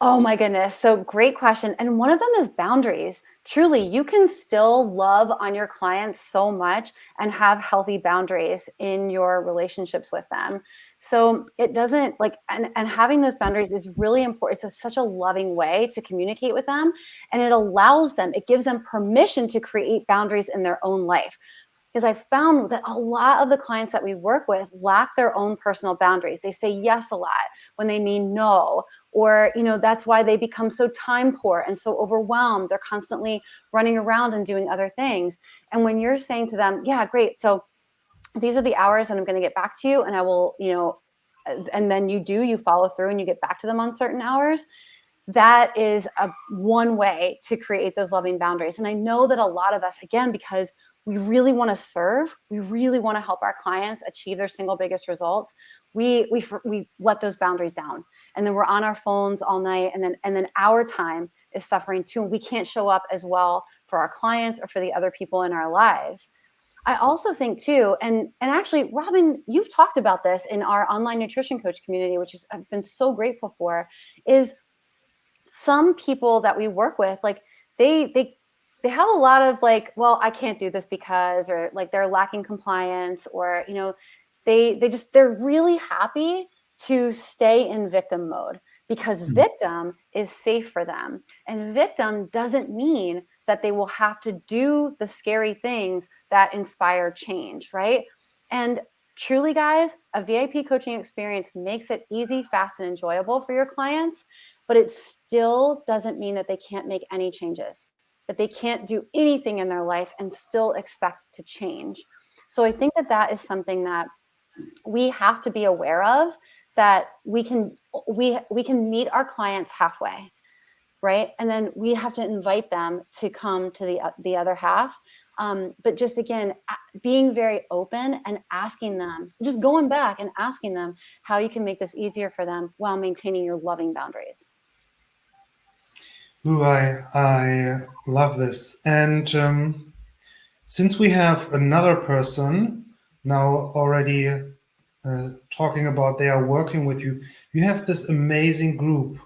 Oh my goodness. So great question. And one of them is boundaries. Truly, you can still love on your clients so much and have healthy boundaries in your relationships with them. So it doesn't and having those boundaries is really important. It's such a loving way to communicate with them. And it gives them permission to create boundaries in their own life. Because I found that a lot of the clients that we work with lack their own personal boundaries. They say yes a lot when they mean no, or, that's why they become so time poor and so overwhelmed. They're constantly running around and doing other things. And when you're saying to them, yeah, great. So these are the hours and I'm going to get back to you, and I will, and then you follow through and you get back to them on certain hours. That is one way to create those loving boundaries. And I know that a lot of us, again, because we really want to serve, we really want to help our clients achieve their single biggest results, we let those boundaries down, and then we're on our phones all night, and then our time is suffering too. We can't show up as well for our clients or for the other people in our lives. I also think too, and actually, Robin, you've talked about this in our online nutrition coach community, which I've been so grateful for, is some people that we work with, like they have a lot of well, I can't do this because, or they're lacking compliance, or they're really happy to stay in victim mode, because victim is safe for them. And victim doesn't mean that they will have to do the scary things that inspire change, right? And truly, guys, a VIP coaching experience makes it easy, fast, and enjoyable for your clients, but it still doesn't mean that they can't make any changes, that they can't do anything in their life and still expect to change. So I think that that is something that we have to be aware of, that we can meet our clients halfway, right? And then we have to invite them to come to the other half. But just again, being very open and asking them, just going back and asking them how you can make this easier for them while maintaining your loving boundaries. Ooh, I love this. And since we have another person now already talking about they are working with you, you have this amazing group.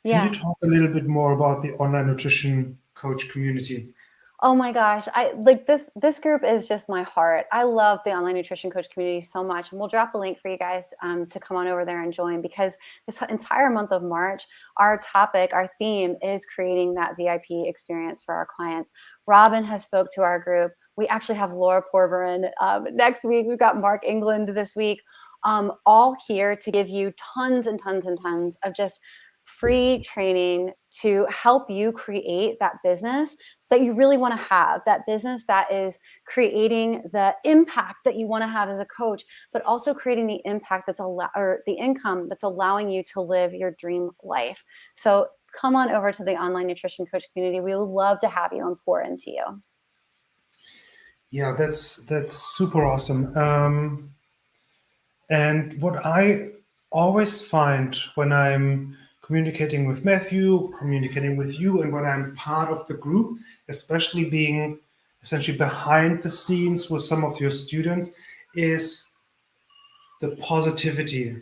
Can you talk a little bit more about the online nutrition coach community? Oh my gosh, I like this group is just my heart. I love the online nutrition coach community so much. And we'll drop a link for you guys to come on over there and join, because this entire month of March, our theme is creating that VIP experience for our clients. Robin has spoke to our group. We actually have Laura Porberin next week. We've got Mark England this week, all here to give you tons and tons and tons of just free training to help you create that business that you really want to have, that business that is creating the impact that you want to have as a coach, but also creating the impact or the income that's allowing you to live your dream life. So come on over to the online nutrition coach community. We would love to have you and pour into you. Yeah, that's super awesome. And what I always find when I'm communicating with Matthew, communicating with you, and when I'm part of the group, especially being essentially behind the scenes with some of your students, is the positivity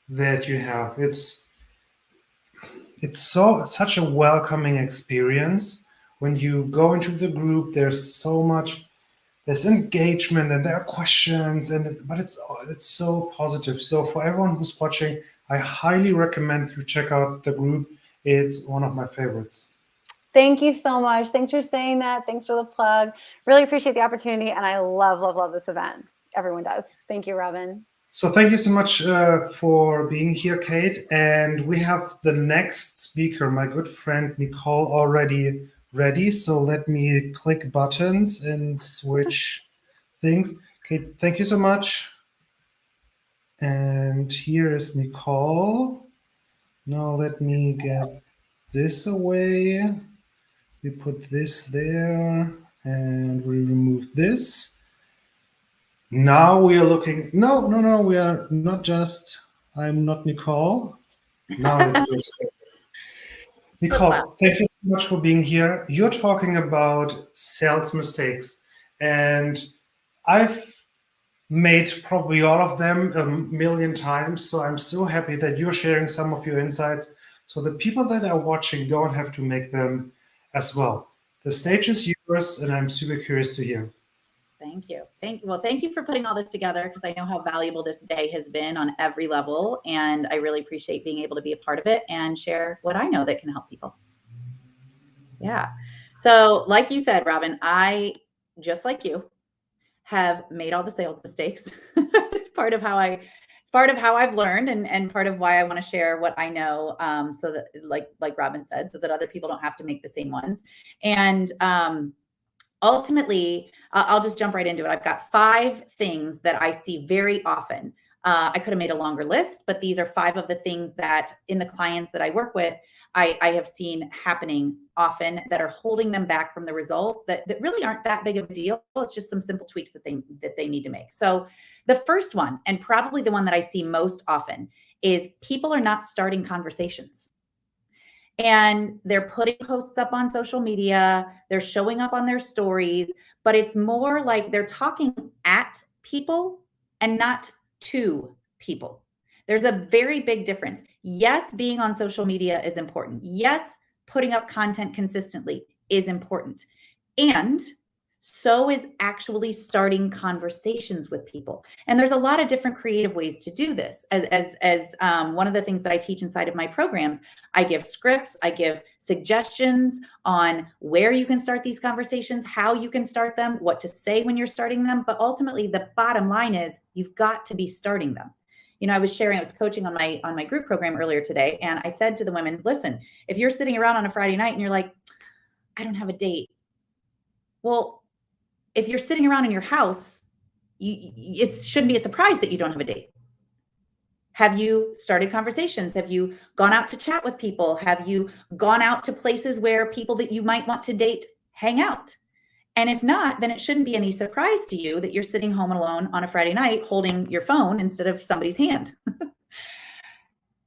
that you have. It's such a welcoming experience when you go into the group. There's engagement and there are questions, but it's so positive. So for everyone who's watching, I highly recommend you check out the group. It's one of my favorites. Thank you so much. Thanks for saying that. Thanks for the plug. Really appreciate the opportunity. And I love, love, love this event. Everyone does. Thank you, Robin. So thank you so much for being here, Kate. And we have the next speaker, my good friend Nicole, already ready. So let me click buttons and switch things. Kate, thank you so much. And here is Nicole. Now let me get this away. We put this there and we remove this. Now we are looking, no, we are not just, I'm not Nicole. Now it looks good. Nicole, thank you so much for being here. You're talking about sales mistakes, and I've made probably all of them a million times. So I'm so happy that you're sharing some of your insights, so the people that are watching don't have to make them as well. The stage is yours, and I'm super curious to hear. Thank you. Well, thank you for putting all this together, because I know how valuable this day has been on every level. And I really appreciate being able to be a part of it and share what I know that can help people. Yeah. So like you said, Robin, I, just like you, have made all the sales mistakes. It's part of how I've learned, and part of why I want to share what I know, so that, like Robin said, so that other people don't have to make the same ones. And ultimately, I'll just jump right into it. I've got 5 things that I see very often. I could have made a longer list, but these are 5 of the things that in the clients that I work with, I have seen happening often, that are holding them back from the results that really aren't that big of a deal. It's just some simple tweaks that they need to make. So the first one, and probably the one that I see most often, is people are not starting conversations. And they're putting posts up on social media, they're showing up on their stories, but it's more like they're talking at people and not to people. There's a very big difference. Yes, being on social media is important. Yes, putting up content consistently is important. And so is actually starting conversations with people. And there's a lot of different creative ways to do this. As one of the things that I teach inside of my programs, I give scripts, I give suggestions on where you can start these conversations, how you can start them, what to say when you're starting them. But ultimately, the bottom line is you've got to be starting them. You know, I was coaching on my group program earlier today, and I said to the women, listen, if you're sitting around on a Friday night and you're like, I don't have a date. Well, if you're sitting around in your house, it shouldn't be a surprise that you don't have a date. Have you started conversations? Have you gone out to chat with people? Have you gone out to places where people that you might want to date hang out? And if not, then it shouldn't be any surprise to you that you're sitting home alone on a Friday night holding your phone instead of somebody's hand.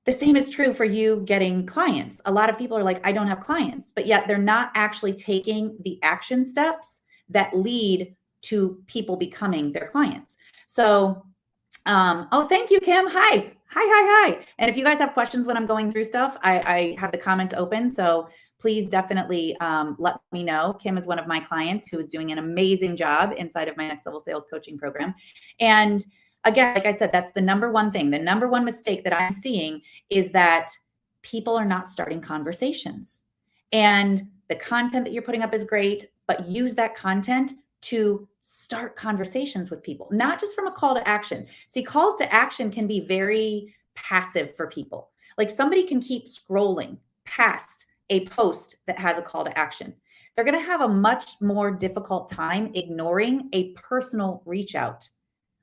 The same is true for you getting clients. A lot of people are like, I don't have clients, but yet they're not actually taking the action steps that lead to people becoming their clients. So, oh, thank you, Kim. Hi. And if you guys have questions when I'm going through stuff, I have the comments open. So please definitely let me know. Kim is one of my clients who is doing an amazing job inside of my Next Level Sales coaching program. And again, like I said, that's the number one thing. The number one mistake that I'm seeing is that people are not starting conversations. And the content that you're putting up is great, but use that content to start conversations with people, not just from a call to action. See, calls to action can be very passive for people. Like somebody can keep scrolling past a post that has a call to action. They're going to have a much more difficult time ignoring a personal reach out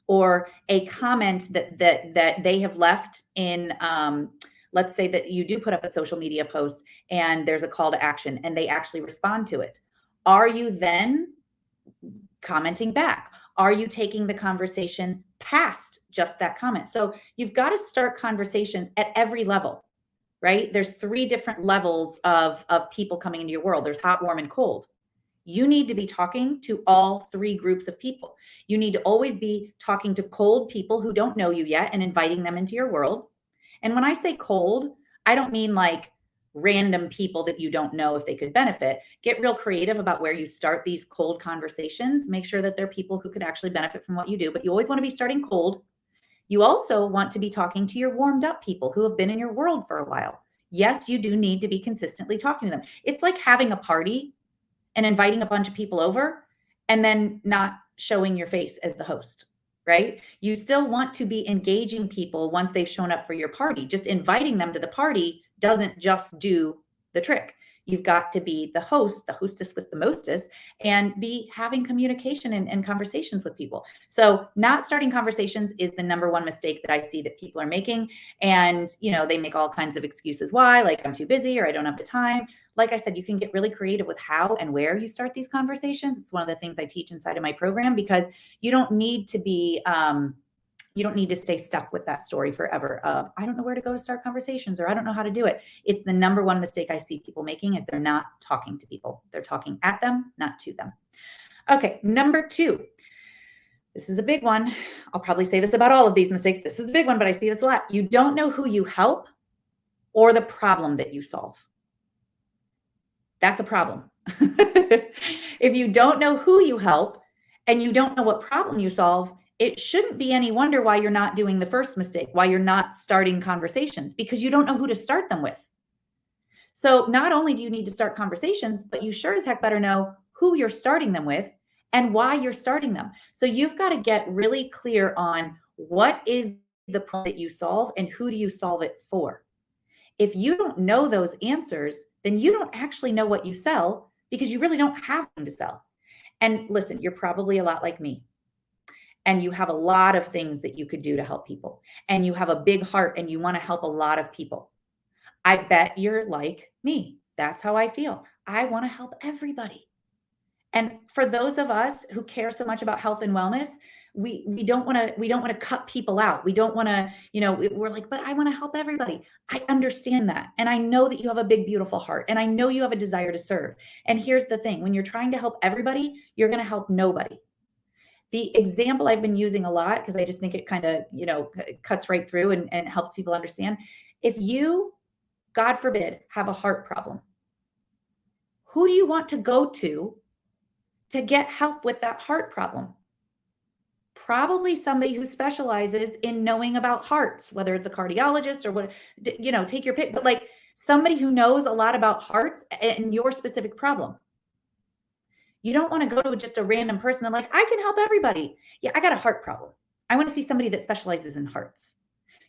or a comment that they have left in, let's say that you do put up a social media post and there's a call to action and they actually respond to it. Are you then commenting back? Are you taking the conversation past just that comment? So you've got to start conversations at every level, right? There's 3 different levels of people coming into your world. There's hot, warm, and cold. You need to be talking to all 3 groups of people. You need to always be talking to cold people who don't know you yet and inviting them into your world. And when I say cold, I don't mean like random people that you don't know if they could benefit. Get real creative about where you start these cold conversations. Make sure that they're people who could actually benefit from what you do, but you always want to be starting cold. You also want to be talking to your warmed up people who have been in your world for a while. Yes, you do need to be consistently talking to them. It's like having a party and inviting a bunch of people over and then not showing your face as the host, right? You still want to be engaging people once they've shown up for your party. Just inviting them to the party doesn't just do the trick. You've got to be the host, the hostess with the mostest, and be having communication and conversations with people. So not starting conversations is the number one mistake that I see that people are making. And, you know, they make all kinds of excuses why, like I'm too busy or I don't have the time. Like I said, you can get really creative with how and where you start these conversations. It's one of the things I teach inside of my program because you don't need to be, you don't need to stay stuck with that story forever of, I don't know where to go to start conversations or I don't know how to do it. It's the number one mistake I see people making is they're not talking to people. They're talking at them, not to them. Okay, number 2. This is a big one. I'll probably say this about all of these mistakes. This is a big one, but I see this a lot. You don't know who you help or the problem that you solve. That's a problem. If you don't know who you help and you don't know what problem you solve, it shouldn't be any wonder why you're not doing the first mistake, why you're not starting conversations, because you don't know who to start them with. So not only do you need to start conversations, but you sure as heck better know who you're starting them with and why you're starting them. So you've got to get really clear on what is the problem that you solve and who do you solve it for. If you don't know those answers, then you don't actually know what you sell because you really don't have them to sell. And listen, you're probably a lot like me. And you have a lot of things that you could do to help people. And you have a big heart and you want to help a lot of people. I bet you're like me. That's how I feel. I want to help everybody. And for those of us who care so much about health and wellness, we don't want to cut people out. We don't want to, we're like, but I want to help everybody. I understand that. And I know that you have a big, beautiful heart. And I know you have a desire to serve. And here's the thing, when you're trying to help everybody, you're going to help nobody. The example I've been using a lot, because I just think it kind of, cuts right through and helps people understand. If you, God forbid, have a heart problem, who do you want to go to to get help with that heart problem? Probably somebody who specializes in knowing about hearts, whether it's a cardiologist or what, you know, take your pick, but like somebody who knows a lot about hearts and your specific problem. You don't want to go to just a random person that like, I can help everybody. Yeah, I got a heart problem. I want to see somebody that specializes in hearts.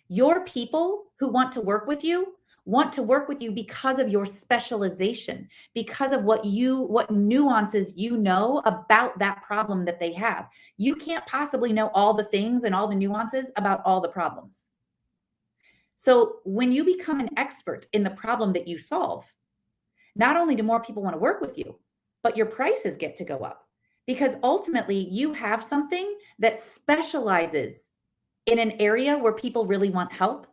Your people who want to work with you because of your specialization, because of what nuances you know about that problem that they have. You can't possibly know all the things and all the nuances about all the problems. So when you become an expert in the problem that you solve, not only do more people want to work with you, but your prices get to go up, because ultimately you have something that specializes in an area where people really want help.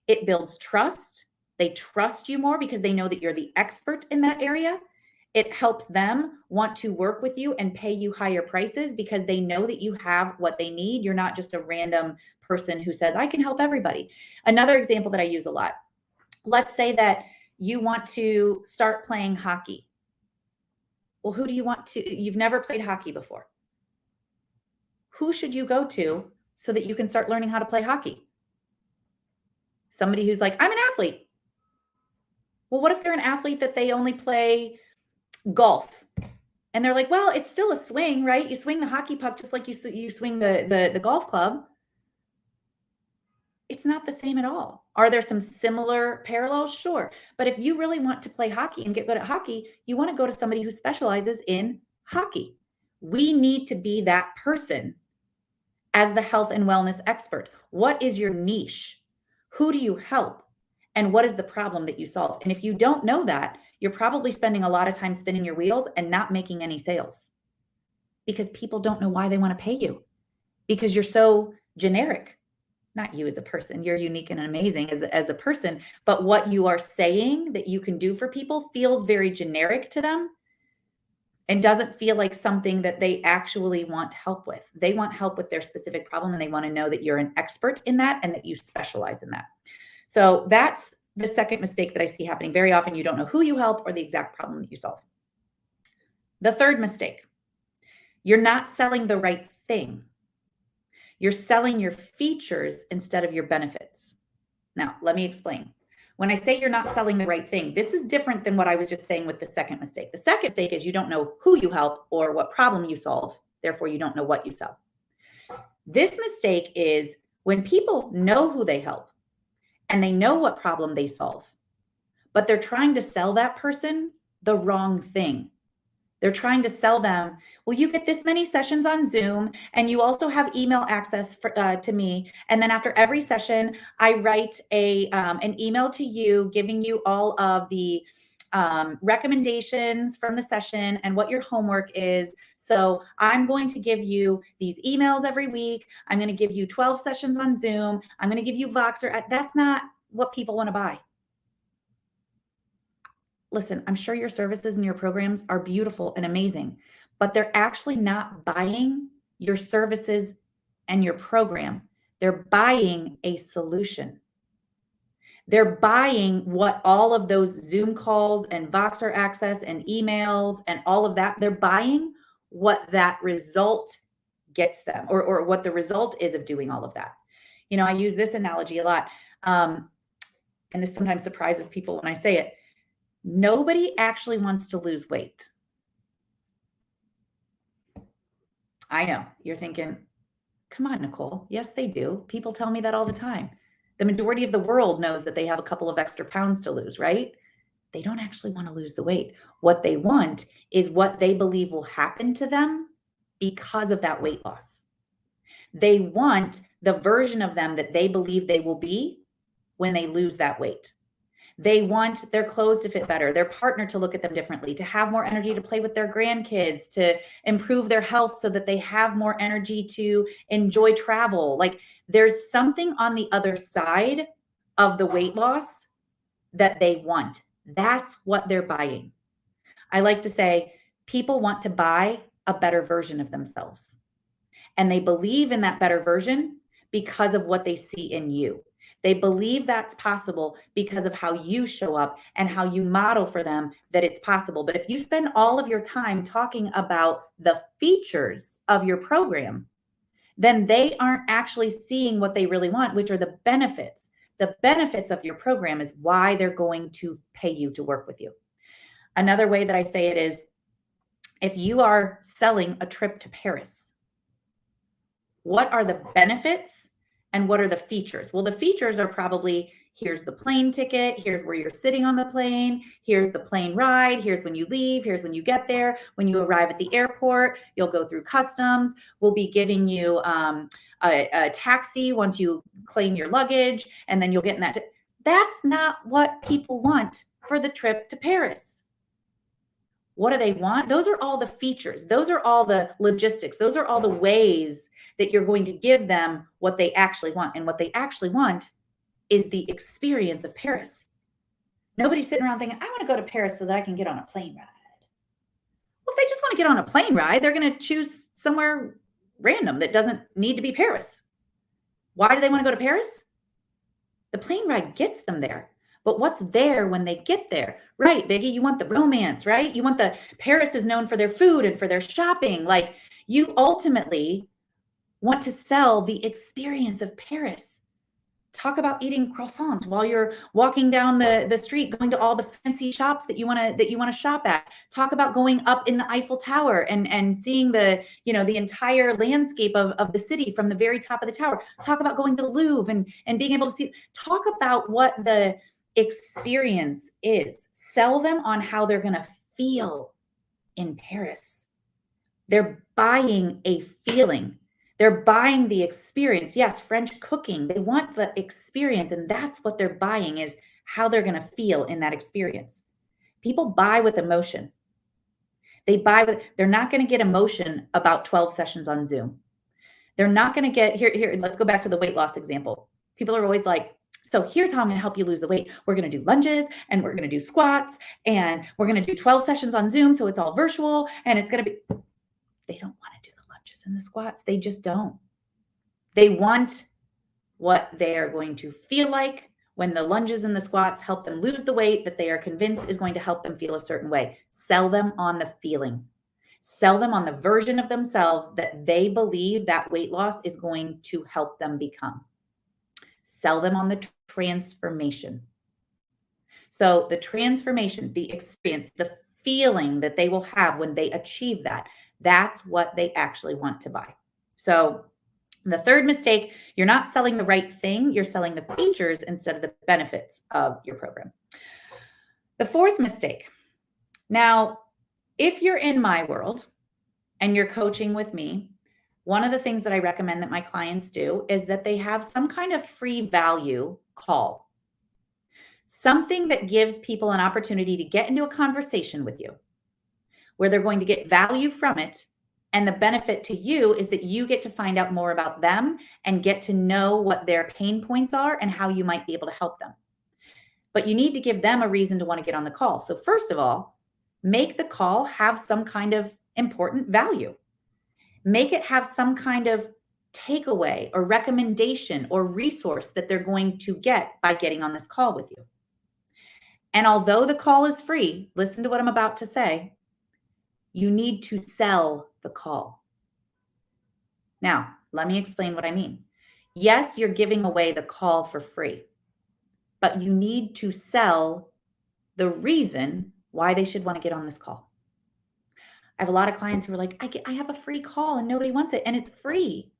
It builds trust. They trust you more because they know that you're the expert in that area. It helps them want to work with you and pay you higher prices because they know that you have what they need. You're not just a random person who says, I can help everybody. Another example that I use a lot. Let's say that you want to start playing hockey. Well, who do you want to? You've never played hockey before. Who should you go to so that you can start learning how to play hockey? Somebody who's like, I'm an athlete. Well, what if they're an athlete that they only play golf? And they're like, well, it's still a swing, right? You swing the hockey puck just like you swing the golf club. It's not the same at all. Are there some similar parallels? Sure. But if you really want to play hockey and get good at hockey, you want to go to somebody who specializes in hockey. We need to be that person as the health and wellness expert. What is your niche? Who do you help? And what is the problem that you solve? And if you don't know that, you're probably spending a lot of time spinning your wheels and not making any sales because people don't know why they want to pay you because you're so generic. Not you as a person, you're unique and amazing as a person, but what you are saying that you can do for people feels very generic to them and doesn't feel like something that they actually want help with. They want help with their specific problem and they want to know that you're an expert in that and that you specialize in that. So that's the second mistake that I see happening very often. You don't know who you help or the exact problem that you solve. The third mistake, you're not selling the right thing. You're selling your features instead of your benefits. Now, let me explain. When I say you're not selling the right thing, this is different than what I was just saying with the second mistake. The second mistake is you don't know who you help or what problem you solve. Therefore, you don't know what you sell. This mistake is when people know who they help and they know what problem they solve, but they're trying to sell that person the wrong thing. They're trying to sell them, well, you get this many sessions on Zoom, and you also have email access to me. And then after every session, I write an email to you giving you all of the recommendations from the session and what your homework is. So I'm going to give you these emails every week. I'm going to give you 12 sessions on Zoom. I'm going to give you Voxer. That's not what people want to buy. Listen, I'm sure your services and your programs are beautiful and amazing, but they're actually not buying your services and your program. They're buying a solution. They're buying what all of those Zoom calls and Voxer access and emails and all of that, they're buying what that result gets them or what the result is of doing all of that. You know, I use this analogy a lot. And this sometimes surprises people when I say it. Nobody actually wants to lose weight. I know you're thinking, come on, Nicole. Yes, they do. People tell me that all the time. The majority of the world knows that they have a couple of extra pounds to lose, right? They don't actually want to lose the weight. What they want is what they believe will happen to them because of that weight loss. They want the version of them that they believe they will be when they lose that weight. They want their clothes to fit better, their partner to look at them differently, to have more energy to play with their grandkids, to improve their health so that they have more energy to enjoy travel. Like there's something on the other side of the weight loss that they want. That's what they're buying. I like to say people want to buy a better version of themselves. And they believe in that better version because of what they see in you. They believe that's possible because of how you show up and how you model for them that it's possible. But if you spend all of your time talking about the features of your program, then they aren't actually seeing what they really want, which are the benefits. The benefits of your program is why they're going to pay you to work with you. Another way that I say it is, if you are selling a trip to Paris, what are the benefits and what are the features? Well, the features are probably, here's the plane ticket, here's where you're sitting on the plane, here's the plane ride, here's when you leave, here's when you get there. When you arrive at the airport, you'll go through customs. We'll be giving you a taxi once you claim your luggage, and then you'll get in that. That's not what people want for the trip to Paris. What do they want? Those are all the features. Those are all the logistics. Those are all the ways that you're going to give them what they actually want. And what they actually want is the experience of Paris. Nobody's sitting around thinking, I want to go to Paris so that I can get on a plane ride. Well, if they just want to get on a plane ride, they're going to choose somewhere random that doesn't need to be Paris. Why do they want to go to Paris? The plane ride gets them there. But what's there when they get there? Right, Biggie, you want the romance, right? You want the, Paris is known for their food and for their shopping. Like, you ultimately want to sell the experience of Paris. Talk about eating croissants while you're walking down the street, going to all the fancy shops that you want to shop at. Talk about going up in the Eiffel Tower and seeing the, you know, the entire landscape of the city from the very top of the tower. Talk about going to the Louvre and being able to see. Talk about what the experience is. Sell them on how they're going to feel in Paris. They're buying a feeling. They're buying the experience. Yes, French cooking. They want the experience, and that's what they're buying, is how they're going to feel in that experience. People buy with emotion. They're not going to get emotion about 12 sessions on Zoom. They're not going to get, here, let's go back to the weight loss example. People are always like, so here's how I'm going to help you lose the weight. We're going to do lunges and we're going to do squats and we're going to do 12 sessions on Zoom. So it's all virtual and it's going to be, they don't want to do the lunges and the squats. They just don't. They want what they are going to feel like when the lunges and the squats help them lose the weight that they are convinced is going to help them feel a certain way. Sell them on the feeling. Sell them on the version of themselves that they believe that weight loss is going to help them become. Sell them on the transformation. So the transformation, the experience, the feeling that they will have when they achieve that, that's what they actually want to buy. So the third mistake, you're not selling the right thing. You're selling the features instead of the benefits of your program. The fourth mistake. Now, if you're in my world and you're coaching with me, one of the things that I recommend that my clients do is that they have some kind of free value call. Something that gives people an opportunity to get into a conversation with you where they're going to get value from it. And the benefit to you is that you get to find out more about them and get to know what their pain points are and how you might be able to help them. But you need to give them a reason to want to get on the call. So first of all, make the call have some kind of important value. Make it have some kind of takeaway or recommendation or resource that they're going to get by getting on this call with you. And although the call is free, listen to what I'm about to say. You need to sell the call. Now, let me explain what I mean. Yes, you're giving away the call for free, but you need to sell the reason why they should want to get on this call. I have a lot of clients who are like, I have a free call and nobody wants it and it's free.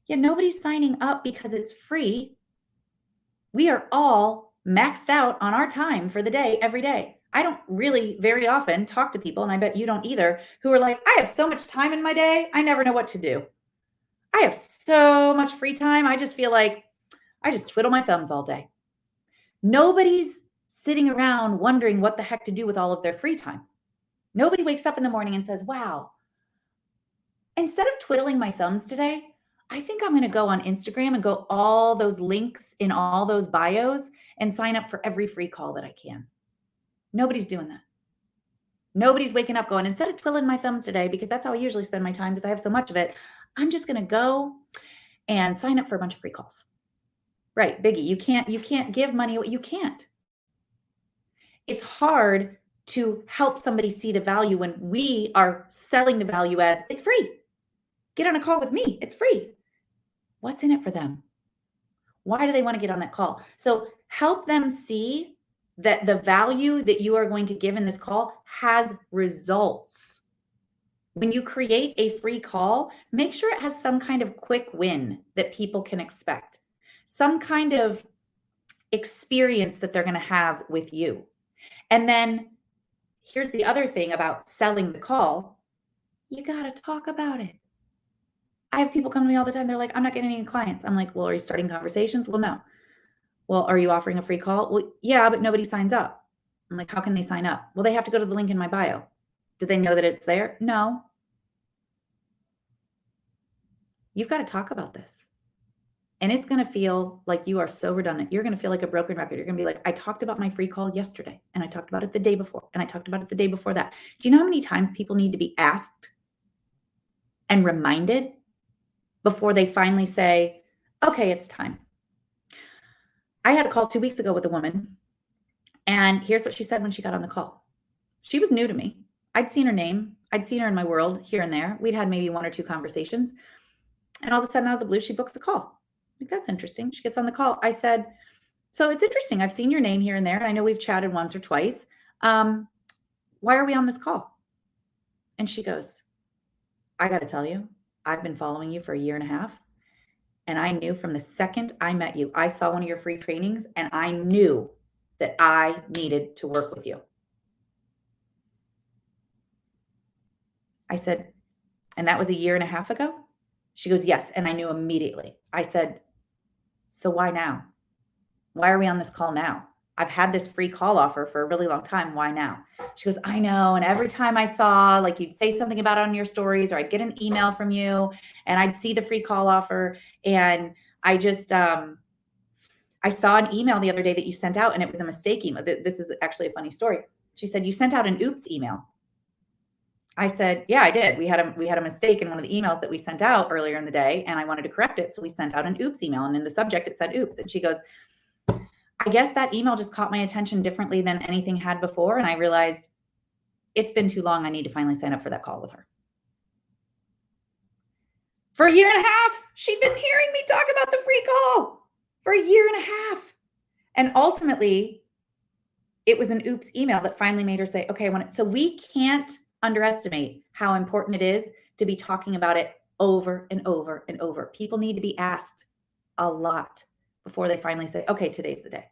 Yeah, nobody's signing up because it's free. We are all maxed out on our time for the day, every day. I don't really very often talk to people, and I bet you don't either, who are like, I have so much time in my day, I never know what to do. I have so much free time. I just feel like I just twiddle my thumbs all day. Nobody's sitting around wondering what the heck to do with all of their free time. Nobody wakes up in the morning and says, wow, instead of twiddling my thumbs today, I think I'm going to go on Instagram and go all those links in all those bios and sign up for every free call that I can. Nobody's doing that. Nobody's waking up going, instead of twiddling my thumbs today, because that's how I usually spend my time because I have so much of it, I'm just going to go and sign up for a bunch of free calls. Right, Biggie, you can't give money what you can't. It's hard to help somebody see the value when we are selling the value as it's free. Get on a call with me, it's free. What's in it for them? Why do they want to get on that call? So help them see that the value that you are going to give in this call has results. When you create a free call, make sure it has some kind of quick win that people can expect, some kind of experience that they're going to have with you. And then here's the other thing about selling the call. You got to talk about it. I have people come to me all the time. They're like, I'm not getting any clients. I'm like, well, are you starting conversations? Well, no. Well, are you offering a free call? Well, yeah, but nobody signs up. I'm like, how can they sign up? Well, they have to go to the link in my bio. Do they know that it's there? No. You've got to talk about this. And it's going to feel like you are so redundant. You're going to feel like a broken record. You're going to be like, I talked about my free call yesterday, and I talked about it the day before, and I talked about it the day before that. Do you know how many times people need to be asked and reminded before they finally say, okay, it's time? I had a call 2 weeks ago with a woman, and here's what she said when she got on the call. She was new to me. I'd seen her name. I'd seen her in my world here and there. We'd had maybe 1 or 2 conversations. And all of a sudden, out of the blue, she books the call. Like, that's interesting. She gets on the call. I said, so it's interesting. I've seen your name here and there, and I know we've chatted once or twice. Why are we on this call? And she goes, I got to tell you, I've been following you for 1.5 years. And I knew from the second I met you, I saw one of your free trainings, and I knew that I needed to work with you. I said, and that was 1.5 years ago? She goes, yes. And I knew immediately. I said, so why now? Why are we on this call now? I've had this free call offer for a really long time. Why now? She goes, I know. And every time I saw, like, you'd say something about it on your stories, or I'd get an email from you, and I'd see the free call offer. And I just, I saw an email the other day that you sent out, and it was a mistake email. This is actually a funny story. She said, you sent out an oops email. I said, yeah, I did. We had a mistake in one of the emails that we sent out earlier in the day, and I wanted to correct it. So we sent out an oops email, and in the subject, it said oops. And she goes, I guess that email just caught my attention differently than anything had before. And I realized it's been too long. I need to finally sign up for that call with her. For 1.5 years, she'd been hearing me talk about the free call for 1.5 years. And ultimately, it was an oops email that finally made her say, okay, I want it. So we can't underestimate how important it is to be talking about it over and over and over. People need to be asked a lot before they finally say, okay, today's the day.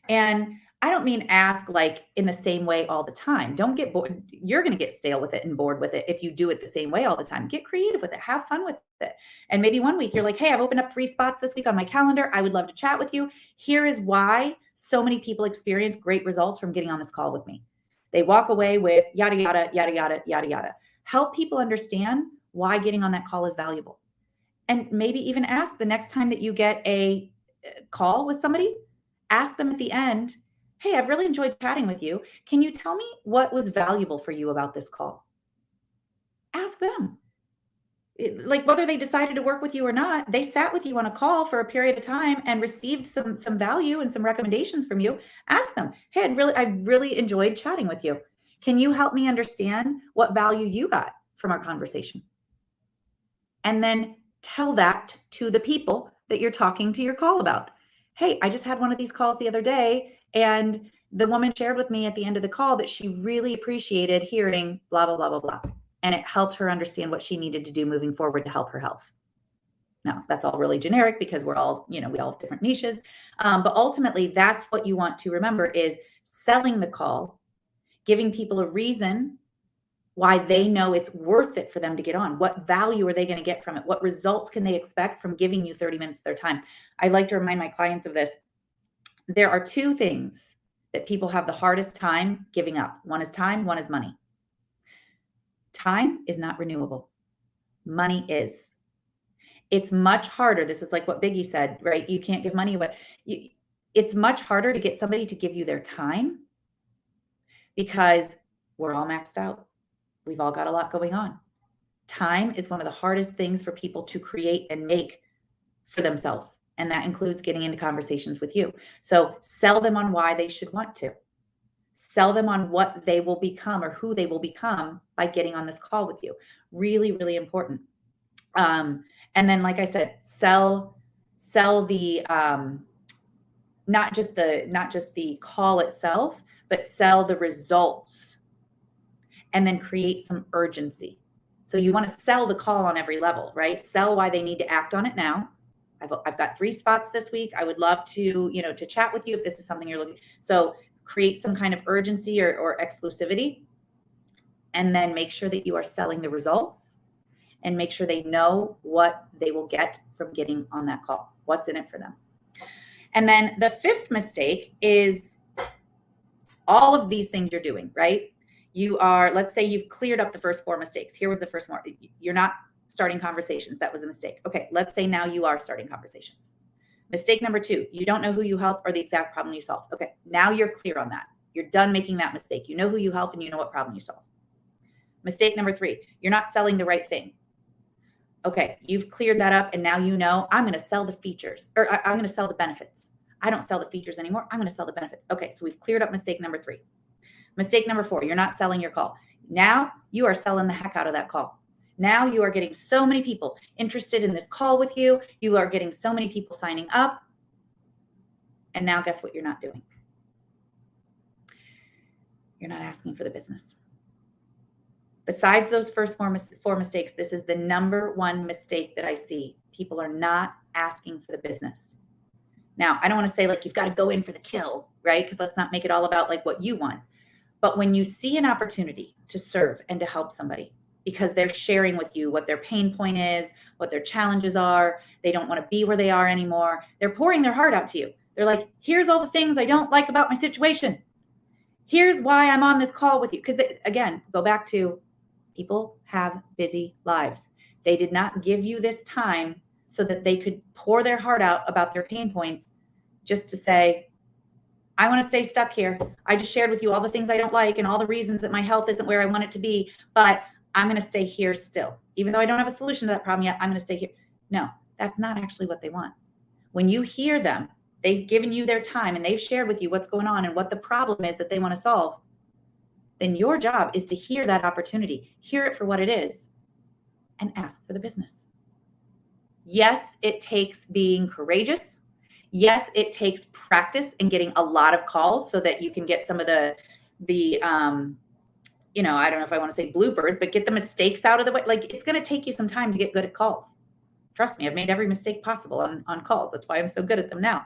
And I don't mean ask like in the same way all the time. Don't get bored. You're going to get stale with it and bored with it if you do it the same way all the time. Get creative with it. Have fun with it. And maybe one week you're like, hey, I've opened up 3 spots this week on my calendar. I would love to chat with you. Here is why so many people experience great results from getting on this call with me. They walk away with yada, yada, yada, yada, yada, yada. Help people understand why getting on that call is valuable. And maybe even ask the next time that you get a call with somebody, ask them at the end, hey, I've really enjoyed chatting with you. Can you tell me what was valuable for you about this call? Ask them. Like whether they decided to work with you or not, they sat with you on a call for a period of time and received some value and some recommendations from you. Ask them, hey, I really enjoyed chatting with you. Can you help me understand what value you got from our conversation? And then tell that to the people that you're talking to your call about. Hey, I just had one of these calls the other day, and the woman shared with me at the end of the call that she really appreciated hearing blah, blah, blah, blah, blah. And it helped her understand what she needed to do moving forward to help her health. Now, that's all really generic because we're all, we all have different niches. But ultimately, that's what you want to remember is selling the call, giving people a reason why they know it's worth it for them to get on. What value are they going to get from it? What results can they expect from giving you 30 minutes of their time? I like to remind my clients of this. There are 2 things that people have the hardest time giving up. One is time, one is money. Time is not renewable. Money is. It's much harder. This is like what Biggie said, right? You can't give money away. It's much harder to get somebody to give you their time because we're all maxed out. We've all got a lot going on. Time is one of the hardest things for people to create and make for themselves. And that includes getting into conversations with you. So sell them on why they should want to. Sell them on what they will become or who they will become by getting on this call with you. Really, really important. And then, like I said, sell the not just the call itself, but sell the results, and then create some urgency. So you want to sell the call on every level, right? Sell why they need to act on it now. I've got 3 spots this week. I would love to, to chat with you if this is something you're looking. So create some kind of urgency or exclusivity, and then make sure that you are selling the results, and make sure they know what they will get from getting on that call. What's in it for them? And then the 5th mistake is all of these things you're doing, right? Let's say you've cleared up the first 4 mistakes. Here was the first one. You're not starting conversations. That was a mistake. Okay, let's say now you are starting conversations. Mistake number 2, you don't know who you help or the exact problem you solve. Okay, now you're clear on that. You're done making that mistake. You know who you help and you know what problem you solve. Mistake number 3, you're not selling the right thing. Okay, you've cleared that up, and now you know I'm going to sell the features, or I'm going to sell the benefits. I don't sell the features anymore. I'm going to sell the benefits. Okay, so we've cleared up mistake number 3. Mistake number 4, you're not selling your call. Now you are selling the heck out of that call. Now you are getting so many people interested in this call with you. You are getting so many people signing up. And now guess what you're not doing? You're not asking for the business. Besides those first 4 mistakes, this is the number 1 mistake that I see. People are not asking for the business. Now, I don't want to say like you've got to go in for the kill, right? Because let's not make it all about like what you want. But when you see an opportunity to serve and to help somebody, because they're sharing with you what their pain point is, what their challenges are, they don't want to be where they are anymore. They're pouring their heart out to you. They're like, here's all the things I don't like about my situation. Here's why I'm on this call with you. Because again, go back to people have busy lives. They did not give you this time so that they could pour their heart out about their pain points just to say, I want to stay stuck here. I just shared with you all the things I don't like and all the reasons that my health isn't where I want it to be, but I'm going to stay here still. Even though I don't have a solution to that problem yet, I'm going to stay here. No, that's not actually what they want. When you hear them, they've given you their time and they've shared with you what's going on and what the problem is that they want to solve. Then your job is to hear that opportunity, hear it for what it is, and ask for the business. Yes, it takes being courageous. Yes, it takes practice and getting a lot of calls so that you can get some of the I don't know if I want to say bloopers, but get the mistakes out of the way. Like, it's going to take you some time to get good at calls. Trust me, I've made every mistake possible on calls. That's why I'm so good at them now.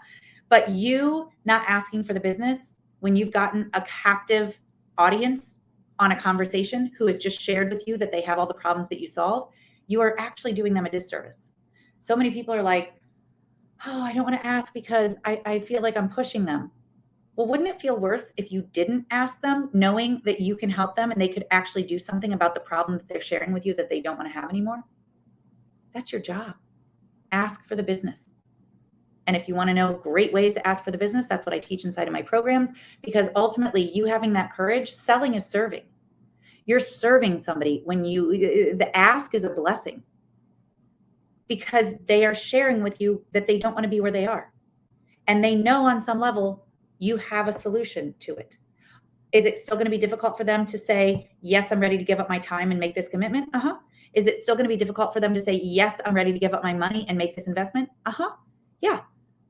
But you not asking for the business when you've gotten a captive audience on a conversation who has just shared with you that they have all the problems that you solve, you are actually doing them a disservice. So many people are like, oh, I don't want to ask because I feel like I'm pushing them. Well, wouldn't it feel worse if you didn't ask them, knowing that you can help them and they could actually do something about the problem that they're sharing with you that they don't want to have anymore? That's your job. Ask for the business. And if you want to know great ways to ask for the business, that's what I teach inside of my programs, because ultimately you having that courage, selling is serving. You're serving somebody when the ask is a blessing because they are sharing with you that they don't want to be where they are. And they know on some level you have a solution to it. Is it still going to be difficult for them to say, yes, I'm ready to give up my time and make this commitment? Is it still going to be difficult for them to say, yes, I'm ready to give up my money and make this investment? Yeah.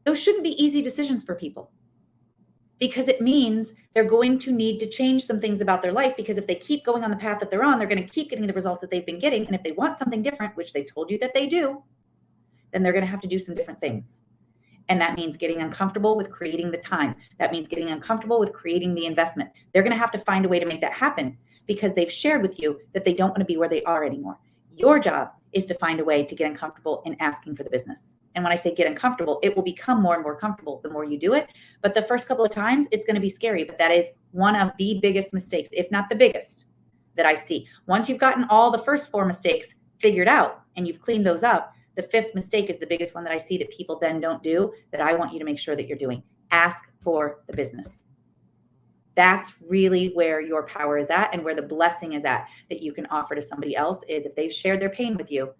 Those shouldn't be easy decisions for people, because it means they're going to need to change some things about their life, because if they keep going on the path that they're on, they're going to keep getting the results that they've been getting. And if they want something different, which they've told you that they do, then they're going to have to do some different things. And that means getting uncomfortable with creating the time. That means getting uncomfortable with creating the investment. They're going to have to find a way to make that happen because they've shared with you that they don't want to be where they are anymore. Your job is to find a way to get uncomfortable in asking for the business. And when I say get uncomfortable, it will become more and more comfortable the more you do it. But the first couple of times, it's going to be scary. But that is one of the biggest mistakes, if not the biggest, that I see. Once you've gotten all the first 4 mistakes figured out and you've cleaned those up, the 5th mistake is the biggest one that I see that people then don't do, that I want you to make sure that you're doing. Ask for the business. That's really where your power is at and where the blessing is at that you can offer to somebody else is if they've shared their pain with you,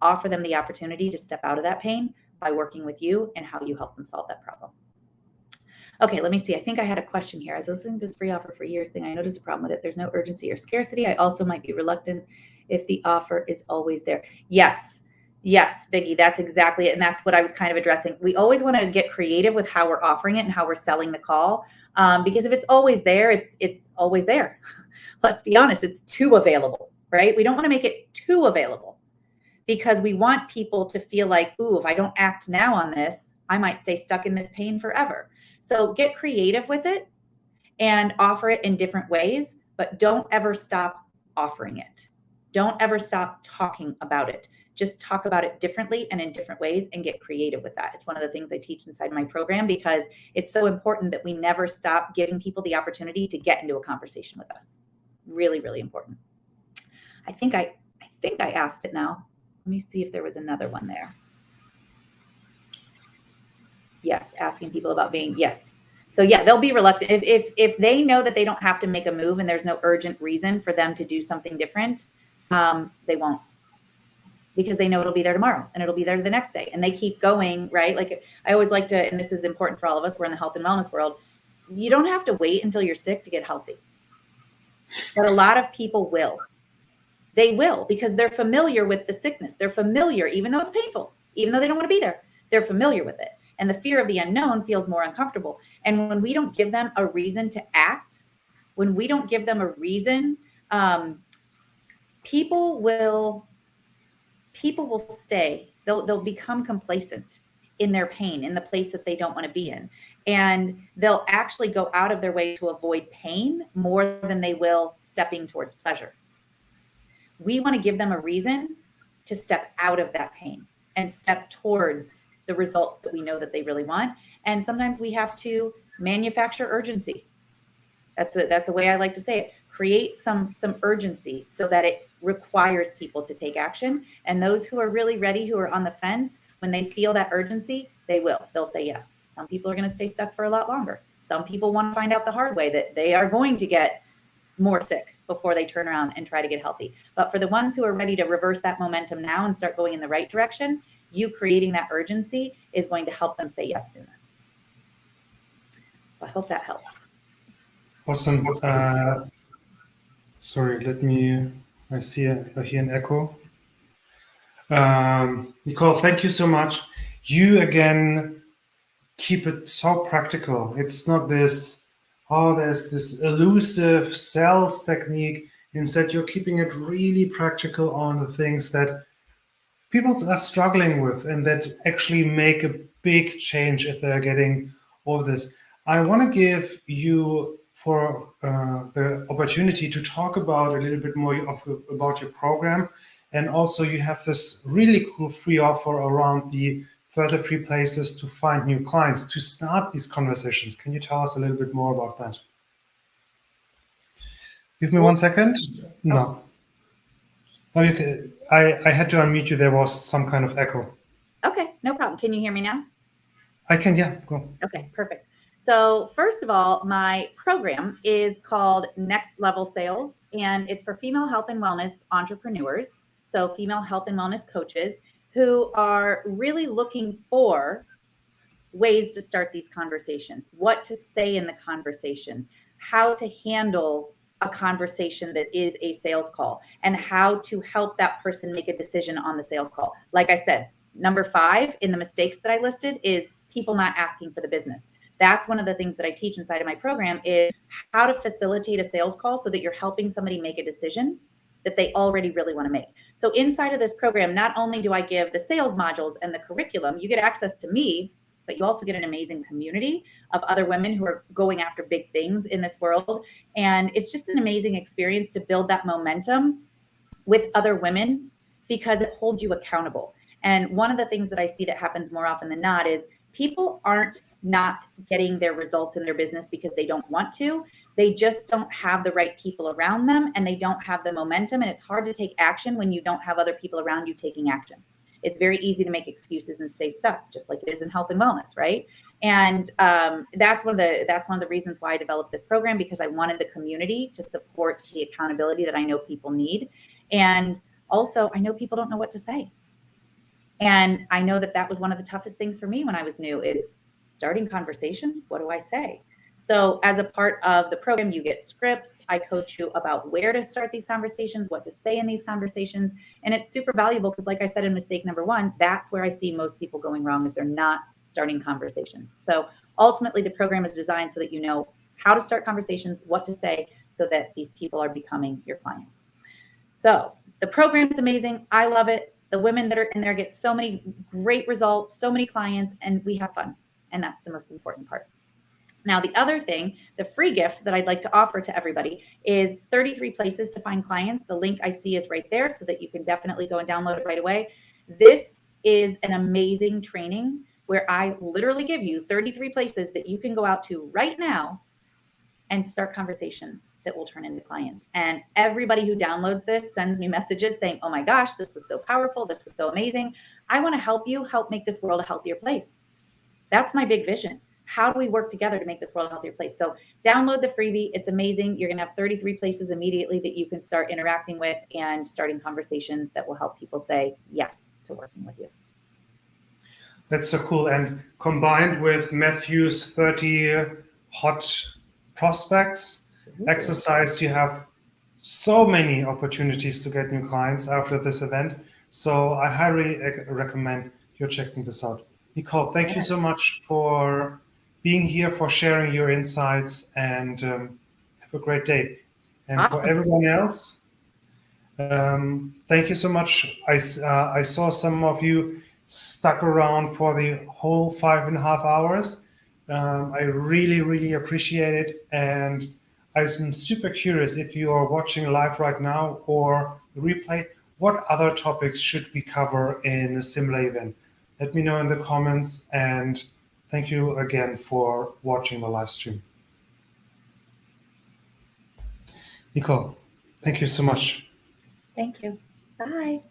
offer them the opportunity to step out of that pain, by working with you and how you help them solve that problem. Okay, let me see. I think I had a question here. I was listening to this free offer for years thing. I noticed a problem with it. There's no urgency or scarcity. I also might be reluctant if the offer is always there. Yes, Biggie, that's exactly it. And that's what I was kind of addressing. We always want to get creative with how we're offering it and how we're selling the call. Because if it's always there, it's always there. Let's be honest, it's too available, right? We don't want to make it too available because we want people to feel like, ooh, if I don't act now on this, I might stay stuck in this pain forever. So get creative with it and offer it in different ways, but don't ever stop offering it. Don't ever stop talking about it. Just talk about it differently and in different ways and get creative with that. It's one of the things I teach inside my program because it's so important that we never stop giving people the opportunity to get into a conversation with us. Really, really important. I think I asked it now. Let me see if there was another one there. Yes, asking people about being, yes. So yeah, they'll be reluctant. If they know that they don't have to make a move and there's no urgent reason for them to do something different, they won't. Because they know it'll be there tomorrow and it'll be there the next day. And they keep going, right? Like I always like to, and this is important for all of us, we're in the health and wellness world. You don't have to wait until you're sick to get healthy. But a lot of people will. They will because they're familiar with the sickness. They're familiar, even though it's painful, even though they don't want to be there, they're familiar with it. And the fear of the unknown feels more uncomfortable. And when we don't give them a reason to act, when we don't give them a reason, people will stay. They'll become complacent in their pain, in the place that they don't want to be in. And they'll actually go out of their way to avoid pain more than they will stepping towards pleasure. We want to give them a reason to step out of that pain and step towards the results that we know that they really want. And sometimes we have to manufacture urgency. That's a way I like to say it. Create some urgency so that it requires people to take action. And those who are really ready, who are on the fence, when they feel that urgency, they'll say yes. Some people are going to stay stuck for a lot longer. Some people want to find out the hard way that they are going to get more sick before they turn around and try to get healthy. But for the ones who are ready to reverse that momentum now and start going in the right direction, you creating that urgency is going to help them say yes sooner. So I hope that helps. Awesome. Sorry, I hear an echo. Nicole, thank you so much. You again keep it so practical. It's not this, there's this elusive sales technique. Instead, you're keeping it really practical on the things that people are struggling with and that actually make a big change if they're getting all this. I want to give you for the opportunity to talk about a little bit more about your program. And also you have this really cool free offer around the further free places to find new clients to start these conversations. Can you tell us a little bit more about that? Give me 1 second. No. Oh, I had to unmute you. There was some kind of echo. Okay, no problem. Can you hear me now? I can, yeah, go. Okay, perfect. So first of all, my program is called Next Level Sales, and it's for female health and wellness entrepreneurs. So female health and wellness coaches who are really looking for ways to start these conversations, what to say in the conversations, how to handle a conversation that is a sales call, and how to help that person make a decision on the sales call. Like I said, number 5 in the mistakes that I listed is people not asking for the business. That's one of the things that I teach inside of my program is how to facilitate a sales call so that you're helping somebody make a decision that they already really want to make. So inside of this program, not only do I give the sales modules and the curriculum, you get access to me, but you also get an amazing community of other women who are going after big things in this world. And it's just an amazing experience to build that momentum with other women because it holds you accountable. And one of the things that I see that happens more often than not is people aren't not getting their results in their business because they don't want to. They just don't have the right people around them and they don't have the momentum. And it's hard to take action when you don't have other people around you taking action. It's very easy to make excuses and stay stuck, just like it is in health and wellness, right? And that's one of the reasons why I developed this program, because I wanted the community to support the accountability that I know people need. And also, I know people don't know what to say. And I know that that was one of the toughest things for me when I was new, is starting conversations. What do I say? So as a part of the program, you get scripts. I coach you about where to start these conversations, what to say in these conversations. And it's super valuable because, like I said in mistake number one, that's where I see most people going wrong, is they're not starting conversations. So ultimately, the program is designed so that you know how to start conversations, what to say, so that these people are becoming your clients. So the program is amazing. I love it. The women that are in there get so many great results, so many clients, and we have fun. And that's the most important part. Now, the other thing, the free gift that I'd like to offer to everybody is 33 places to find clients. The link I see is right there, so that you can definitely go and download it right away. This is an amazing training where I literally give you 33 places that you can go out to right now and start conversations that will turn into clients. And everybody who downloads this sends me messages saying, oh my gosh, this was so powerful. This was so amazing. I want to help you help make this world a healthier place. That's my big vision. How do we work together to make this world a healthier place? So download the freebie. It's amazing. You're going to have 33 places immediately that you can start interacting with and starting conversations that will help people say yes to working with you. That's so cool. And combined with Matthew's 30 hot prospects exercise, you have so many opportunities to get new clients after this event. So I highly recommend you checking this out. Nicole, thank you so much for being here, for sharing your insights, and have a great day. And Awesome. for everyone else, thank you so much. I saw some of you stuck around for the whole 5.5 hours. I really, really appreciate it. And I'm super curious, if you are watching live right now or the replay, what other topics should we cover in a similar event? Let me know in the comments, and thank you again for watching the live stream. Nicole, thank you so much. Thank you. Bye.